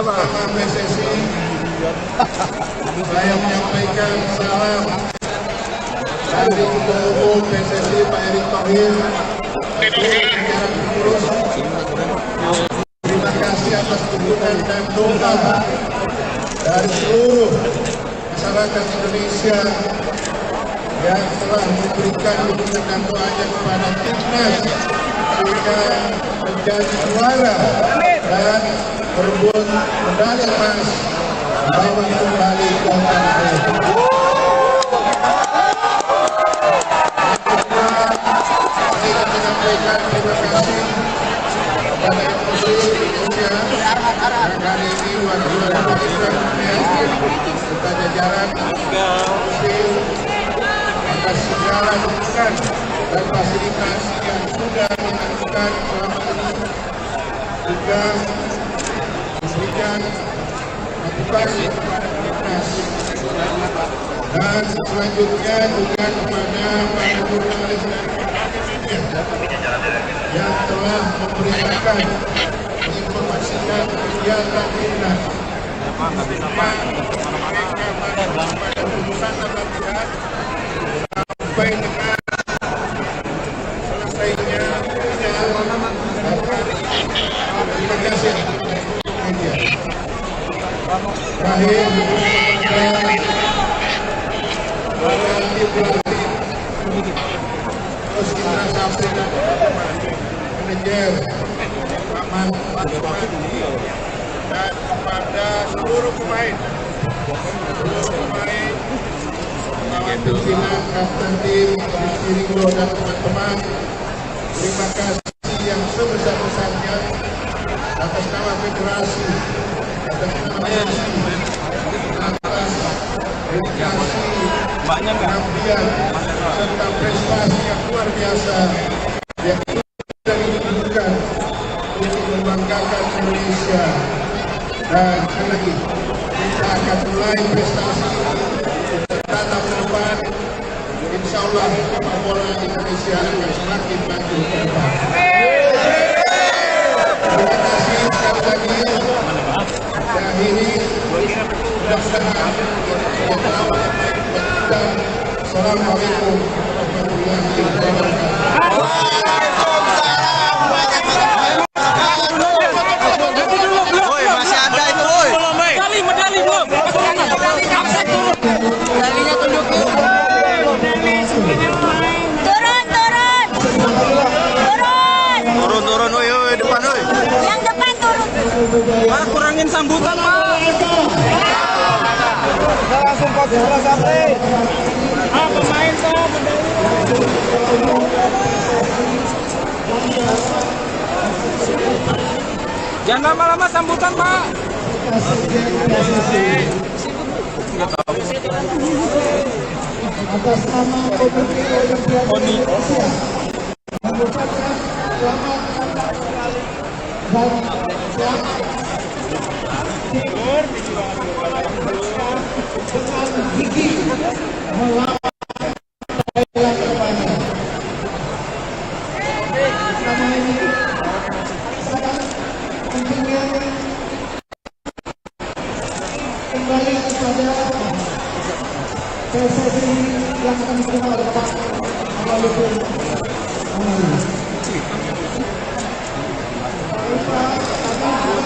Bersama PSSI saya menyampaikan salam dari Ketua Umum PSSI Pak Erick Thohir. Terima kasih atas dukungan dan doa dari seluruh masyarakat Indonesia yang telah memberikan dukungan dan doanya kepada timnas sehingga menjadi juara dan berebut medali emas bawa kembali ke tanah air. Saya menyampaikan terima kasih kepada Muslim Indonesia yang hari ini luar biasa kita jajaran Muslim atas segala dukungan dan fasilitas yang sudah dilakukan selama ini juga memberikan motivasi kepada timnas dan selanjutnya juga kepada para jurnalis dan media yang telah memberitakan menginformasikan kegiatan timnas. Mereka pada urusan latihan sampai dengan selesainya terima kasih media. Terakhir terus kita sampaikan manajer Aman dan kepada seluruh pemain kawan pimpinan kapten tim Ringo dan teman-teman, terima kasih yang sebesar-besarnya atas nama federasi, atas nama PSSI, atas dedikasi, pengabdian serta prestasi yang luar biasa yang sudah ditunjukkan untuk membanggakan Indonesia. Dan sekali lagi kita akan mulai prestasi tatap ke depan. Insya Allah sepak bola Indonesia akan semakin maju ke depan. Terima kasih sekali lagi. Dan ini mudah-mudahan dan Assalamualaikum warahmatullahi wabarakatuh. Turun, woi, depan, woi. Yang depan turun. Pak, kurangin sambutan, Pak. Kita langsung konsentrasi. Pemain, Pak. Jangan lama-lama sambutan, Pak. Atas nama Komite Olimpiade Indonesia mengucapkan selamat dan selamat dengan gigi melawan Thailand kedepannya. Selama ini sangat pentingnya kembali kepada PSSI yang akan diterima oleh Pak Amaludin Amali.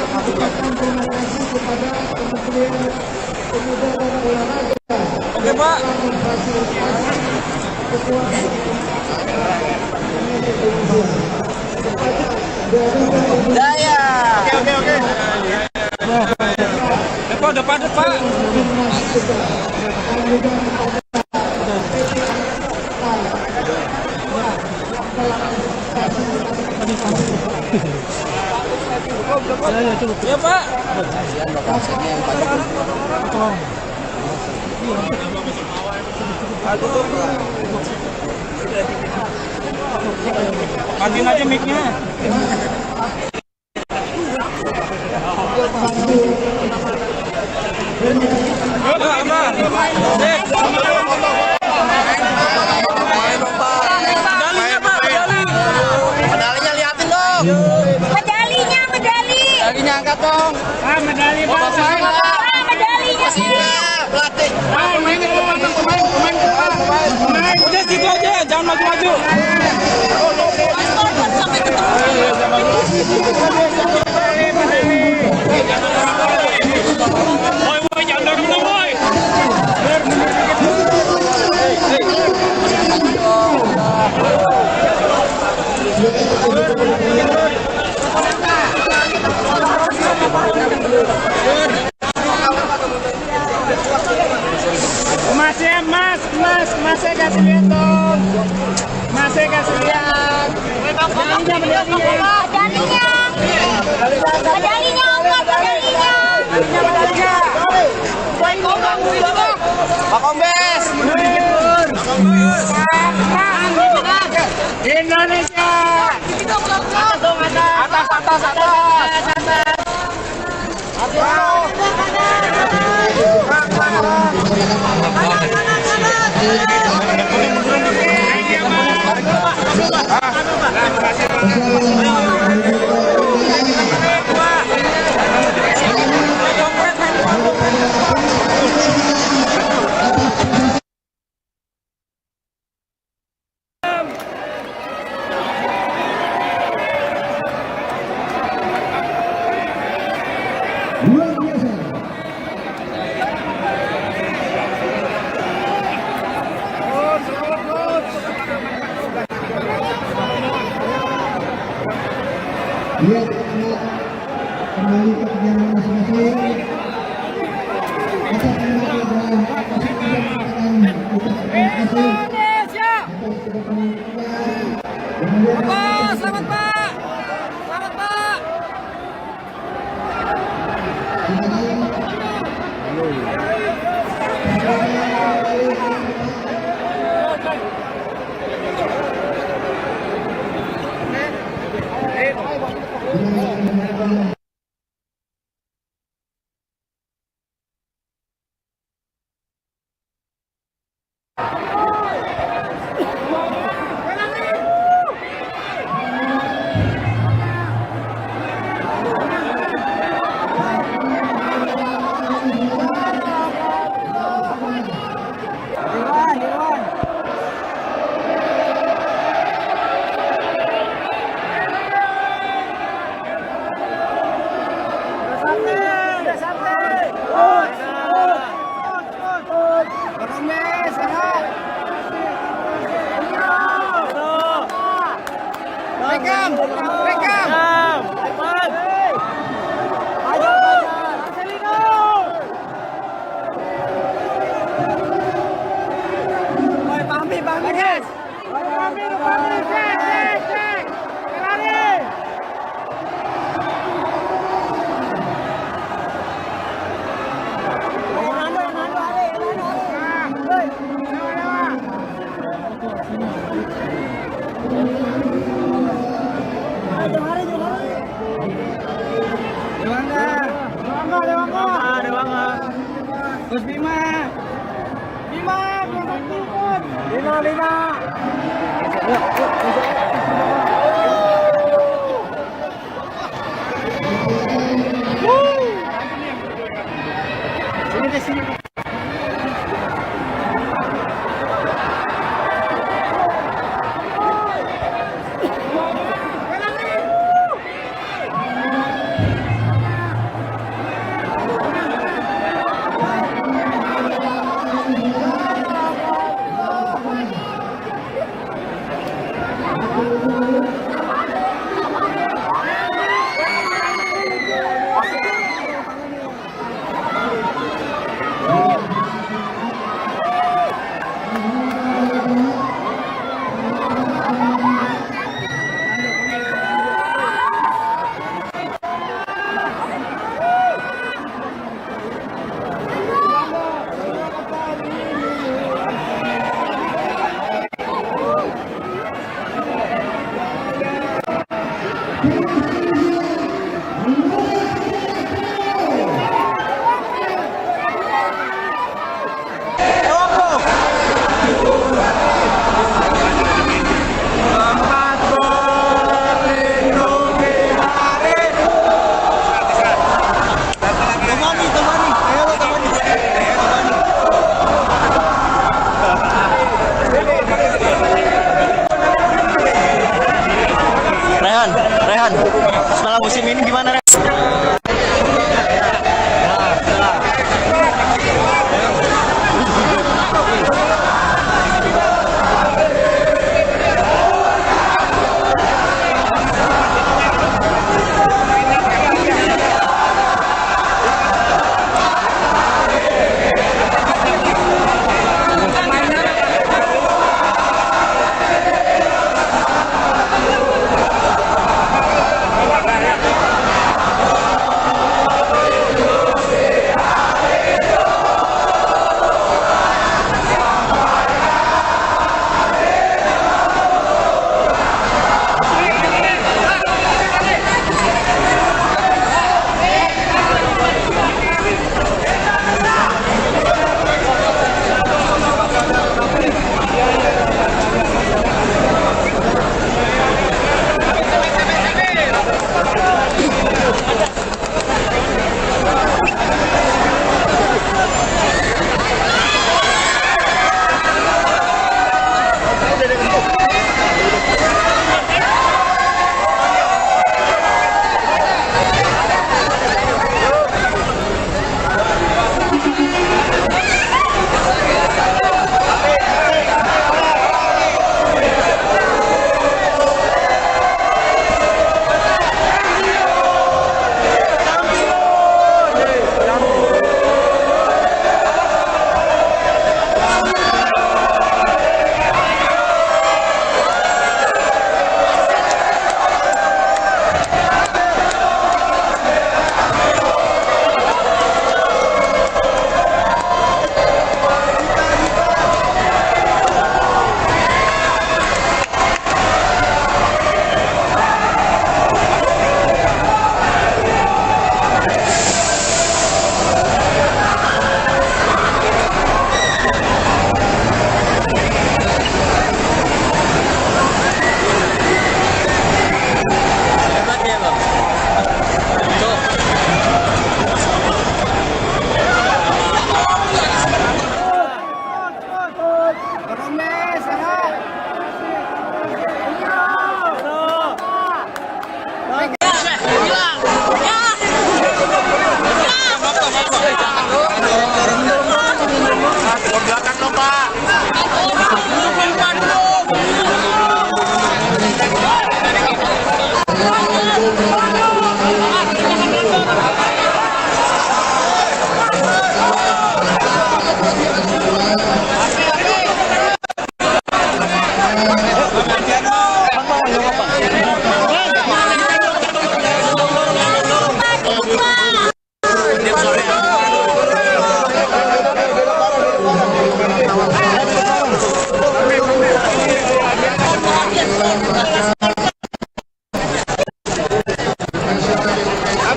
Mengucapkan terima kasih kepada Kementerian Pemuda dan Olahraga. Oke, Pak. Memfasilitasi ketua Daya. Oke. Depan, Pak. timnas juga dan juga Ya, Pak. Matiin aja mic-nya. dong. Medali Pak. Medalinya. Pelatih. Pemain. Udah situ aja, jangan maju-maju. Woi, jangan dorong, woi. Masih kasih lihat dong. Masih kasih lihat. Pak Kombes. Indonesia. Luar biasa. Lihat kembali ke kegiatan masing-masing. Atas nama program masing-masing mengatakan ucap terima kasih atas kedatangan kita. Selamat Pak. Gus Bima. Bima. Sini.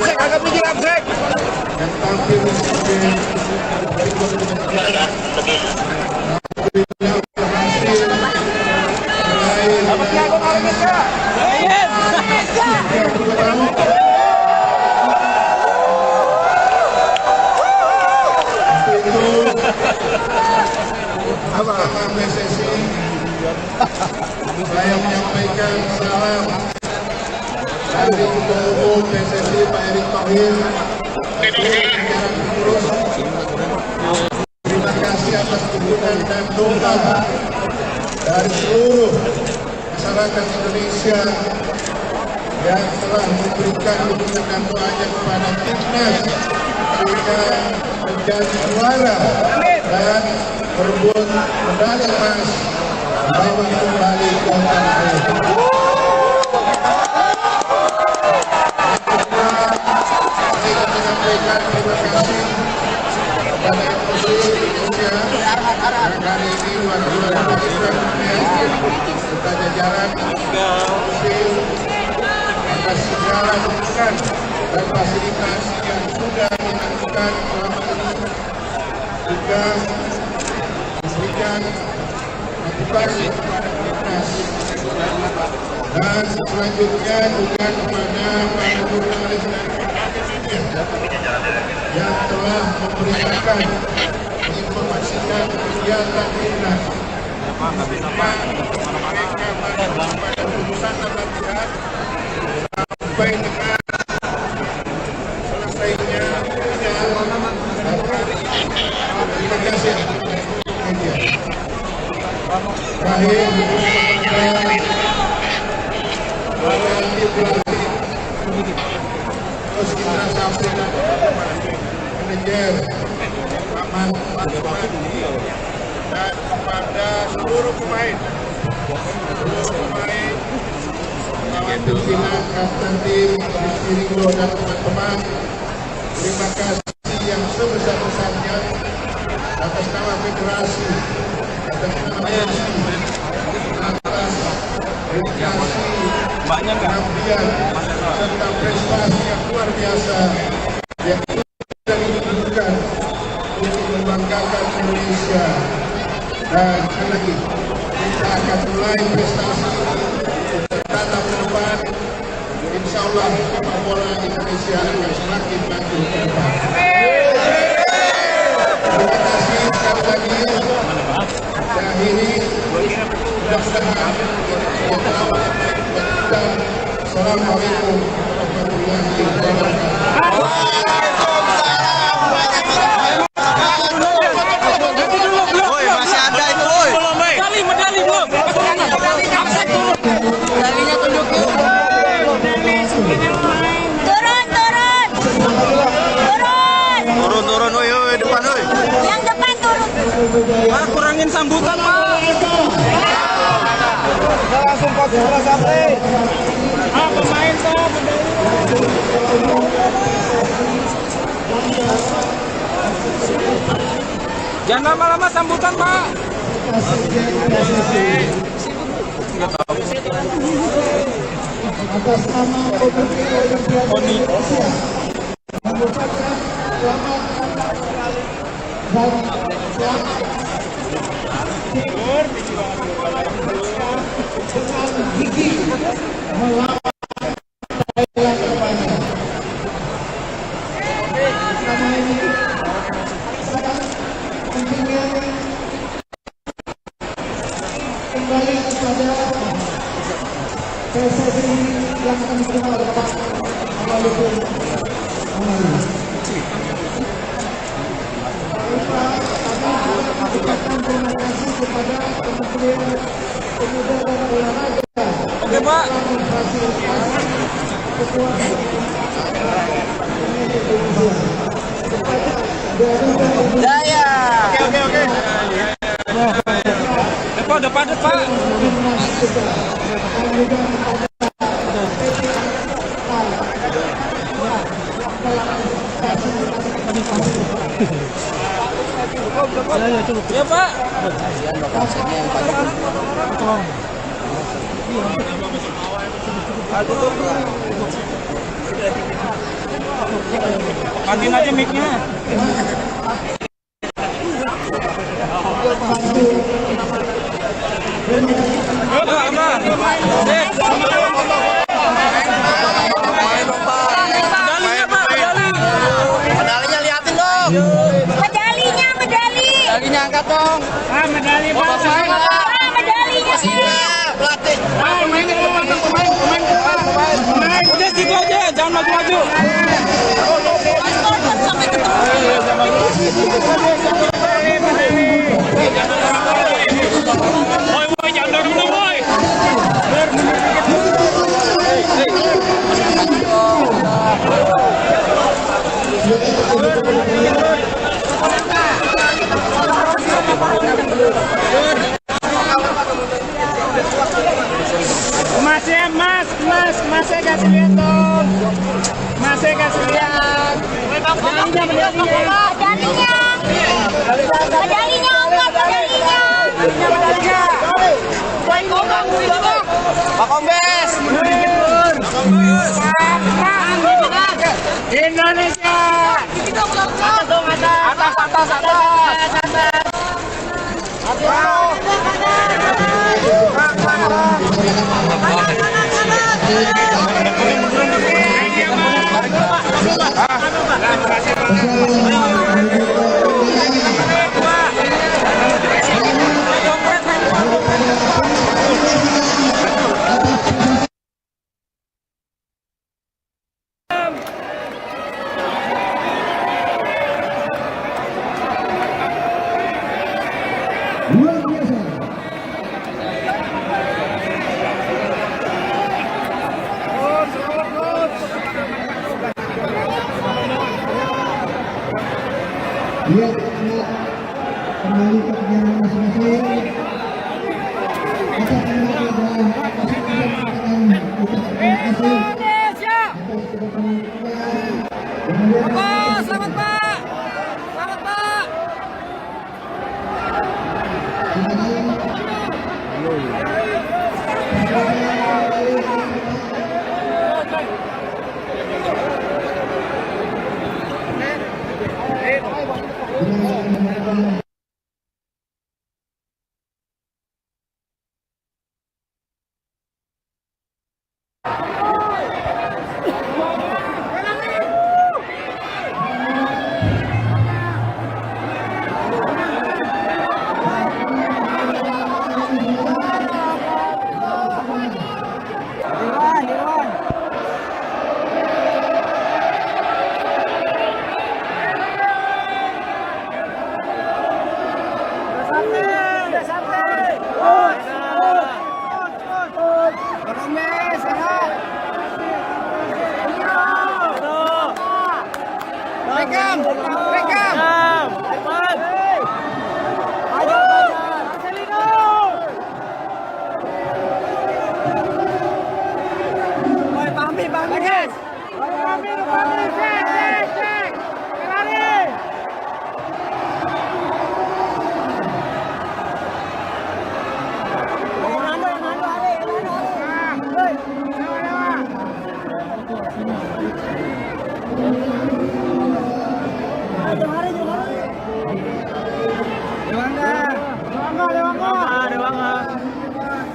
yang tampil di sini berikut Alhamdulillah berhasil Sama PSSI saya menyampaikan salam dari Ketua Umum PSSI Pak Erick Thohir. Terima kasih atas dukungan dan doa dari seluruh masyarakat Indonesia yang telah memberikan dukungan dan doanya kepada timnas sehingga menjadi juara dan berebut medali emas bawa kembali ke tanah air. Saya menyampaikan terima kasih kepada MUSI Indonesia yang hari ini luar biasa serta jajaran MUSI atas segala dukungan dan fasilitas yang sudah dilakukan selama ini juga memberikan motivasi kepada timnas dan selanjutnya juga kepada para jurnalis dan media yang telah memberitakan menginformasikan kegiatan timnas. Mereka pada urusan latihan sampai dengan selesainya terima kasih media. Terakhir terus kita sampaikan manajer Aman dan kepada seluruh pemain kawan pimpinan kapten tim Ringo dan teman-teman, terima kasih yang sebesar-besarnya atas nama federasi, atas nama PSSI, atas dedikasi, pengabdian serta prestasi yang luar biasa yang sudah ditunjukkan untuk membanggakan Indonesia. Dan sekali lagi kita akan mulai prestasi bertatap ke depan. Insya Allah sepak bola Indonesia akan semakin maju ke depan. Terima kasih sekali lagi. Dan ini mudah-mudahan Assalamualaikum warahmatullahi wabarakatuh. Turun, woi, depan, woi. Yang depan turun. Pak, kurangin sambutan, Pak. Langsung kok sampai. Pemain tuh. Jangan lama-lama sambutan, Pak. Atas nama Komite Olimpiade Indonesia mengucapkan selamat dan selamat dengan gigi melawan Thailand terbanyak. Sama ini sekarang intinya kembali kepada PSSI yang akan diterima oleh Pak Amaludin Amali. Kami ucapkan terima kasih kepada Kementerian Pemuda dan Olahraga. Oke, Pak. Memfasilitasi kekuatan Daya. Oke. Depan, Pak. Ya, Pak. Aduh. Matiin aja mic-nya. Medalinya liatin dong. Medalinya angkat dong. Ah, medali Pak. Medalinya. Pelatih. Pemain, udah situ aja, jangan maju-maju. Woi, jangan dorong dong, woi. Masnya kasih lihat dong. Masnya kasih lihat. Pak Kombes. Indonesia. Atas. Luar biasa. Lihat kembali ke perjalanan masing-masing. Kita kembali ke dalam kasih terima kasih atas kedatangan kita. Selamat Pak.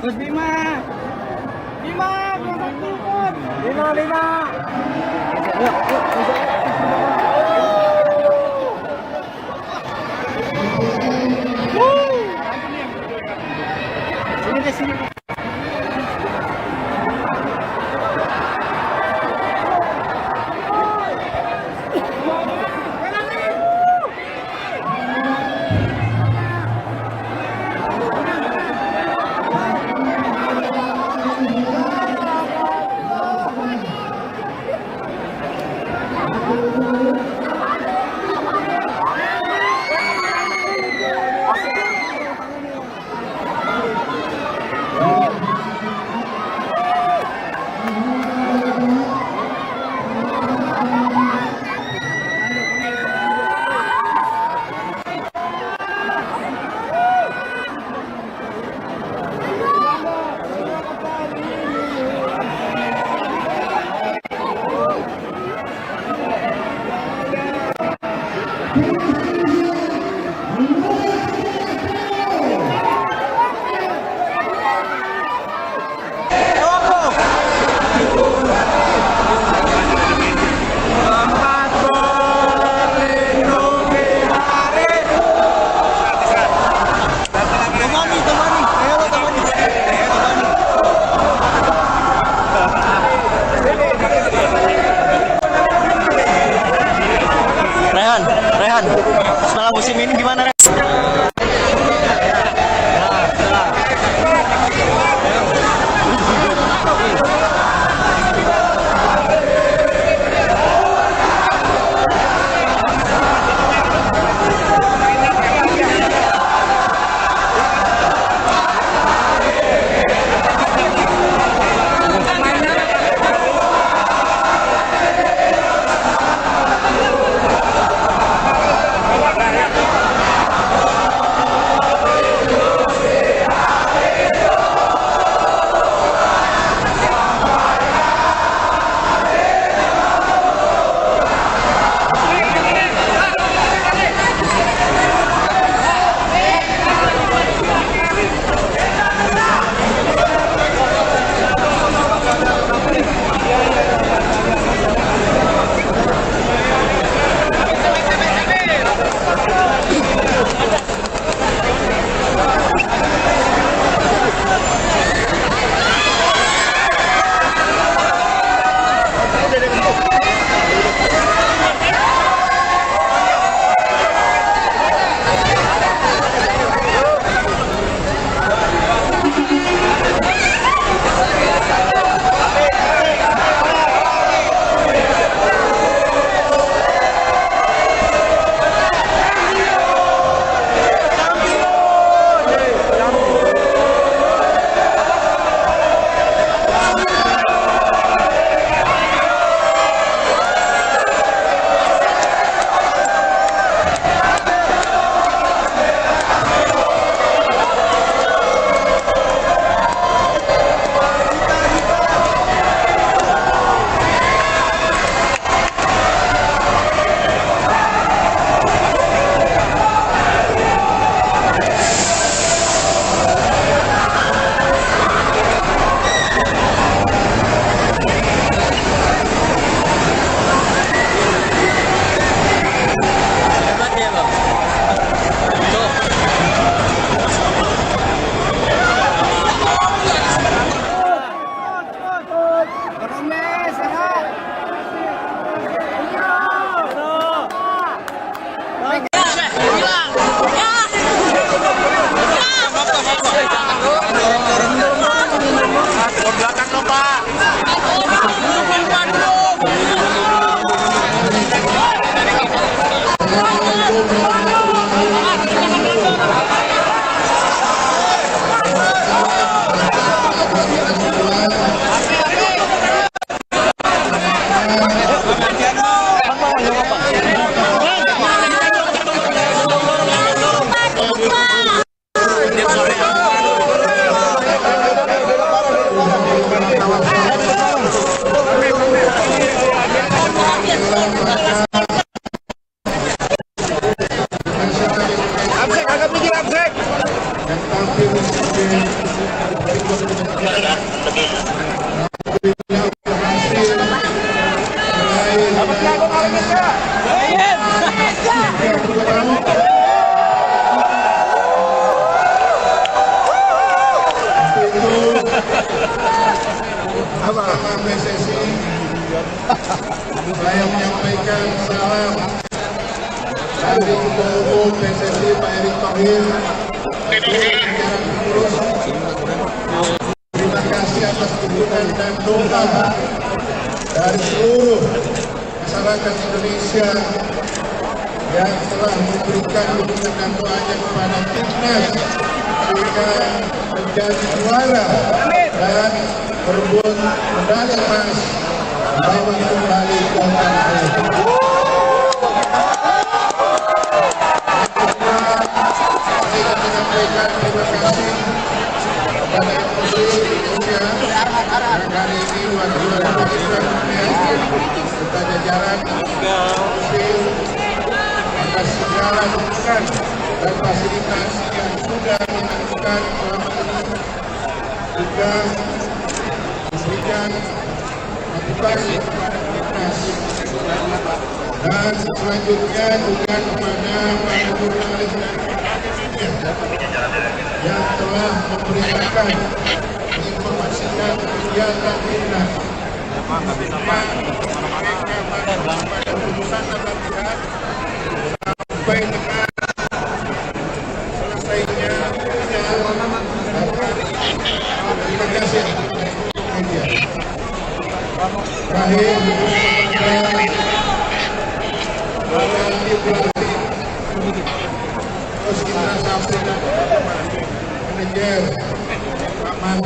Gus Bima. Bima. Sini. Piala musim ini gimana, Ren? Bersama PSSI saya menyampaikan salam dari Ketua Umum PSSI Pak Erick Thohir. Terima kasih atas dukungan dan doa dari seluruh masyarakat Indonesia yang telah memberikan dukungan dan doanya kepada timnas sehingga menjadi juara dan berebut medali emas dapat kembali ke tanah air. Saya menyampaikan terima kasih kepada MUSI Indonesia yang hari ini juara serta jajaran MUSI atas segala dukungan dan fasilitas yang sudah dilakukan selama ini juga memberikan motivasi kepada timnas dan selanjutnya juga kepada para jurnalis dan media yang telah memberitakan menginformasikan kegiatan timnas. Mereka pada keputusan dan latihan sampai dengan ganti pelatih Terus Indra Sapri dan manajer Ahmad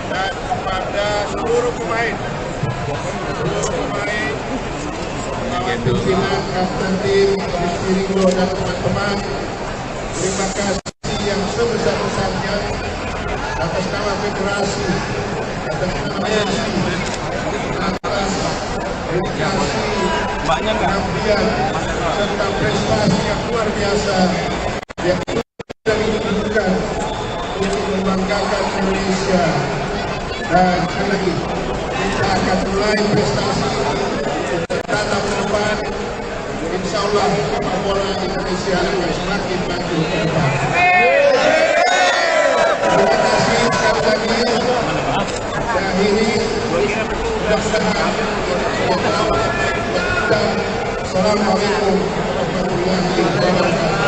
dan kepada seluruh pemain kawan pimpinan kapten tim Rizky Ringo dan teman-teman, terima kasih yang sebesar-besarnya atas nama federasi, atas nama atas dedikasi, pengabdian serta prestasi yang luar biasa yang sudah ditunjukkan untuk membanggakan Indonesia. Dan sekali lagi kita akan mulai prestasi tatap ke depan. Insya Allah sepak bola Indonesia akan semakin maju ke depan. Terima kasih sekali lagi. Dan ini mudah-mudahan dan Assalamualaikum warahmatullahi wabarakatuh.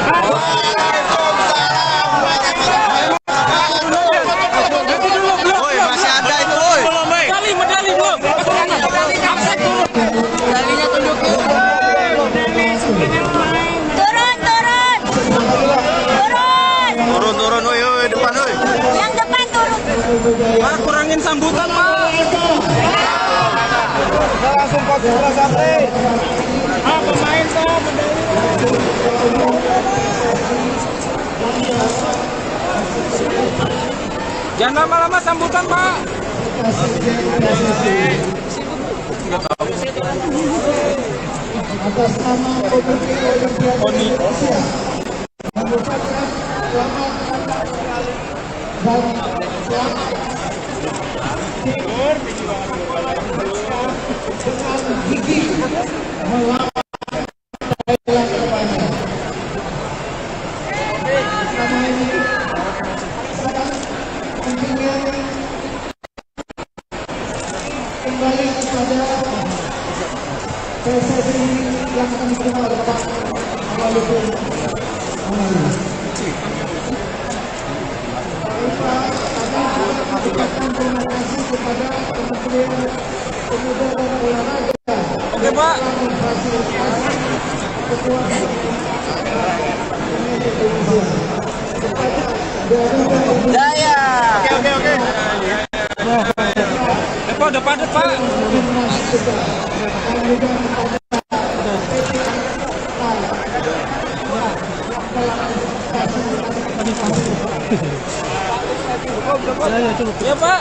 Turun, woi, depan, woi. Yang depan turun. Pak, kurangin sambutan, Pak. Kita langsung fokus Indra Sapri. Pemain, Pak. Jangan lama-lama sambutan, Pak. Atas nama Komite Olimpiade Indonesia mengucapkan selamat dan selamat dengan gigi melawan Thailand kedepannya. Karena ini sangat pentingnya kembali kepada PSSI yang akan diterima oleh Pak Walaupun mengucapkan terima kasih kepada Kementerian Pemuda dan Olahraga. Oke, Pak. Memfasilitasi kekuatan Jaya. Oke. Depan, Pak. Ya, Pak.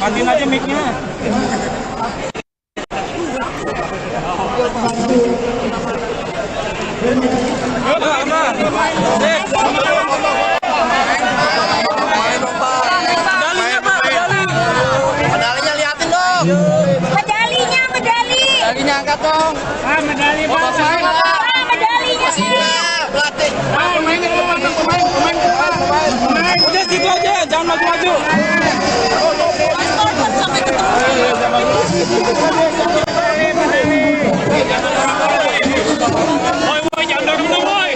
Matiin aja mic-nya. Medalinya liatin dong. Medalinya angkat dong. Medali Pak. Medalinya. Pelatih. Pemain. Udah situ aja, jangan maju-maju. Woi, jangan dorong, woi.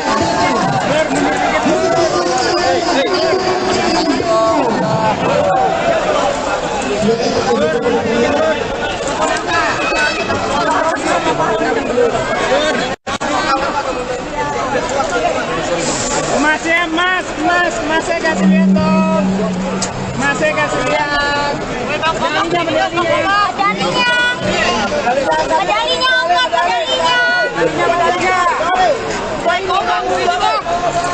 Masih kasih lihat dong. Masih kasih lihat.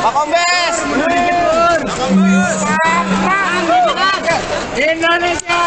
Pak Kombes. Indonesia.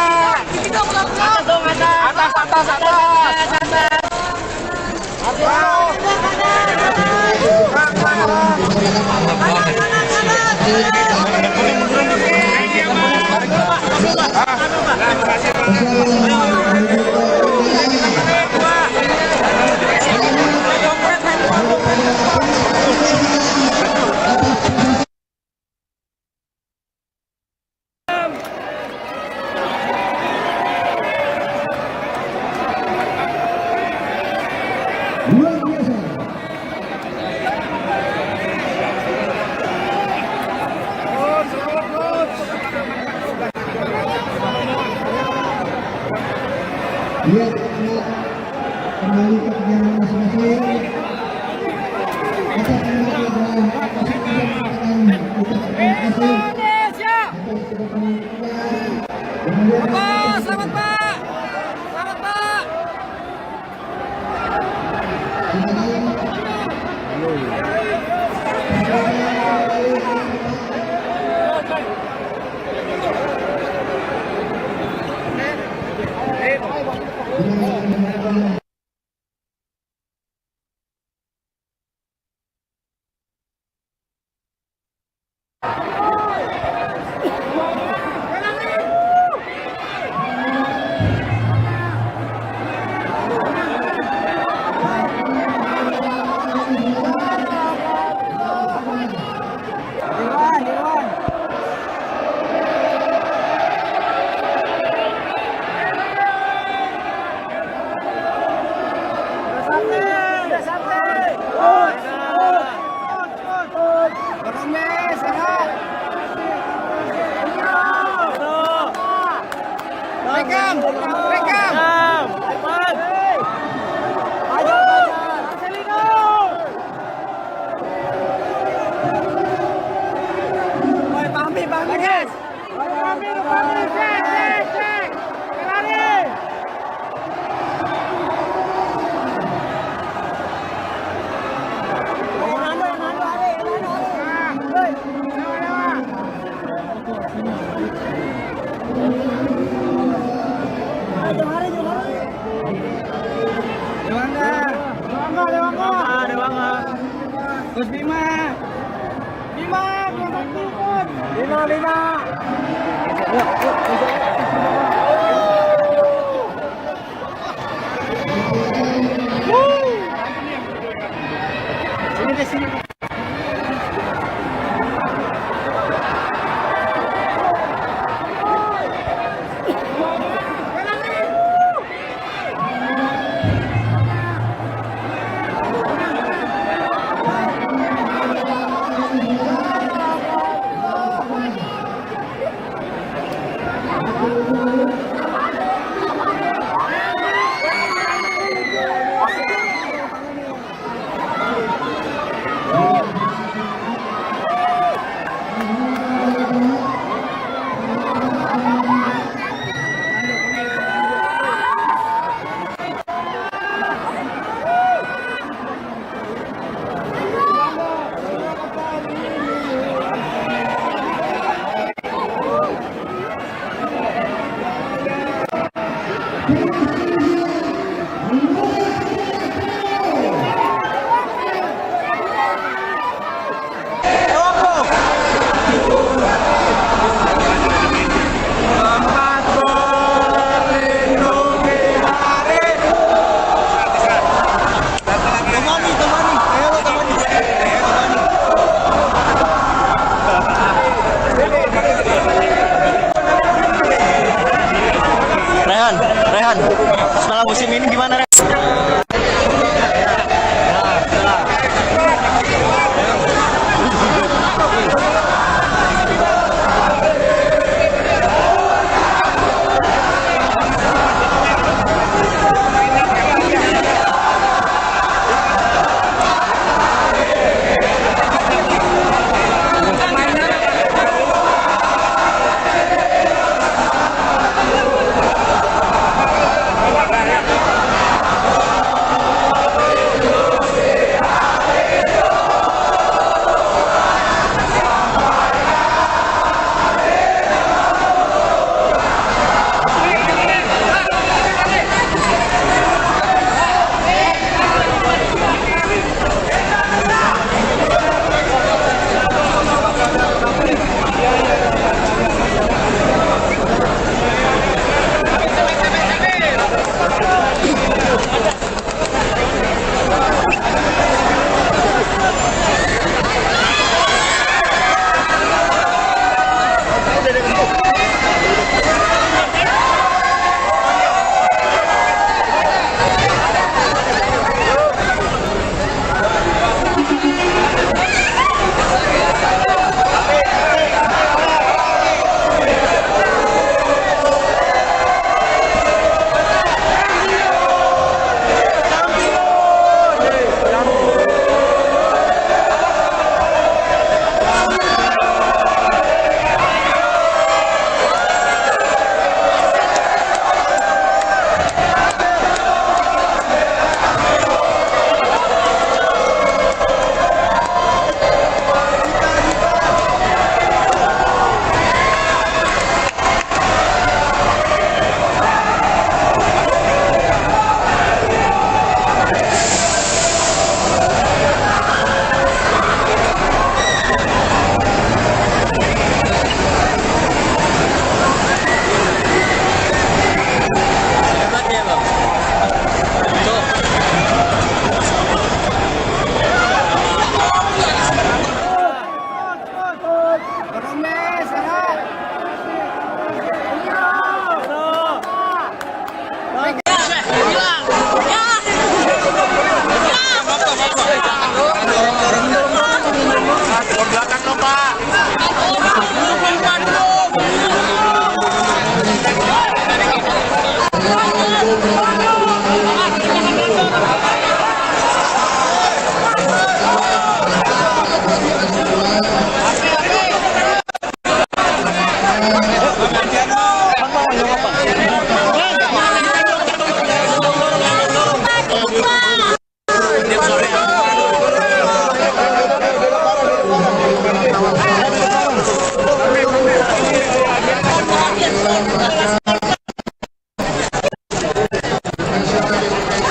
Lihat kembali ke perjalanan masing-masing. Atas nama adalah masing-masing mengatakan terima kasih atas kedatangan kita. Selamat Pak. Selamat Pak. Gus Bima. Bima, Bima. Sini deh, sini.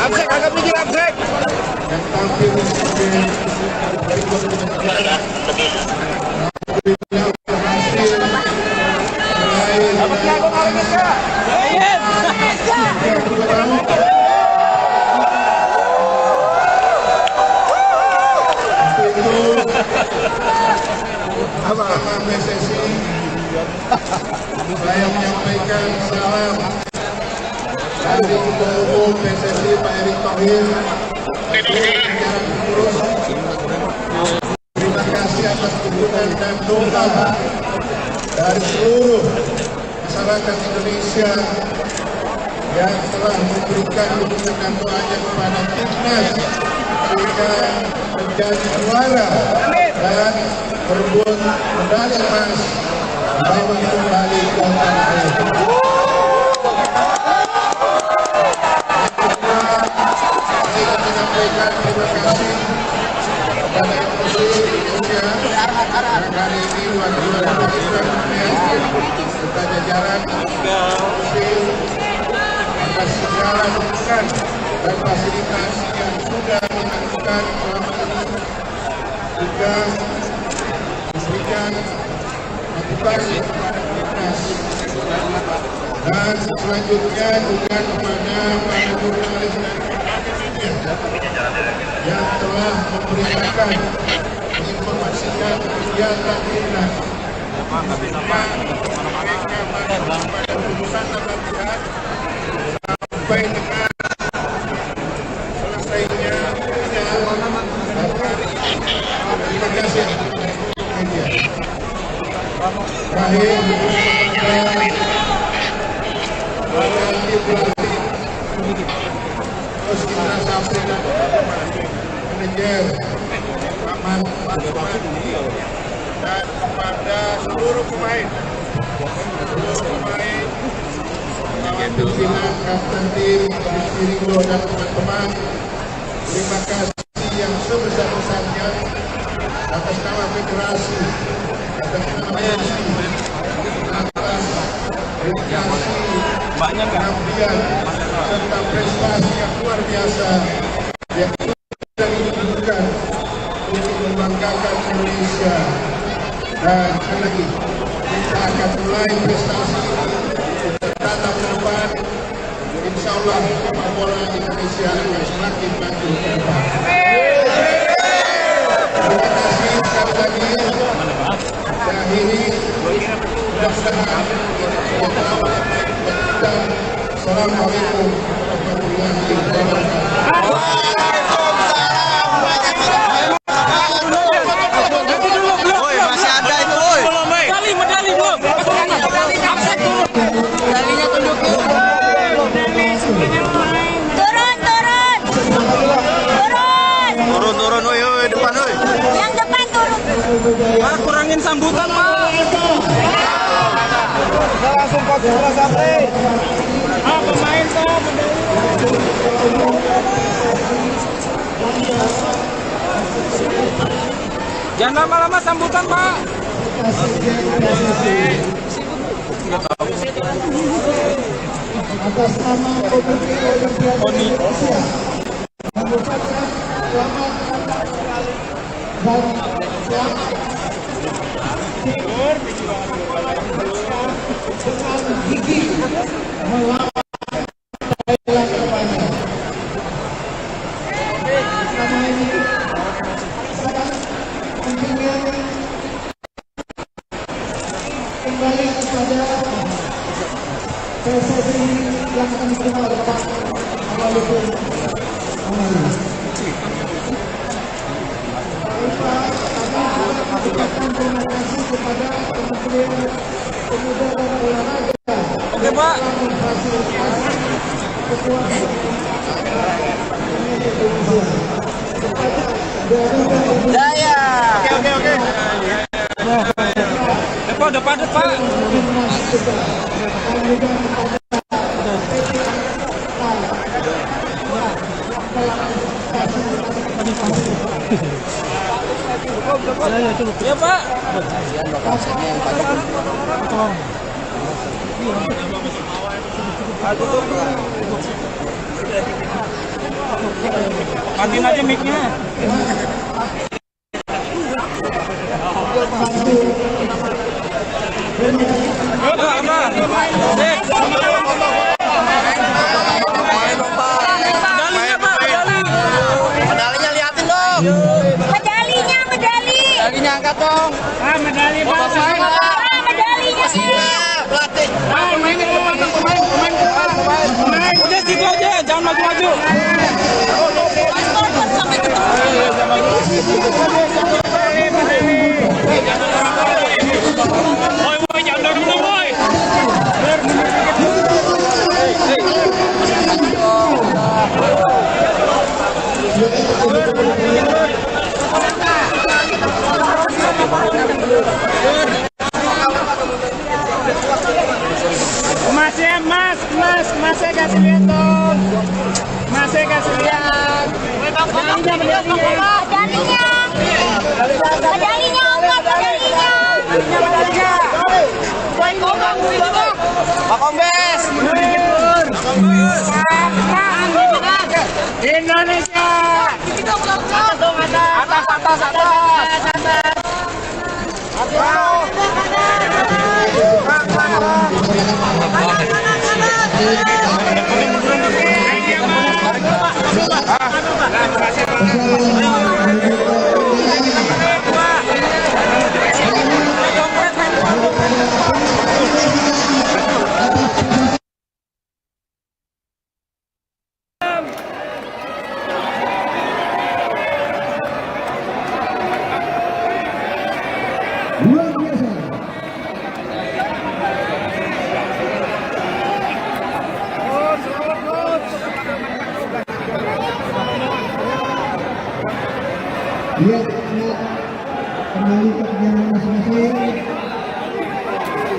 Absek, agak pinggir absek. Yang tampil di sini Sama PSSI, saya menyampaikan salam dari Ketua Umum PSSI Pak Erick Thohir. Terima kasih atas dukungan dan doa dari seluruh masyarakat Indonesia yang telah memberikan dukungan dan doanya kepada timnas sehingga menjadi juara dan berebut medali emas membawa kembali ke tanah air. Saya menyampaikan terima kasih kepada MUC Indonesia yang hari ini wakil serta jajaran MUC atas segala dukungan dan fasilitas yang sudah dilakukan selama ini, juga memberikan motivasi kepada timnas. Dan selanjutnya juga kepada para jurnalis dan media yang telah memberitakan, menginformasikan kegiatan timnas. Mereka pada lulusan latihan sampai dengan selesainya terima kasih media. Terakhir terus kita sampaikan manajer Rahman dan kepada seluruh pemain pimpinan kapten tim Rizky dan teman-teman, terima kasih yang sebesar-besarnya atas nama federasi, atas nama atas dedikasi, pengabdian serta prestasi yang luar biasa yang sudah ditunjukkan untuk membanggakan Indonesia. Dan sekali lagi kita akan mulai prestasi tatap ke depan. Insya Allah sepak bola Indonesia akan semakin maju ke depan. Terima kasih sekali lagi. Dan ini mudah-mudahan dan Assalamualaikum warahmatullahi wabarakatuh. Turun, woi, depan, woi. Yang depan turun. Pak, kurangin sambutan, Pak. Langsung Pak Gura sampai. Pemain Pak, jangan lama-lama sambutan, Pak. Atas nama Komite Olimpiade Indonesia mengucapkan selamat dan selamat dengan gigih melawan Thailand terbanyak. Selama ini sangat pentingnya kembali kepada PSSI yang akan dikenal Pak Amaludin Amali. Mengucapkan terima kasih kepada Kementerian Pemuda dan Olahraga. Oke, Pak. Daya. Oke. Depan, Pak. Ya, Pak. Kasihan lokasinya yang paling Matiin aja mic-nya. medalinya liatin dong. Medalinya angkat dong. Medali Medalinya. Pelatih. Pemain. Udah situ aja, jangan maju-maju. Woi, jangan dorong, woi. Masnya kasih lihat dong. Masnya kasih lihat. Pak Kombes. Indonesia. Luar biasa. Lihat kembali ke perjalanan masing-masing.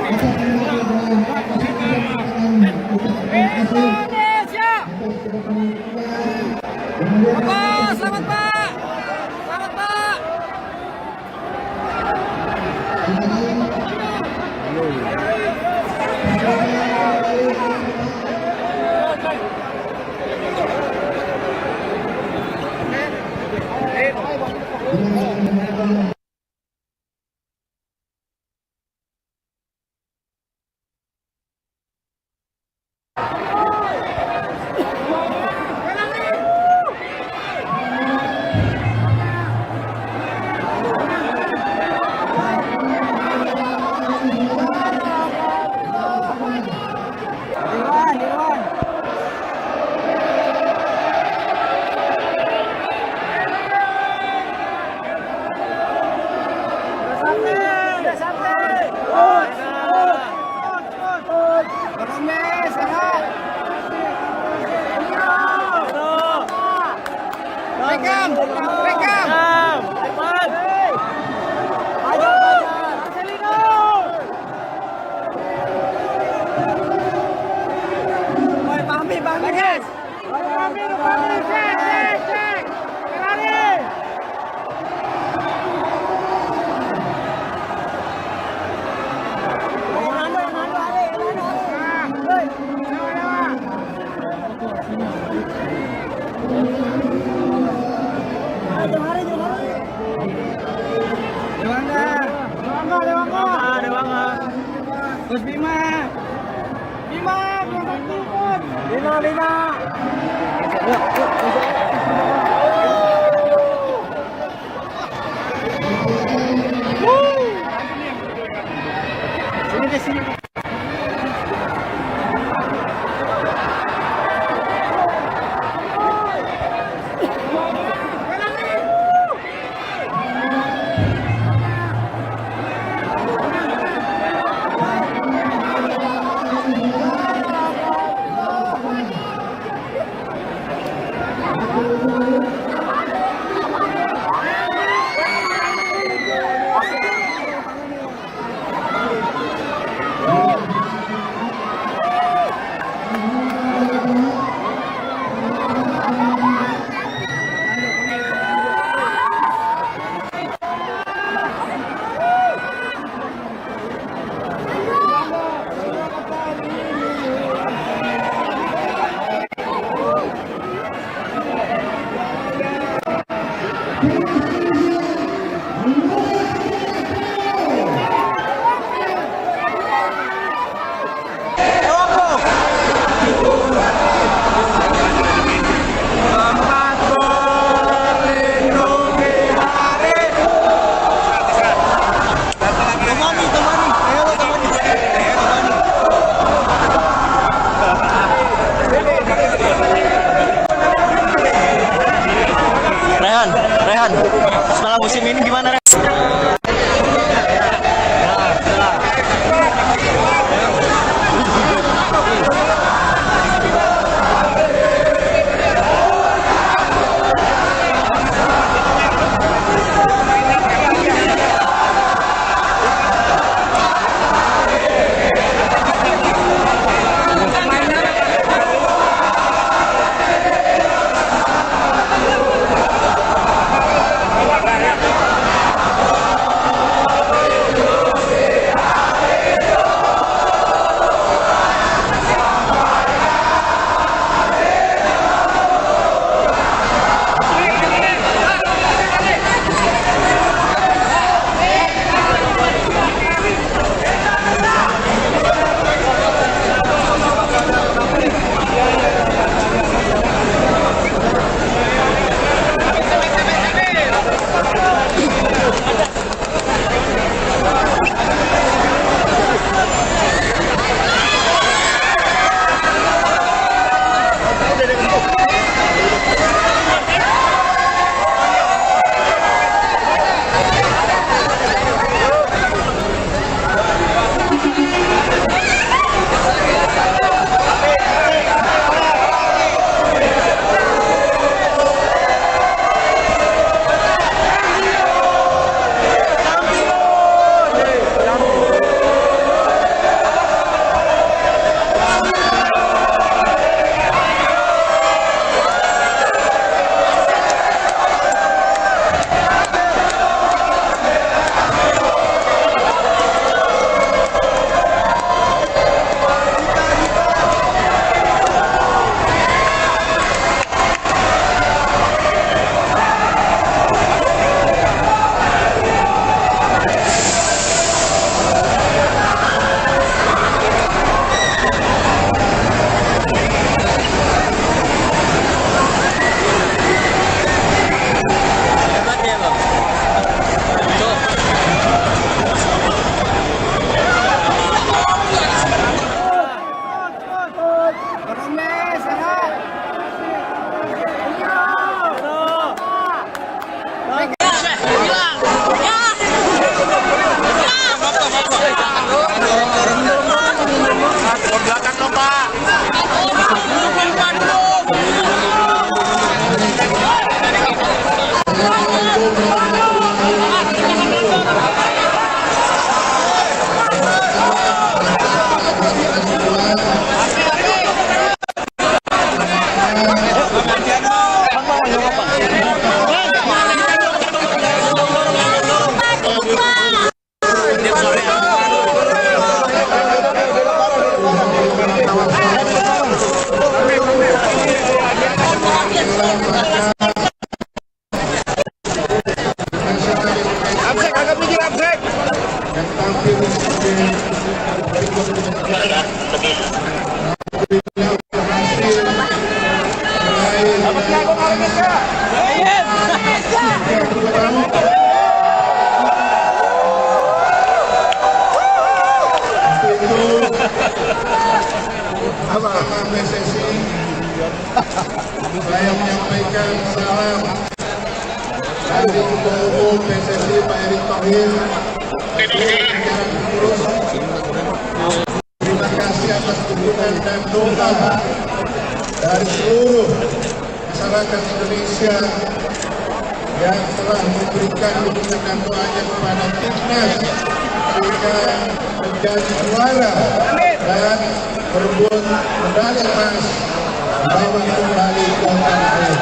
Atas nama adalah masing-masing mengatakan terima kasih atas kedatangan kita. Selamat Pak. Gus Bima. Bima. Sini. Saya menyampaikan salam dari Ketua Umum PSSI Pak Erick Thohir. Terima kasih atas dukungan dan doa dari seluruh masyarakat Indonesia yang telah memberikan dukungan dan doanya kepada timnas sehingga menjadi juara dan berebut medali emas bawa kembali ke tanah air.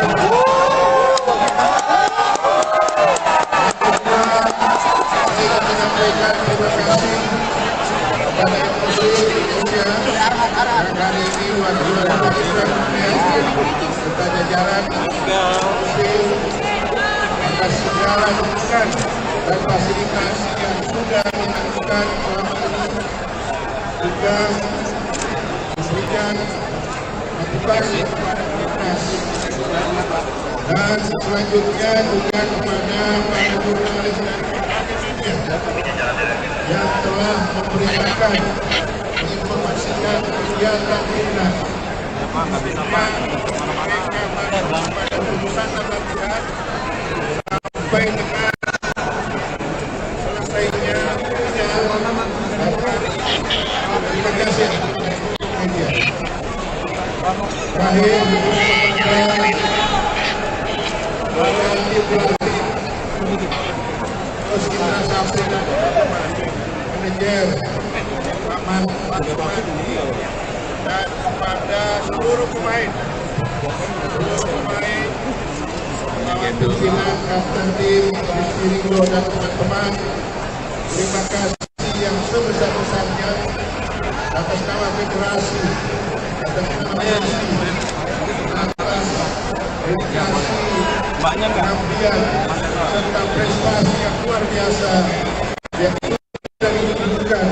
Saya menyampaikan terima kasih kepada MUSI Indonesia yang hari ini wakil serta jajaran MUSI atas segala dukungan dan fasilitas yang sudah dilakukan selama ini, juga memberikan motivasi kepada timnas. Dan selanjutnya juga kepada para jurnalis dan media yang telah memberitakan menginformasikan kegiatan timnas. Mereka pada urusan latihan sampai dengan selesainya terima kasih media. Terakhir terus kita sampaikan manajer Rahman dan kepada seluruh pemain kawan pimpinan kapten tim Rizky Ridho dan teman-teman, terima kasih yang sebesar-besarnya atas nama federasi, atas nama polisi, atas dedikasi, pengabdian serta prestasi yang luar biasa yang sudah ditunjukkan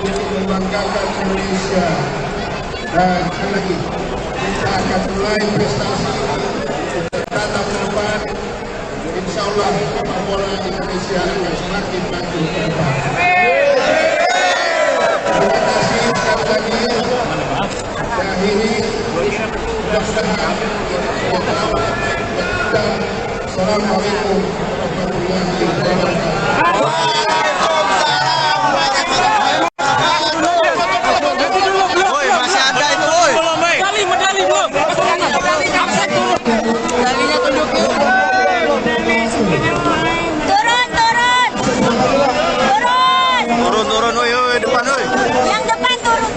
untuk membanggakan Indonesia. Dan sekali lagi kita akan mulai prestasi tatap ke depan. Insya Allah sepak bola Indonesia akan semakin maju ke depan. Terima kasih sekali lagi. Dan ini mudah-mudahan Assalamualaikum warahmatullahi wabarakatuh. Turun, woi, depan, woi. Yang depan turun.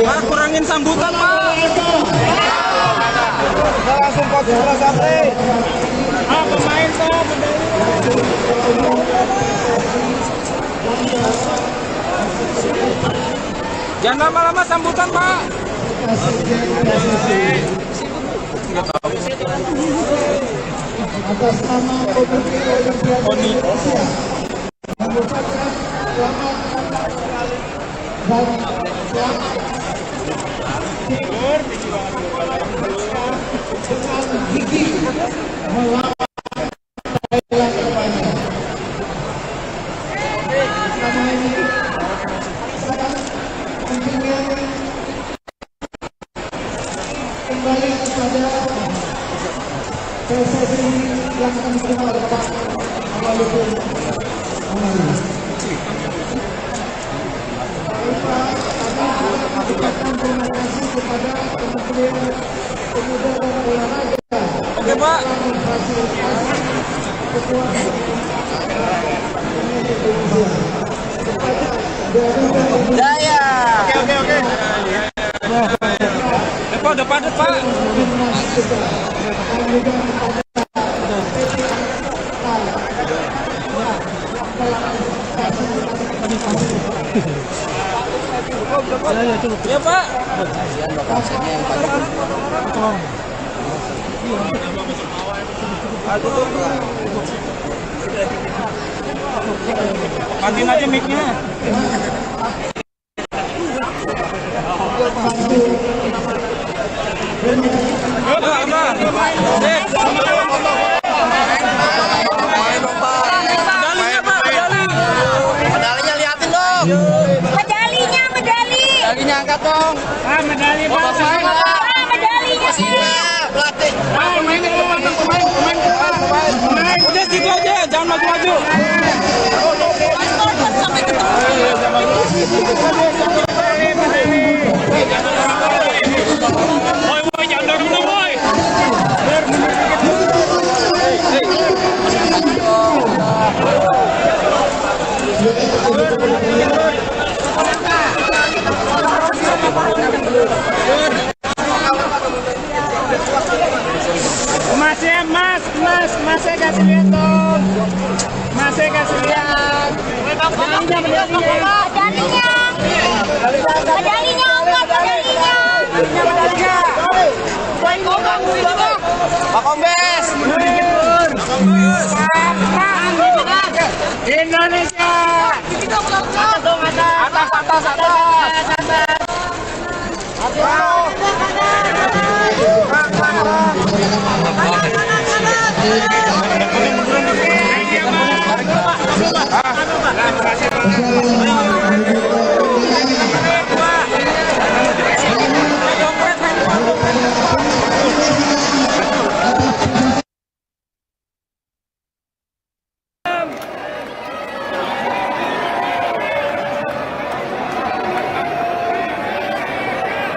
Pak, kurangin sambutan, Pak. Langsung kok sampai. Pemain toh, jangan lama-lama sambutan, Pak. Atas nama Komite Olimpiade Indonesia mengucapkan selamat dan selamat dengan gigi melawan Thailand terbanyak. Selama ini kontingen kembali kepada PSSI yang akan diterima oleh Pak Amaludin Amali. Ucapkan terima kasih kepada Kementerian Pemuda dan Olahraga. Oke, Pak. Daya. Oke. Depan, Pak. Ya, Pak. Matiin aja mic-nya. Medalinya liatin dong. Medalinya angkat dong. Medali, Pak. Medalinya. Pelatih. Masih kasih lihat dong. Masih kasih lihat. Pak Kombes. Indonesia.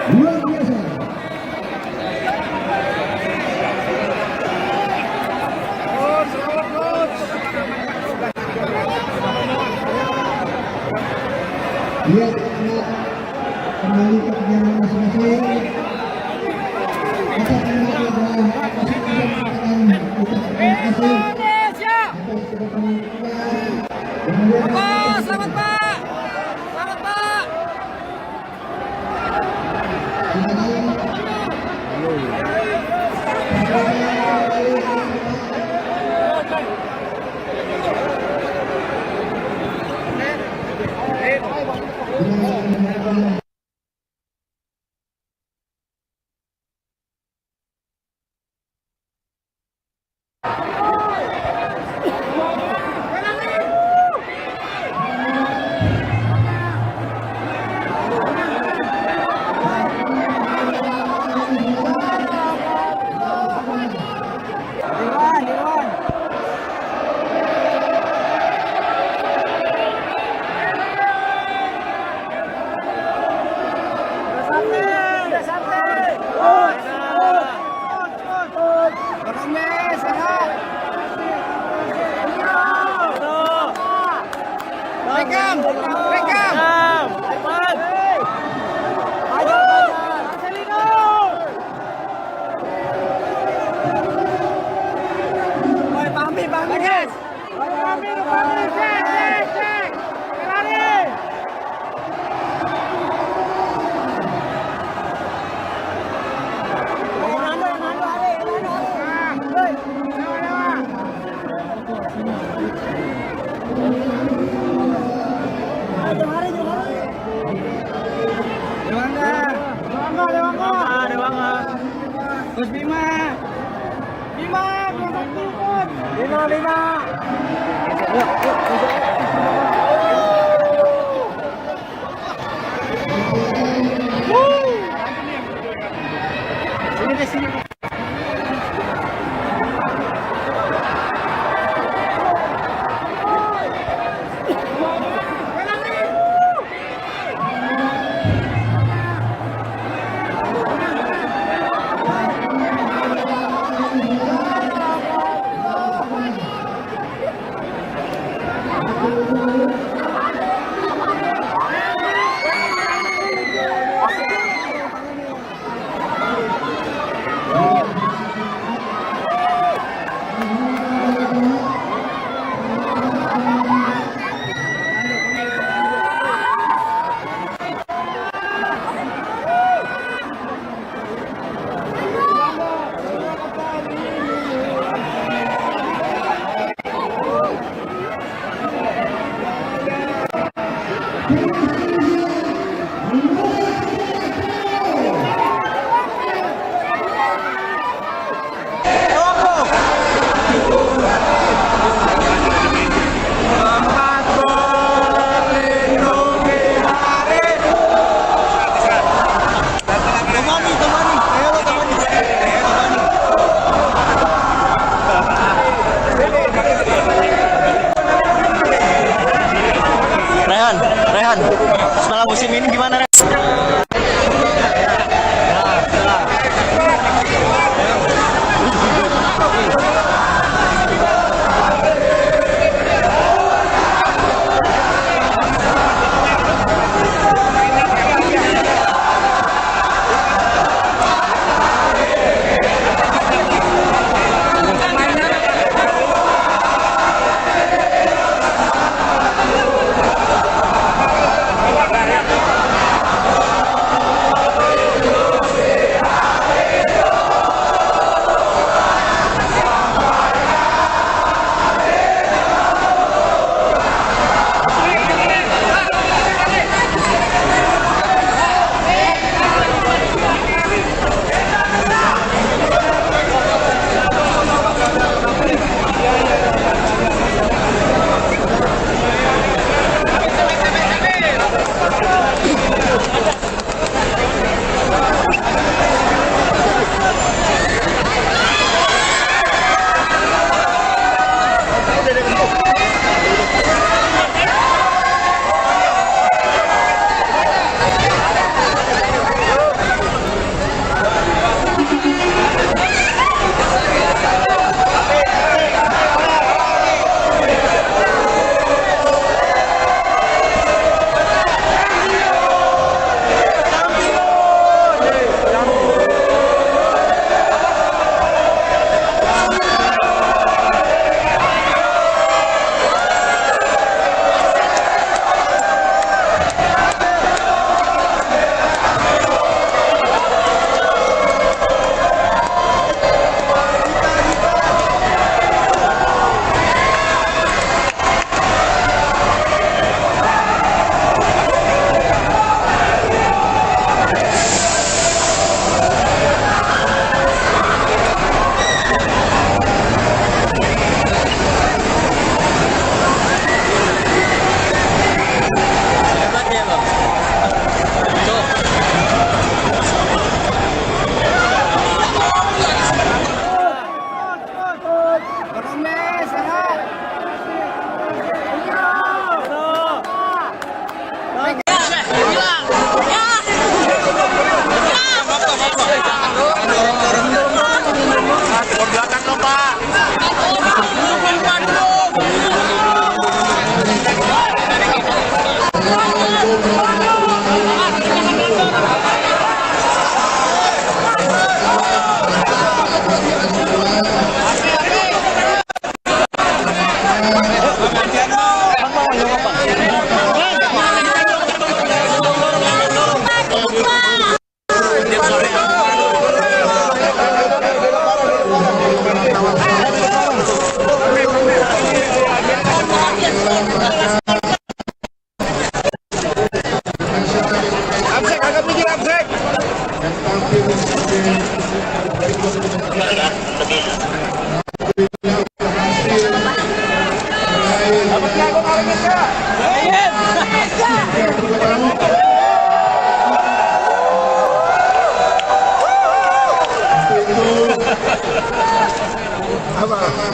Luar biasa. Lihat kembali ke perjalanan masing-masing. Kita kembali dalam masing-masing pertandingan. Kita terima kasih. Selamat Pak. Selamat Pak. Terus Bima. Sini deh, sini. Rehan, setelah musim ini gimana Rehan?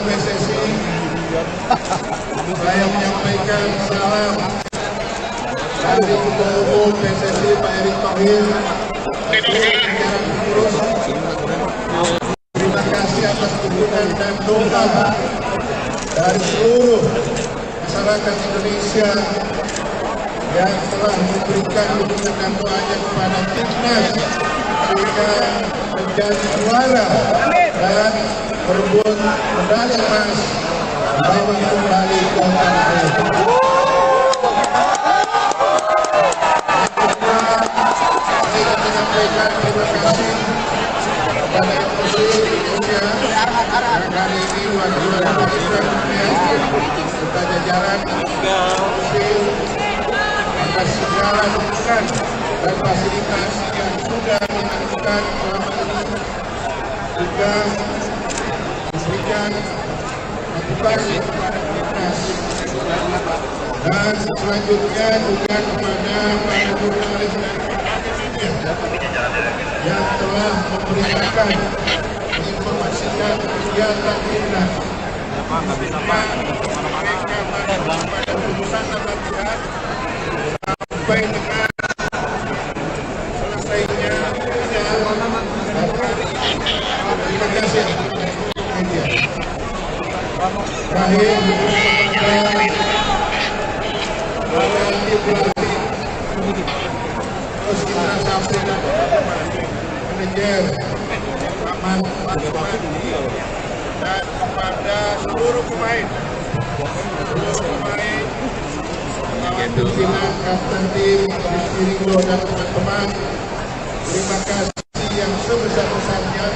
PSSI, saya menyampaikan salam dari Ketua Umum PSSI Pak Erick Thohir. Terima kasih atas dukungan dan doa dari seluruh masyarakat Indonesia yang telah memberikan dukungan dan doanya kepada timnas sehingga menjadi juara dan berebut medali emas membawa kembali ke tanah air. Saya menyampaikan terima kasih kepada Menteri Indonesia yang hari ini juara serta jajaran atas segala dukungan dan fasilitas yang sudah dilakukan selama ini, juga memberikan motivasi kepada timnas. Dan selanjutnya juga kepada para jurnalis dan yang telah memberitakan menginformasikan kegiatan timnas. Mereka pada keputusan dan latihan sampai dengan selesainya terima kasih media. Terakhir terus kita sampai manajer Aman dan kepada seluruh pemain pimpinan kapten tim Rizky Ringo dan teman-teman, terima kasih yang sebesar-besarnya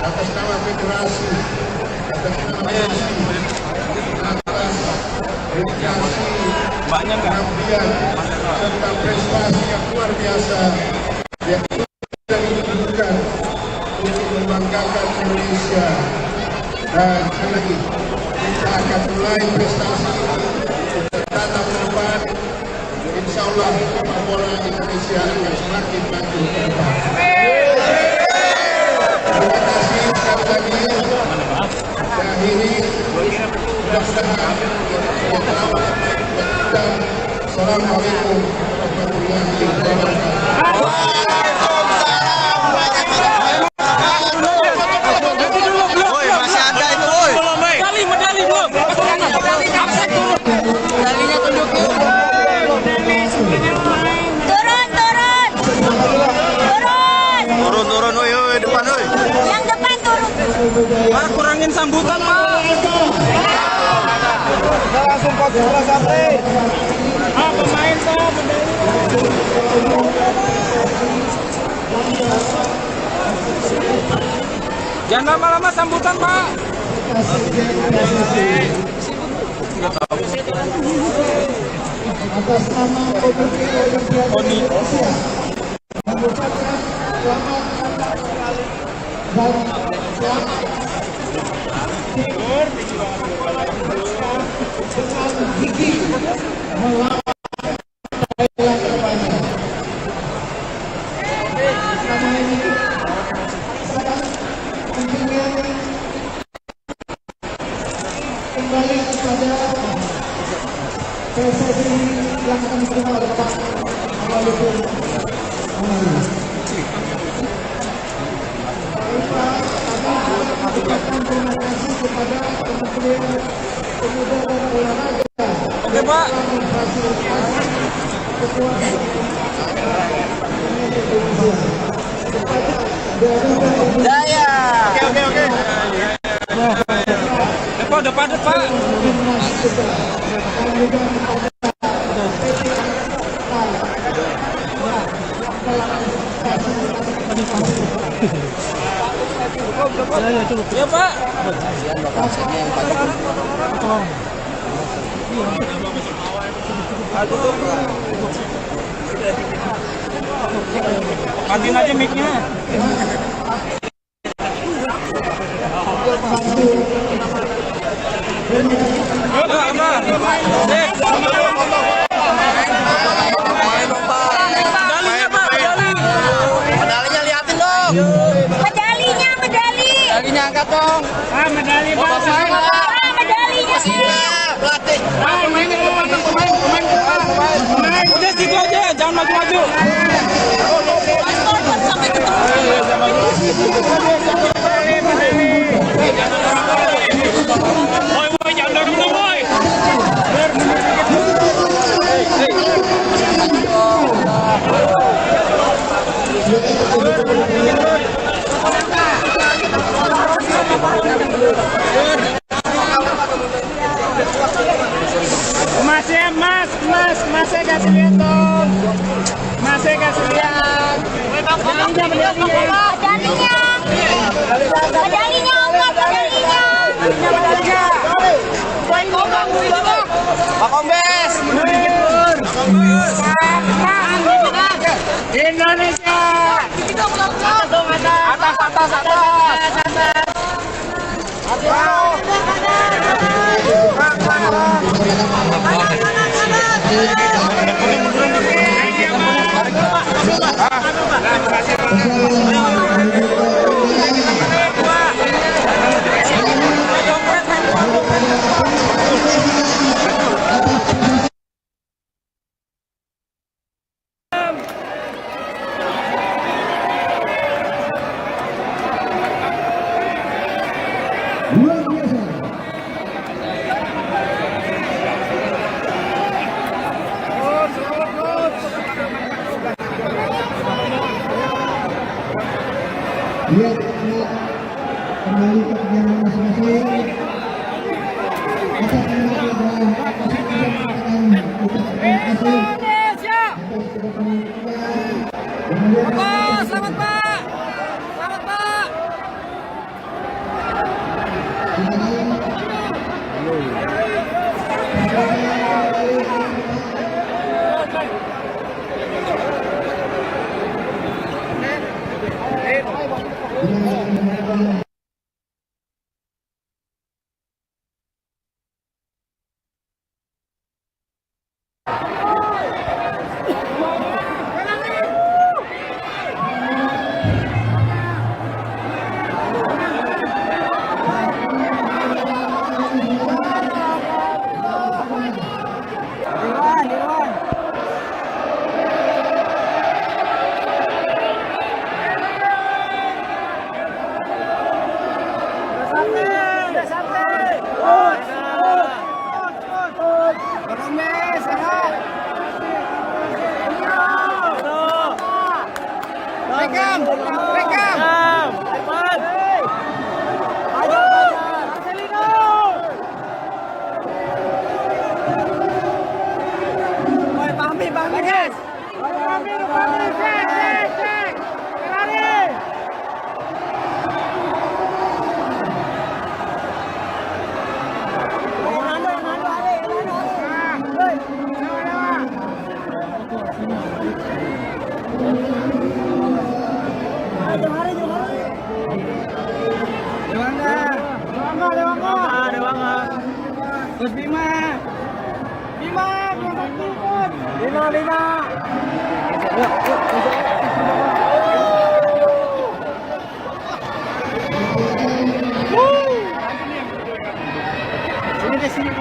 atas nama federasi, atas nama polisi, atas dedikasi, pengabdian serta prestasi yang luar biasa yang sudah ditunjukkan untuk membanggakan Indonesia. Dan sekali lagi kita akan mulai prestasi tatap ke depan. Insya Allah sepak bola Indonesia akan semakin maju ke depan. Terima kasih sekali lagi. Dan ini mudah-mudahan dan Assalamualaikum warahmatullahi wabarakatuh. Turun, woi, depan, woi. Yang depan turun. Pak, kurangin sambutan, Pak. Langsung 14 sampai. Pemain, Pak. Jangan lama-lama sambutan, Pak. Atas nama Komite Olimpiade Indonesia mengucapkan selamat dan selamat dengan gigih melawan Thailand terbanyak. Selama ini sangat pentingnya kembali kepada PSSI yang akan diterima oleh Pak Mauludin Amali. Ucapkan terima kasih kepada Kementerian Pemuda dan Olahraga. Oke, Pak. Daya. Oke. Udah padat, Pak. Ya, Pak. Matiin aja mic-nya. Medalinya liatin dong. Medalinya angkat dong. Medali, Pak. Medalinya. Pelatih. Pemain. Udah situ aja, jangan maju-maju. Sampai ketemu. Woi, jangan dorong, woi. Masih kasih lihat dong. Masih kasih lihat. Pak Kombes. Indonesia. Dia kembali ke perjalanan masing-masing. Atas nama program masing-masing mengatakan kita terima kasih atas kedatangan kita. Selamat Pak. Selamat Pak. Gus Bima. Bima, Bima. Sini deh, sini.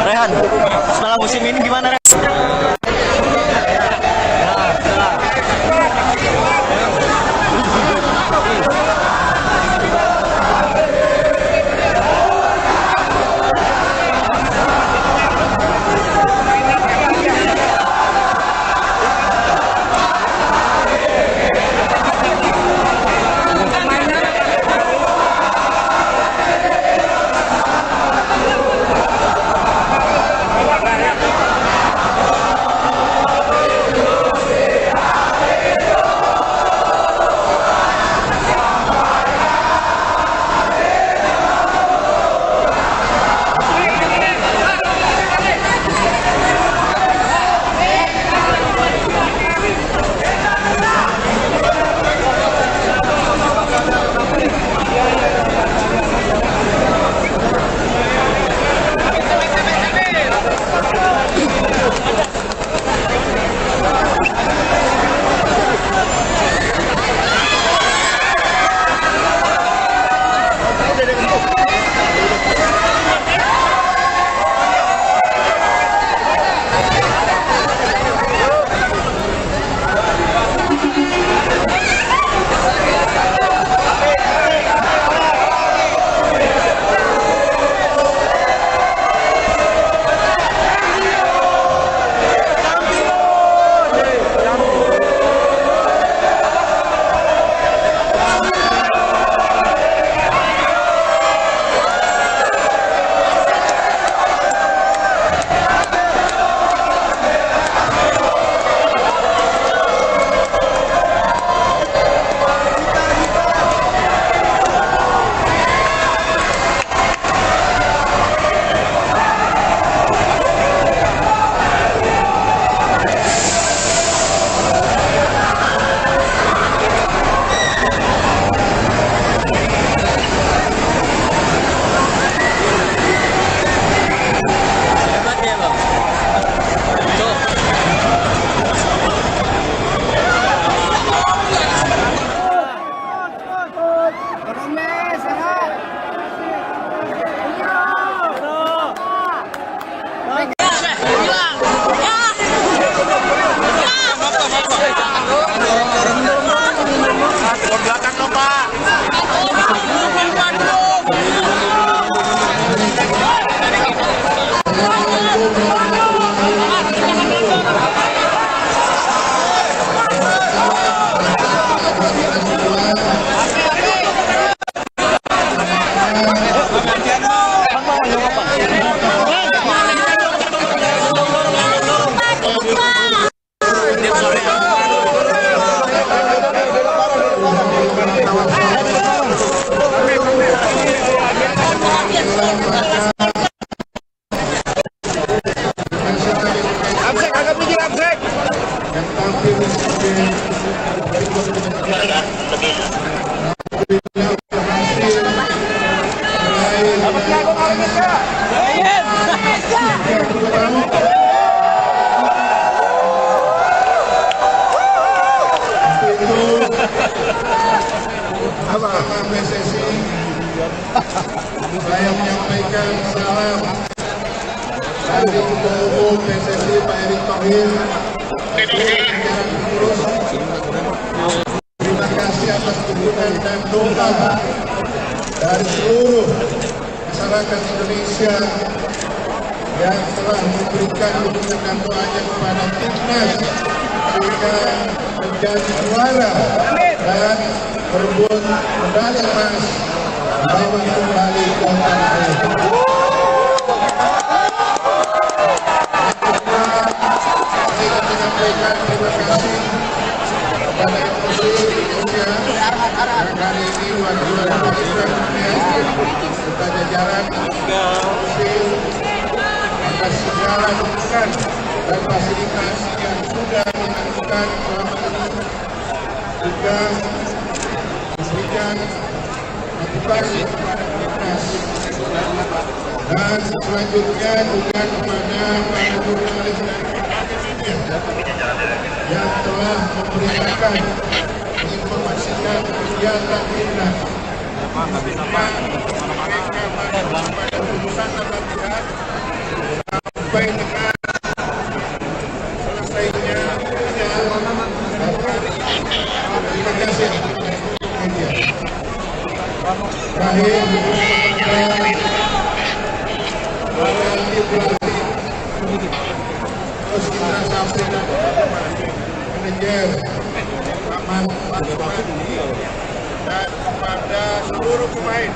Rehan, setelah musim ini gimana, Rehan? Sama PSSI, saya menyampaikan salam dari Ketua Umum PSSI Pak Erick Thohir. Terima kasih atas dukungan dan doa dari seluruh masyarakat Indonesia yang telah memberikan dukungan dan doanya kepada timnas sehingga menjadi juara dan berebut medali emas bawa kembali ke tanah air. Saya menyampaikan terima kasih kepada FOC Indonesia yang hari ini juara dunia serta jajaran FOC atas segala dukungan dan fasilitas yang sudah dilakukan selama ini, juga memberikan motivasi kepada timnas. Dan selanjutnya juga kepada para jurnalis dan media yang telah memberitakan, menginformasikan kegiatan timnas. Mereka masuk pada urusan latihan sampai dengan selesainya terima kasih media. Terakhir terus kita sampaikan manajer Rahman dan kepada seluruh pemain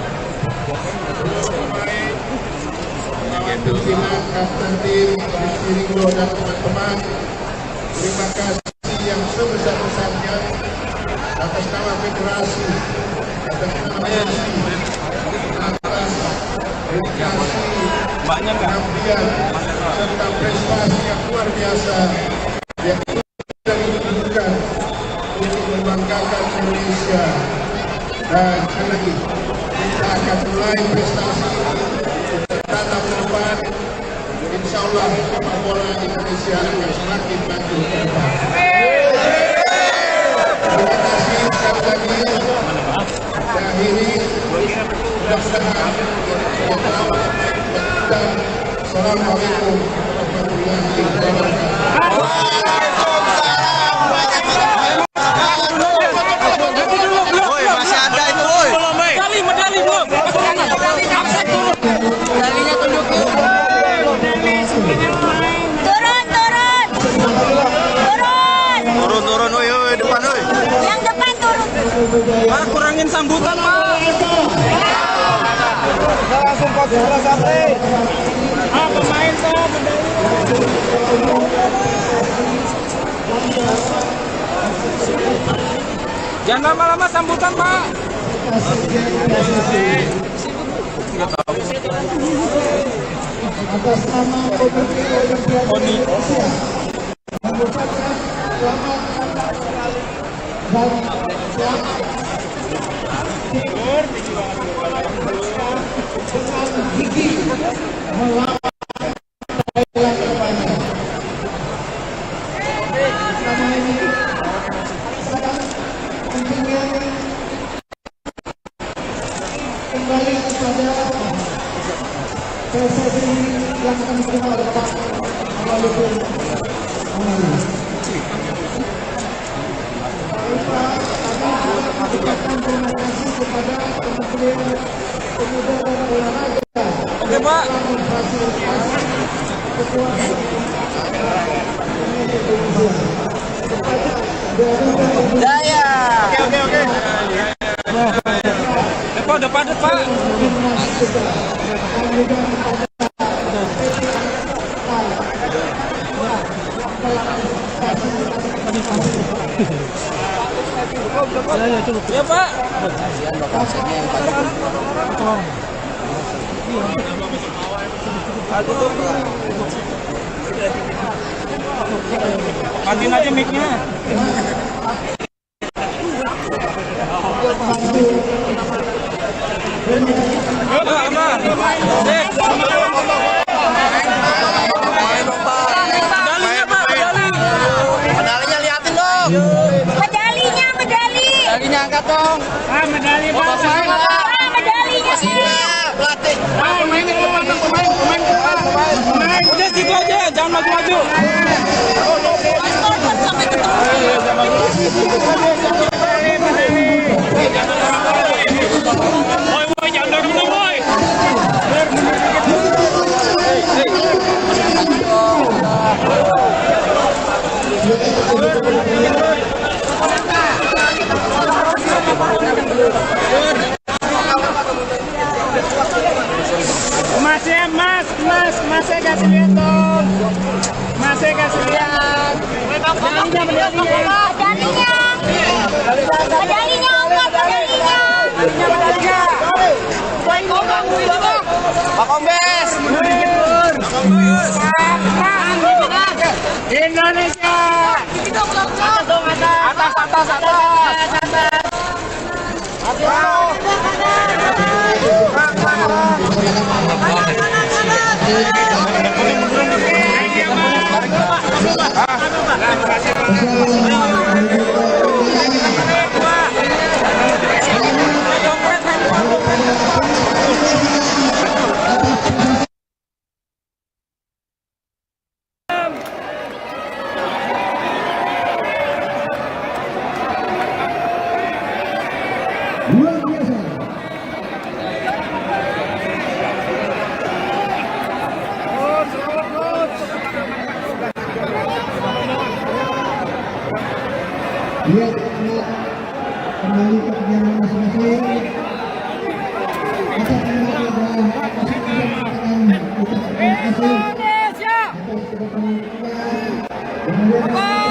kawan pimpinan kapten tim Rizky Ringo dan teman-teman, terima kasih yang sebesar-besarnya atas nama federasi, atas nama FOC, atas dedikasi, pengabdian serta prestasi yang luar biasa yang sudah ditunjukkan untuk membanggakan Indonesia. Dan sekali lagi kita akan mulai prestasi tatap ke depan. Insya Allah sepak bola Indonesia akan semakin maju ke depan. Terima kasih sekali lagi. Dan ini mudah-mudahan Assalamualaikum warahmatullahi wabarakatuh. Turun, woi, depan, woi. Yang depan turun. Pak, kurangin sambutan, Pak. Langsung kok sampai. Pemain tuh jangan lama-lama sambutan, Pak. Atas nama Komite Olimpiade Indonesia mengucapkan selamat dan selamat dengan gigi melawan Thailand terbanyak. Sama ini sekarang tentunya kembali kepada PSSI yang akan menerima lepas melalui mengucapkan terima kasih kepada Kementerian Pemuda dan Olahraga. Oke, Pak. Daya. Oke. Depan, Pak. juga dan juga kepada Ya Pak. Matiin aja mic-nya. Medalinya liatin dong. Medalinya angkat dong. Medali Pak. Medalinya. Pelatih. Udah situ aja, jangan maju-maju. Boy, jangan dorong dong, boy. Masnya kasih lihat dong. Masnya kasih lihat. Pak Kombes. Indonesia. Atas. luar biasa. Lihat kembali ke perjalanan masing-masing. Kita kembali ke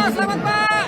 Selamat Pak.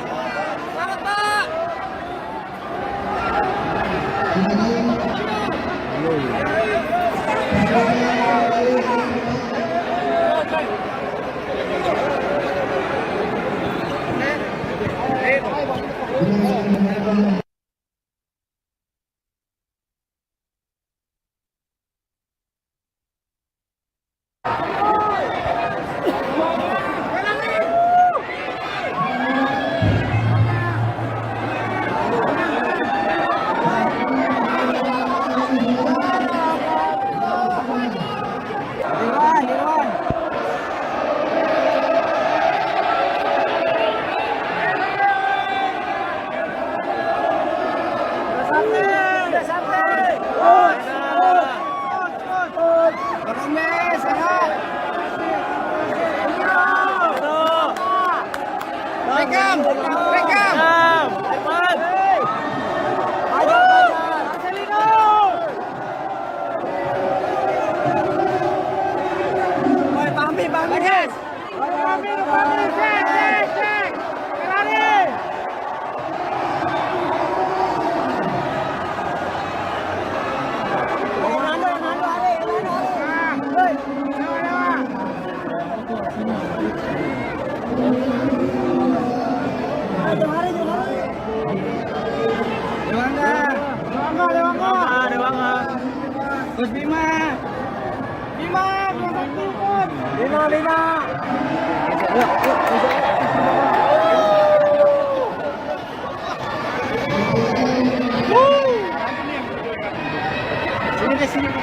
Gus Bima. Bima. Sini.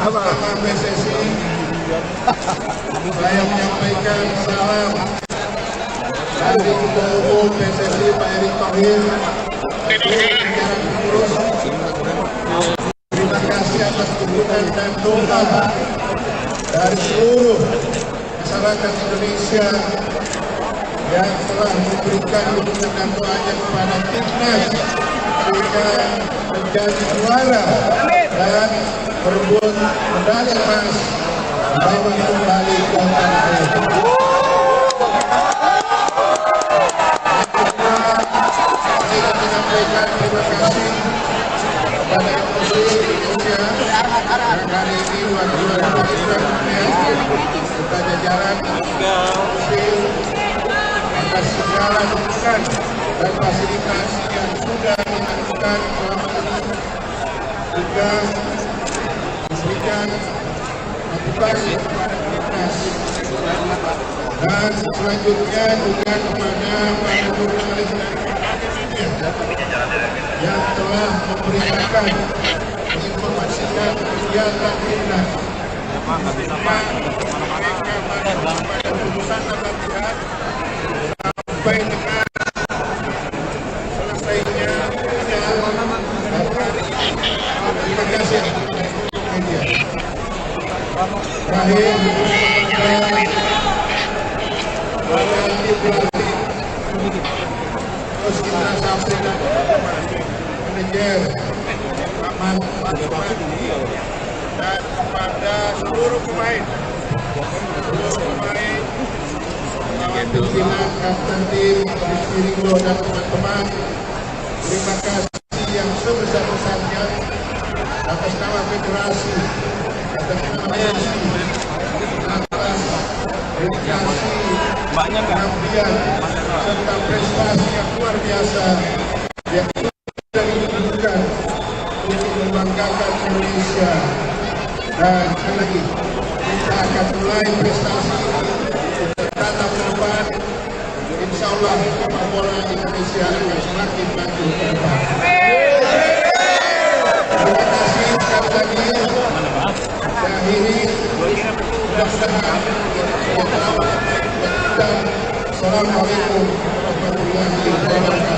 Bersama PSSI saya menyampaikan salam dari Ketua Umum PSSI Pak Erick Thohir. Terima kasih atas dukungan dan doa dari seluruh masyarakat Indonesia yang telah memberikan dukungan dan doanya kepada timnas sehingga menjadi juara dan berebut medali emas bawa kembali ke tanah air. Saya menyampaikan terima kasih kepada MUSI Indonesia yang hari ini juara serta jajaran MUSI atas segala dukungan dan fasilitas yang sudah dilakukan selama ini juga memberikan motivasi kepada timnas dan selanjutnya juga kepada para jurnalis dan media yang telah memberitakan menginformasikan kegiatan timnas. Mereka pada urusan latihan sampai dengan selesainya dan hari ini. Terima kasih media. Terakhir terus kita sampaikan manajer Ahmad dan kepada seluruh pemain pimpinan kapten tim Rizky Ringo dan teman-teman, terima kasih yang sebesar-besarnya atas nama federasi, atas nama PSSI, atas dedikasi, pengabdian serta prestasi yang luar biasa yang sudah ditunjukkan untuk membanggakan Indonesia. Dan sekali lagi kita akan mulai prestasi tatap ke depan. Insya Allah sepak bola Indonesia akan semakin maju ke depan. Terima kasih sekali lagi. Saya akhiri. Mudah-mudahan Assalamualaikum warahmatullahi wabarakatuh.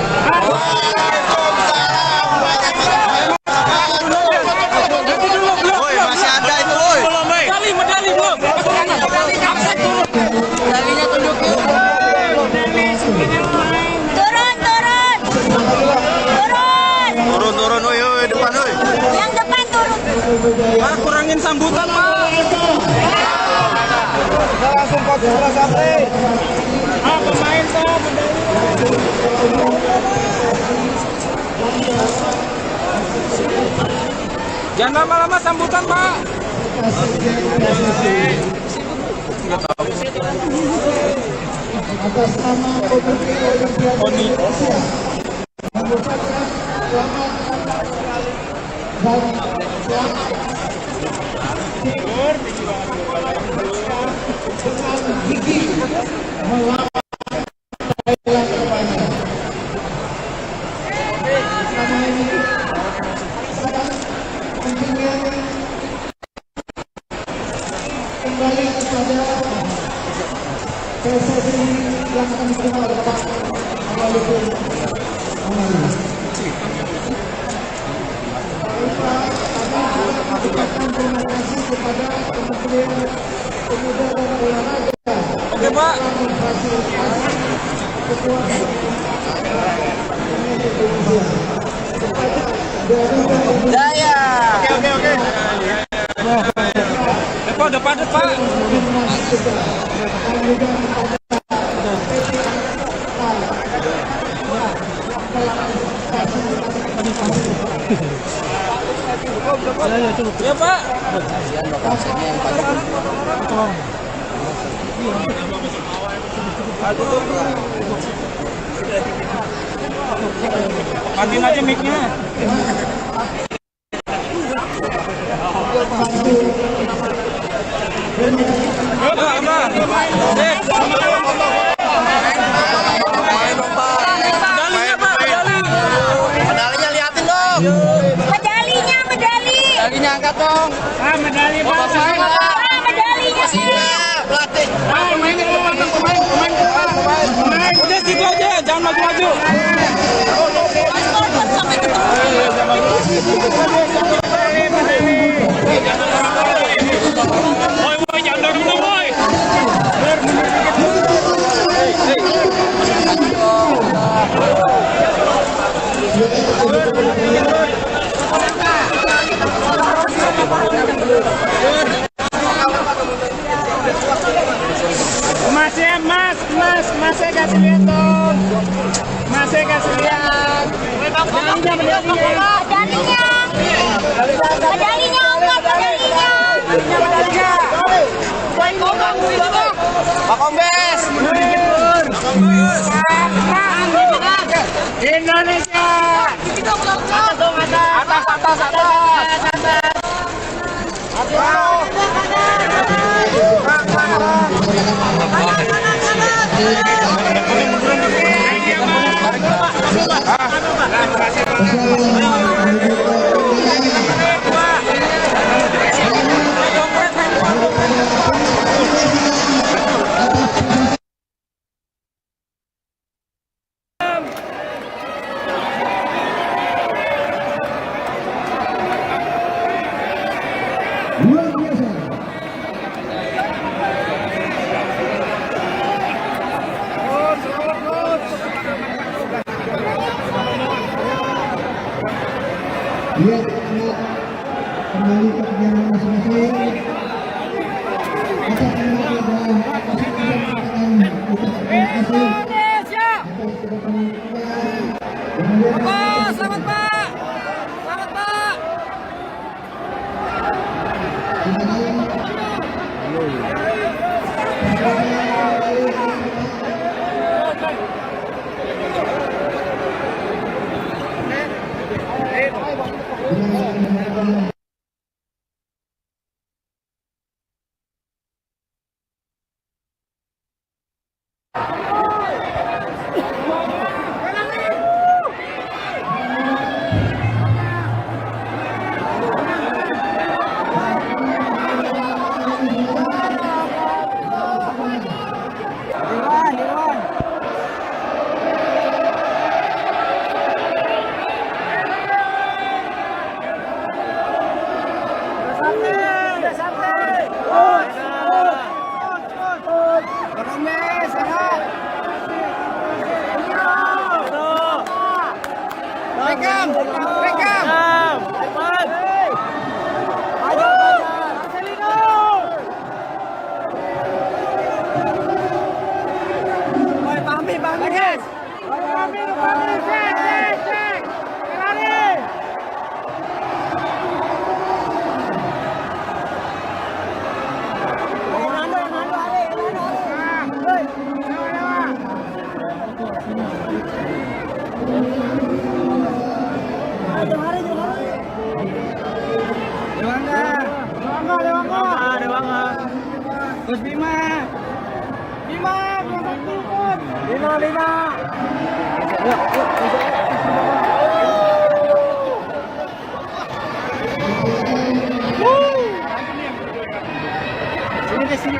Turun, woi, depan, woi. Yang depan turun. Pak, kurangin sambutan, Pak. Kita langsung konsentrasi sampai. Pemain, Pak. Jangan lama-lama sambutan, Pak. Atas nama Komite Olimpiade Indonesia mengucapkan selamat dan selamat dengan gigi melawan Thailand terbanyak. Sama ini sekarang kontingen kembali kepada PSSI yang akan diterima oleh Pak Amaludin Amali. Mengucapkan terima kasih kepada Kementerian Pemuda dan Olahraga. Oke, Pak. Memfasilitasi kekuatan Indonesia. Daya. Oke. Depan, Pak. Ya, Pak. Matiin aja mic-nya. Medalinya liatin dong. Medalinya angkat dong. Medali Pak. Medalinya. Pelatih. Pemain, udah situ aja, jangan maju-maju. Boy, jangan dorong dong, boy. Masih kasih lihat dong. Masih kasih lihat. Pak Kombes. Indonesia. Luar biasa. Lihat kembali ke perjalanan masing-masing. Atas nama kita masing-masing terima kasih. Selamat Pak. Selamat Pak. Gus Bima. Bima. Sini.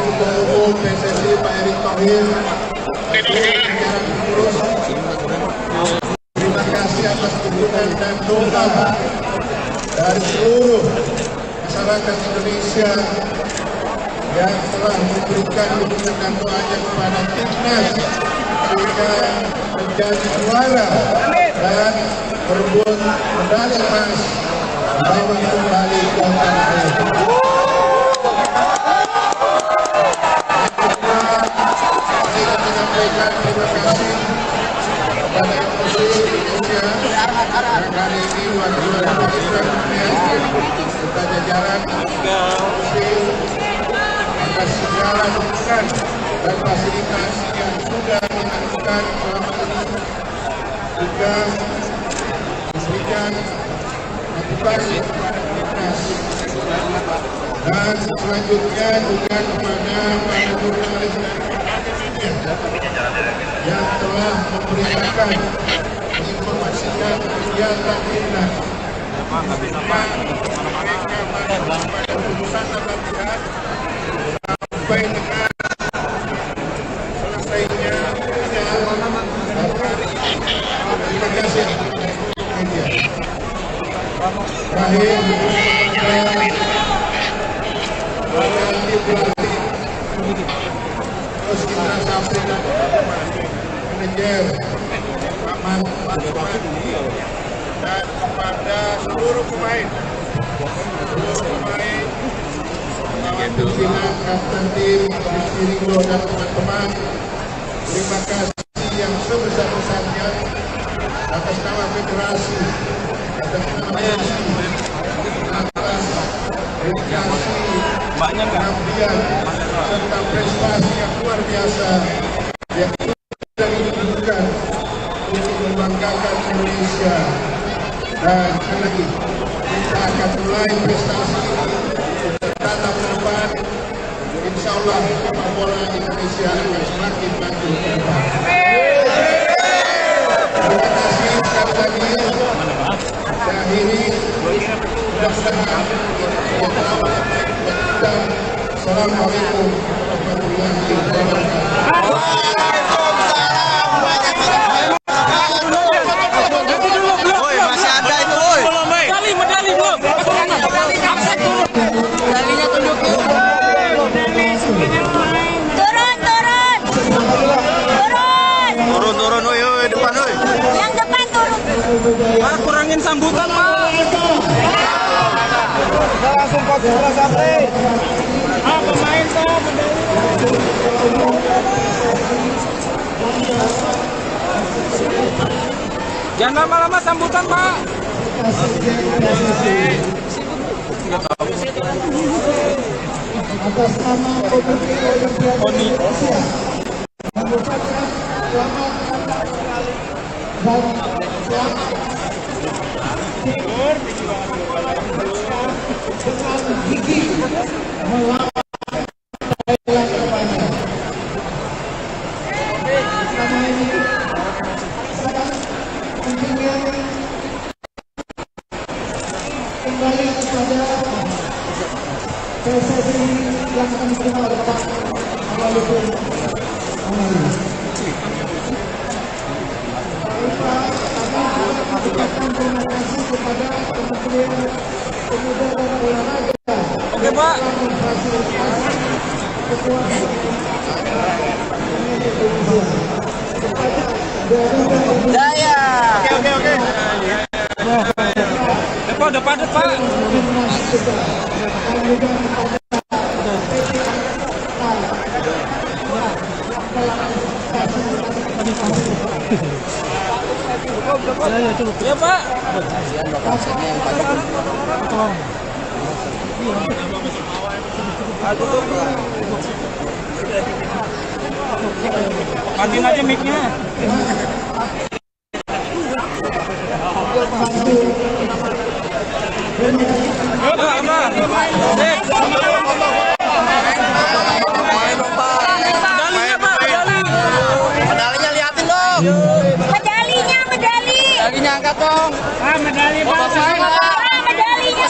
Ketua Umum PSSI Pak Erick Thohir, terima kasih atas dukungan dan doa dari seluruh masyarakat Indonesia yang telah memberikan dukungan dan doanya kepada timnas sehingga menjadi juara dan berebut medali emas membawa kembali ke tanah air. Saya menyampaikan terima kasih kepada MUSI Indonesia yang hari ini wakil serta jajaran MUSI atas segala dukungan dan fasilitas yang sudah dilakukan selama ini, juga memberikan motivasi kepada timnas. Dan selanjutnya juga kepada para jurnalis dan media yang telah memberitakan, menginformasikan kegiatan timnas. Mereka pada pusat latihan sampai dengan selesainya terima kasih media. Terakhir terus kita sampaikan manajer Rahman dan kepada seluruh pemain pimpinan kapten tim Rizky Ridho dan teman-teman, terima kasih yang sebesar-besarnya atas nama federasi, atas nama atas dedikasi, pengabdian serta prestasi yang luar biasa yang sudah ditunjukkan untuk membanggakan Indonesia. Dan sekali lagi kita akan mulai prestasi tatap ke depan. Insya Allah sepak bola Indonesia akan semakin maju ke depan. Terima kasih sekali lagi. Dan ini mudah-mudahan Assalamualaikum warahmatullahi wabarakatuh. Pak, kurangin sambutan, Pak. Langsung kok sampai. Pemain kok jangan lama-lama sambutan, Pak. Atas nama Komite Olimpiade Indonesia mengucapkan selamat dan selamat dengan gigih melawan Thailand kepada selama ini sangat pentingnya kembali kepada PSSI yang akan diterima oleh Pak Awaludin Amali. Mengucapkan terima kasih kepada Kementerian Pemuda dan Olahraga. Oke, Pak. Daya. Oke. Depan, Pak. Ya, Pak. Matiin aja mic-nya. Medalinya liatin dong. Medalinya angkat dong. Medali medalinya.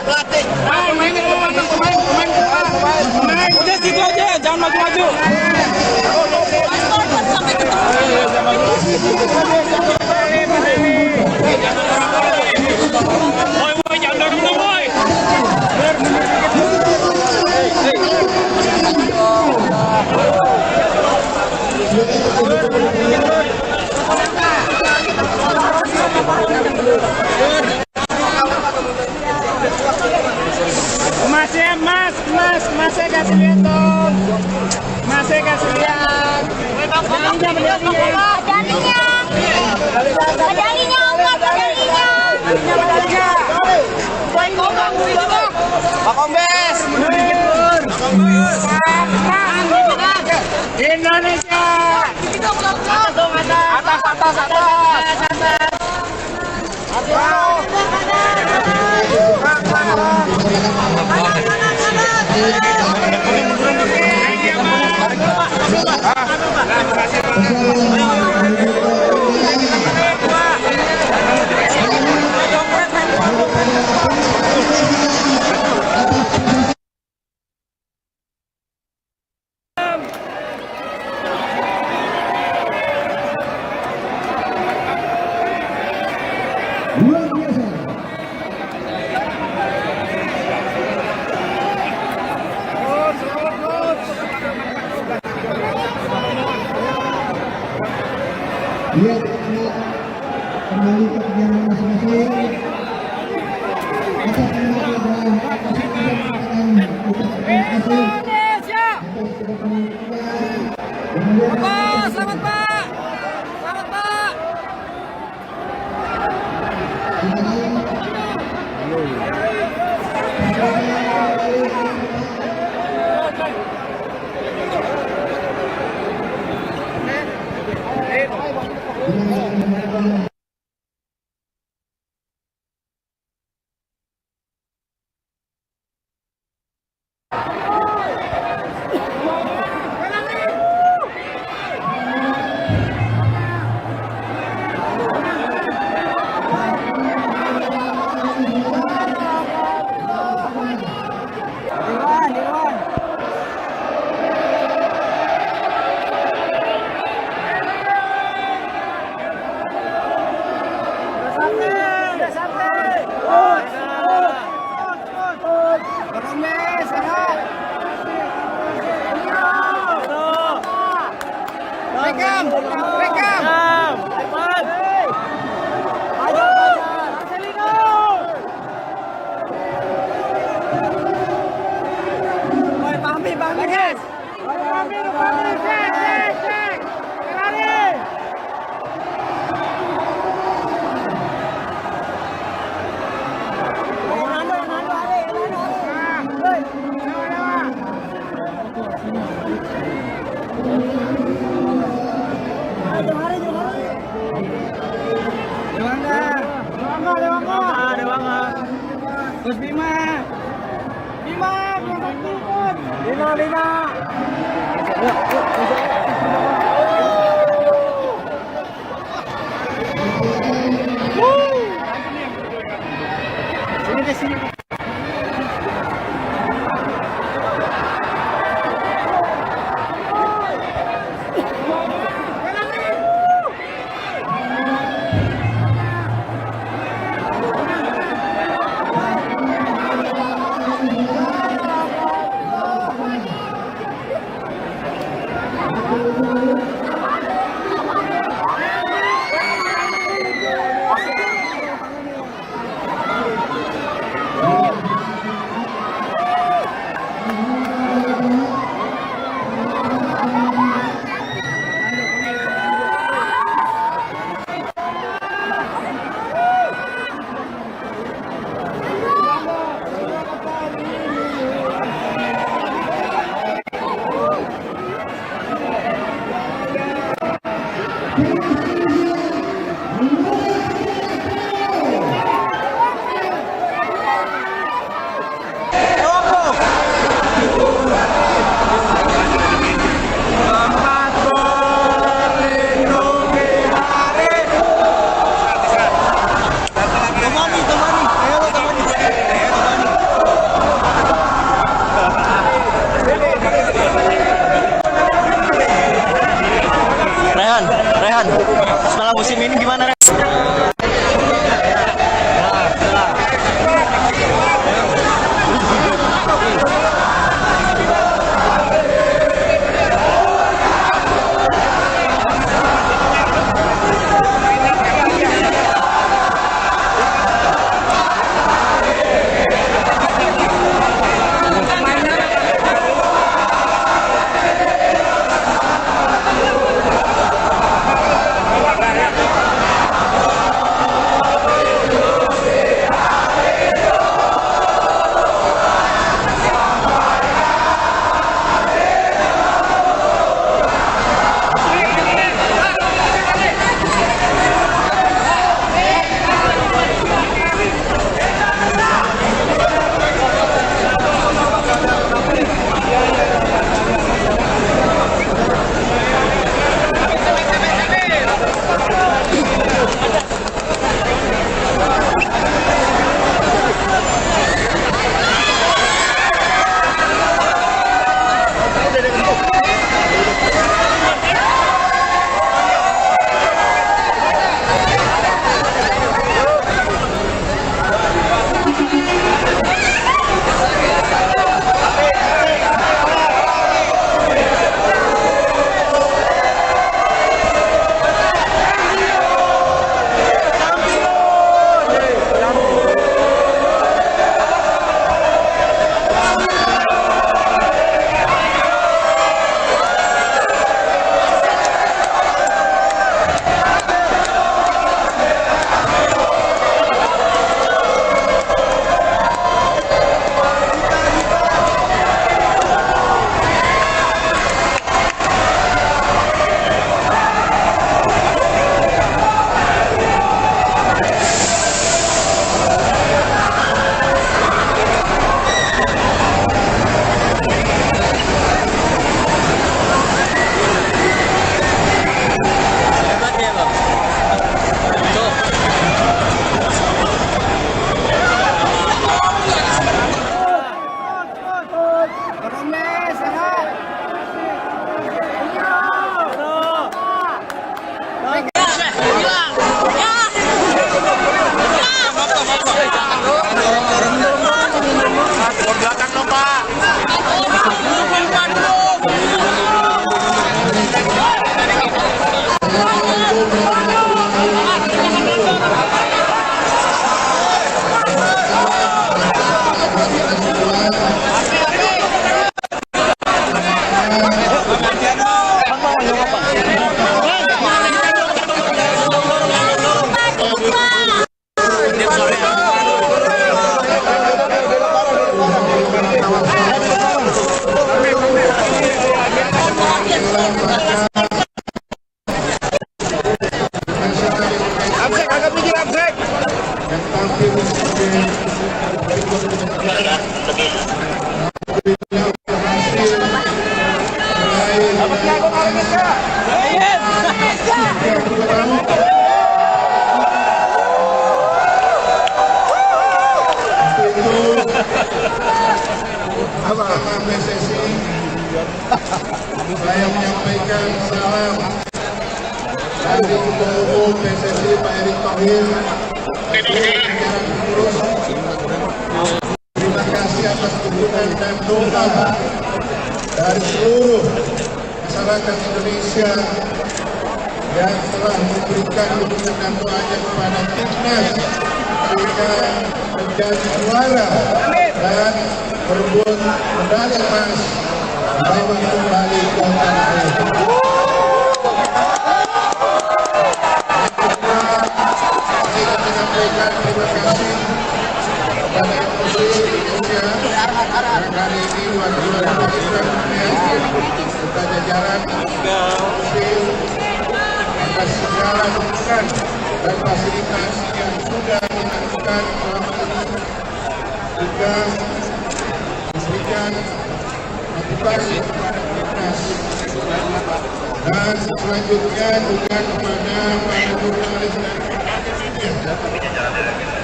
Pelatih. Pemain. Udah situ aja. Masih kasih lihat dong. Masih kasih lihat. Medalinya, medalinya. Pak Kombes. Indonesia. Luar biasa. Lihat kembali ke kegiatan masing-masing. Atas nama keluarga, masing-masing mengatakan terima kasih atas kedatangan kita. Selamat Pak. Selamat Pak. Gus Bima. Bima, Bima. Sini deh, sini. Absek, agak pikir absek. Yang tampil sebagai berikut PSSI, saya menyampaikan salam dari Ketua Umum PSSI Pak Erick Thohir. Terima kasih atas dukungan dan doa dari seluruh masyarakat Indonesia yang telah memberikan dukungan dan doanya kepada timnas sehingga menjadi juara dan berebut medali emas bawa kembali ke tanah air. Saya menyampaikan terima kasih kepada MUSI Indonesia yang hari ini juara serta jajaran MUSI atas segala dukungan dan fasilitas yang sudah dilakukan selama ini, juga memberikan motivasi kepada timnas. Dan selanjutnya juga kepada para jurnalis dan media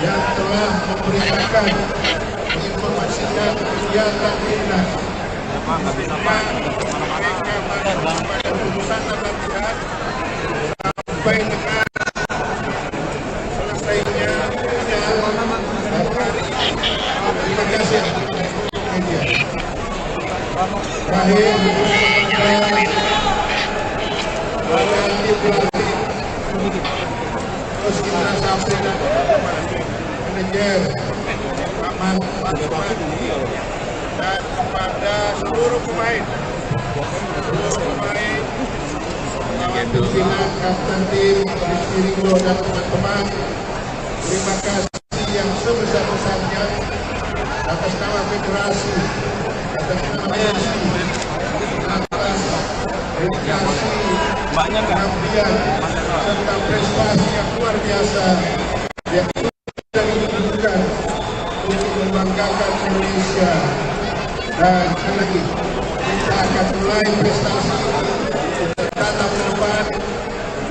yang telah memberitakan, menginformasikan kegiatan timnas. Mereka pada putusan latihan sampai dengan selesainya terima kasih media. Terakhir terus kita sampaikan manajer Ahmad dan kepada seluruh pemain kawan pimpinan kapten tim Rizky Ringo dan teman-teman, terima kasih yang sebesar-besarnya atas nama federasi, atas nama PSSI, atas dedikasi, pengabdian serta prestasi yang luar biasa yang sudah ditunjukkan untuk membanggakan Indonesia. Dan sekali lagi kita akan mulai prestasi tatap ke depan.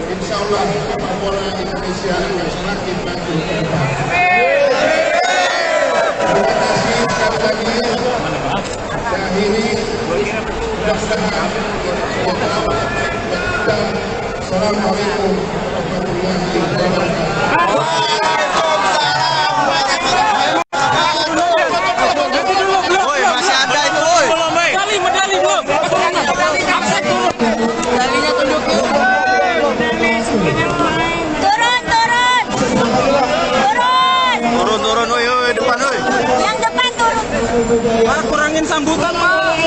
Insya Allah sepak bola Indonesia akan semakin maju ke depan. Terima kasih sekali lagi. Saya akhiri, mudah-mudahan Assalamualaikum warahmatullahi wabarakatuh. Turun, woi, depan, woi. Yang depan turun. Pak, kurangin sambutan, Pak.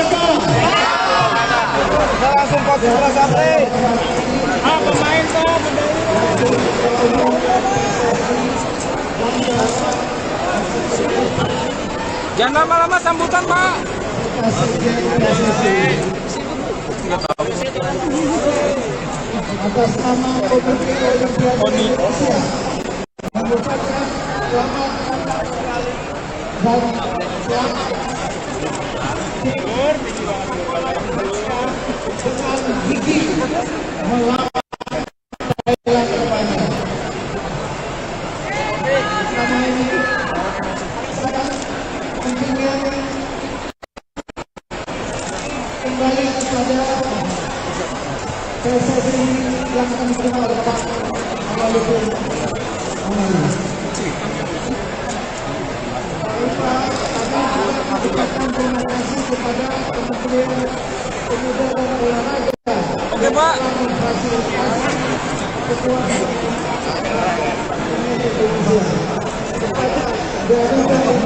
Langsung kok sampai. Pemain tuh. Jangan lama-lama sambutan, Pak. Atas nama Komite Olimpiade Indonesia mengucapkan selamat dan selamat dengan gigi melawan Thailand terbanyak. Bersama ini kontingen kembali kepada PSSI yang akan diterima oleh Pak Malupin Amali. Ucapkan terima kasih kepada Kementerian Pemuda dan Olahraga. Oke, Pak.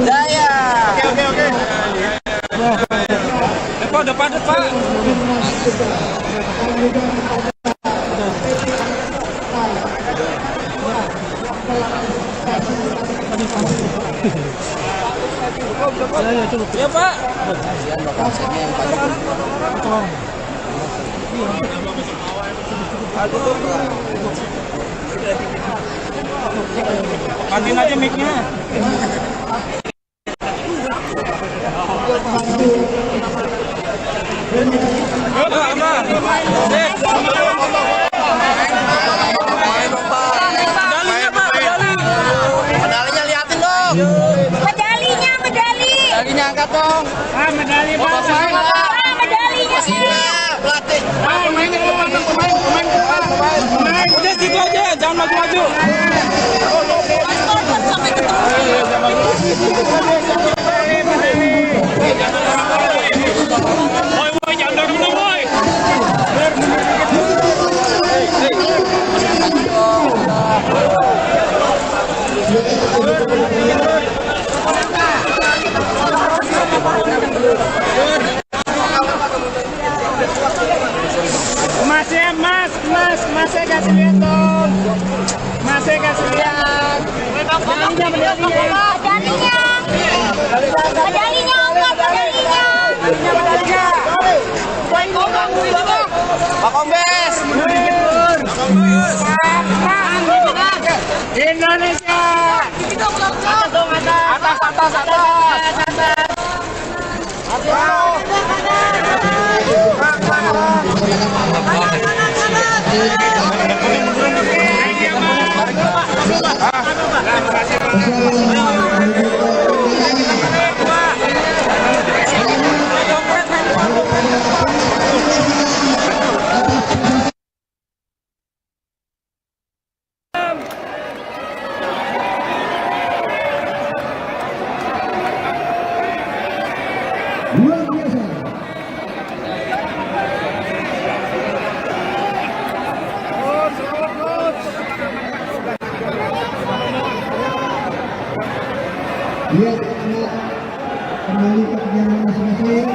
Daya. Oke. Depan, Pak. Ya, Pak. Matiin aja mic-nya. Medalinya liatin dong. Medalinya angkat dong. Medali Pak. Medalinya. Pelatih. Pemain, udah situ aja, jangan maju-maju. Woi, jangan dorong-dorong, woi. Masnya kasih lihat dong. Masnya kasih lihat. Pak Kombes. Indonesia. Luar biasa. Lihat kembali ke kegiatan masing-masing.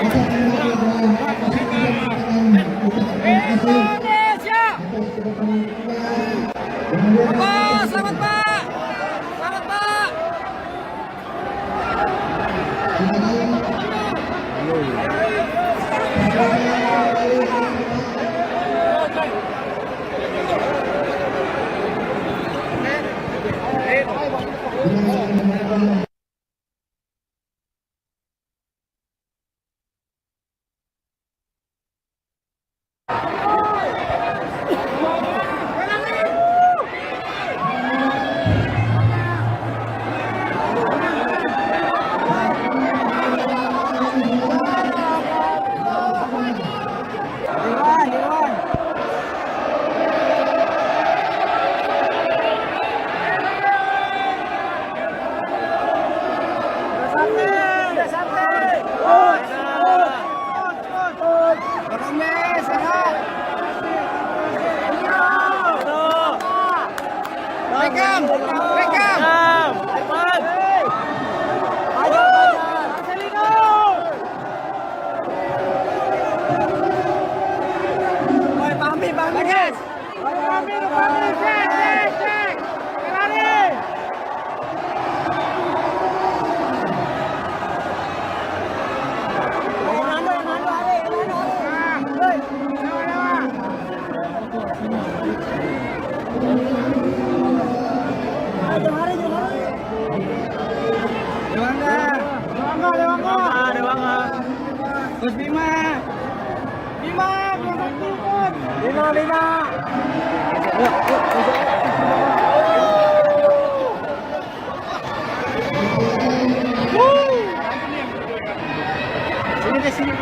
Kita kembali ke dalam masing-masing kita Indonesia. Kemudian Selamat Pak. Selamat Pak. Terus Bima. Sini deh, sini.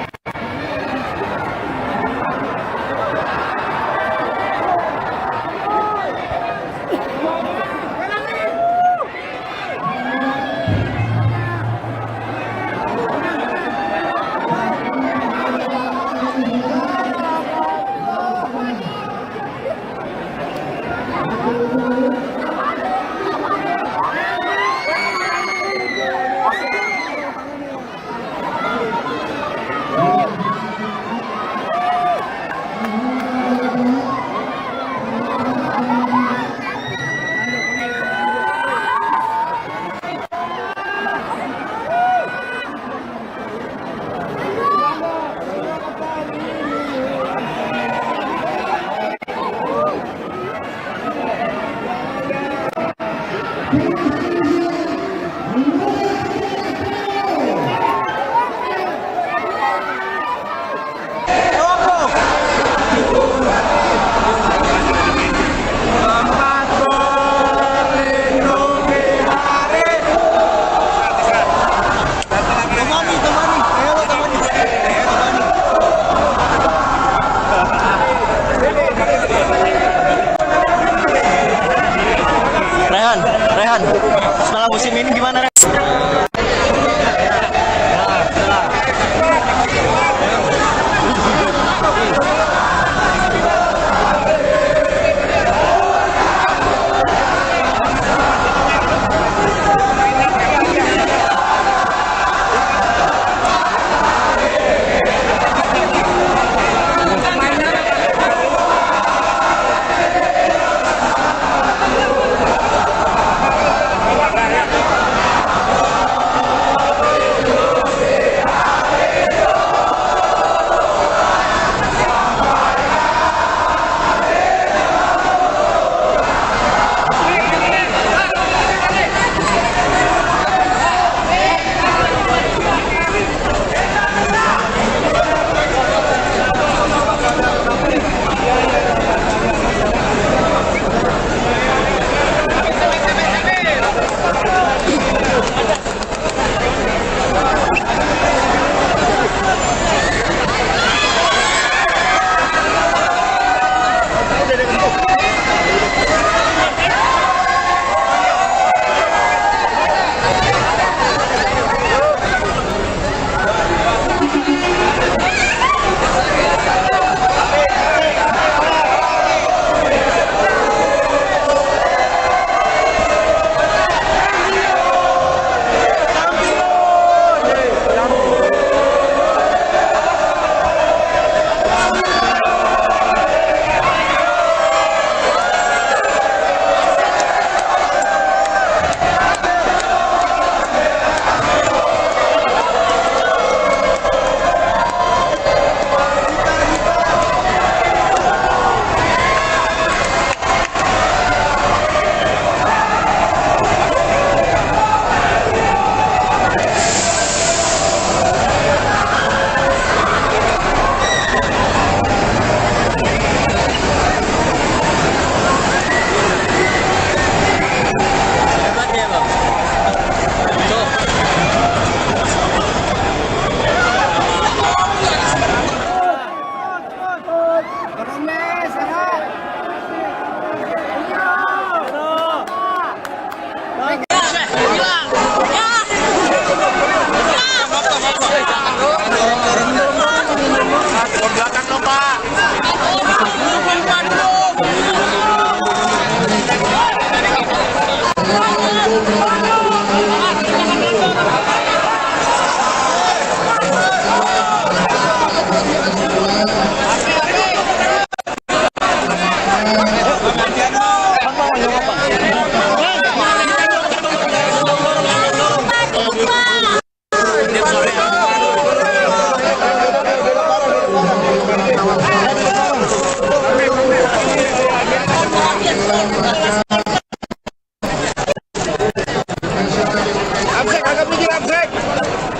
Absek, agak mikir absek.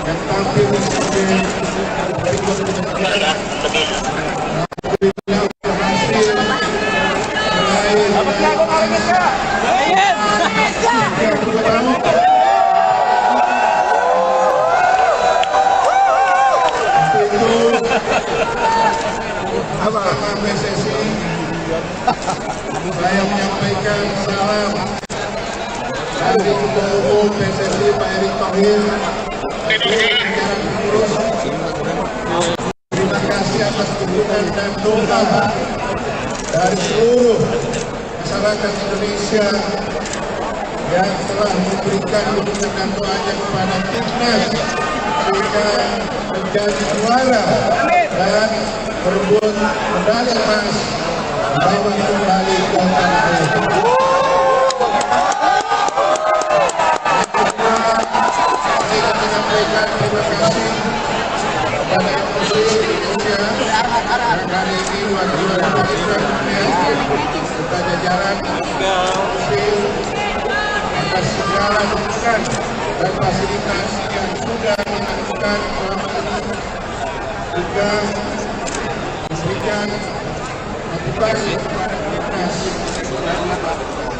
yang tampil sebagai bersama PSSI saya menyampaikan salam dari Ketua Umum PSSI Pak Erick Thohir. Terima kasih atas dukungan dan doa dari seluruh masyarakat Indonesia yang telah memberikan dukungan dan doanya kepada timnas sehingga menjadi juara dan berebut medali emas bawa kembali ke tanah air. Saya menyampaikan terima kasih kepada MUI Indonesia yang hari ini juara kepada jajaran atas segala dukungan dan fasilitas yang sudah dilakukan selama ini juga memberikan motivasi kepada timnas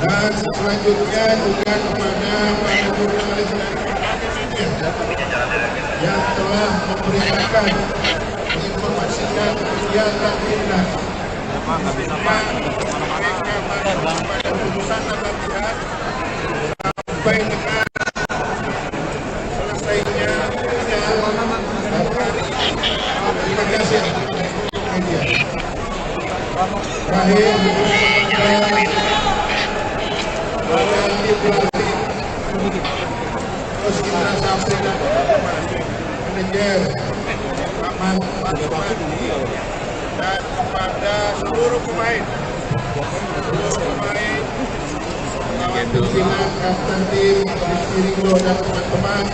dan selanjutnya juga kepada para jurnalis dan yang telah memberitakan menginformasikan kegiatan timnas. Mereka pada putusan dan latihan sampai dengan selesainya terima kasih media. Terakhir terus kita sampaikan manajer Aman dan kepada seluruh pemain kawan pimpinan kapten tim Rizky Ridho dan teman-teman,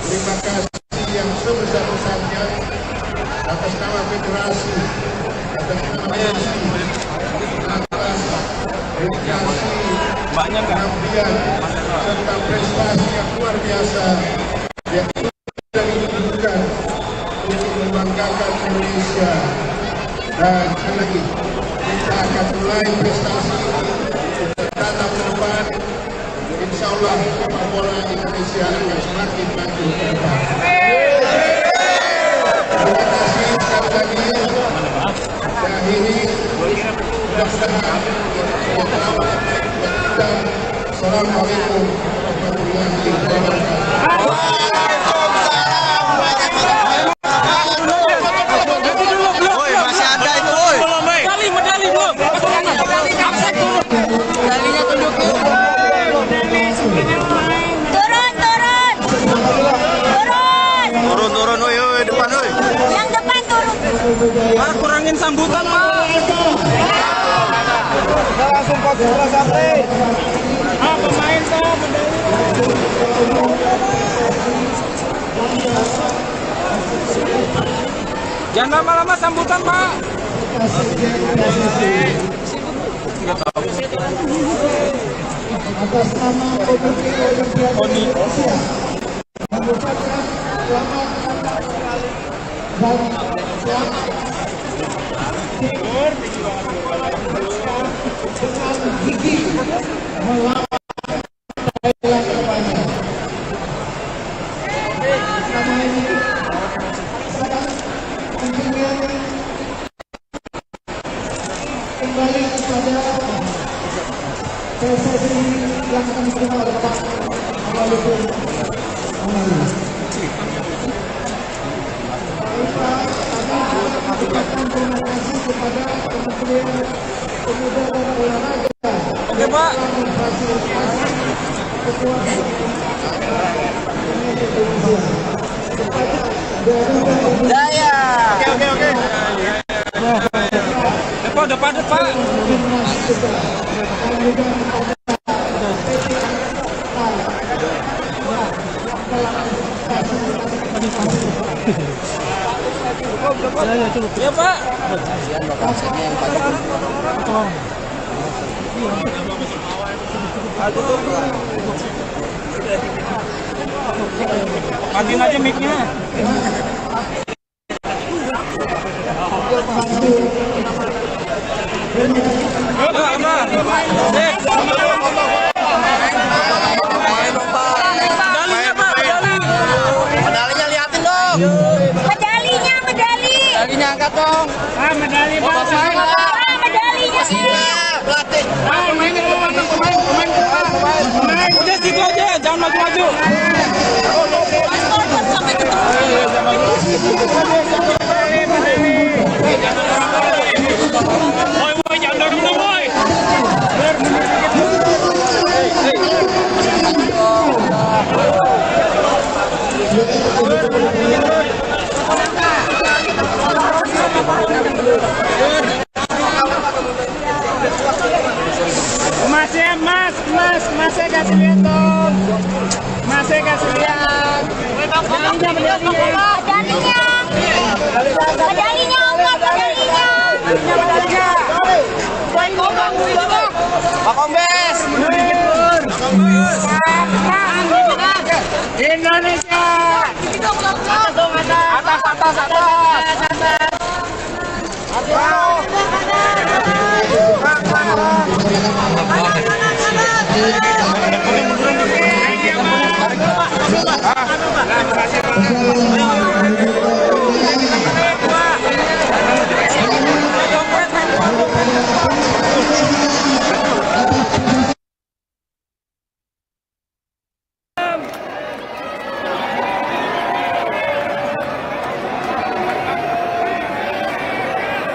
terima kasih yang sebesar-besarnya atas nama federasi, atas nama PSSI, atas dedikasi, pengabdian serta prestasi yang luar biasa yang sudah ditunjukkan untuk membanggakan Indonesia. Dan sekali lagi kita akan mulai prestasi tatap ke depan. Insya Allah sepak bola Indonesia akan semakin maju ke depan. Terima kasih sekali lagi. Dan ini mudah-mudahan dan Assalamualaikum warahmatullahi wabarakatuh. Turun, woi, depan, woi. Yang depan turun. Pak, kurangin sambutan, Pak. Kita langsung pas bola sampai. Pemain Pak, jangan lama-lama sambutan, Pak. Atas nama Komite Olimpiade Indonesia mengucapkan selamat dan selamat dengan gigi melawan Thailand kedepannya. Sama ini sangat pentingnya kembali kepada PSSI yang akan diterima oleh Pak Amaludin Amali. Mengucapkan terima kasih kepada Kementerian Pemuda dan Olahraga. Oke, Pak. Memfasilitasi ketua Daya. Oke. Depan, Pak. timnas kita dan juga Ya, Pak. Kasihan lokasinya yang paling matiin aja mic-nya. medalinya liatin dong. Medalinya angkat dong. Medali Pak. Medalinya. Pelatih. Pemain udah situ aja, jangan maju-maju. Woi, jangan dorong, woi. Masnya kasih lihat dong. Masnya kasih lihat. Pak Kombes. Indonesia.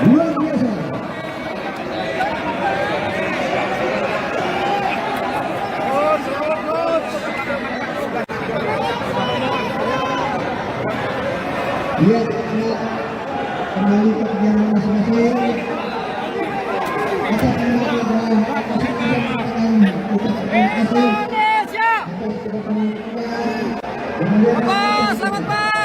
Luar biasa. Lihat kembali ke kegiatan masing-masing. Atas nama program masing-masing mengatakan ucapan terima kasih atas kedatangan kita. Selamat Pak.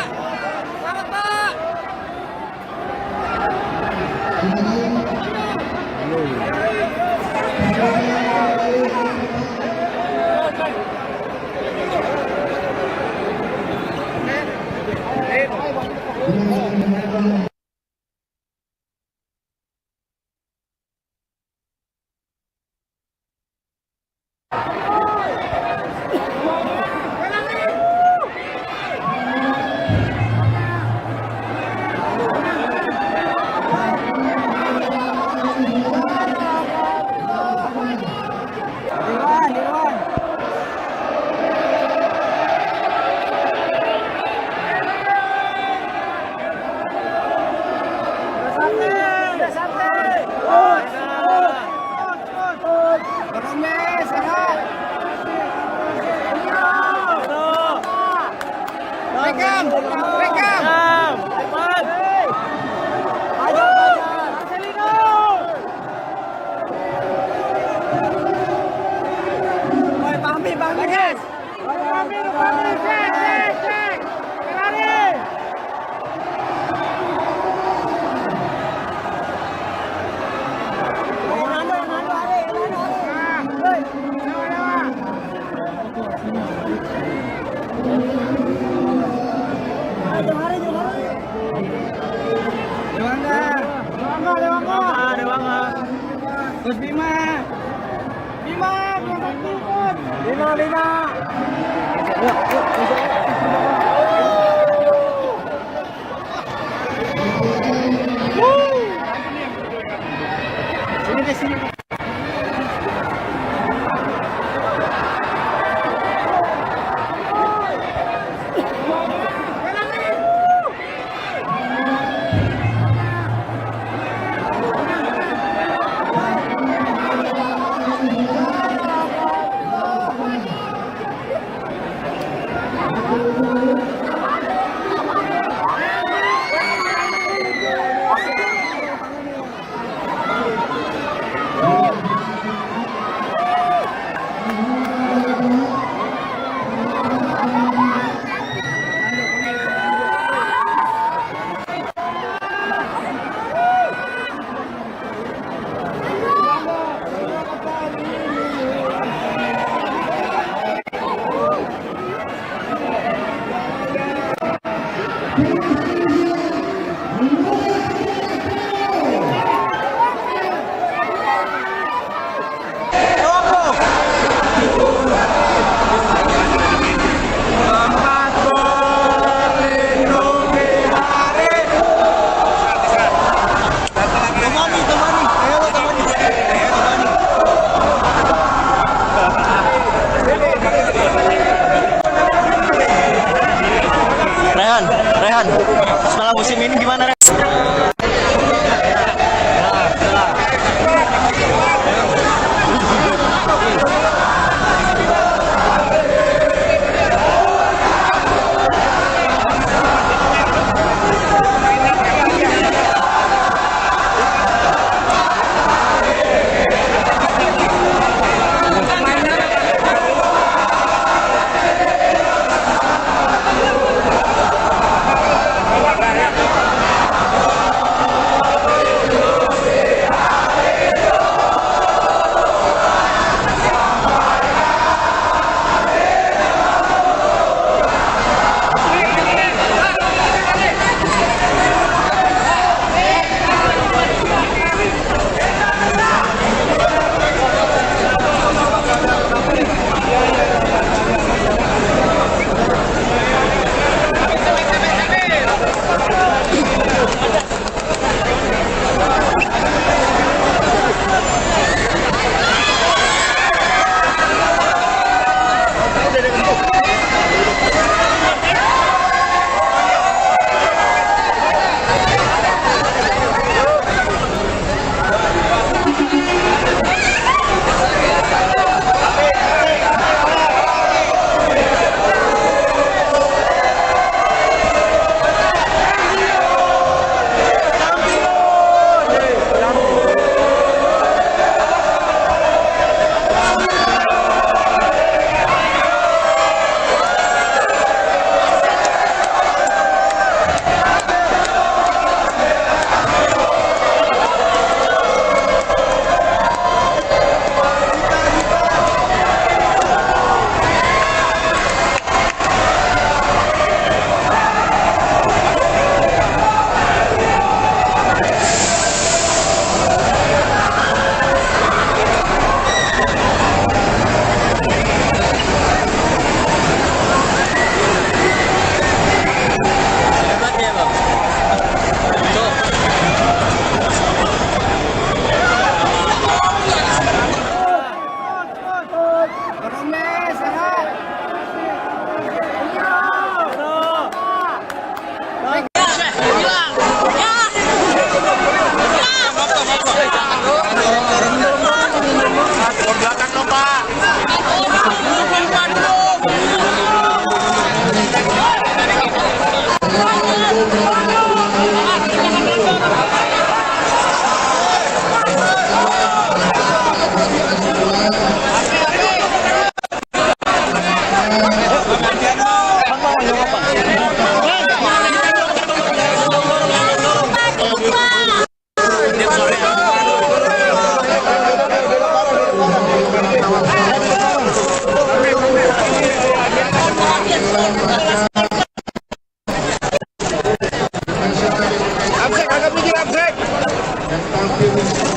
Gus Bima. Bima. Sini.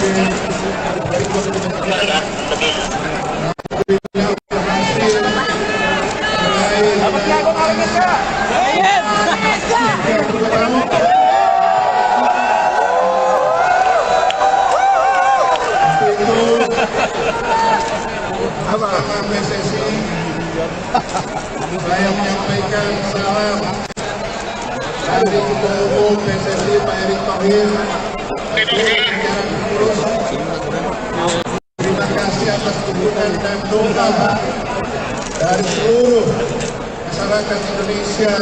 Presiden berikut menyampaikan alhamdulillah berhasil bersama PSSI saya menyampaikan salam dari Ketua Umum PSSI Pak Erick Thohir, jajaran pengurus. Terima kasih atas dukungan dan doa dari seluruh masyarakat Indonesia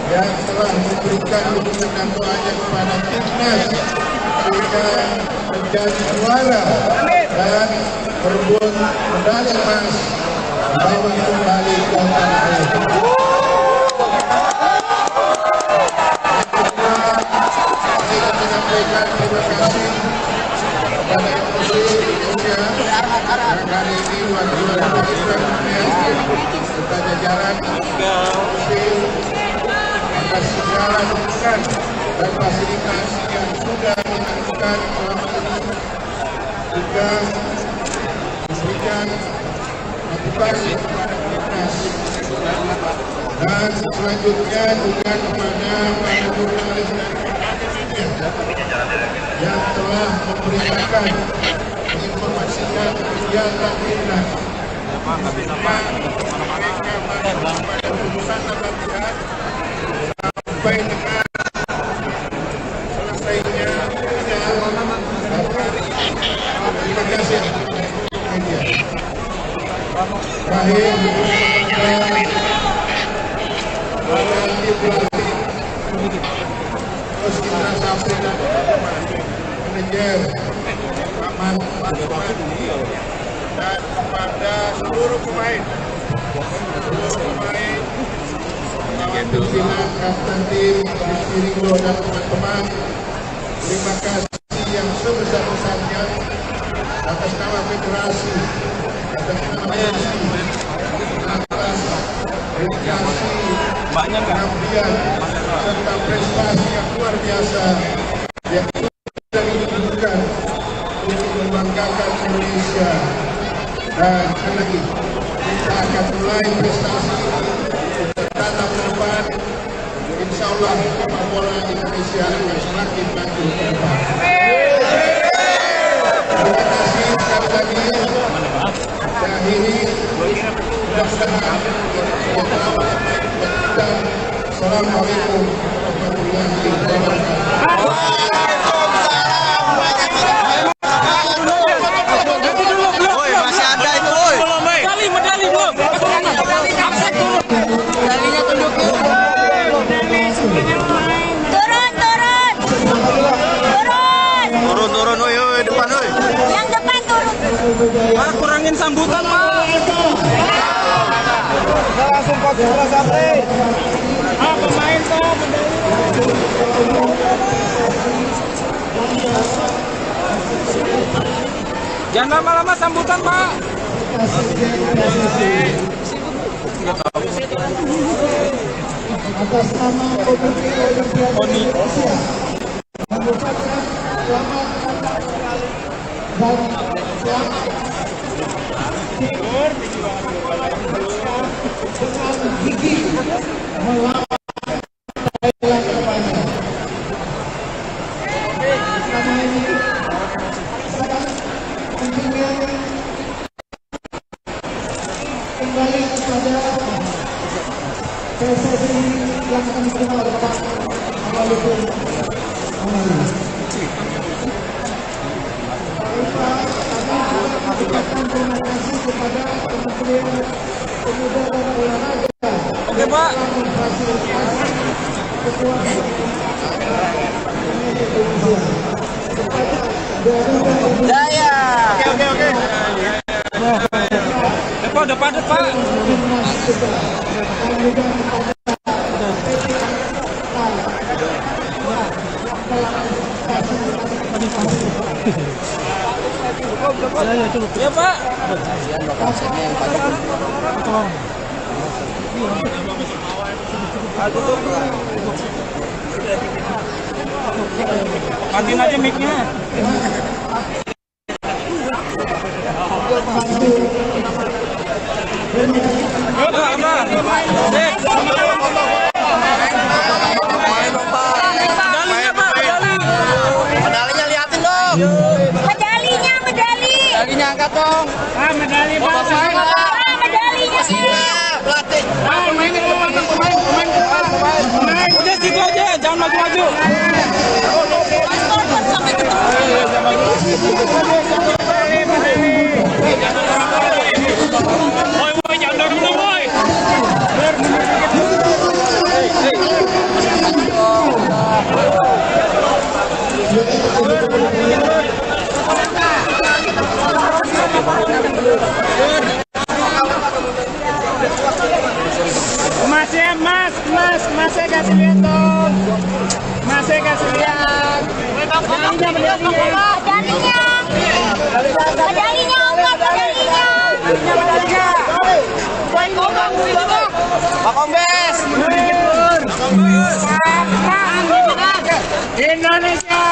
yang telah memberikan dukungan dan doanya kepada timnas sehingga menjadi juara dan berebut medali emas bawa kembali ke tanah air. Saya menyampaikan terima kasih kepada MUSI Indonesia yang kali ini wakil Presiden serta jajaran MUSI atas segala dukungan dan fasilitas yang sudah dilakukan selama ini, juga memberikan motivasi kepada timnas. Dan selanjutnya juga kepada para jurnalis dan media yang telah memberitakan, menginformasikan kegiatan timnas. Pada urusan latihan sampai dengan selesainya terima kasih media. Terakhir terus timnas Afrika manajer Rahman dan kepada seluruh pemain pimpinan kapten tim Rizky Ringo dan teman-teman, terima kasih yang sebesar-besarnya atas nama federasi, atas nama PSSI, atas dedikasi, pengabdian serta prestasi yang luar biasa yang sudah ditunjukkan untuk membanggakan Indonesia. Dan sekali lagi kita akan mulai prestasi bertanam ke depan. Insya Allah sepak bola Indonesia akan semakin maju ke depan. Terima kasih sekali lagi. Dan ini mudah-mudahan Assalamualaikum warahmatullahi wabarakatuh. Turun, woi, depan, woi. Yang depan turun. Pak, kurangin sambutan, Pak. Langsung kok sampai. Pemain toh, jangan lama-lama sambutan, Pak. Atas nama Komite Olimpiade Indonesia mengucapkan selamat dan selamat dengan gigi melawan Thailand kemarin. Sama ini sangat pentingnya kembali kepada PSSI yang akan diterima oleh Pak Amaludin Amali. Kami ucapkan terima kasih kepada Kementerian Pemuda dan Olahraga. Oke, Pak. Telah memfasilitasi kekuatan Indonesia. Jaya. Oke. Pak, udah padat, Pak. Ya, Pak. Matiin aja mic-nya. Medalinya liatin dong. Medalinya angkat dong. Medali Pak. Medalinya. Pelatih. Pemain. Udah situ aja, jangan maju-maju. Woi, jangan dorong dong, woi. Masnya kasih lihat dong. Masnya kasih lihat. Pak Kombes. Indonesia.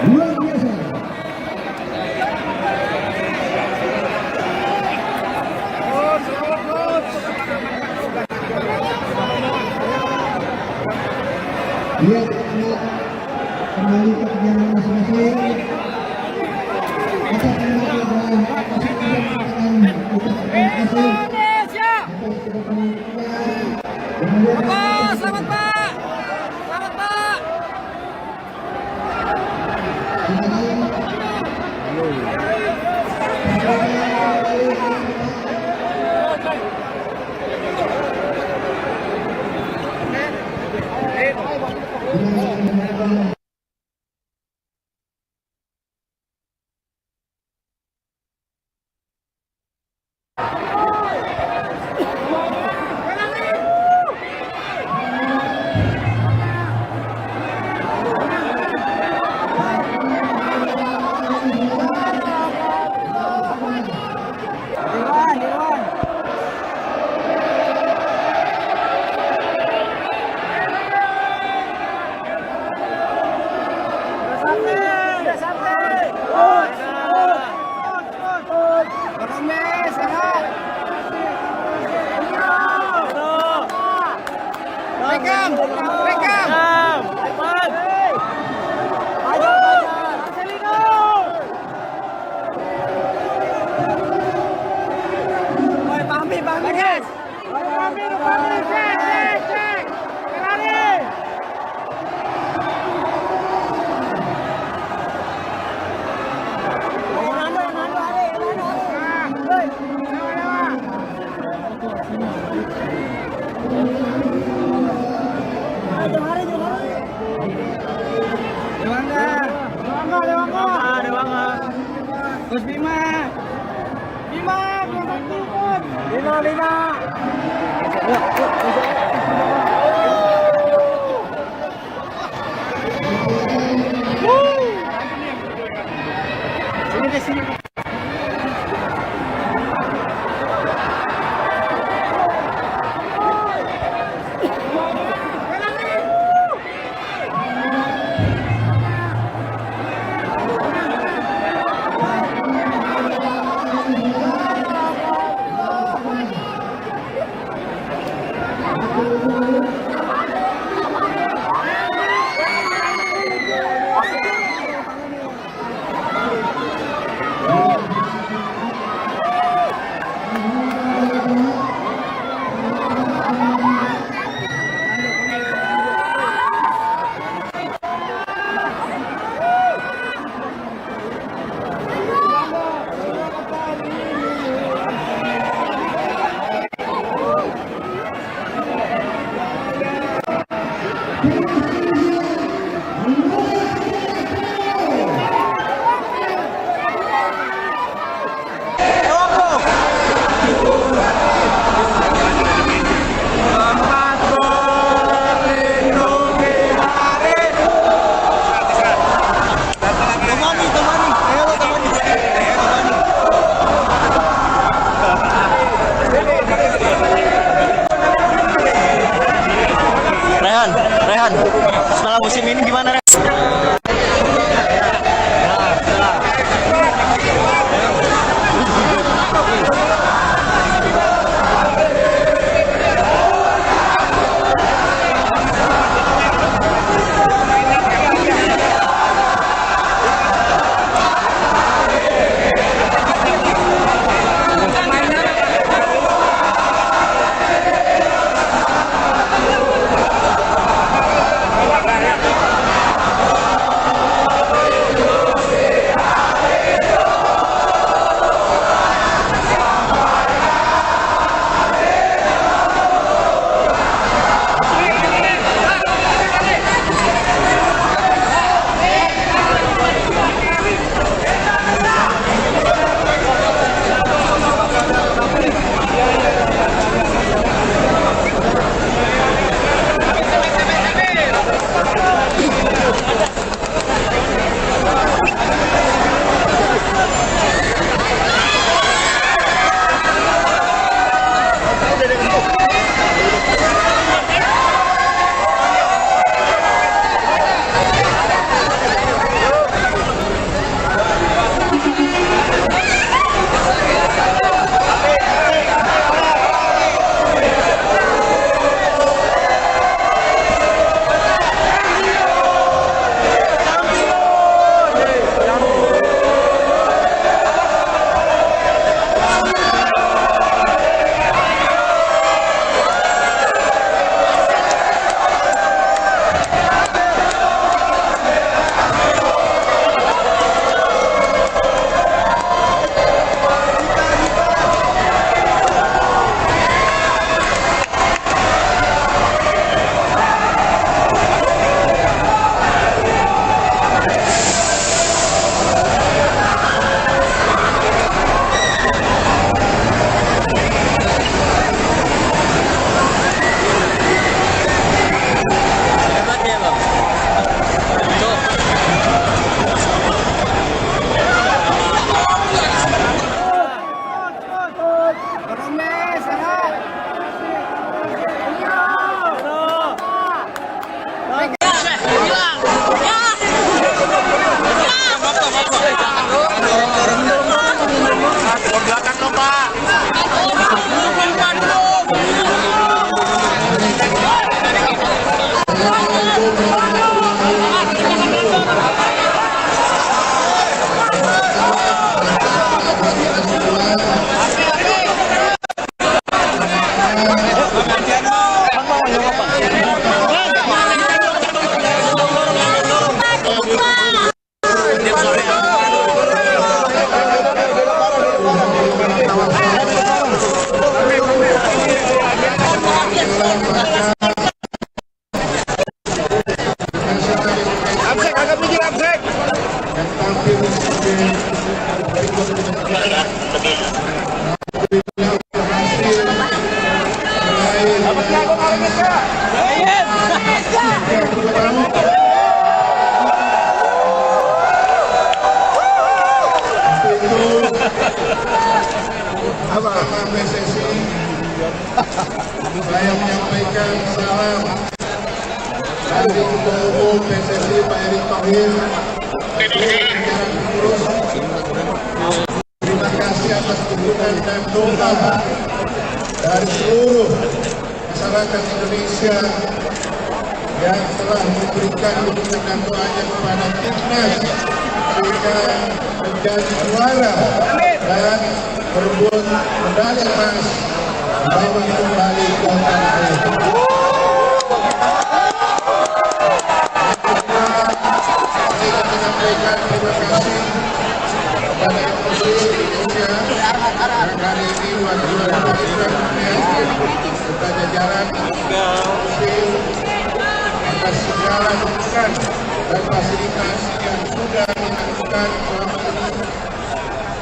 Luar biasa. Lihat kembali ke perjalanan masing-masing. Kita kembali ke Selamat Pak. Terus Bima. Sini deh, sini. Setelah musim ini gimana, Ren? Bersama PSSI saya menyampaikan salam dari Ketua Umum PSSI Pak Erick Thohir. Terima kasih atas dukungan dan doa dari seluruh masyarakat Indonesia yang telah memberikan dukungan dan doanya kepada timnas sehingga menjadi juara dan berebut medali emas bawa kembali ke tanah air. Saya menyampaikan terima kasih kepada Menteri Indonesia yang hari ini wakil Presiden serta jajaran atas segala dukungan dan fasilitas yang sudah dilakukan selama ini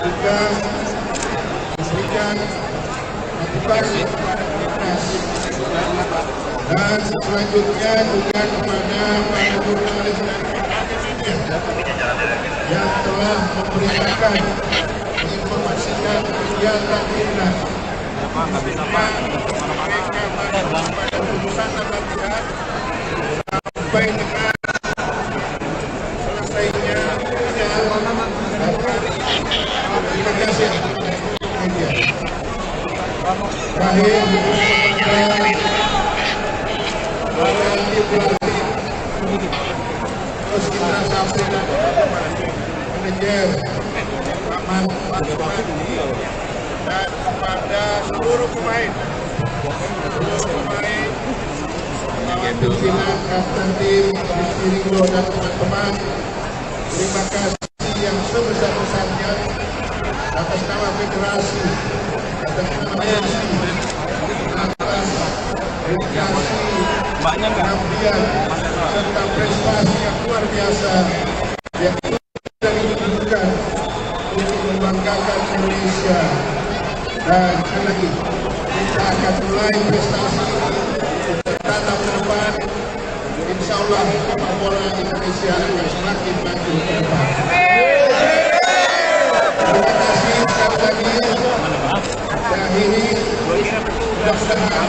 juga memberikan motivasi kepada timnas dan selanjutnya juga kepada para jurnalis dan media yang telah memberitakan menginformasikan kegiatan timnas. Mereka pada keputusan dan latihan sampai dengan selesainya terima kasih media. Terakhir terus kita sampai manajer Aman dan kepada seluruh pemain pimpinan kapten tim Rizky Ringo dan teman-teman, terima kasih yang sebesar-besarnya atas nama federasi, atas nama Rizky, atas dedikasi, pengabdian serta prestasi yang luar biasa yang sudah ditunjukkan untuk membanggakan Indonesia. Dan sekali lagi kita akan mulai prestasi tatap ke depan. Insya Allah sepak bola Indonesia akan semakin maju ke depan. Terima kasih sekali lagi. Dan ini mudah-mudahan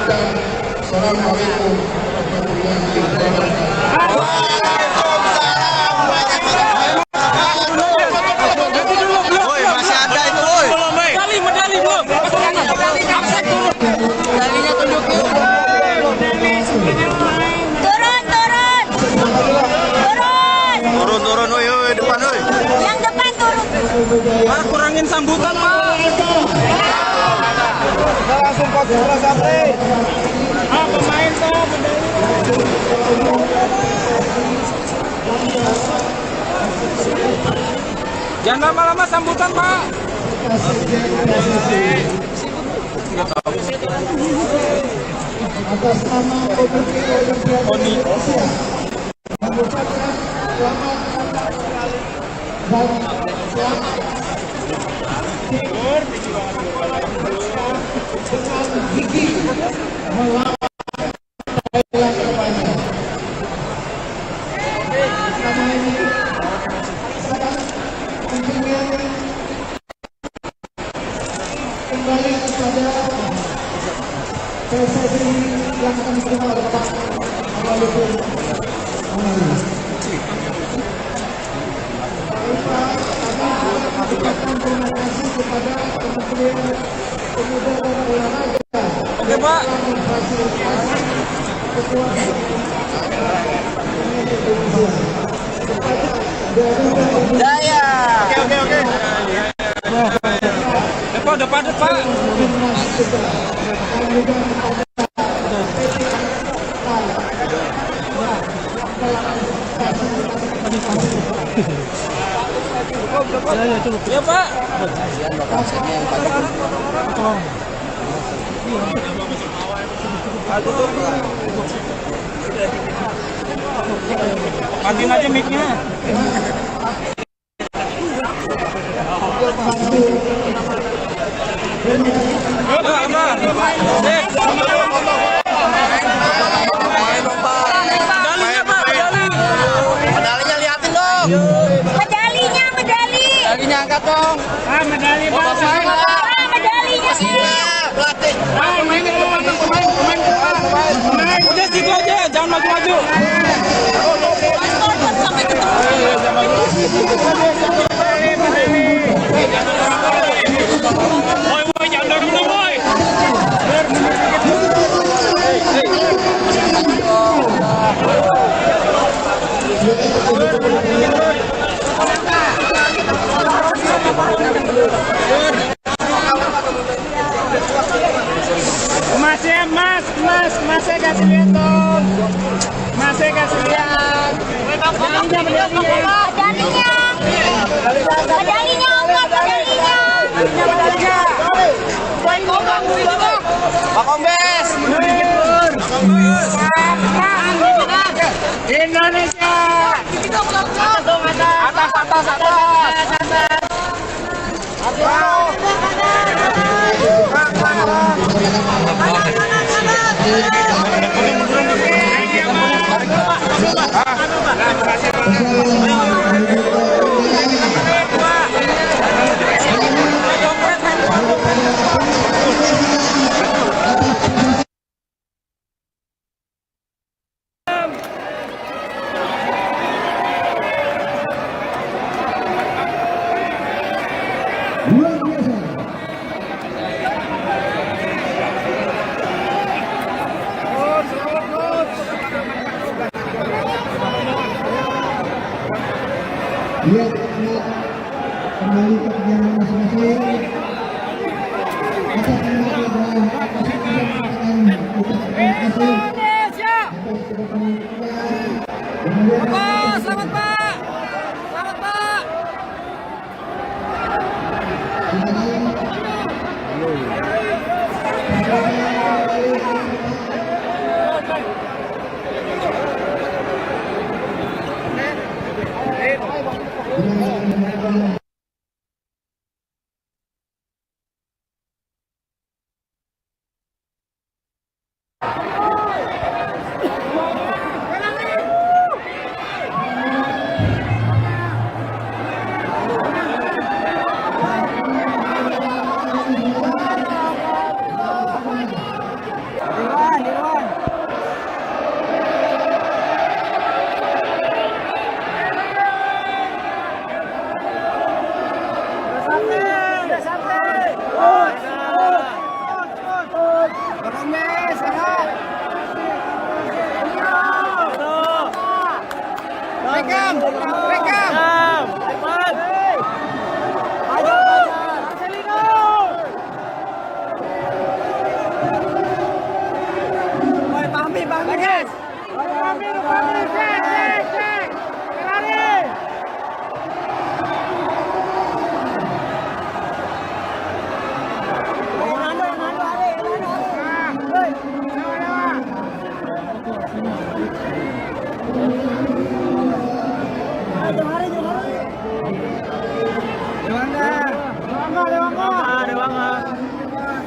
dan Assalamualaikum warahmatullahi wabarakatuh. Turun, woi, depan, woi. Yang depan turun. Pak, kurangin sambutan, Pak. Kita langsung fokus sampai. Pemain toh, jangan lama-lama sambutan, Pak. Atas nama Komite Olimpiade Indonesia mengucapkan selamat dan selamat dengan gigi melawan Thailand kedepannya. Karena ini sangat pentingnya kembali kepada PSSI yang akan diterima oleh Pak Amaludin Amali. Mengucapkan terima kasih kepada Kementerian Pemuda dan Olahraga. Oke, Pak. Memfasilitasi kekuatan Indonesia. Daya. Oke. Depan, Pak. Ya, Pak. Matiin aja mic-nya. Medalinya liatin dong. Medalinya angkat dong. Medali Pak. Medalinya. Pelatih. Pemain. Udah situ aja, jangan maju-maju. Boy, jangan dorong, boy. Masih kasih lihat dong. Masih kasih lihat. Medalinya. Pak Kombes. Indonesia. Dia kembali ke perjalanan masing-masing. Atas nama kita masing-masing mengatakan terima kasih atas kedatangan kita. Kemudian Selamat Pak. Selamat Pak.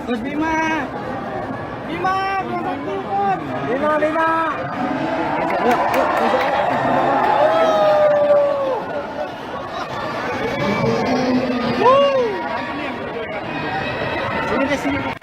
Gus Bima. Bima, Bima. Sini.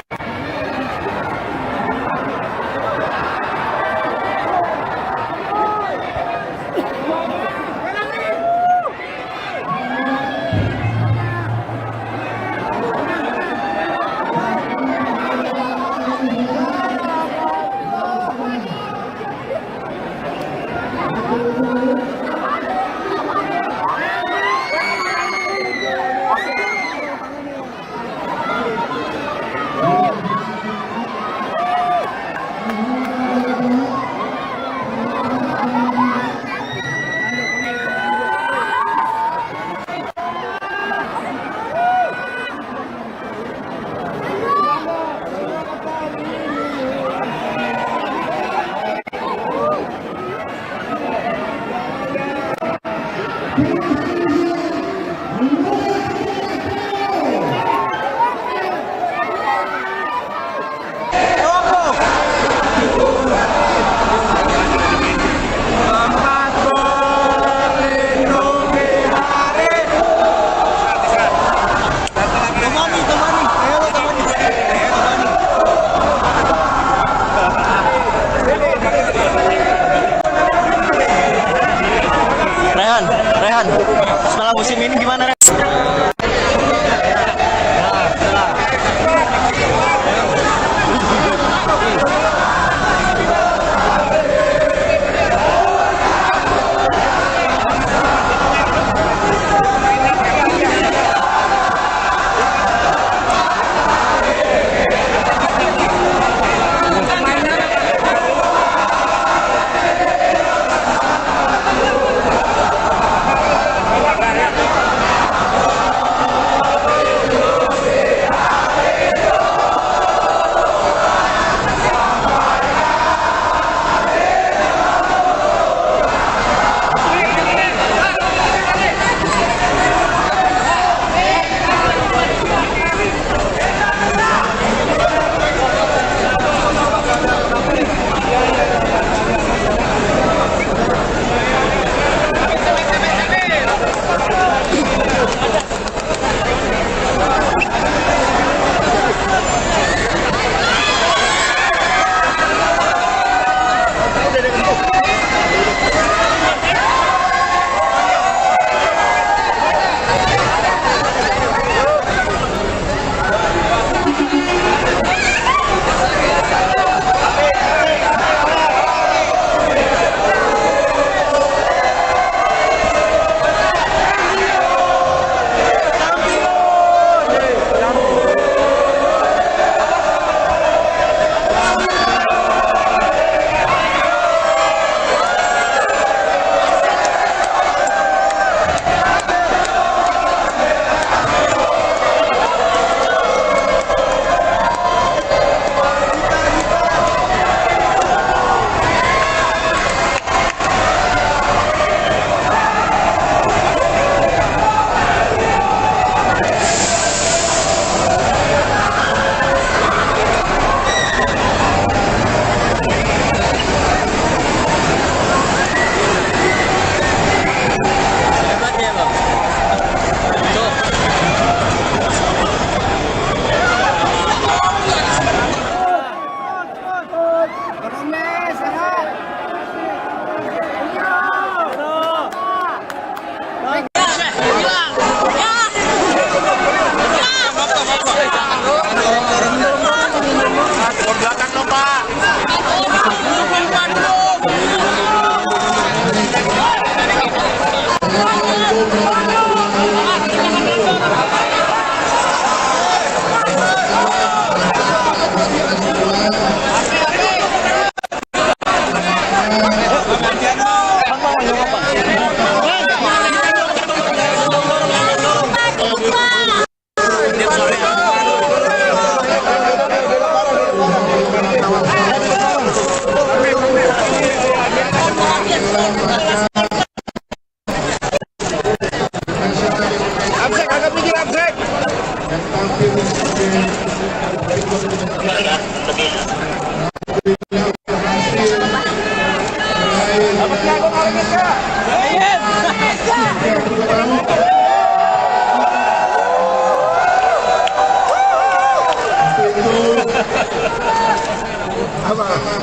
Sama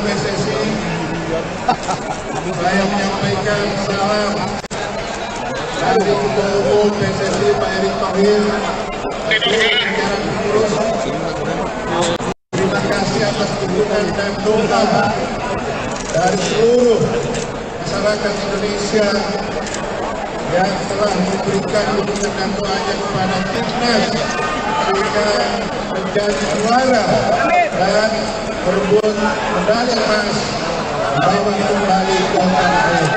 PSSI, saya menyampaikan salam dari Ketua Umum PSSI Pak Erick Thohir, jajaran pengurus. Terima kasih atas dukungan dan doa dari seluruh masyarakat Indonesia yang telah memberikan dukungan dan doanya kepada timnas sehingga menjadi juara dan berebut medali emas membawa kembali ke tanah air.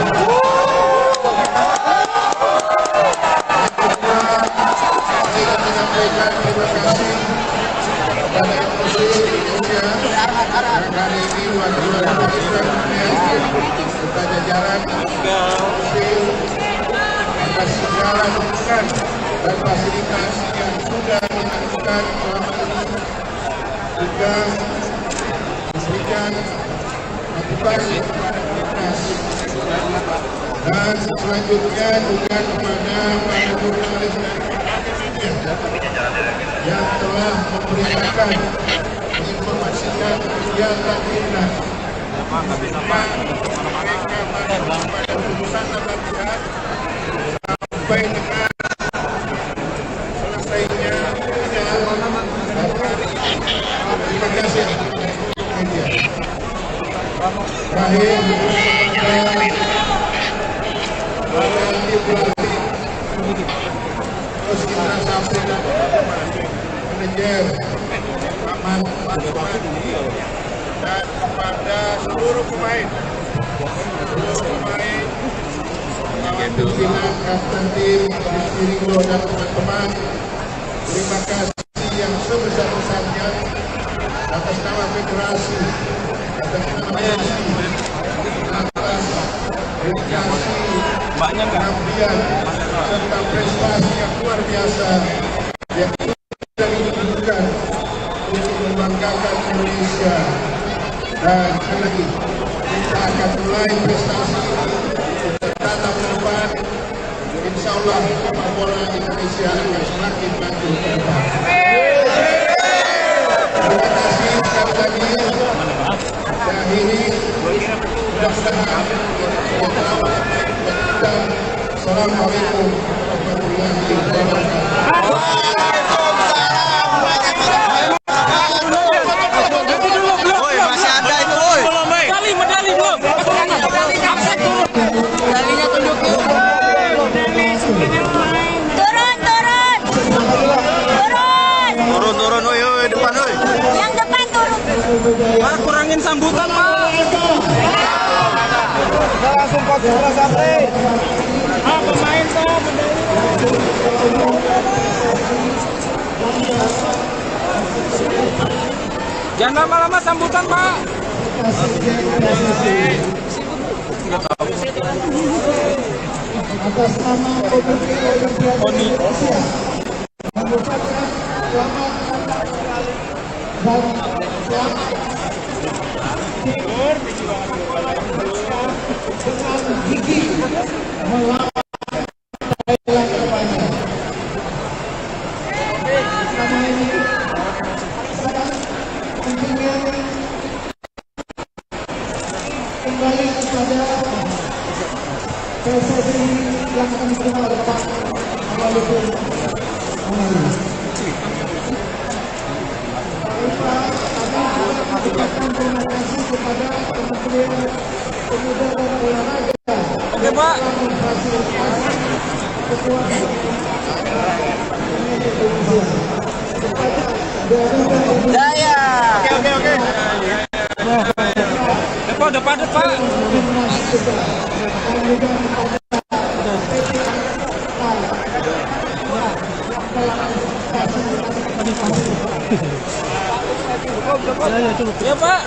Saya menyampaikan terima kasih kepada Muslim Indonesia yang hari ini wakil kepada jajaran Muslim atas segala dukungan dan fasilitas yang sudah dilakukan selama ini, juga memberikan motivasi kepada timnas. Dan selanjutnya juga kepada para jurnalis dan media yang telah memberitakan, menginformasikan kegiatan timnas. Mereka pada urusan latihan sampai dengan selesainya perjalanan dan hari ini. Terima kasih media. Terakhir kepada tim pelatih Terus Indra Safri manajer Ahmad dan kepada seluruh pemain mengambil silang kapten tim Rizky dan teman-teman. Terima kasih yang sebesar-besarnya atas nama federasi, atas nama PSSI, atas dedikasi, pengabdian serta prestasi yang luar biasa yang sudah ditunjukkan untuk membanggakan Indonesia. Dan sekali lagi kita akan mulai prestasi tetap ke depan. Insya Allah sepak bola Indonesia akan semakin maju ke depan. Terima kasih sekali lagi. Dan ini mudah-mudahan dan Assalamualaikum warahmatullahi wabarakatuh. Turun, oi, depan, oi. Yang depan turun. Pak, kurangin sambutan, Pak. Langsung Pak Sapri. Pemain Pak, jangan lama-lama sambutan, Pak. Atas nama Komite Olimpiade Indonesia mengucapkan selamat dan selamat dengan gigih melawan Thailand terbanyak. Sama ini sangat pentingnya kembali kepada PSSI yang akan diterima oleh Pak Awaludin Amali. Mengucapkan terima kasih kepada Kementerian Pemuda dan Olahraga. Oke, Pak. Daya. Oke. Depan, Pak. Ya, Pak.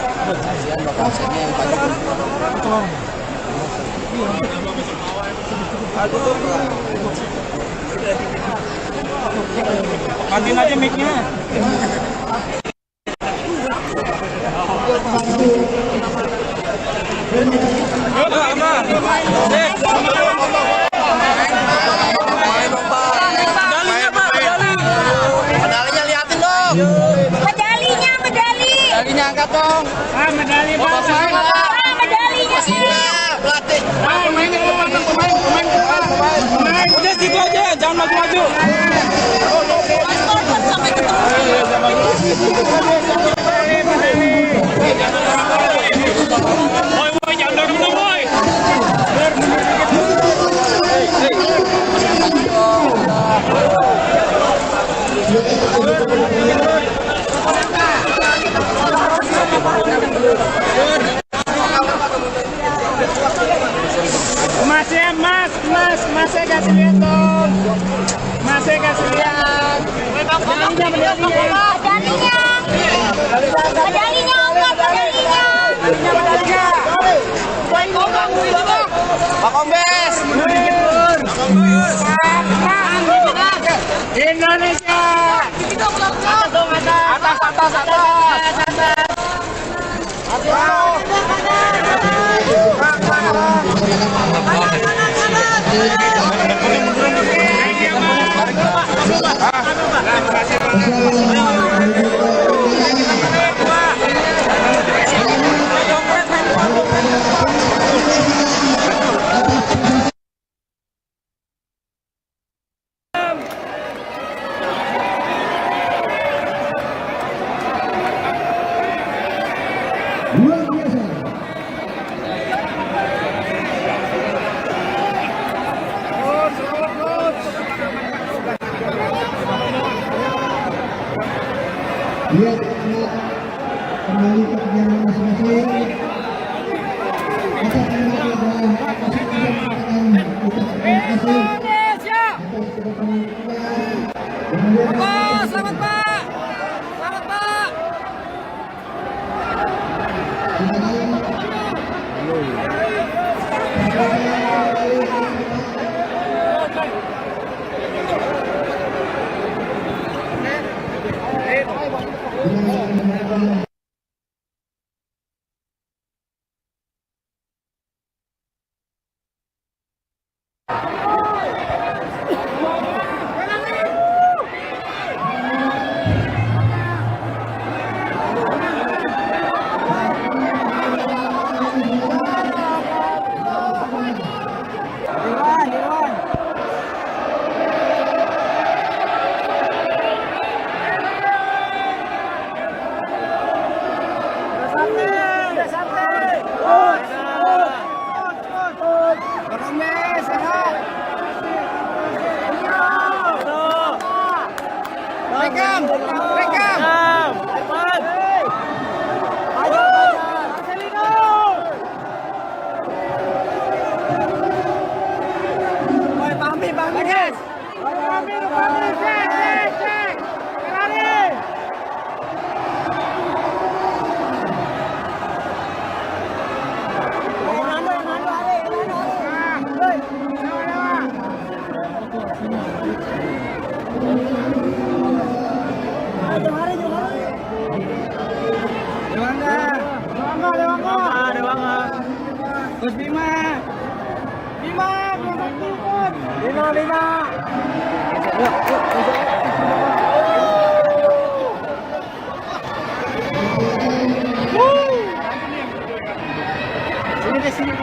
Matiin aja mic-nya. Yuk, Pak. Masih kasih lihat dong. Masih kasih lihat. Medalinya, medalinya. Pak Kombes. Indonesia. Luar biasa. Lihat kembali ke perjalanan masing-masing. Atas nama keluarga, masing-masing mengatakan ucapan terima kasih atas kedatangan kita. Selamat Pak. Selamat Pak. Terus Bima. Sini deh, sini.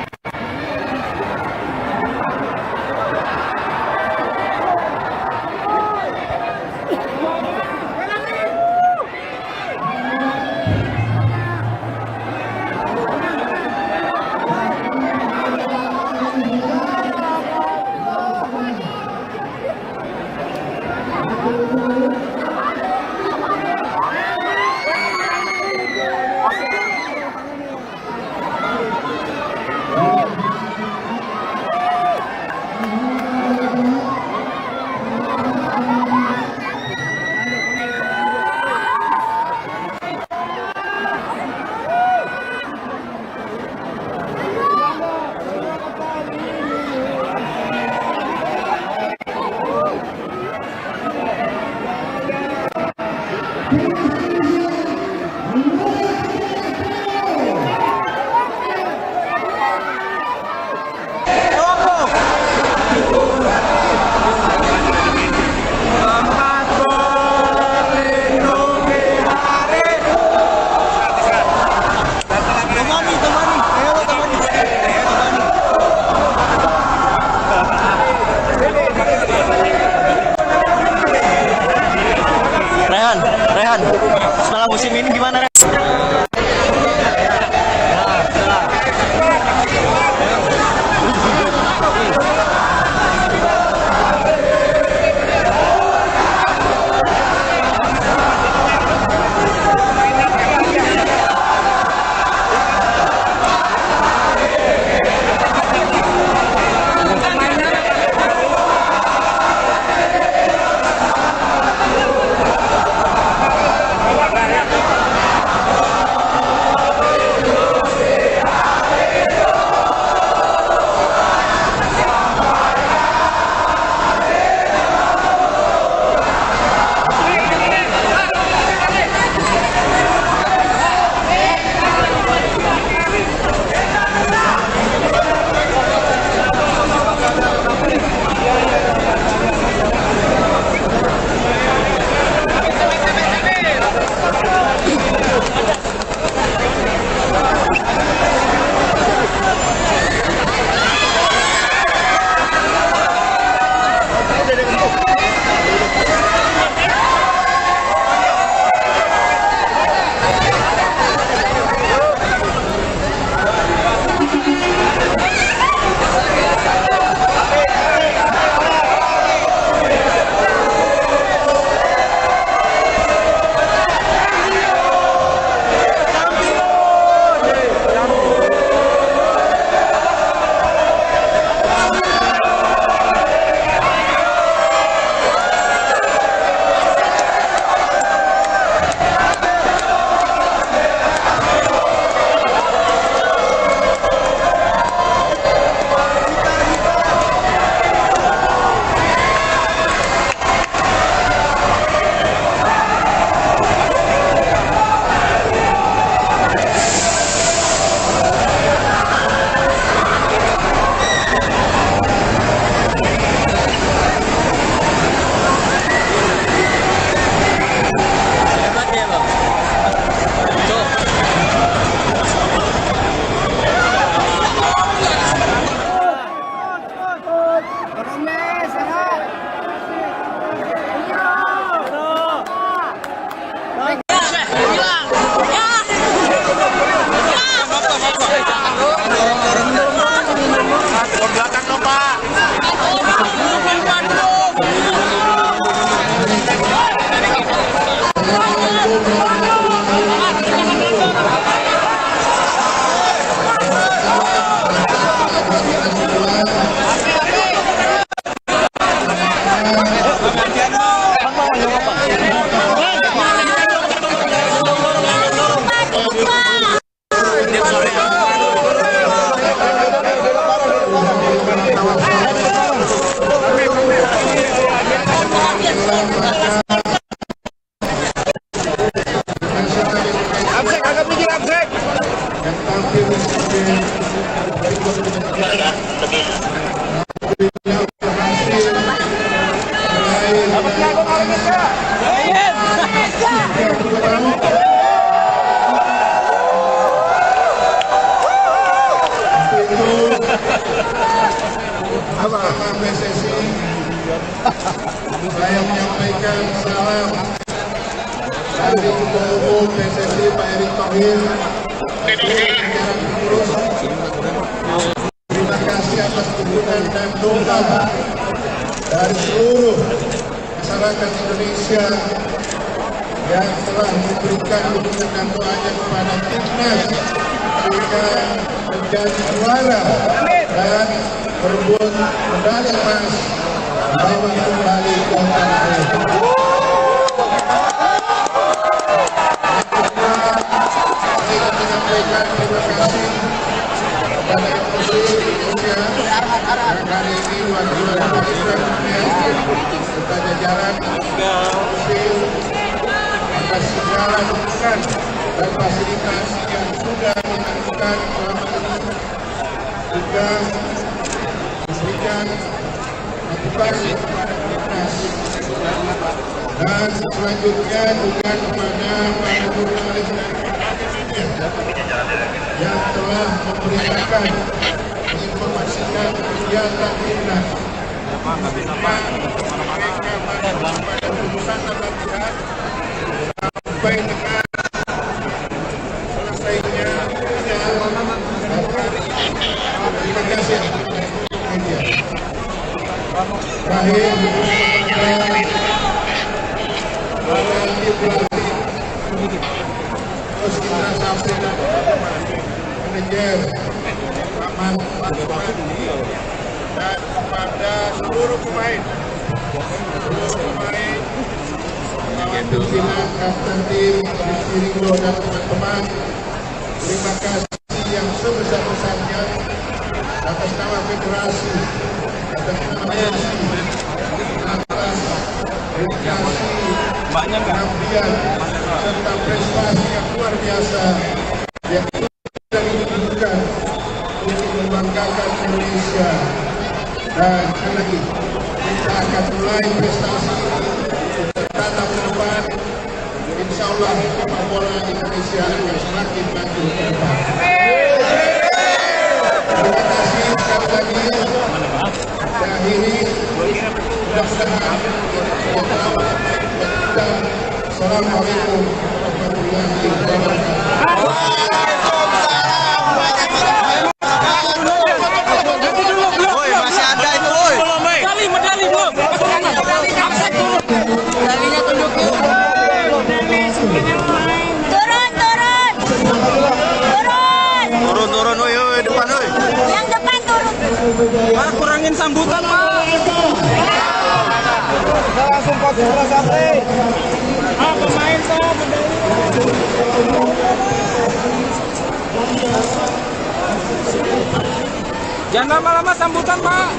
Bersama PSSI saya menyampaikan salam dari Ketua Umum PSSI Pak Erick Thohir. Terima kasih atas dukungan dan doa dari seluruh masyarakat Indonesia yang telah memberikan dukungan dan doanya kepada timnas sehingga menjadi juara dan berebut medali emas bawa kembali ke tanah air. Saya menyampaikan terima kasih kepada FOC Indonesia yang hari ini juara serta jajaran FOC atas segala dukungan dan fasilitas yang sudah dilakukan selama ini juga memberikan motivasi kepada timnas. Dan selanjutnya juga kepada para jurnalis dan media yang telah memberitakan menginformasikan kegiatan timnas. Mereka pada putusan latihan sampai dengan selesainya terima kasih media. Terakhir Terus Indra Safri dan manajer Rahman dan kepada seluruh pemain kawan pimpinan kapten tim Rizky Ringo dan teman-teman, terima kasih yang sebesar-besarnya atas nama federasi, atas nama PSSI, atas dedikasi, pengabdian serta prestasi yang luar biasa yang sudah ditunjukkan untuk membanggakan Indonesia. Dan sekali lagi kita akan mulai prestasi tatap ke depan. Insya Allah sepak bola Indonesia akan semakin maju ke depan. Terima kasih sekali lagi. Saya akhiri, mudah-mudahan Assalamualaikum warahmatullahi wabarakatuh. Turun, woi, depan, woi. Yang depan turun. Pak, kurangin sambutan, Pak. Langsung kok suara sampai. Pemain tuh. Jangan lama-lama sambutan, Pak.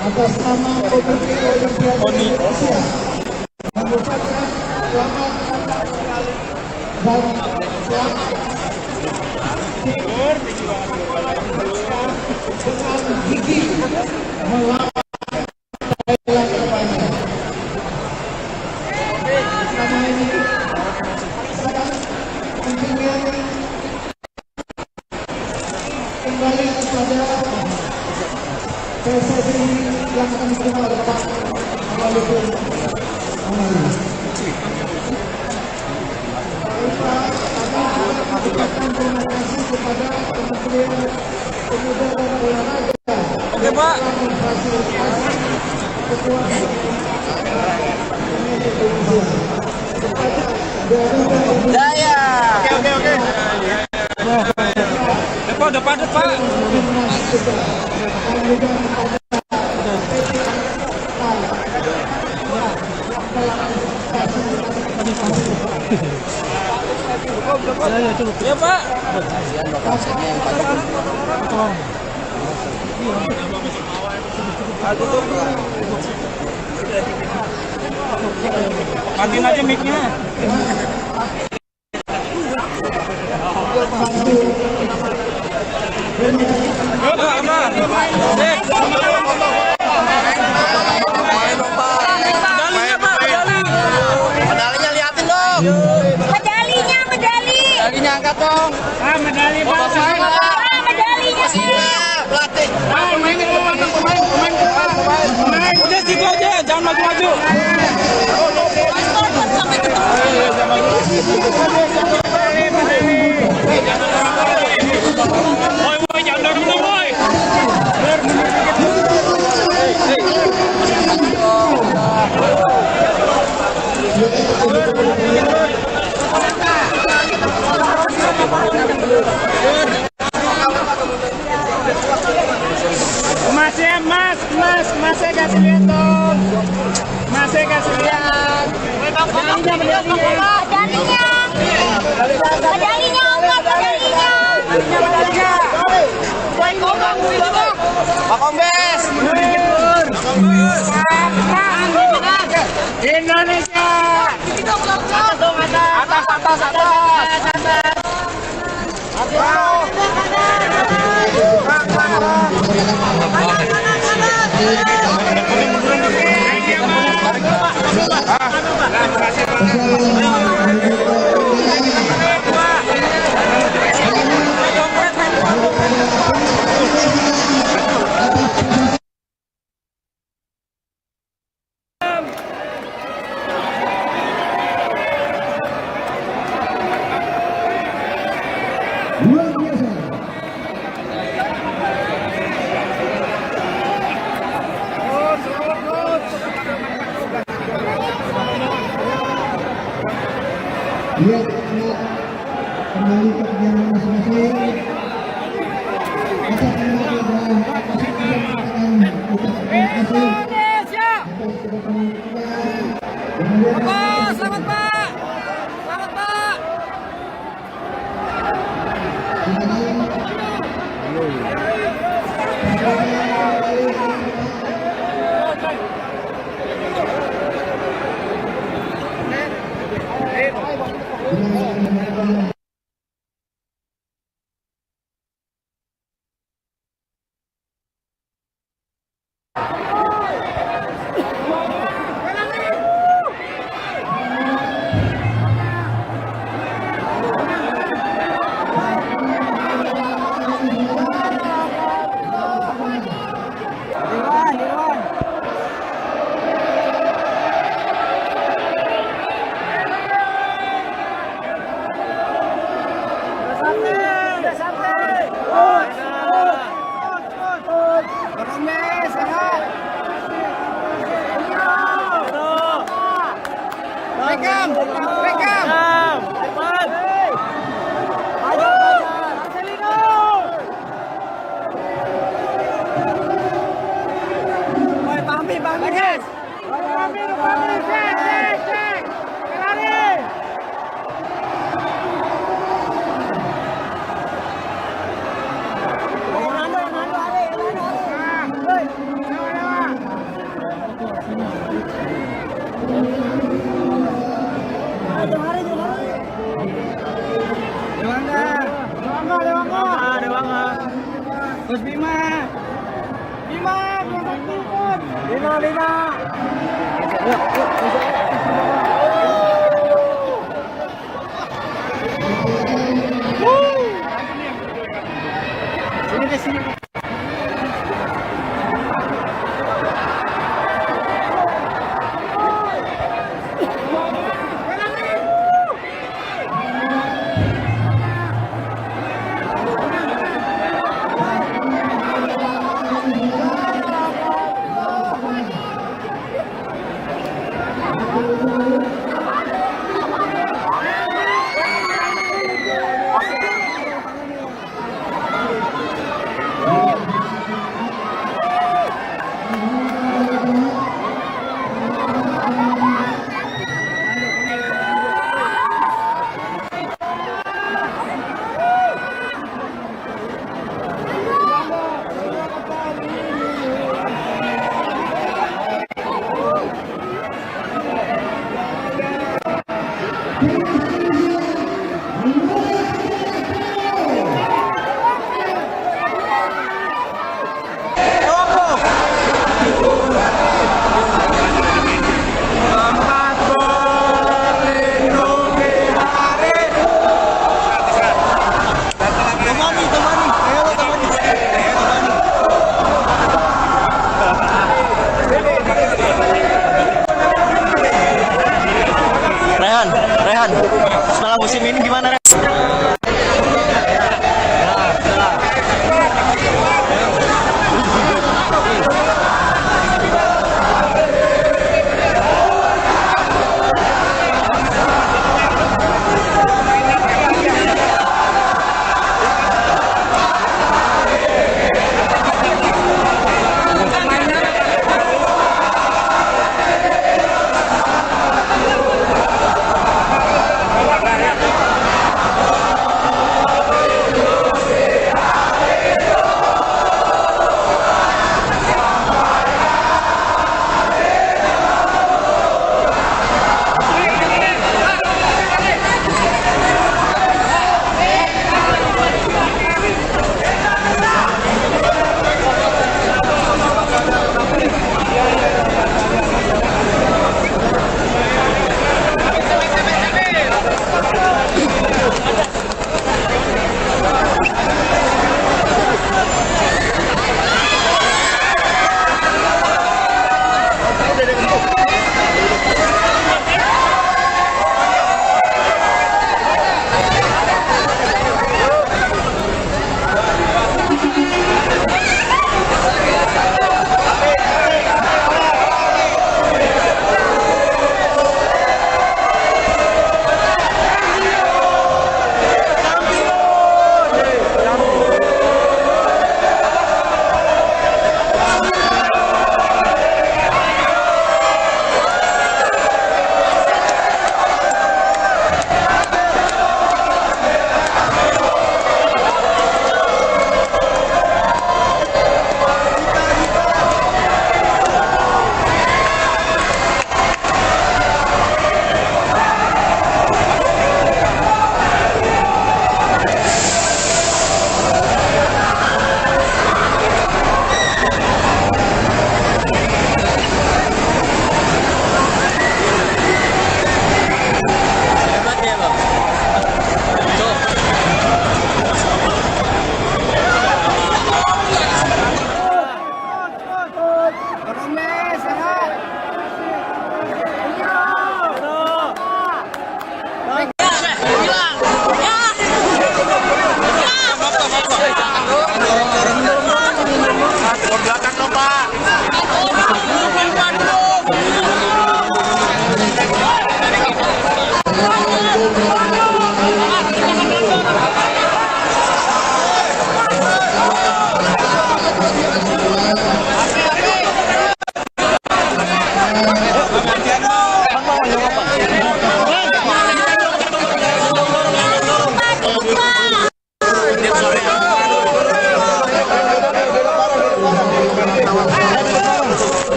Atas nama Komite Olimpiade Indonesia mengucapkan selamat dan selamat dengan gigi melawan Thailand terbanyak. Bersama ini kontingen kembali kepada PSSI yang akan diterima oleh Pak Walaupun Amali. Ucapkan terima kasih kepada Kementerian Pemuda dan Olahraga. Oke, Pak. Memfasilitasi kekuatan Daya. Oke. Depan, Pak. Ya, Pak. Matiin aja mic-nya. Medalinya liatin dong. Medalinya angkat dong. Medali Pak. Medalinya. Pelatih. Udah situ aja, jangan maju-maju. Woi, jangan dorong dong, woi. Masih kasih lihat dong. Masih kasih lihat. Pak Kombes. Indonesia. Luar biasa. Lihat kembali ke kegiatan masing-masing. Kita kembali dan masing-masing akan ucapkan terima kasih atas kedatangan kita. Selamat Pak. Selamat Pak. Gus Bima. Sini deh, sini.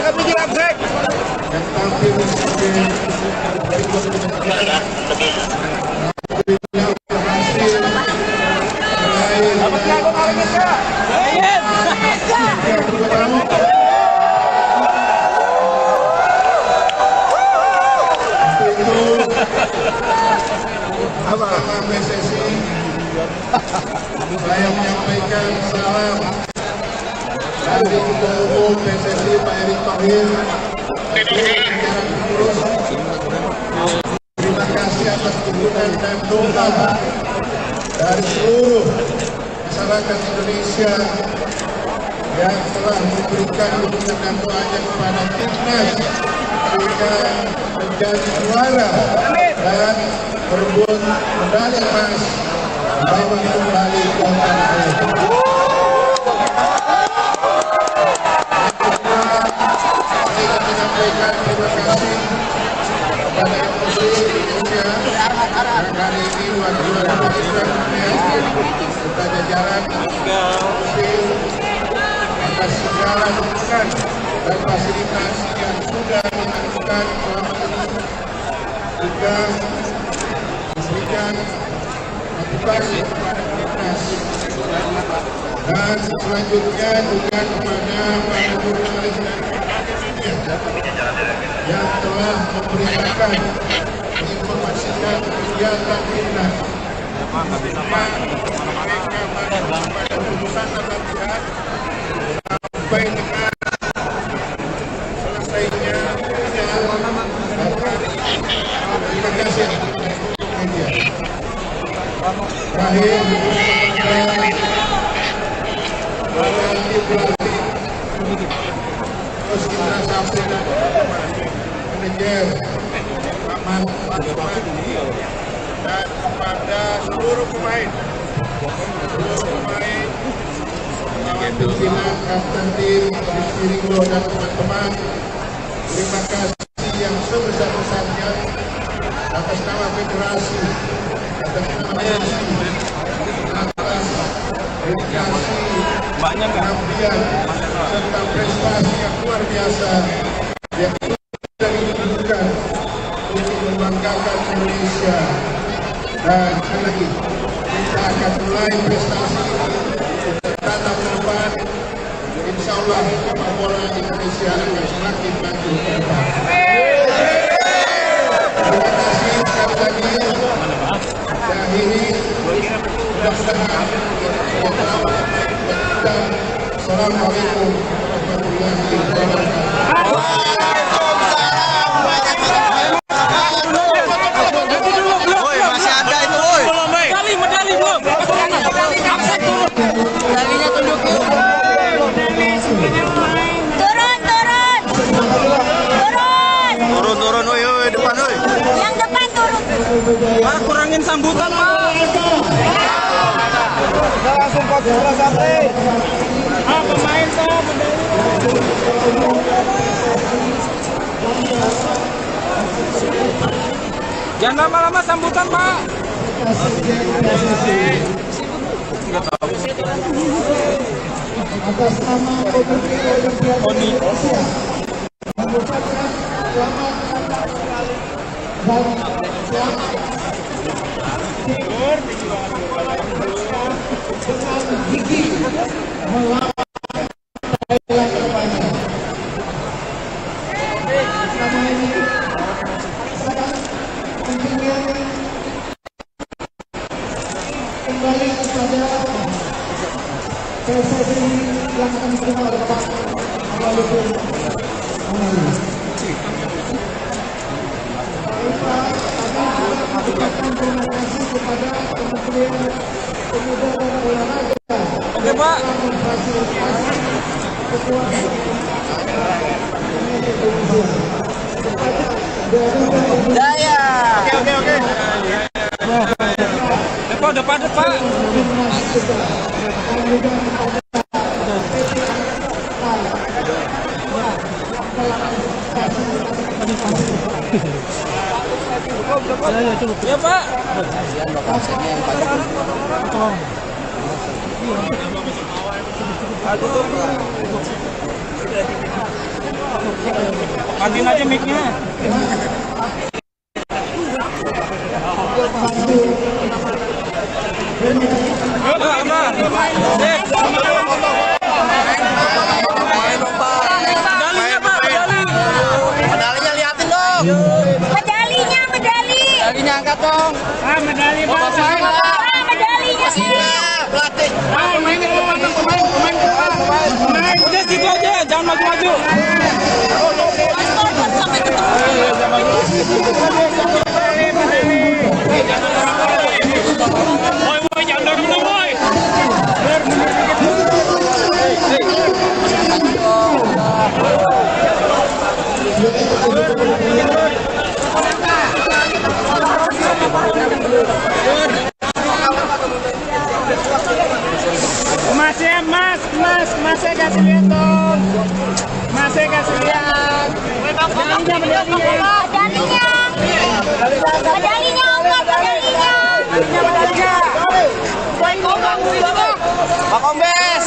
yang tampil sebagai Sama PSSI, saya menyampaikan salam dari Ketua Umum PSSI Pak Erick Thohir. Terima kasih atas dukungan dan doa dari seluruh masyarakat Indonesia yang telah memberikan dukungan dan doanya kepada timnas sehingga menjadi juara dan berebut medali emas bawa kembali ke tanah air. Saya menyampaikan terima kasih kepada MUI Indonesia yang hari ini juara kita jajaran atas segala dukungan dan fasilitas yang sudah dilakukan selama ini juga memberikan motivasi kepada timnas dan selanjutnya juga kepada para jurnalis dan media yang telah memberitakan menginformasikan kegiatan timnas. Mereka pada putusan dan latihan sampai dengan selesainya terima kasih media. Terakhir terus kita sampaikan manajer Aman dan kepada seluruh pemain pimpinan kapten tim Ringo dan teman-teman, terima kasih yang sebesar-besarnya atas nama federasi, atas nama PSSI, atas dedikasi, pengabdian serta prestasi yang luar biasa yang sudah ditunjukkan untuk membanggakan Indonesia. Dan sekali lagi kita akan mulai prestasi tatap ke depan. Insya Allah sepak bola Indonesia akan semakin maju ke depan. Terima kasih sekali lagi. Dan ini mudah-mudahan dan Assalamualaikum warahmatullahi wabarakatuh. Turun, woi, depan, woi. Yang depan turun. Pak, kurangin sambutan, Pak. Kita langsung ke sebelah sampai. Pemain, Pak. Jangan lama-lama sambutan, Pak. Atas nama Komite Olimpiade Indonesia mengucapkan selamat dan selamat dengan gigi melawan Thailand kedepannya. Selama ini sangat pentingnya kembali kepada PSSI yang akan diterima oleh Pak Amaludin Amali. Mengucapkan terima kasih kepada Kementerian Pemuda dan Olahraga. Oke, Pak. Memfasilitasi kekuatan Jaya. Oke. Depan, Pak. timnas kita dan juga Ya, Pak. Matiin aja mic-nya. Medalinya liatin dong. Medalinya angkat dong. Medali Medalinya. Pelatih. Pemain, udah situ aja, jangan maju-maju. Woi, jangan dorong, woi. Masih kasih lihat dong. Masih kasih lihat. Pak Kombes.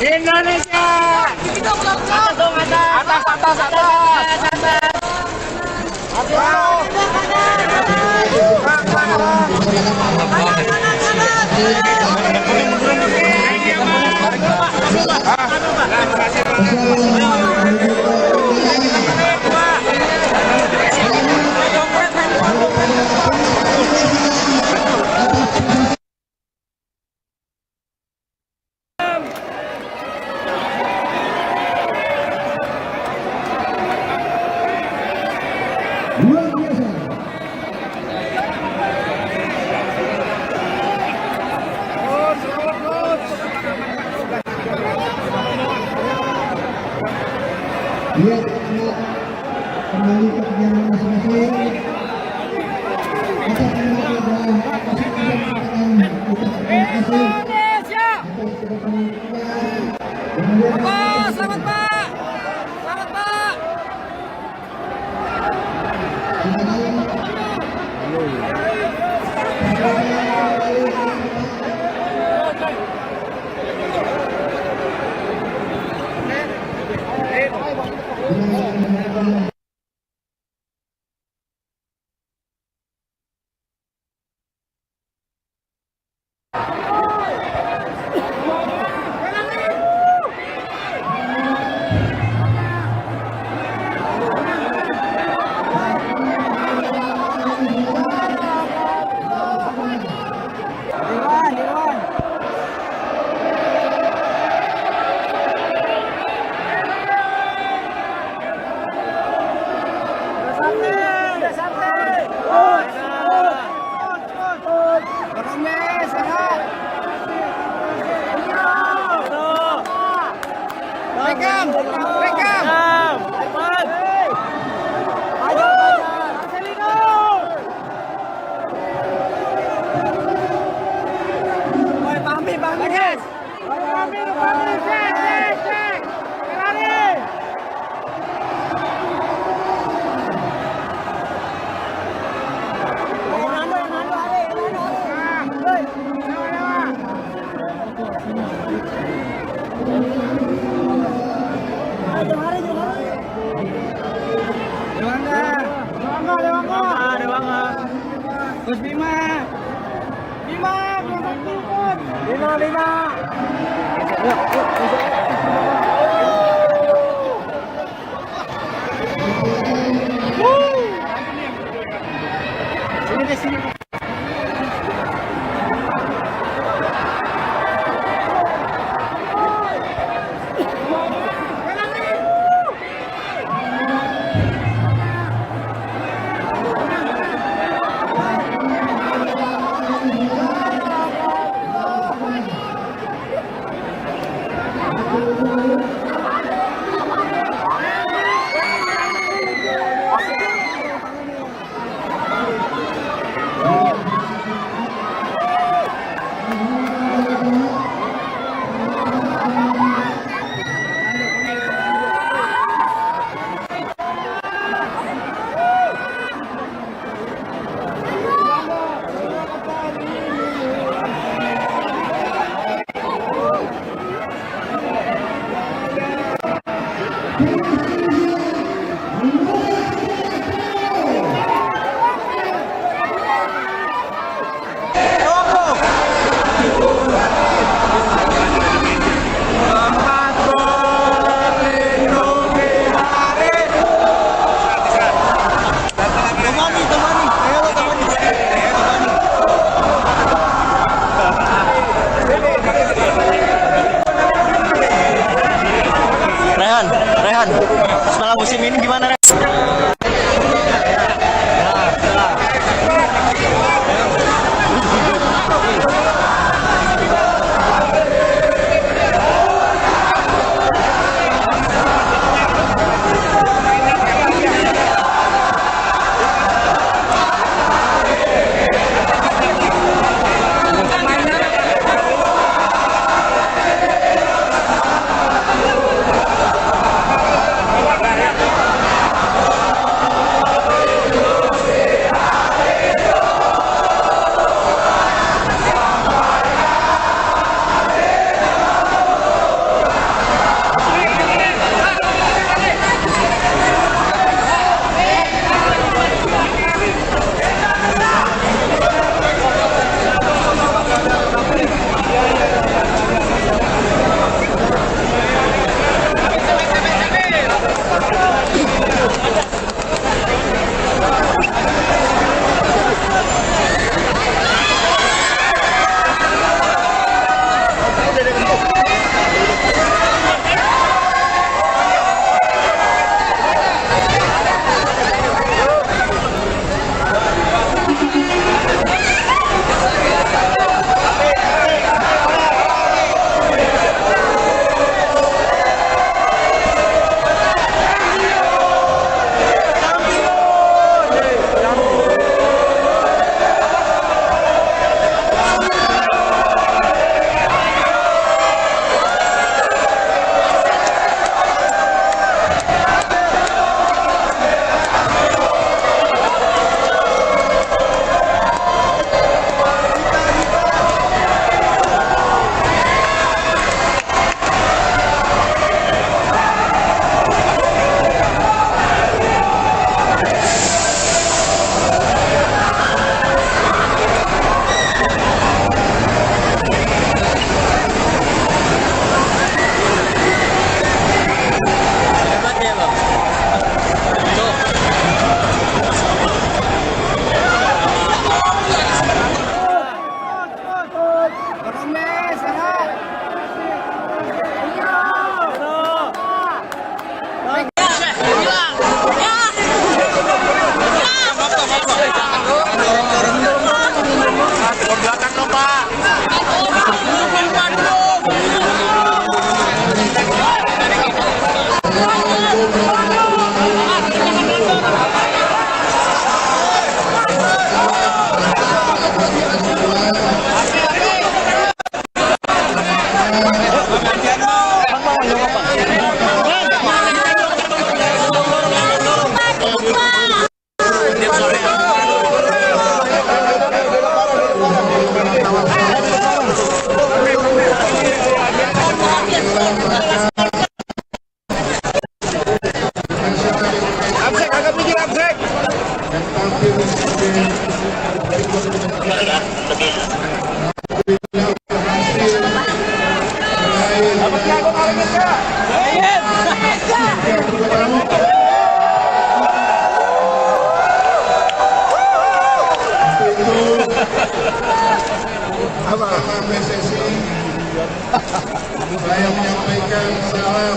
Indonesia. Luar biasa. Dia kembali ke kegiatan masing-masing. Atas nama program masing-masing mengatakan terima kasih atas kedatangan kita. Selamat Pak. Gus Bima. Bima. Sini. musim ini gimana, Ren? PSSI, saya menyampaikan salam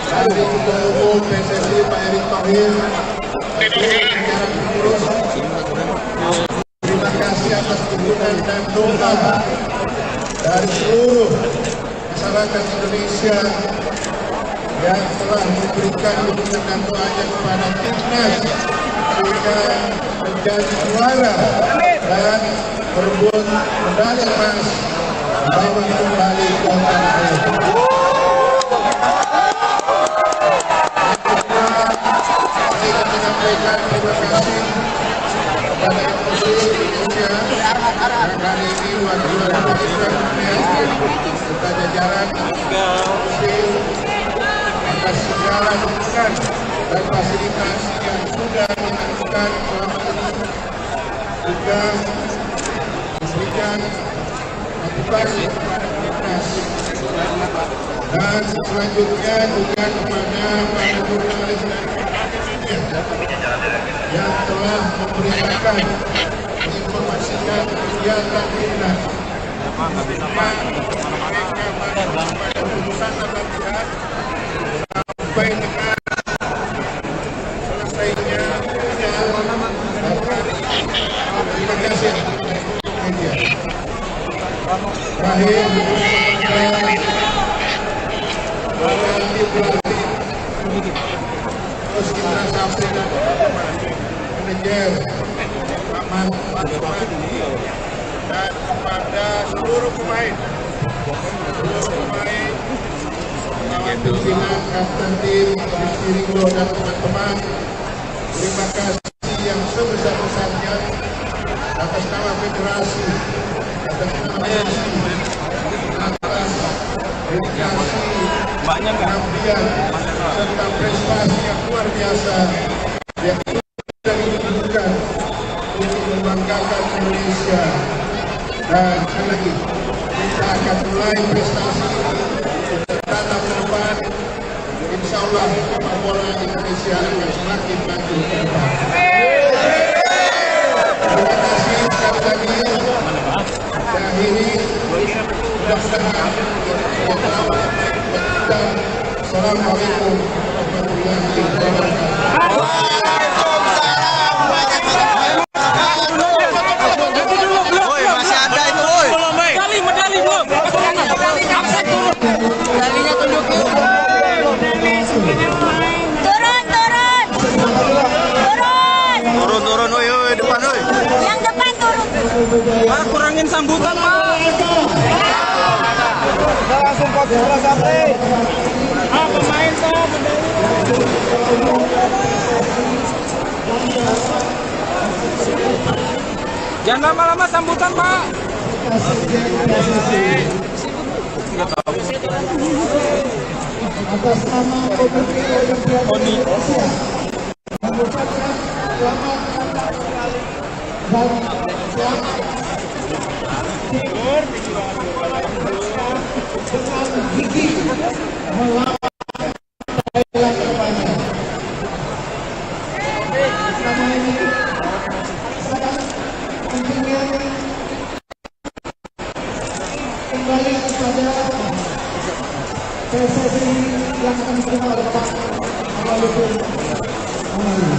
dari Ketua Umum PSSI Pak Erick Thohir, jajaran pengurus. Terima kasih atas dukungan dan doa dari seluruh masyarakat Indonesia yang telah memberikan dukungan dan doanya kepada timnas sehingga menjadi juara dan berebut medali emas membawa kembali ke tanah air. Saya menyampaikan terima kasih kepada MUSI Indonesia yang kali ini wakil serta jajaran MUSI atas segala dukungan dan fasilitas yang sudah dilakukan selama ini, juga memberikan motivasi kepada timnas. Dan selanjutnya juga kepada para jurnalis dan media yang telah memberitakan menginformasikan kegiatan timnas. Mereka pada keputusan dan latihan sampai dengan Premier Maman dan kepada seluruh pemain kawan pimpinan kapten tim Rizky Ringo dan teman-teman, terima kasih yang sebesar-besarnya atas nama federasi, atas nama atas dedikasi, pengabdian serta prestasi yang luar biasa yang sudah ditunjukkan untuk membanggakan Indonesia. Dan sekali lagi kita akan mulai prestasi bertanam ke depan. Insya Allah sepak bola Indonesia akan semakin maju ke depan. Terima kasih sekali lagi. Dan ini mudah-mudahan Assalamualaikum warahmatullahi wabarakatuh. Turun, woi, depan, woi. Yang depan turun. Pak, kurangin sambutan, Pak. Langsung kok sampai. Pemain kok. Jangan lama-lama sambutan, Pak. Atas nama Komite Olimpiade Indonesia mengucapkan selamat dan selamat dengan gigi melawan Thailand terbanyak. Bersama ini sangat pentingnya kembali kepada PSSI yang akan menerima oleh Pak Amaludin Amali.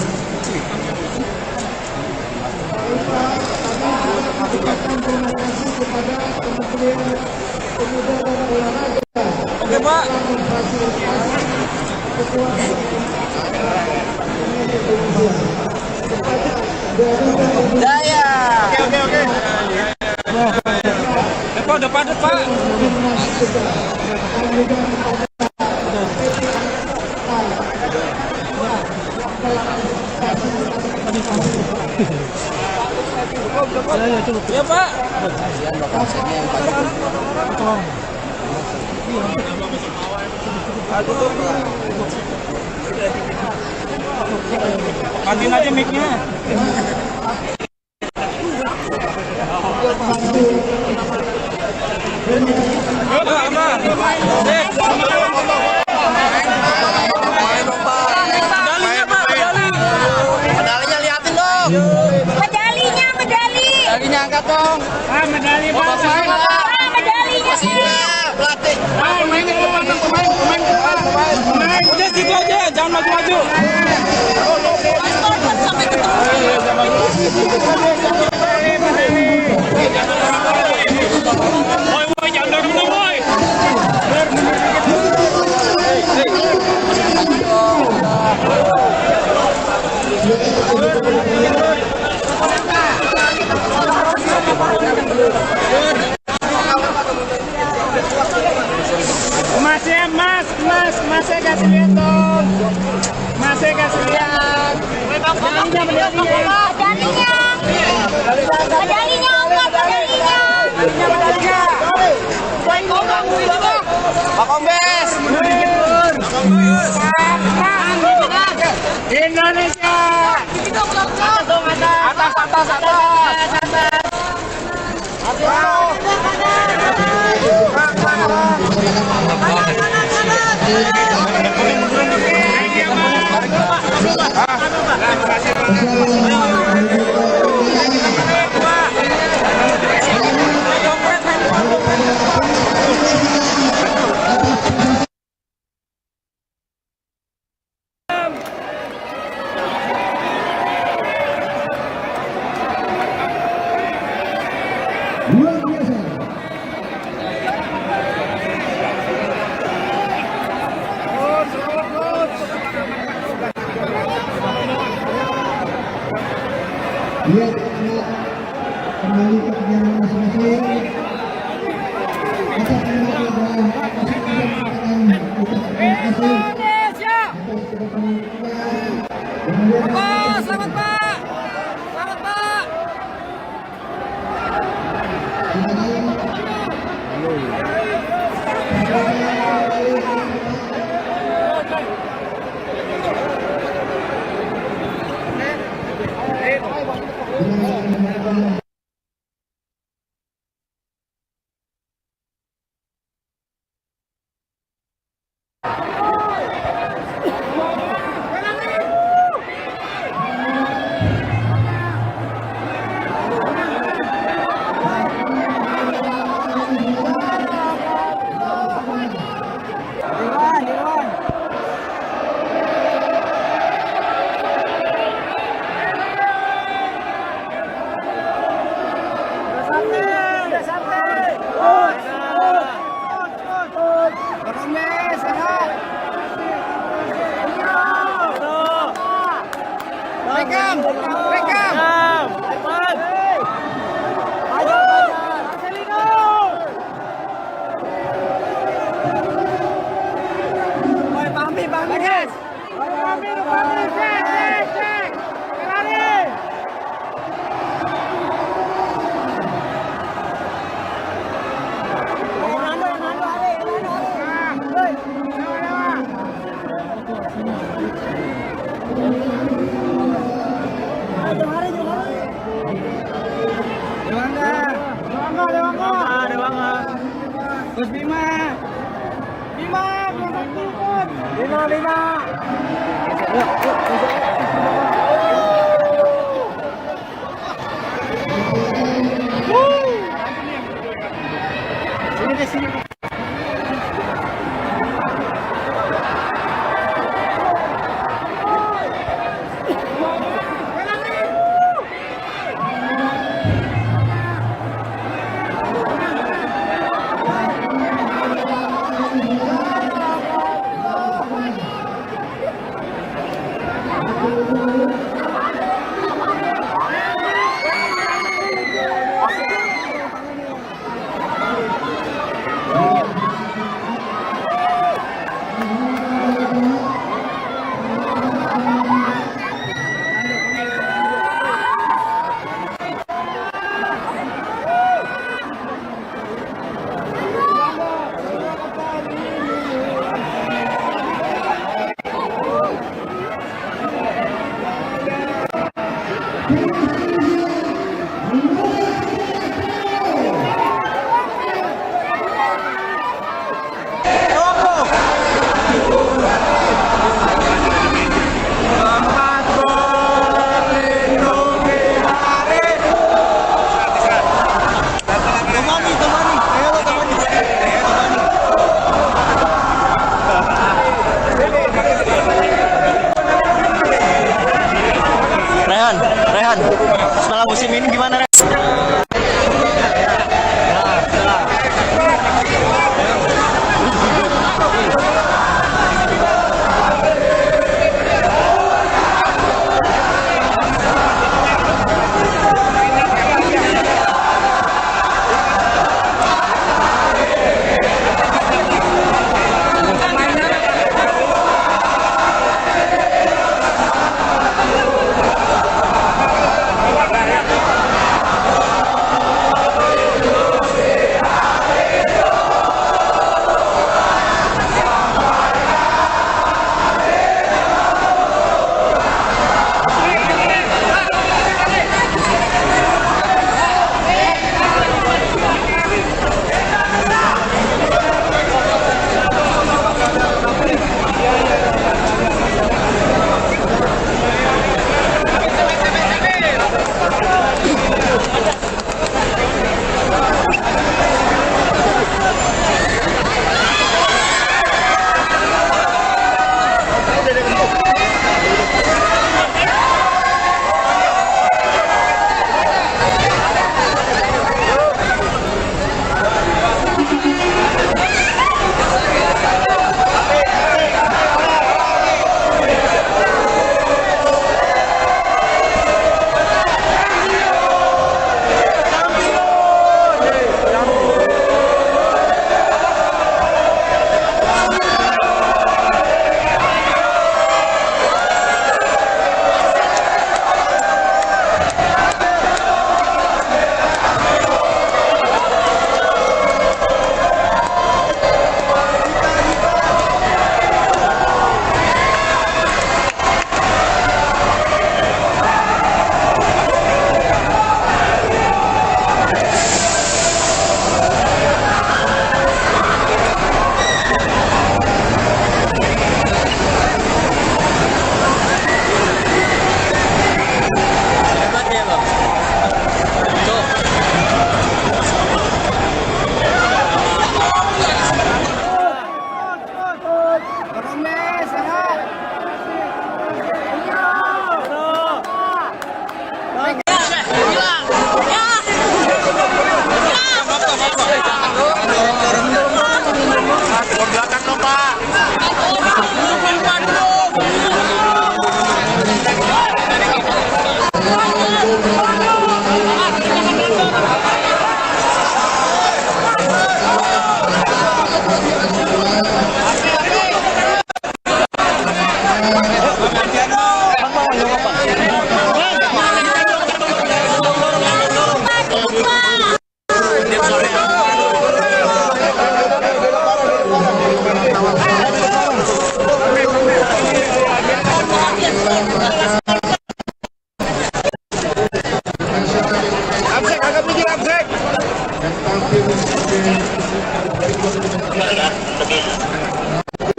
Kami ucapkan terima kasih kepada Kementerian Pemuda dan Olahraga. Oke, Pak. Memfasilitasi kekuatan Daya. Oke. Depan, Pak. Ya, Pak. Matiin aja mic-nya. Medalinya liatin dong. Medalinya angkat dong. Medali Pak. Medalinya. Pelatih. Pemain. Udah situ aja, jangan maju-maju. Woi, jangan dorong, woi. Masnya kasih lihat dong. Masnya kasih lihat. Medalinya. Pak Kombes. Indonesia. luar biasa. Dia kembali ke perjalanan masing-masing. Kita kembali ke Selamat Pak! Selamat Pak! Gus Bima. Bima, Bima. Sini deh, sini.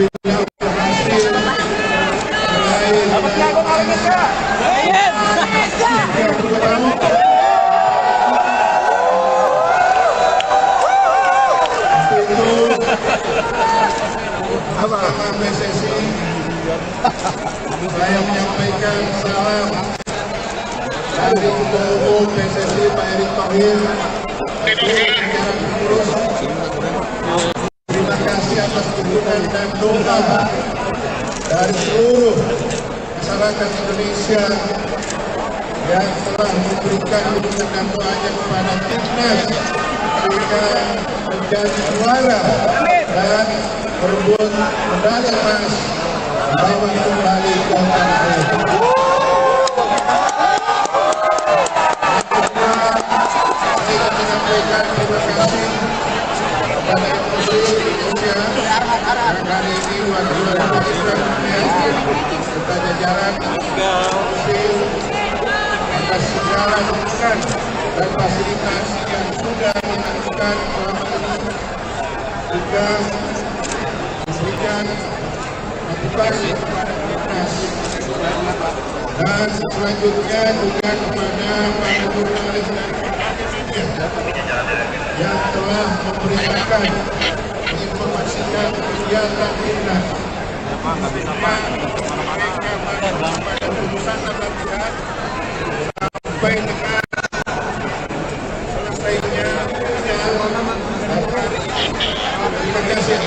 beliau berhasil meraih bersama PSSI. Saya menyampaikan salam dari Ketua Umum PSSI Pak Erick Thohir. Terima kasih atas dukungan dan doa dari seluruh masyarakat Indonesia yang telah memberikan dukungan dan doanya kepada timnas sehingga menjadi juara dan berebut medali emas bawa kembali ke tanah air. Saya menyampaikan terima kasih kepada Menteri Indonesia yang hari ini wakil serta jajaran atas segala dukungan dan fasilitas yang sudah dilakukan selama ini, juga memberikan motivasi kepada timnas. Dan selanjutnya juga kepada para jurnalis dan media yang telah memberitakan menginformasikan kegiatan timnas. Mereka pada urusan latihan sampai dengan selesainya terima kasih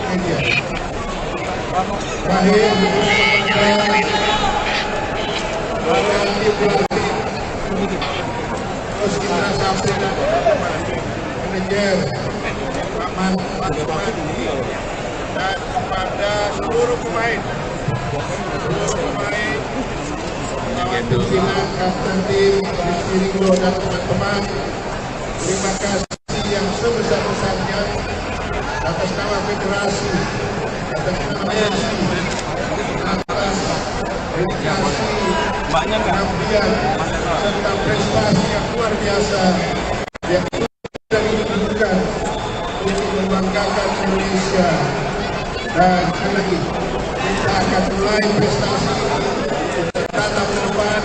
media. Terakhir terus kita sampaikan manajer Rahman dan kepada seluruh pemain kawan pimpinan kapten tim Rizky Ridho dan teman-teman, terima kasih yang sebesar-besarnya atas nama federasi, atas nama PSSI, atas dedikasi, pengabdian serta prestasi yang luar biasa yang sudah ditunjukkan untuk membanggakan Indonesia. Dan sekali lagi kita akan mulai prestasi tatap ke depan.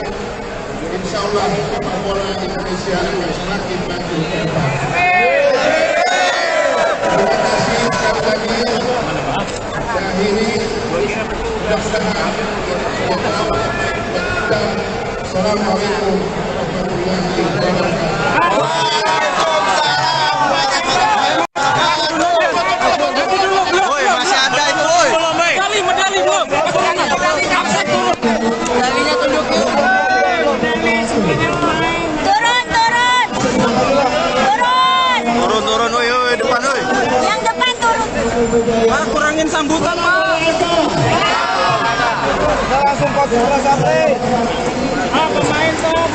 Insya Allah sepak bola Indonesia akan semakin maju ke depan. Terima kasih sekali lagi. Dan ini mudah-mudahan Assalamualaikum warahmatullahi wabarakatuh. Turun, woi, depan, woi. Yang depan turun. Pak, kurangin sambutan, Pak. Kita langsung konsentrasi sampai. Pemain, Pak.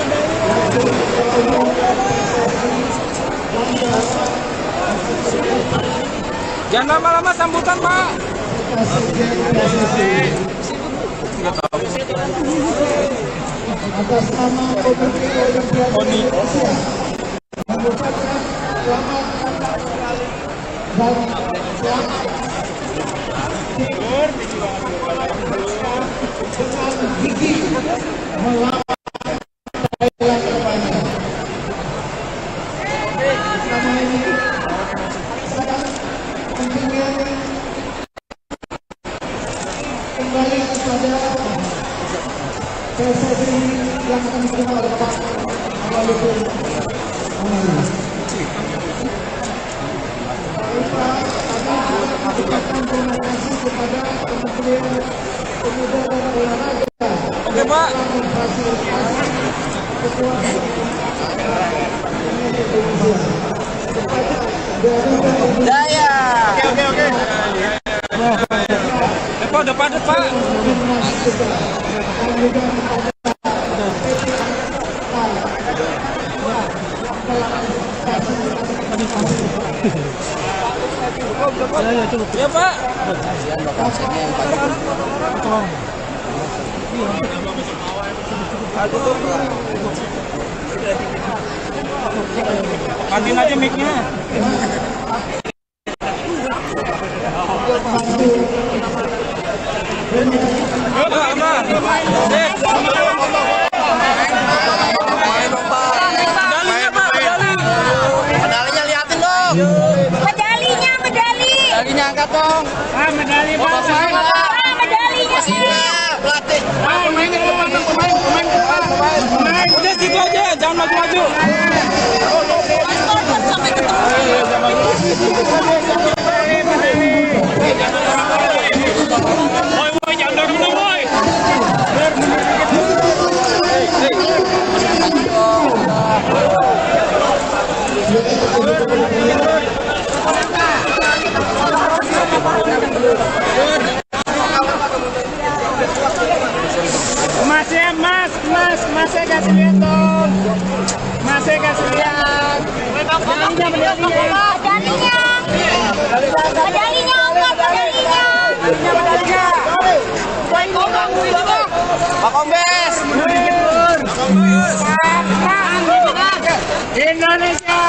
Jangan lama-lama sambutan, Pak. Atas nama Komite Olimpiade Indonesia mengucapkan selamat dan selamat dengan gigi melawan Thailand terbanyak. Selama ini sangat pentingnya kembali kepada PSSI yang akan diterima oleh Pak Amaludin Amali. Mengucapkan terima kasih kepada Kementerian Pemuda dan Olahraga. Oke, Pak. Memfasilitasi kekuatan Indonesia. Daya. Oke. Depan, Pak. Ya, Pak. Matiin aja mic-nya. Medalinya liatin dong. Medalinya angkat dong. Medali Pak. Medalinya. Pelatih. Pemain, udah situ aja, jangan maju-maju. Woi, jangan dorong dong, woi. Masih kasih lihat dong. Masih kasih lihat. Pak Kombes. Indonesia.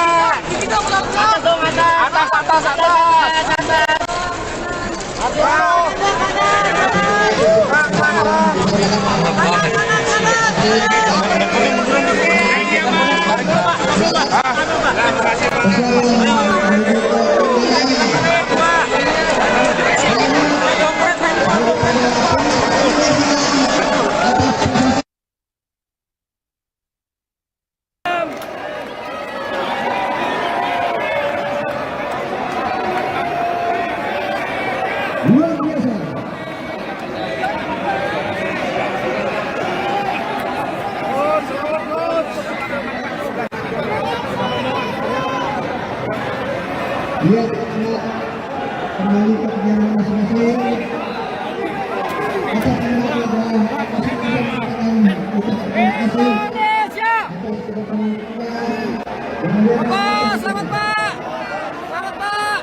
Luar biasa. Lihat kembali ke perjalanan masing-masing. Atas nama kita masing-masing terima kasih. Selamat Pak. Selamat Pak.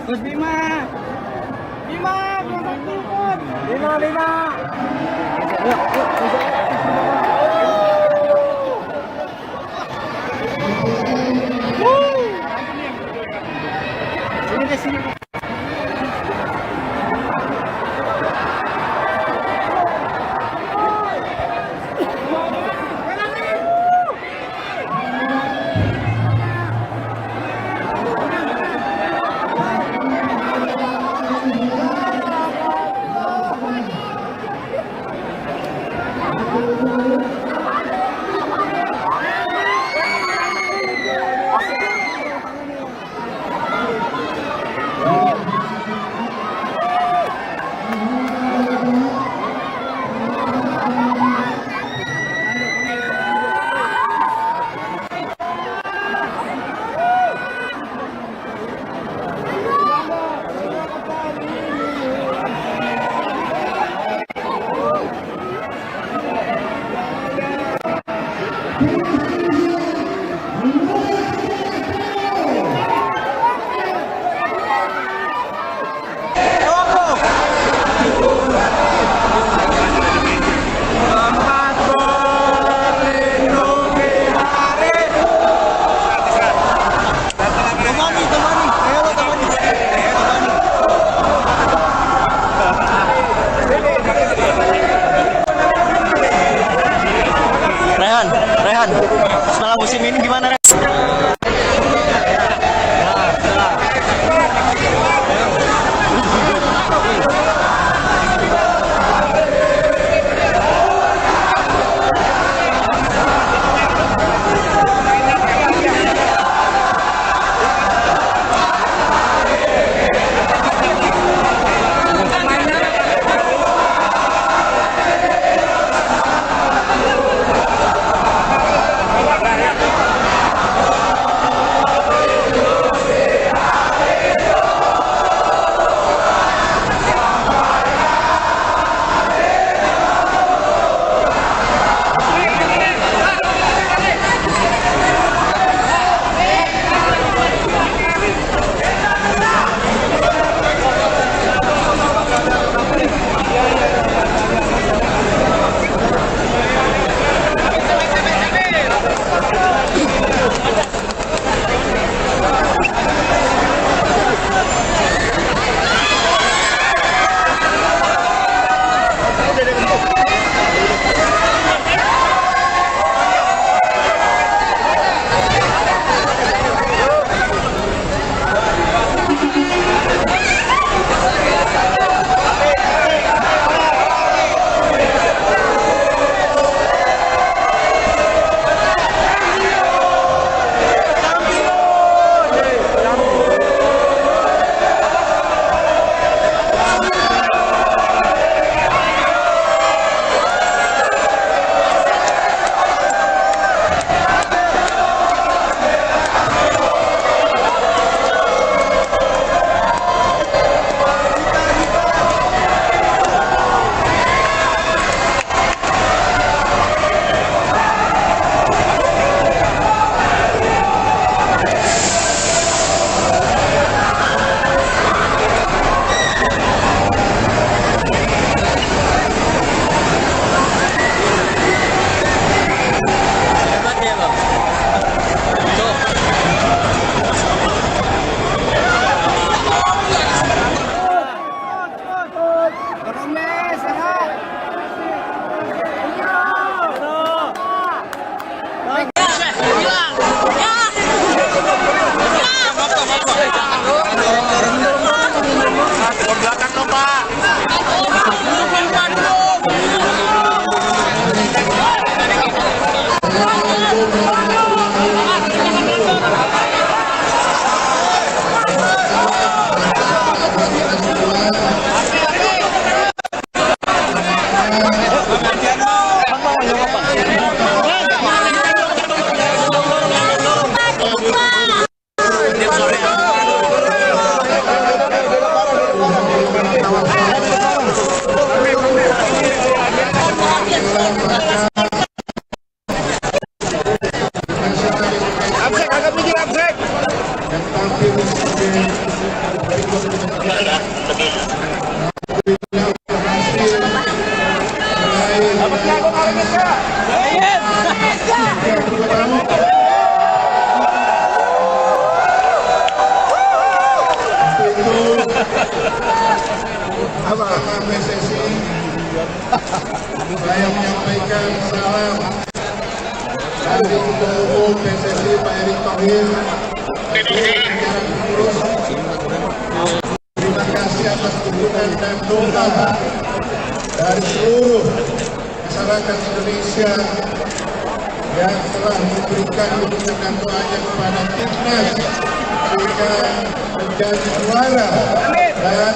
Gus Bima. Dapat nggak kok kalian kak? Bersama PSSI saya menyampaikan salam dari Ketua Umum PSSI Pak Erick Thohir. Terima kasih atas dukungan dan doa dari seluruh masyarakat Indonesia yang telah memberikan dukungan dan doanya kepada timnas sehingga menjadi juara dan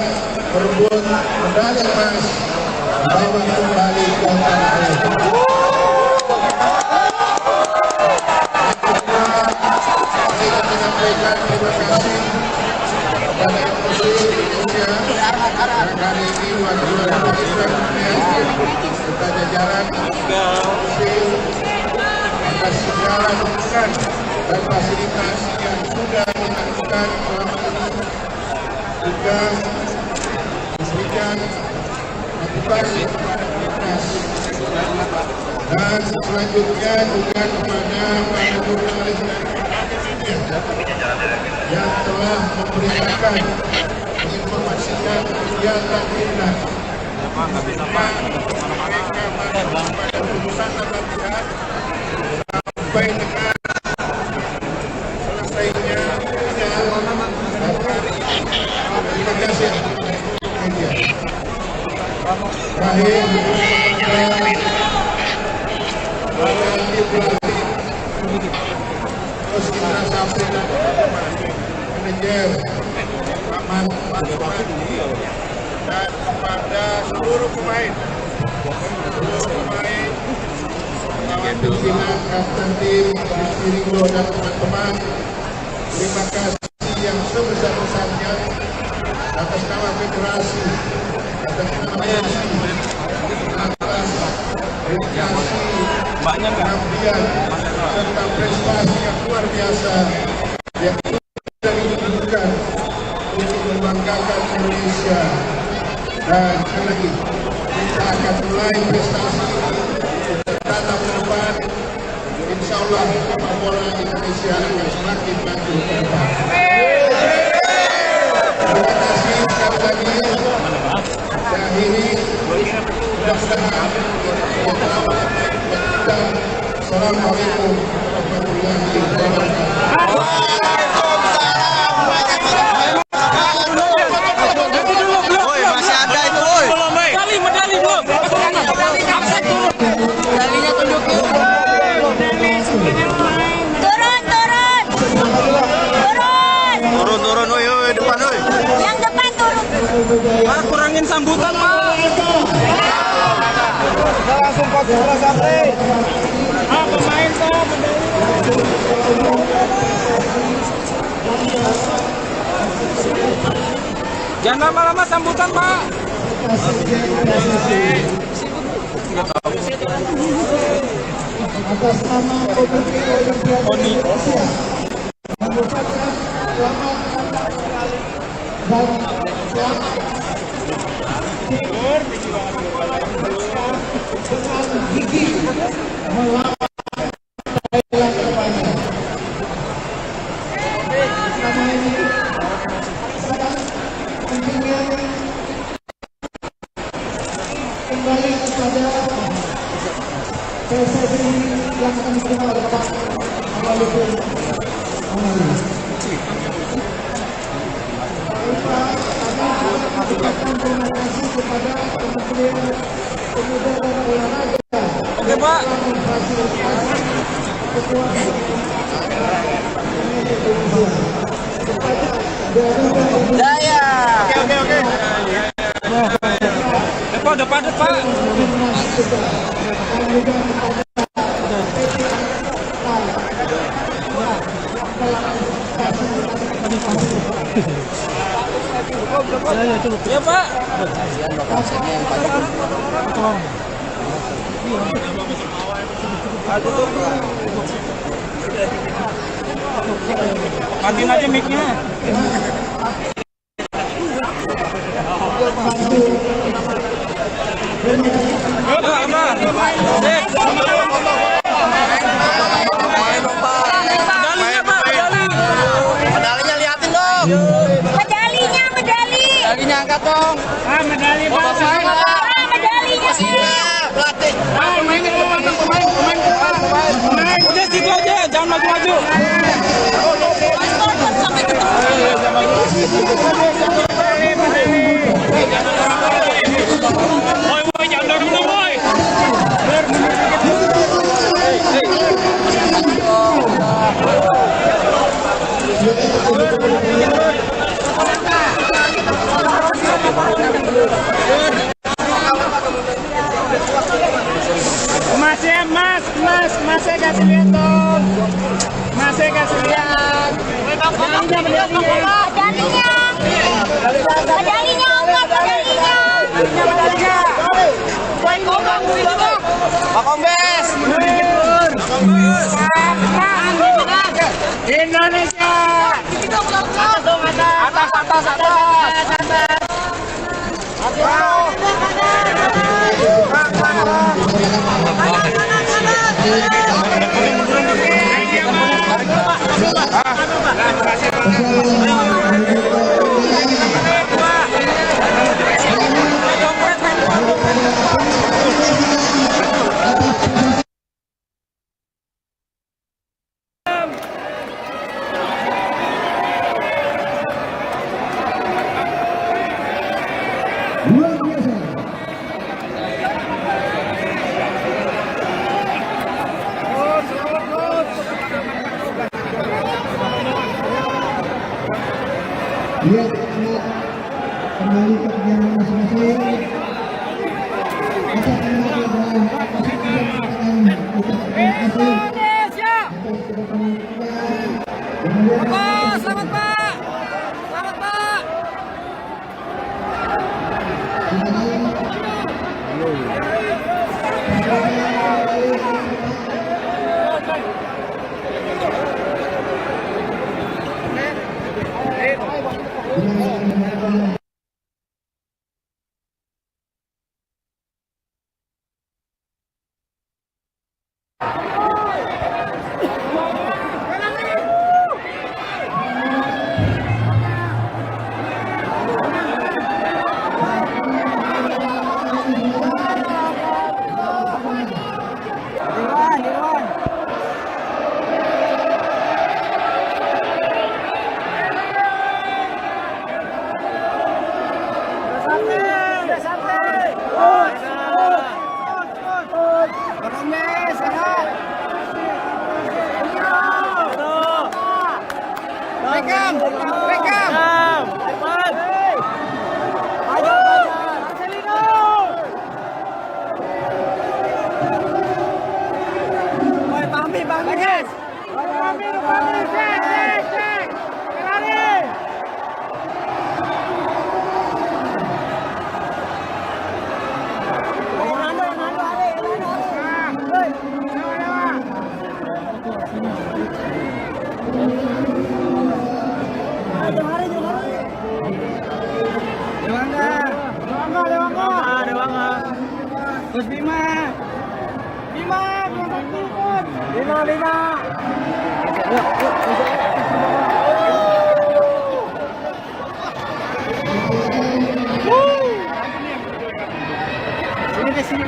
berebut medali emas bawa kembali ke tanah air. Saya menyampaikan terima kasih kepada MUI Indonesia yang hari ini juara kita jajaran atas segala dukungan dan fasilitas yang sudah dilakukan selama ini juga memberikan motivasi kepada timnas dan selanjutnya juga kepada para jurnalis yang telah memberitakan menginformasikan kegiatan timnas. Mereka pada putusan dan latihan sampai dengan selesainya terima kasih. Terakhir, terus kita sampai manajer Aman dan kepada seluruh pemain kawan pimpinan kapten tim Ringo dan teman-teman, terima kasih yang sebesar-besarnya atas nama federasi, atas nama PSSI, atas dedikasi, pengabdian serta prestasi yang luar biasa yang sudah ditunjukkan untuk membanggakan Indonesia. Dan sekali lagi kita akan mulai prestasi tatap ke depan. Insya Allah sepak bola Indonesia akan semakin maju ke depan. Terima kasih sekali lagi. Dan ini mudah-mudahan Assalamualaikum warahmatullahi wabarakatuh. Turun, woi, depan, woi. Yang depan turun. Pak, kurangin sambutan, Pak. Kita langsung pas bola sampai. Pemain, Pak. Jangan lama-lama sambutan, Pak. Atas nama Komite Olimpiade Indonesia mengucapkan selamat dan selamat dengan gigi melawan Thailand terbanyak. Selama ini sangat pentingnya kembali kepada PSSI yang akan diterima oleh Pak Amaludin Amali. Mengucapkan terima kasih kepada Kementerian Pemuda dan Olahraga. Oke, Pak. Ketua Daya. Oke. Depan, Pak. Ya, Pak. Matiin aja mic-nya. dong. Medalinya. Medalinya angkat dong. Medali Pak. Medalinya. Pelatih. Pemain. Udah situ aja, jangan maju-maju. Sampai ketemu. Woi, jangan dorong woi. Masih kasih lihat dong. Masih kasih lihat. Pak Kombes. Indonesia. Luar biasa. Lihat kembali ke kegiatan masing-masing. Atas nama kita masing-masing terima kasih atas kedatangan kita. Selamat Pak. Gus Bima. Sini.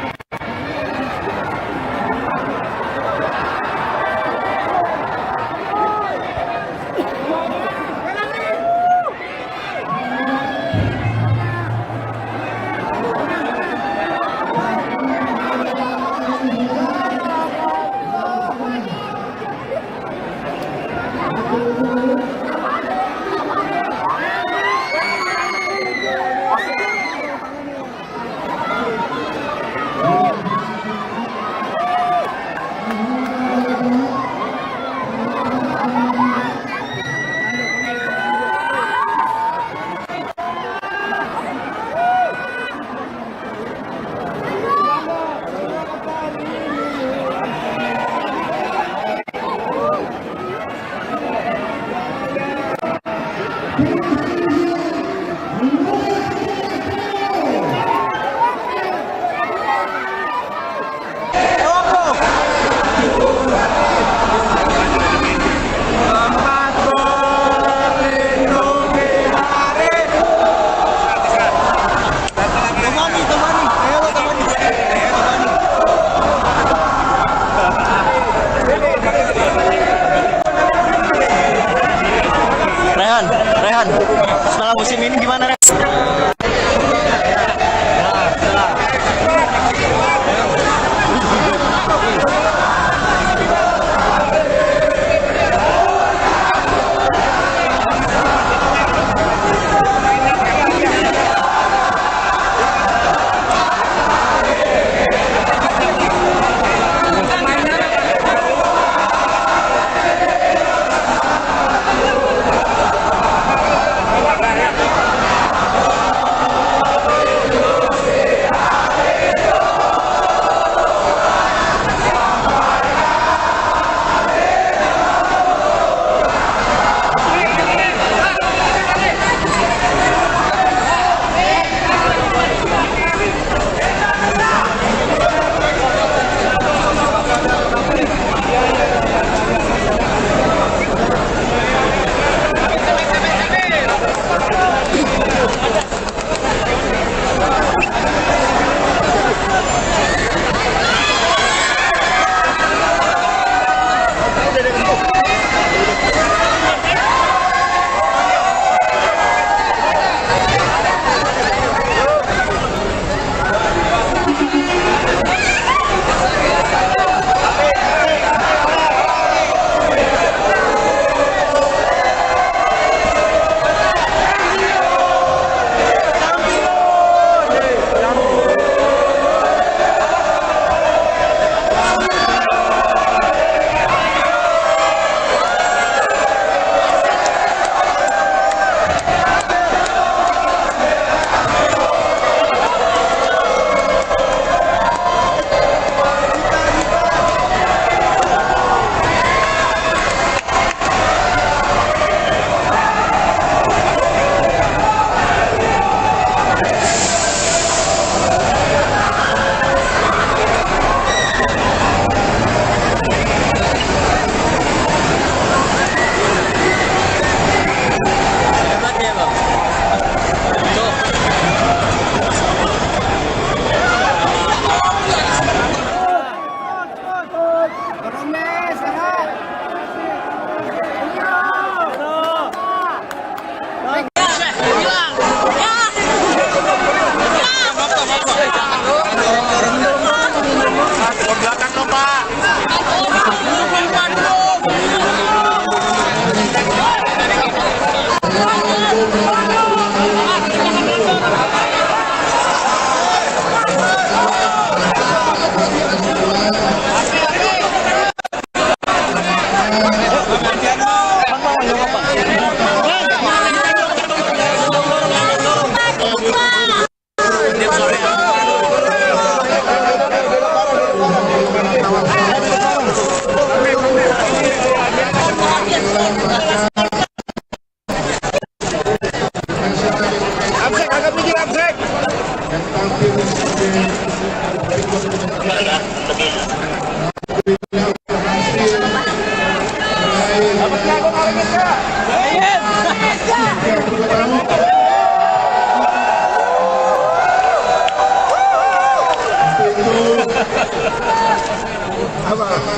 Setelah musim ini gimana, Rex?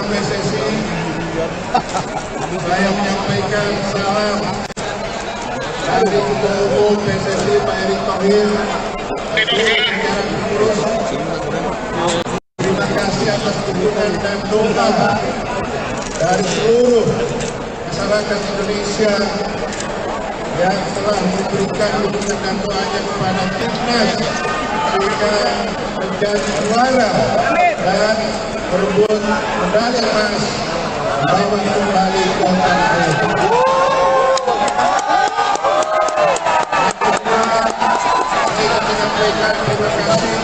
PSSI, saya menyampaikan salam dari Ketua Umum PSSI Pak Erick Thohir. Terima kasih atas dukungan dan doa dari seluruh masyarakat Indonesia yang telah memberikan dukungan dan doanya kepada timnas sehingga menjadi juara dan merebut medali emas membawa kembali ke tanah air. Saya menyampaikan terima kasih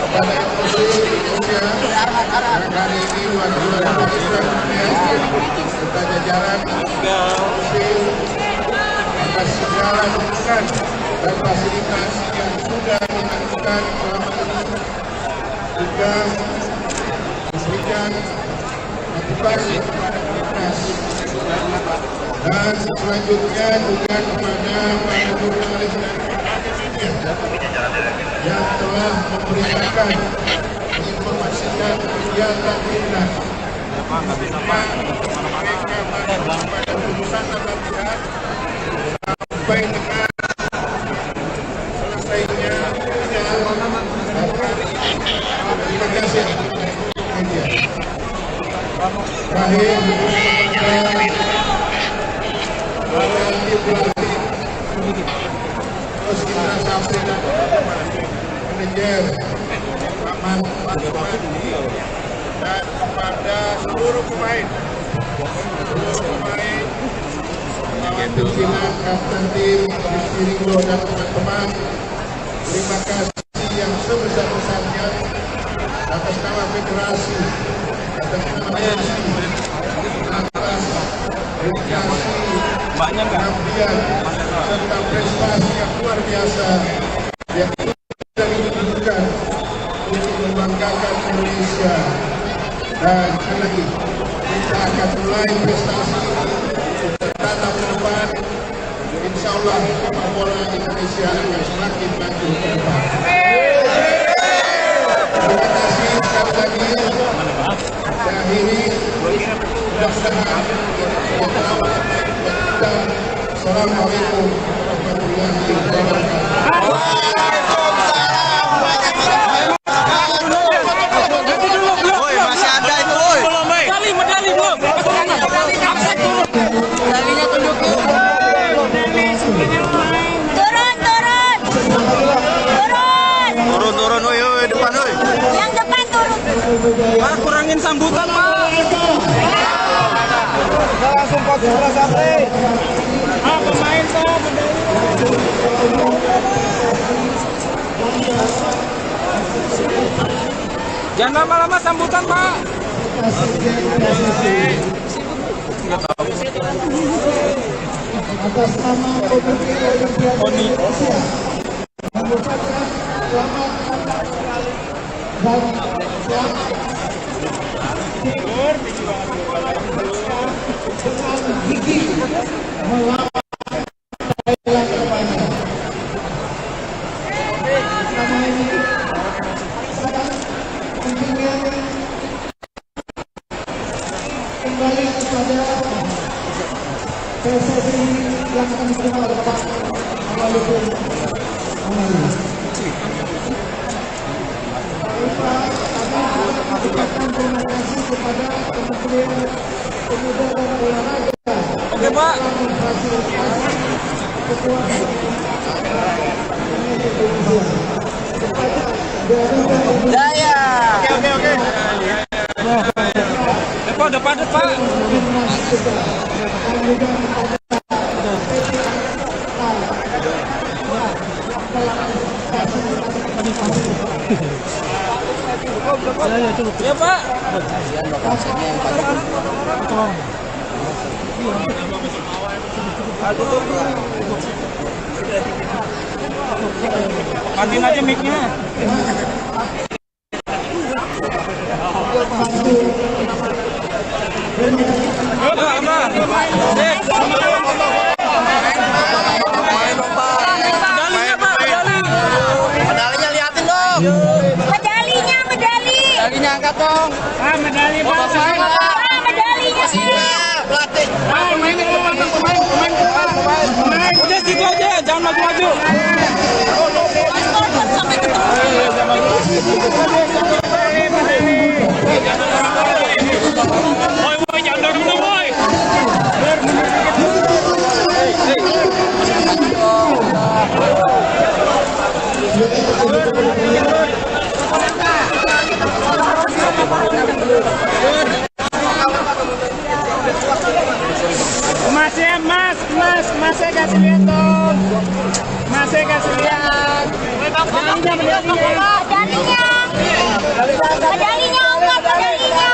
kepada FOC Indonesia yang hari ini juara serta jajaran FOC atas segala dukungan dan fasilitas yang sudah dilakukan selama ini, juga memberikan motivasi kepada timnas. Dan selanjutnya juga kepada para jurnalis dan media yang telah memberitakan menginformasikan kegiatan timnas. Mereka pada keputusan dan latihan sampai dengan selesainya terima kasih media. Terakhir terus kita sampaikan manajer Rahman dan kepada seluruh pemain pimpinan kapten tim Rizky Ringo dan teman-teman, terima kasih yang sebesar-besarnya atas nama federasi, atas nama atas dedikasi, pengabdian serta prestasi yang luar biasa yang sudah ditunjukkan untuk membanggakan Indonesia. Dan sekali lagi kita akan mulai prestasi tetap ke depan. Insya Allah sepak bola Indonesia akan semakin maju ke depan. Terima kasih sekali lagi. Dan ini mudah-mudahan Assalamualaikum warahmatullahi wabarakatuh. Turun, woi, depan, woi. Yang depan turun. Pak, kurangin sambutan, Pak. Langsung kok sampai. Pemain Pak, jangan lama-lama sambutan, Pak. Atas nama Komite Olimpiade Indonesia mengucapkan selamat dan selamat dengan gigi melawan Thailand terbanyak. Sama ini kontingen kembali kepada PSSI yang akan diterima oleh Bapak Amaludin Amali. Kami ucapkan terima kasih kepada Kementerian Pemuda dan Olahraga. Oke, Pak. Daya. Oke. Depan, Pak. Ya, Pak. Matiin aja mic-nya. Medalinya liatin dong. Medalinya angkat dong. Medali, Pak. Medalinya. Pelatih. Pemain. Udah situ aja, jangan maju-maju. Woi, jangan dorong dong, woi. Masnya kasih lihat dong. Masnya kasih lihat. Medalinya, medalinya.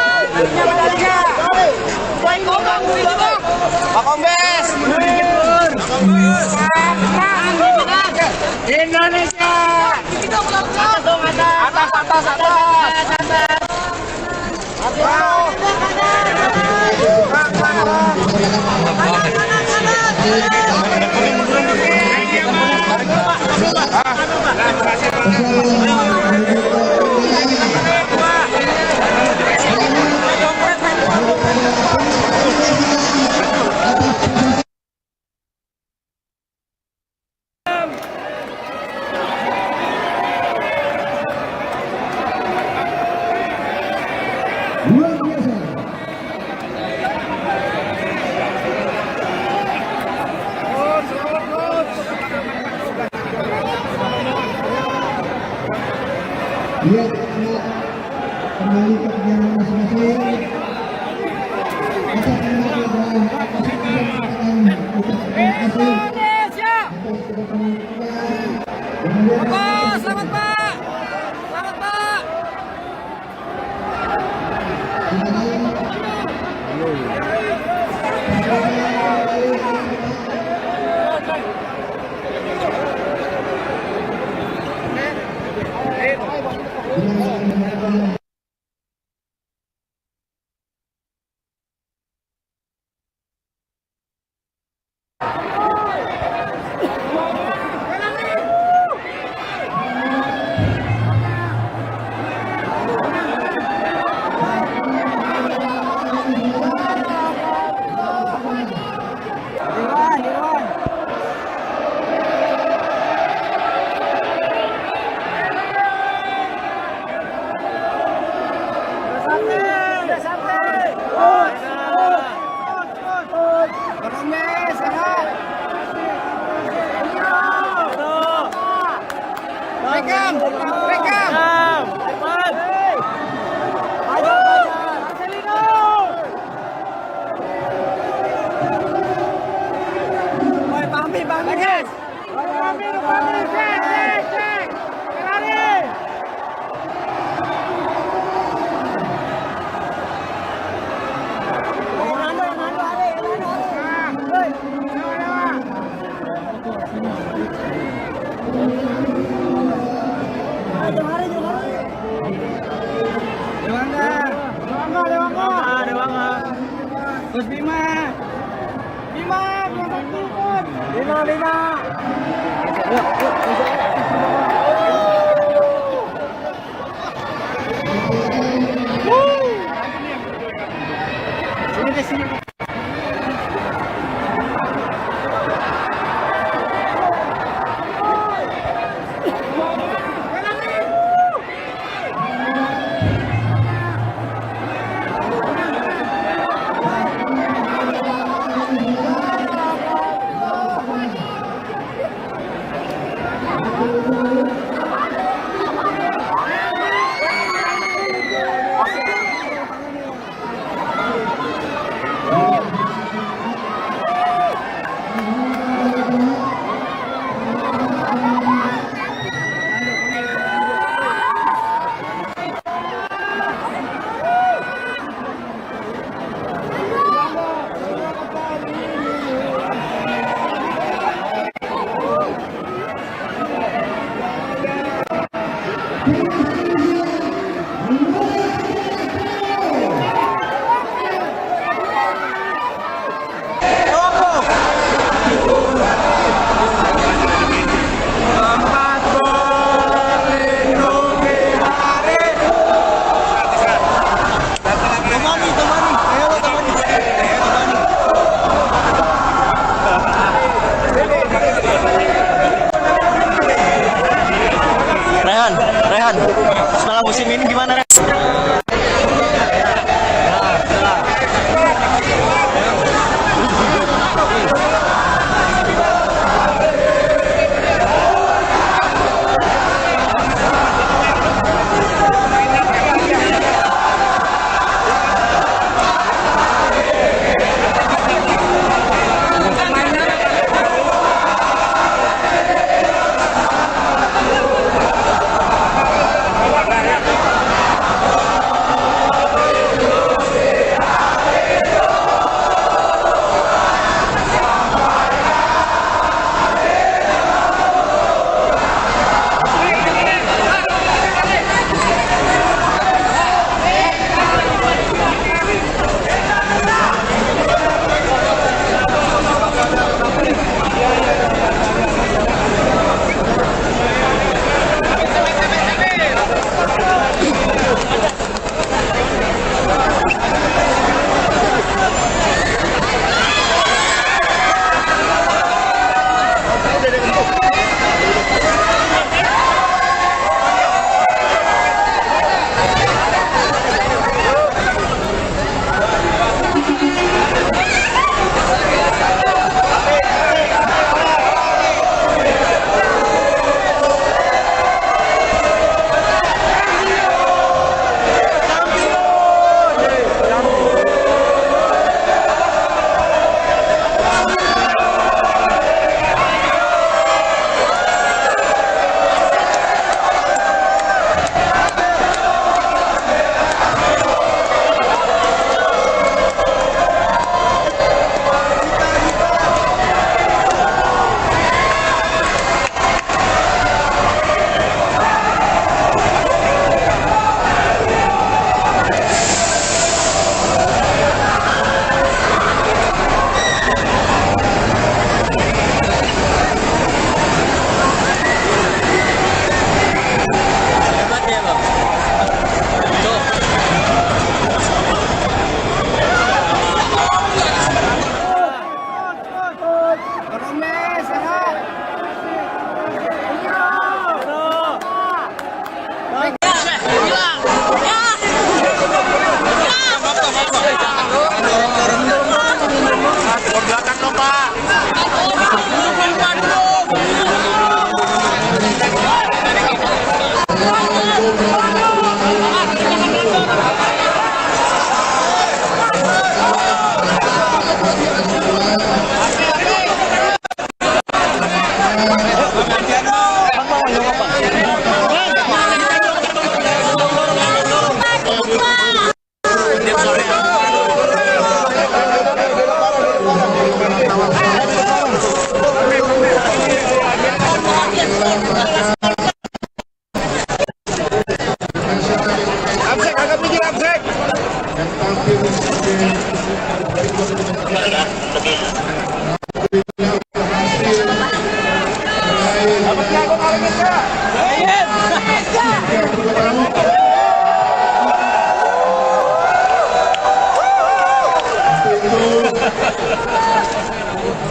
Pak Kombes. Indonesia. Ya, kembali ke perjalanan masing-masing. Kita kembali ke dalam atas kesempatan terima kasih atas kedatangan kita. Selamat Pak. Selamat Pak. Rehan, setelah musim ini gimana, Rehan?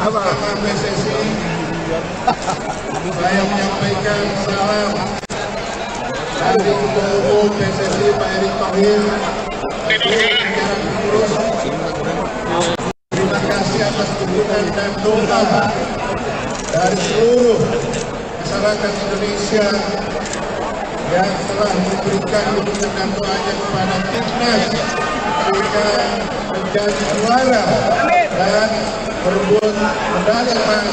Bersama PSSI, saya menyampaikan salam dari Ketua Umum PSSI Pak Erick Thohir. Terima kasih atas dukungan dan doa dari seluruh masyarakat Indonesia yang telah memberikan dukungan dan doanya kepada timnas sehingga menjadi juara dan berebut medali emas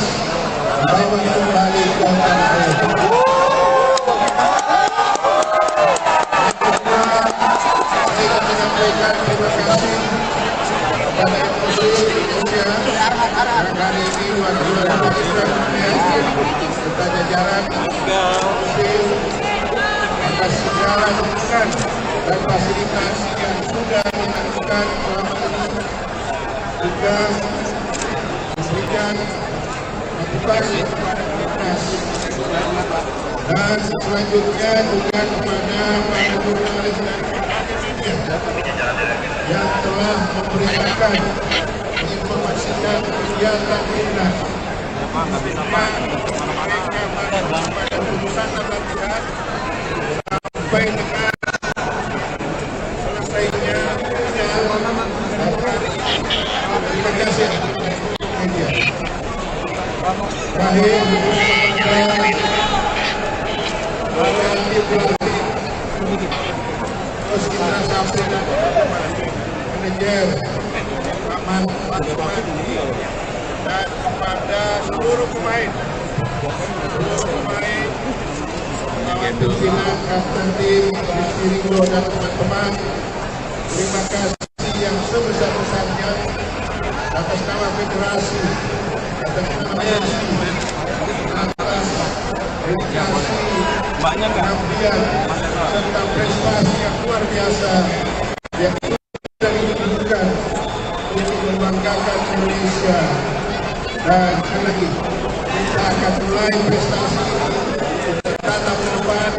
selamat kembali ke tanah air. Saya menyampaikan terima kasih kepada MUSI Indonesia yang hari ini juara serta jajaran MUSI atas segala dukungan dan fasilitas yang sudah dilakukan selama ini, juga memberikan motivasi kepada timnas. Dan selanjutnya juga kepada para jurnalis dan media yang telah memberitakan, menginformasikan kegiatan timnas. Mereka pada putusan latihan sampai dengan selesainya terima kasih media. Terakhir terus kita sampaikan manajer Rahman dan kepada seluruh pemain kawan pimpinan kapten tim Rizky Ringo dan teman-teman, terima kasih yang sebesar-besarnya atas nama federasi, atas nama PSSI, atas dedikasi, pengabdian serta prestasi yang luar biasa yang sudah ditunjukkan untuk membanggakan Indonesia. Dan sekali lagi kita akan mulai prestasi tatap ke depan.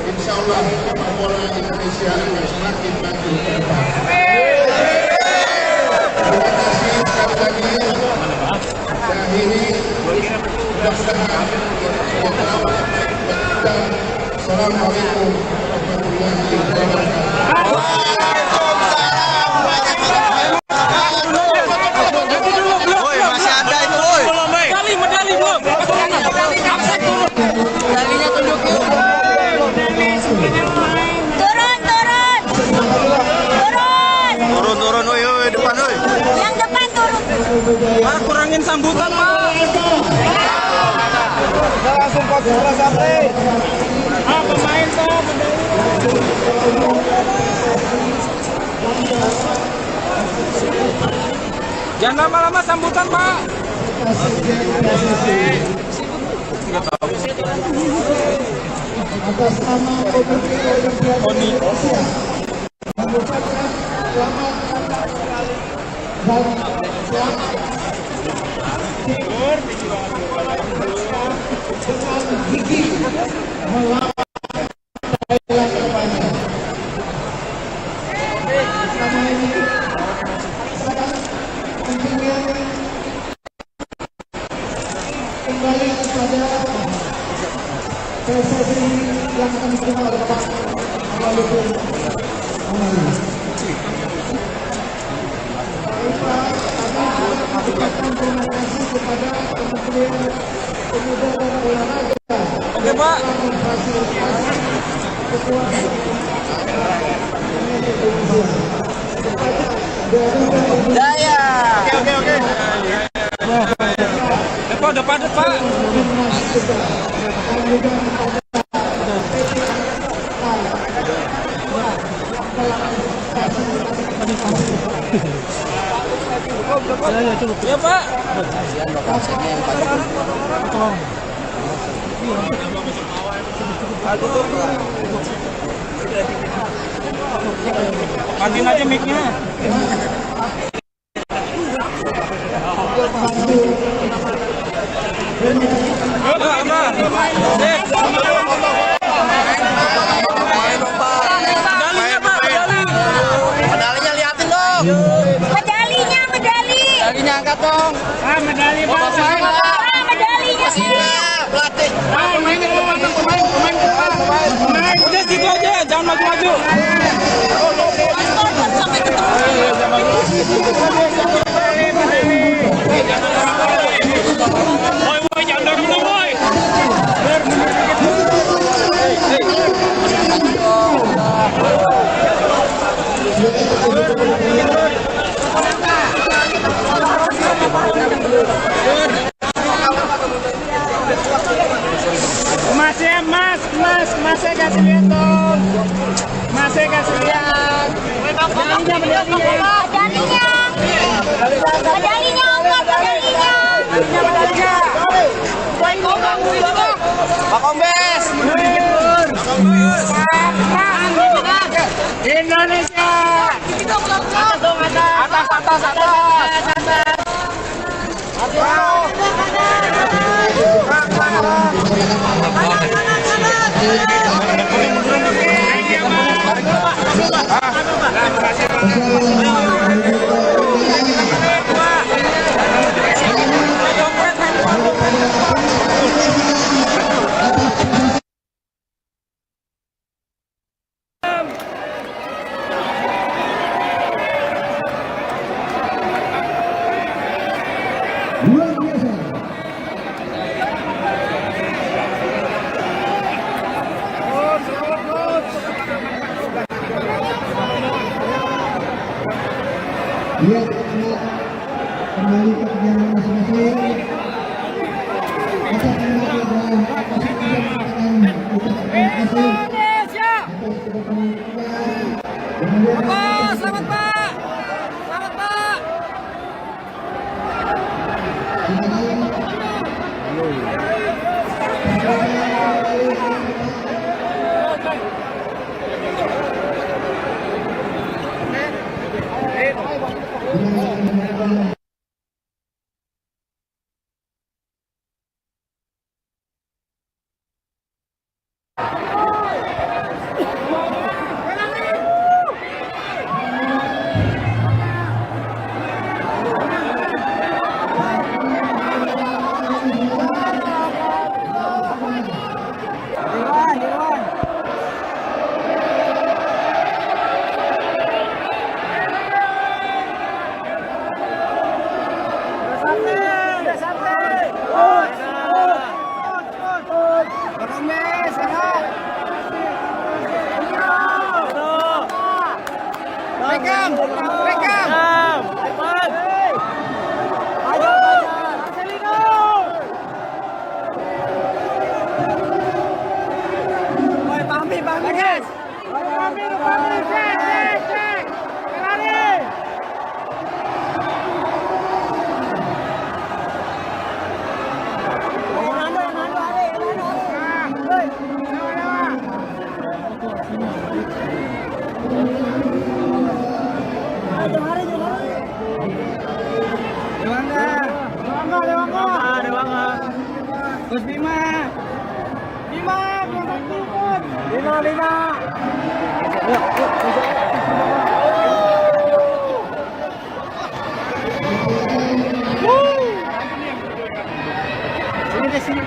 Insya Allah sepak bola Indonesia akan semakin maju ke depan. Terima kasih sekali lagi. Saya akhiri, mudah-mudahan dan Assalamualaikum warahmatullahi wabarakatuh. Turun, oi, depan, oi. Yang depan turun. Pak, kurangin sambutan, Pak. Udah langsung konsentrasi sampai. Pemain toh. Jangan lama-lama sambutan, Pak. Atas nama Komite Olimpiade Indonesia mengucapkan selamat dan selamat dengan gigi melawan Thailand terbanyak. Bersama ini sekarang kontingen kembali kepada PSSI yang akan diterima oleh Pak Walaupun terima kasih kepada Kementerian Pemuda dan Olahraga. Oke, Pak. Daya. Oke. Depan, Pak. Ya Pak. Matiin aja mic-nya. Medalinya liatin dong. Medalinya angkat dong. Medali Pak. Medalinya. Pelatih. Udah situ aja, jangan maju-maju. Woi, jangan dorong dong, woi. Masnya kasih lihat dong. Masnya kasih lihat. Pak Kombes. Indonesia. Luar biasa. Lihat kembali ke perjalanan masing-masing. Kita kembali dalam posisi yang ucapkan terima kasih atas kedatangan kita. Selamat Pak. Selamat Pak. Gus Bima. Bima. Sini.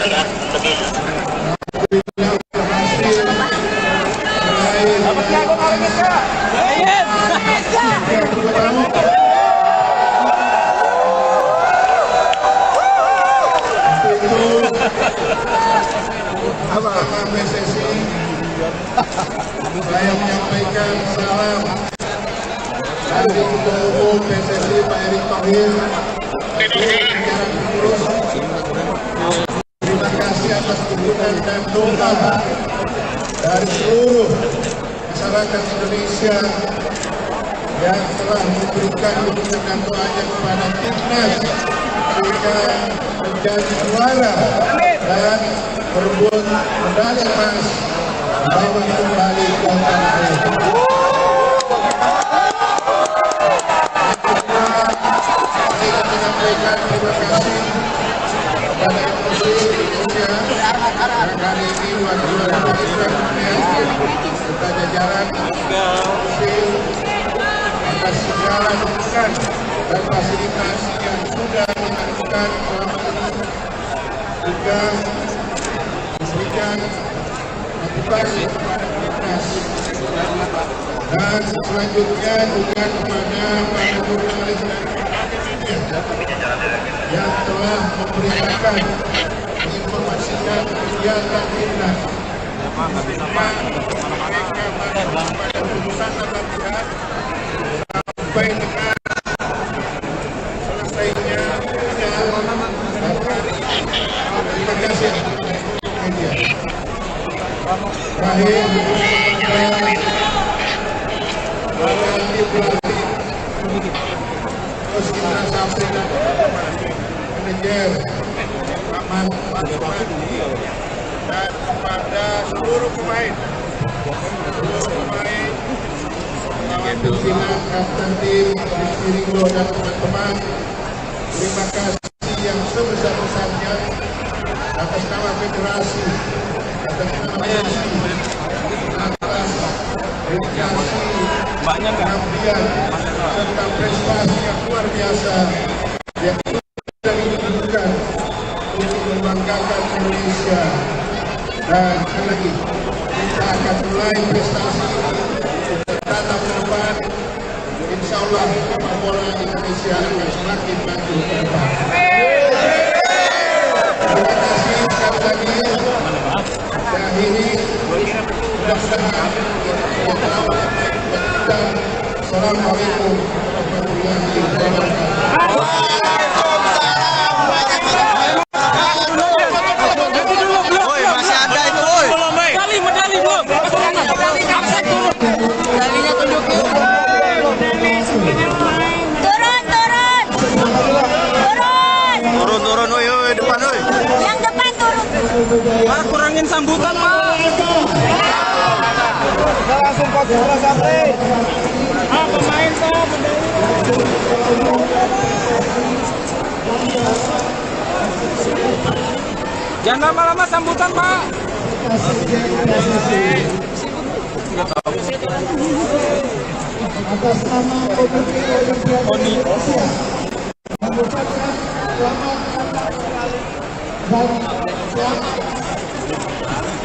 Sama PSSI, saya menyampaikan salam dari Ketua Umum PSSI Pak Erick Thohir. Terima kasih atas dukungan dan doa dari seluruh masyarakat Indonesia yang telah memberikan dukungan dan doanya kepada timnas sehingga menjadi juara dan berebut medali emas bawa kembali ke tanah air. Saya menyampaikan terima kasih kepada Menteri Indonesia yang hari ini juara serta jajaran atas segala dukungan dan fasilitas yang sudah dilakukan selama ini juga memberikan motivasi kepada timnas. Dan selanjutnya juga kepada para jurnalis dan media yang telah memberitakan menginformasikan kegiatan timnas. Mereka pada urusan latihan sampai dengan selesainya terima kasih media. Terakhir, terus kita sampaikan manajer Aman dan kepada seluruh pemain pimpinan kapten tim Rizky Ringo dan teman-teman, terima kasih yang sebesar-besarnya atas nama federasi, atas nama PSSI, atas dedikasi, pengabdian serta prestasi yang luar biasa yang sudah ditunjukkan untuk membanggakan Indonesia. Dan sekali lagi kita akan mulai prestasi tatap ke depan. Insya Allah sepak bola Indonesia akan semakin maju ke depan. Terima kasih sekali lagi. Dan ini mudah-mudahan Assalamualaikum warahmatullahi wabarakatuh. Turun, woi, depan, woi. Yang depan turun. Pak, kurangin sambutan, Pak. Kita langsung fokus sampai. Pemain, Pak. Jangan lama-lama sambutan, Pak. Atas nama Komite Olimpiade Indonesia mengucapkan selamat dan selamat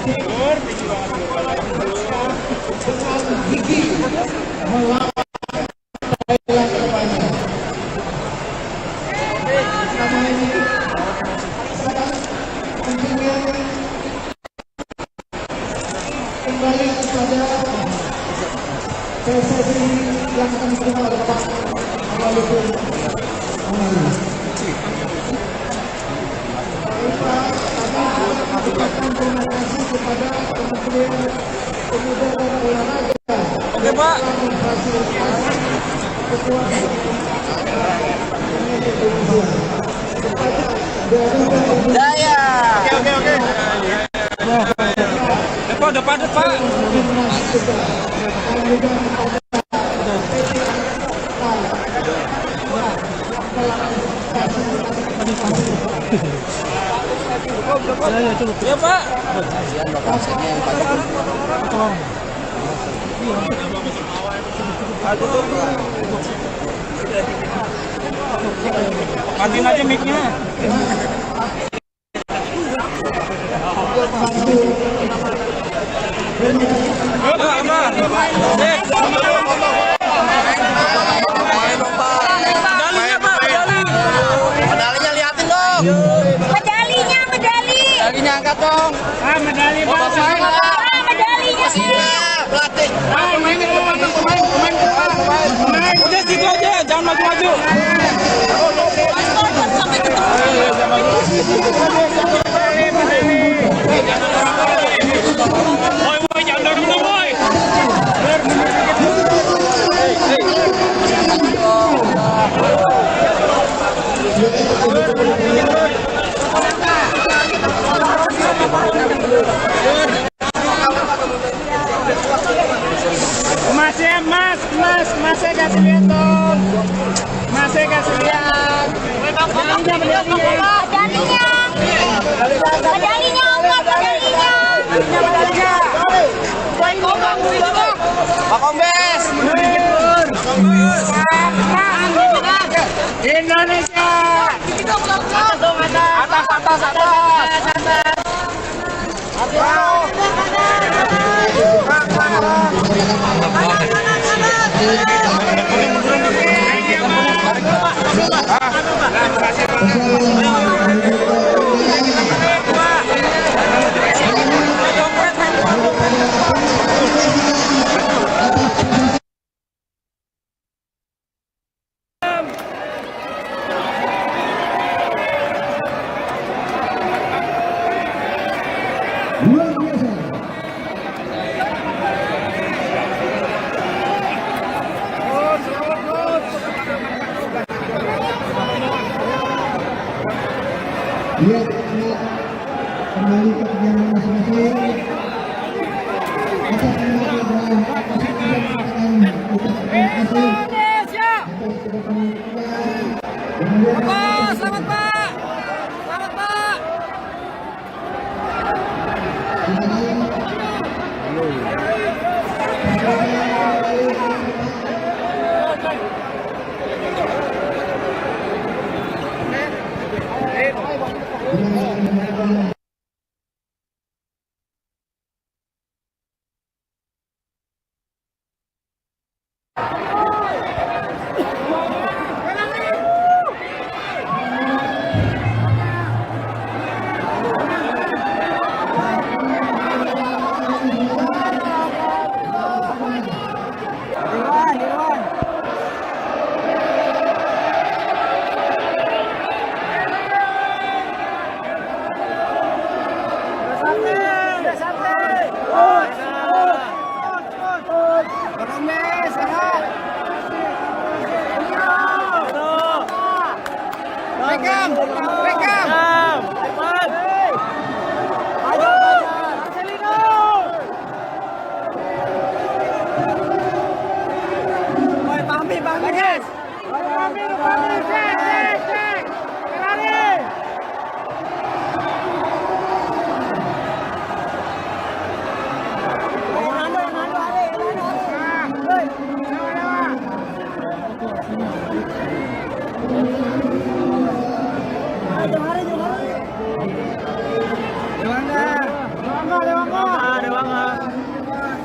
dengan gigi melawan Thailand kedepannya. Sama ini sekarang tentunya kembali kepada PSSI yang akan diterima oleh Pak Amaludin Amali. Mengucapkan terima kasih kepada Kementerian Pemuda dan Olahraga. Oke, Pak. Daya. Oke. Depan, Pak. Ya, Pak. Matiin aja mic-nya. Medalinya liatin dong. Medali. Medalinya angkat dong. Medali Medalinya. Pelatih. Udah situ aja, jangan maju-maju. Boy, jangan dorong, boy. Masih kasih lihat dong. Masih kasih lihat. Pak Kombes. Indonesia. Luar biasa. Lihat kembali ke perjalanan masing-masing. Atas nama Tuhan, masing-masing mengatakan terima kasih atas kedatangan kita. Selamat Pak. Selamat Pak.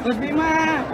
Gus Bima.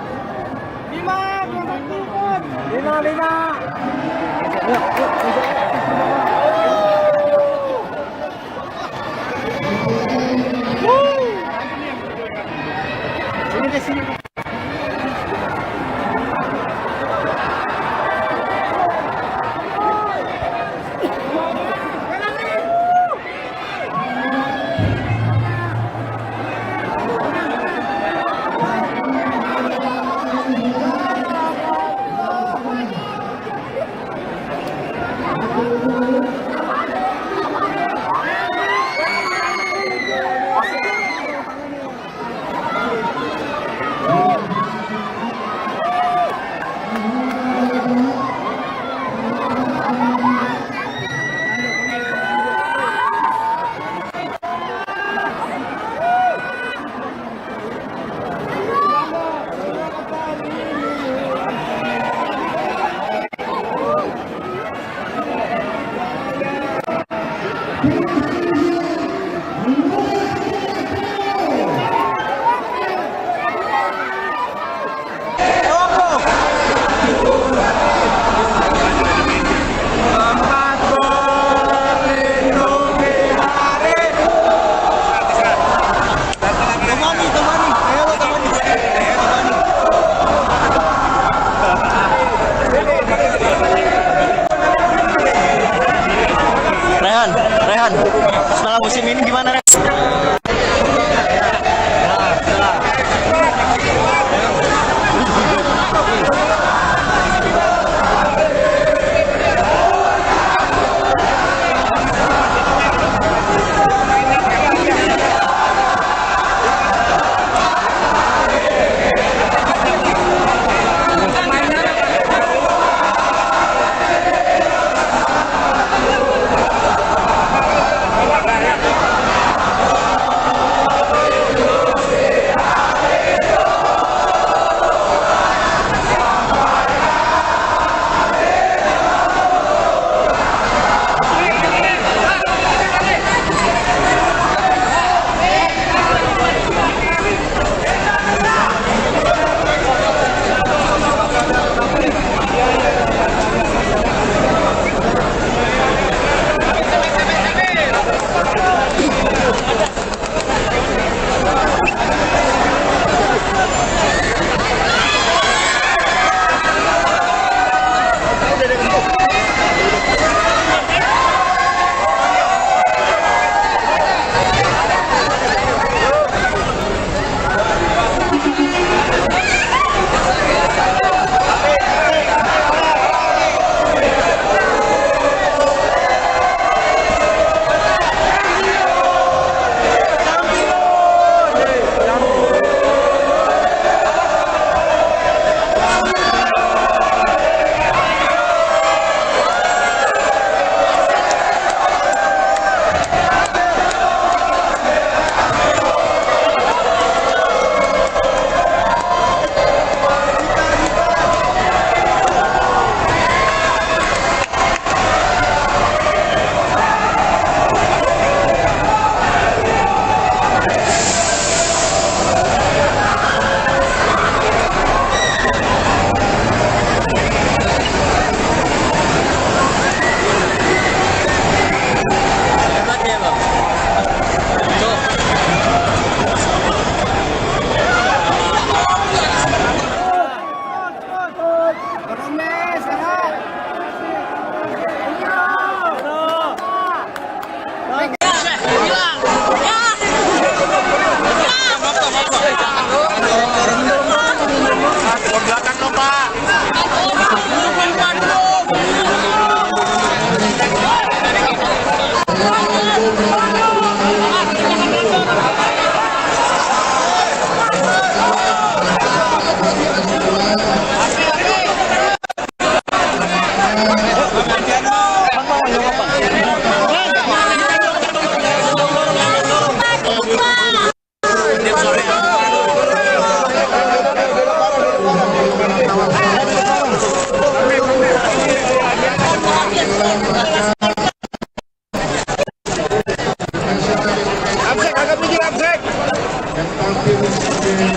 yang tampil sebagai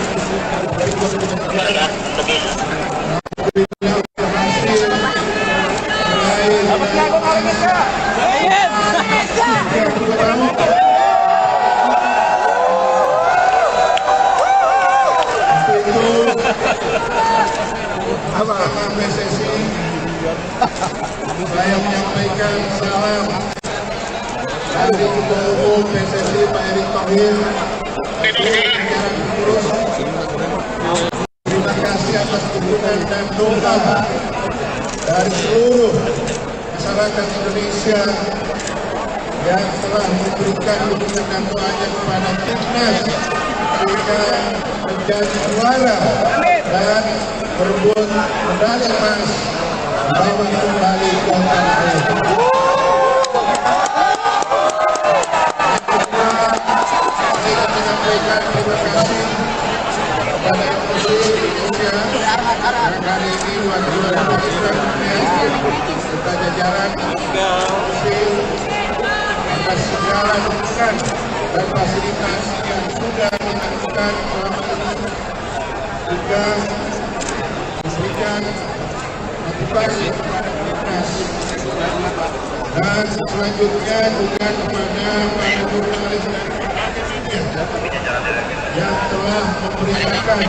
berikut Alhamdulillah berhasil bersama PSSI. Saya menyampaikan salam dari Ketua Umum PSSI Pak Erick Thohir. Terima kasih atas dukungan dan doa dari seluruh masyarakat Indonesia yang telah memberikan dukungan dan doanya kepada timnas sehingga menjadi juara dan berebut medali emas membawa kembali ke tanah air. Saya menyampaikan terima kasih kepada MUC Indonesia yang hari ini wakil serta jajaran MUC atas segala dukungan dan fasilitas yang sudah dilakukan selama ini, juga memberikan motivasi kepada timnas. Dan selanjutnya juga kepada para jurnalis dan media yang telah memberitakan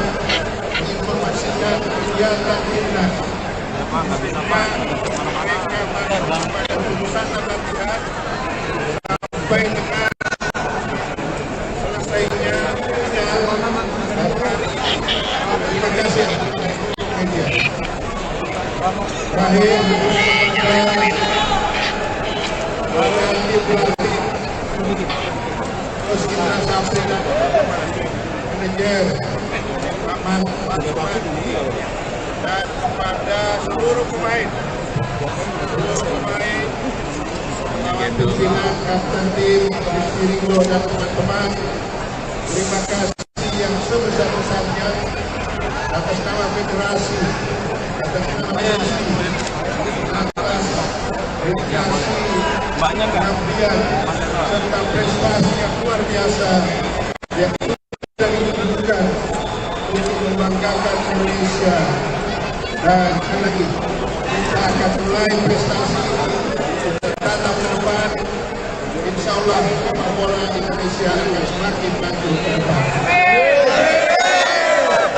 menginformasikan kegiatan timnas. Mereka pada urusan latihan sampai dengan selesainya final. Terima kasih media. Terakhir terus kita sampaikan manajer Rahman dan kepada seluruh pemain Kapten Silat, Kapten Tim, Rizky dan teman-teman, terima kasih yang sebesar-besarnya atas nama federasi, atas nama PSSI, atas dedikasi, pengabdian, serta prestasi yang luar biasa yang sudah ditunjukkan untuk membanggakan Indonesia. Dan sekali lagi, kita akan mulai prestasi tatap ke depan. Insya Allah sepak bola Indonesia akan semakin maju ke depan.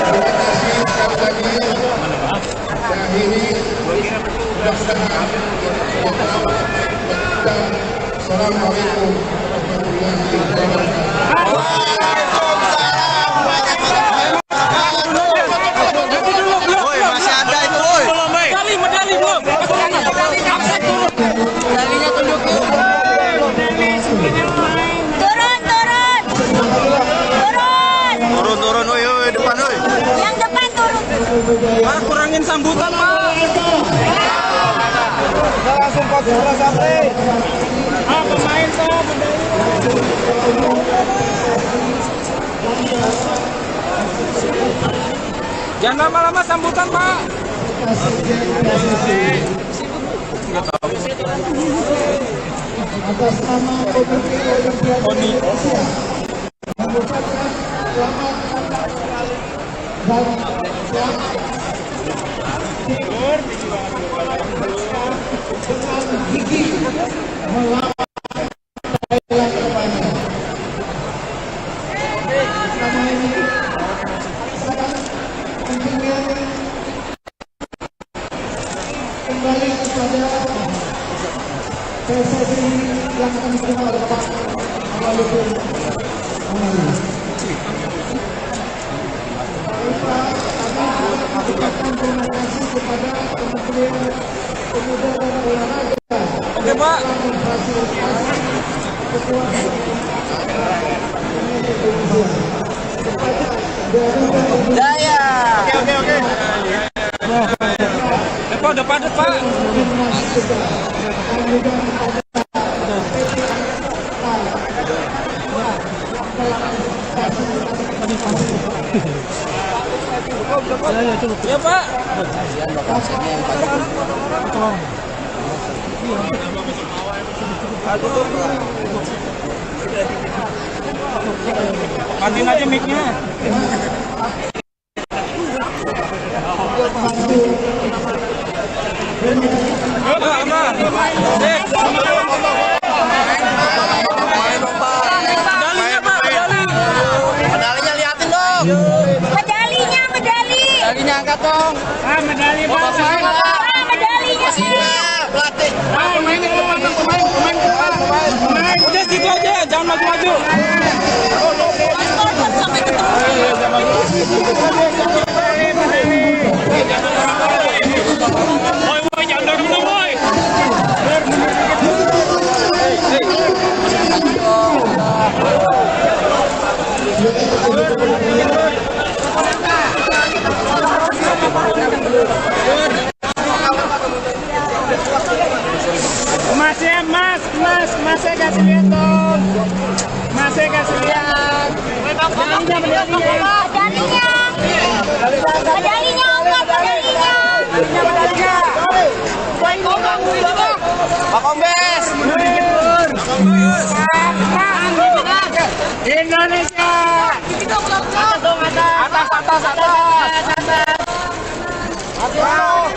Terima kasih sekali lagi. Dan ini mudah-mudahan dan Assalamualaikum warahmatullahi wabarakatuh. Turun, woi, depan, woi. Yang depan turun. Pak, kurangin sambutan, Pak. Langsung 14 April. Pemain toh, jangan lama-lama sambutan, Pak. Atas nama Komite Olimpiade Indonesia mengucapkan selamat dan selamat dengan gigih melawan Thailand terbanyak. Selama ini sangat pentingnya kembali kepada PSSI yang akan diterima oleh Pak Awaludin Amali. Kami mengucapkan terima kasih kepada Kementerian Pemuda dan Olahraga. Oke, Pak. Daya. Oke. Depan, Pak. Ya, Pak. Aduh. Matiin aja mic-nya. Medalinya liatin dong. Medalinya, medali. Medalinya angkat dong. Medali Medalinya. Pelatih. Udah situ aja, jangan maju-maju. Woi, jangan dorong dong, woi. Mas saya kasih lihat dong. Mas saya kasih lihat. Medalinya, medalinya. Medalinya. Medalinya, Allah, medalinya. Pak Kombes. Indonesia. Atas.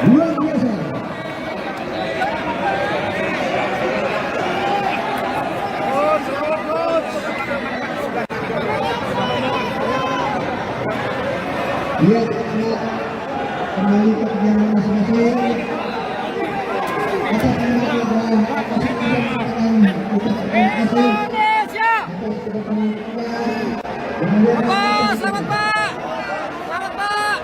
Luar biasa. Lihat kembali ke perjalanan masing-masing. Atas nama adalah Indonesia. Selamat Pak. Selamat Pak.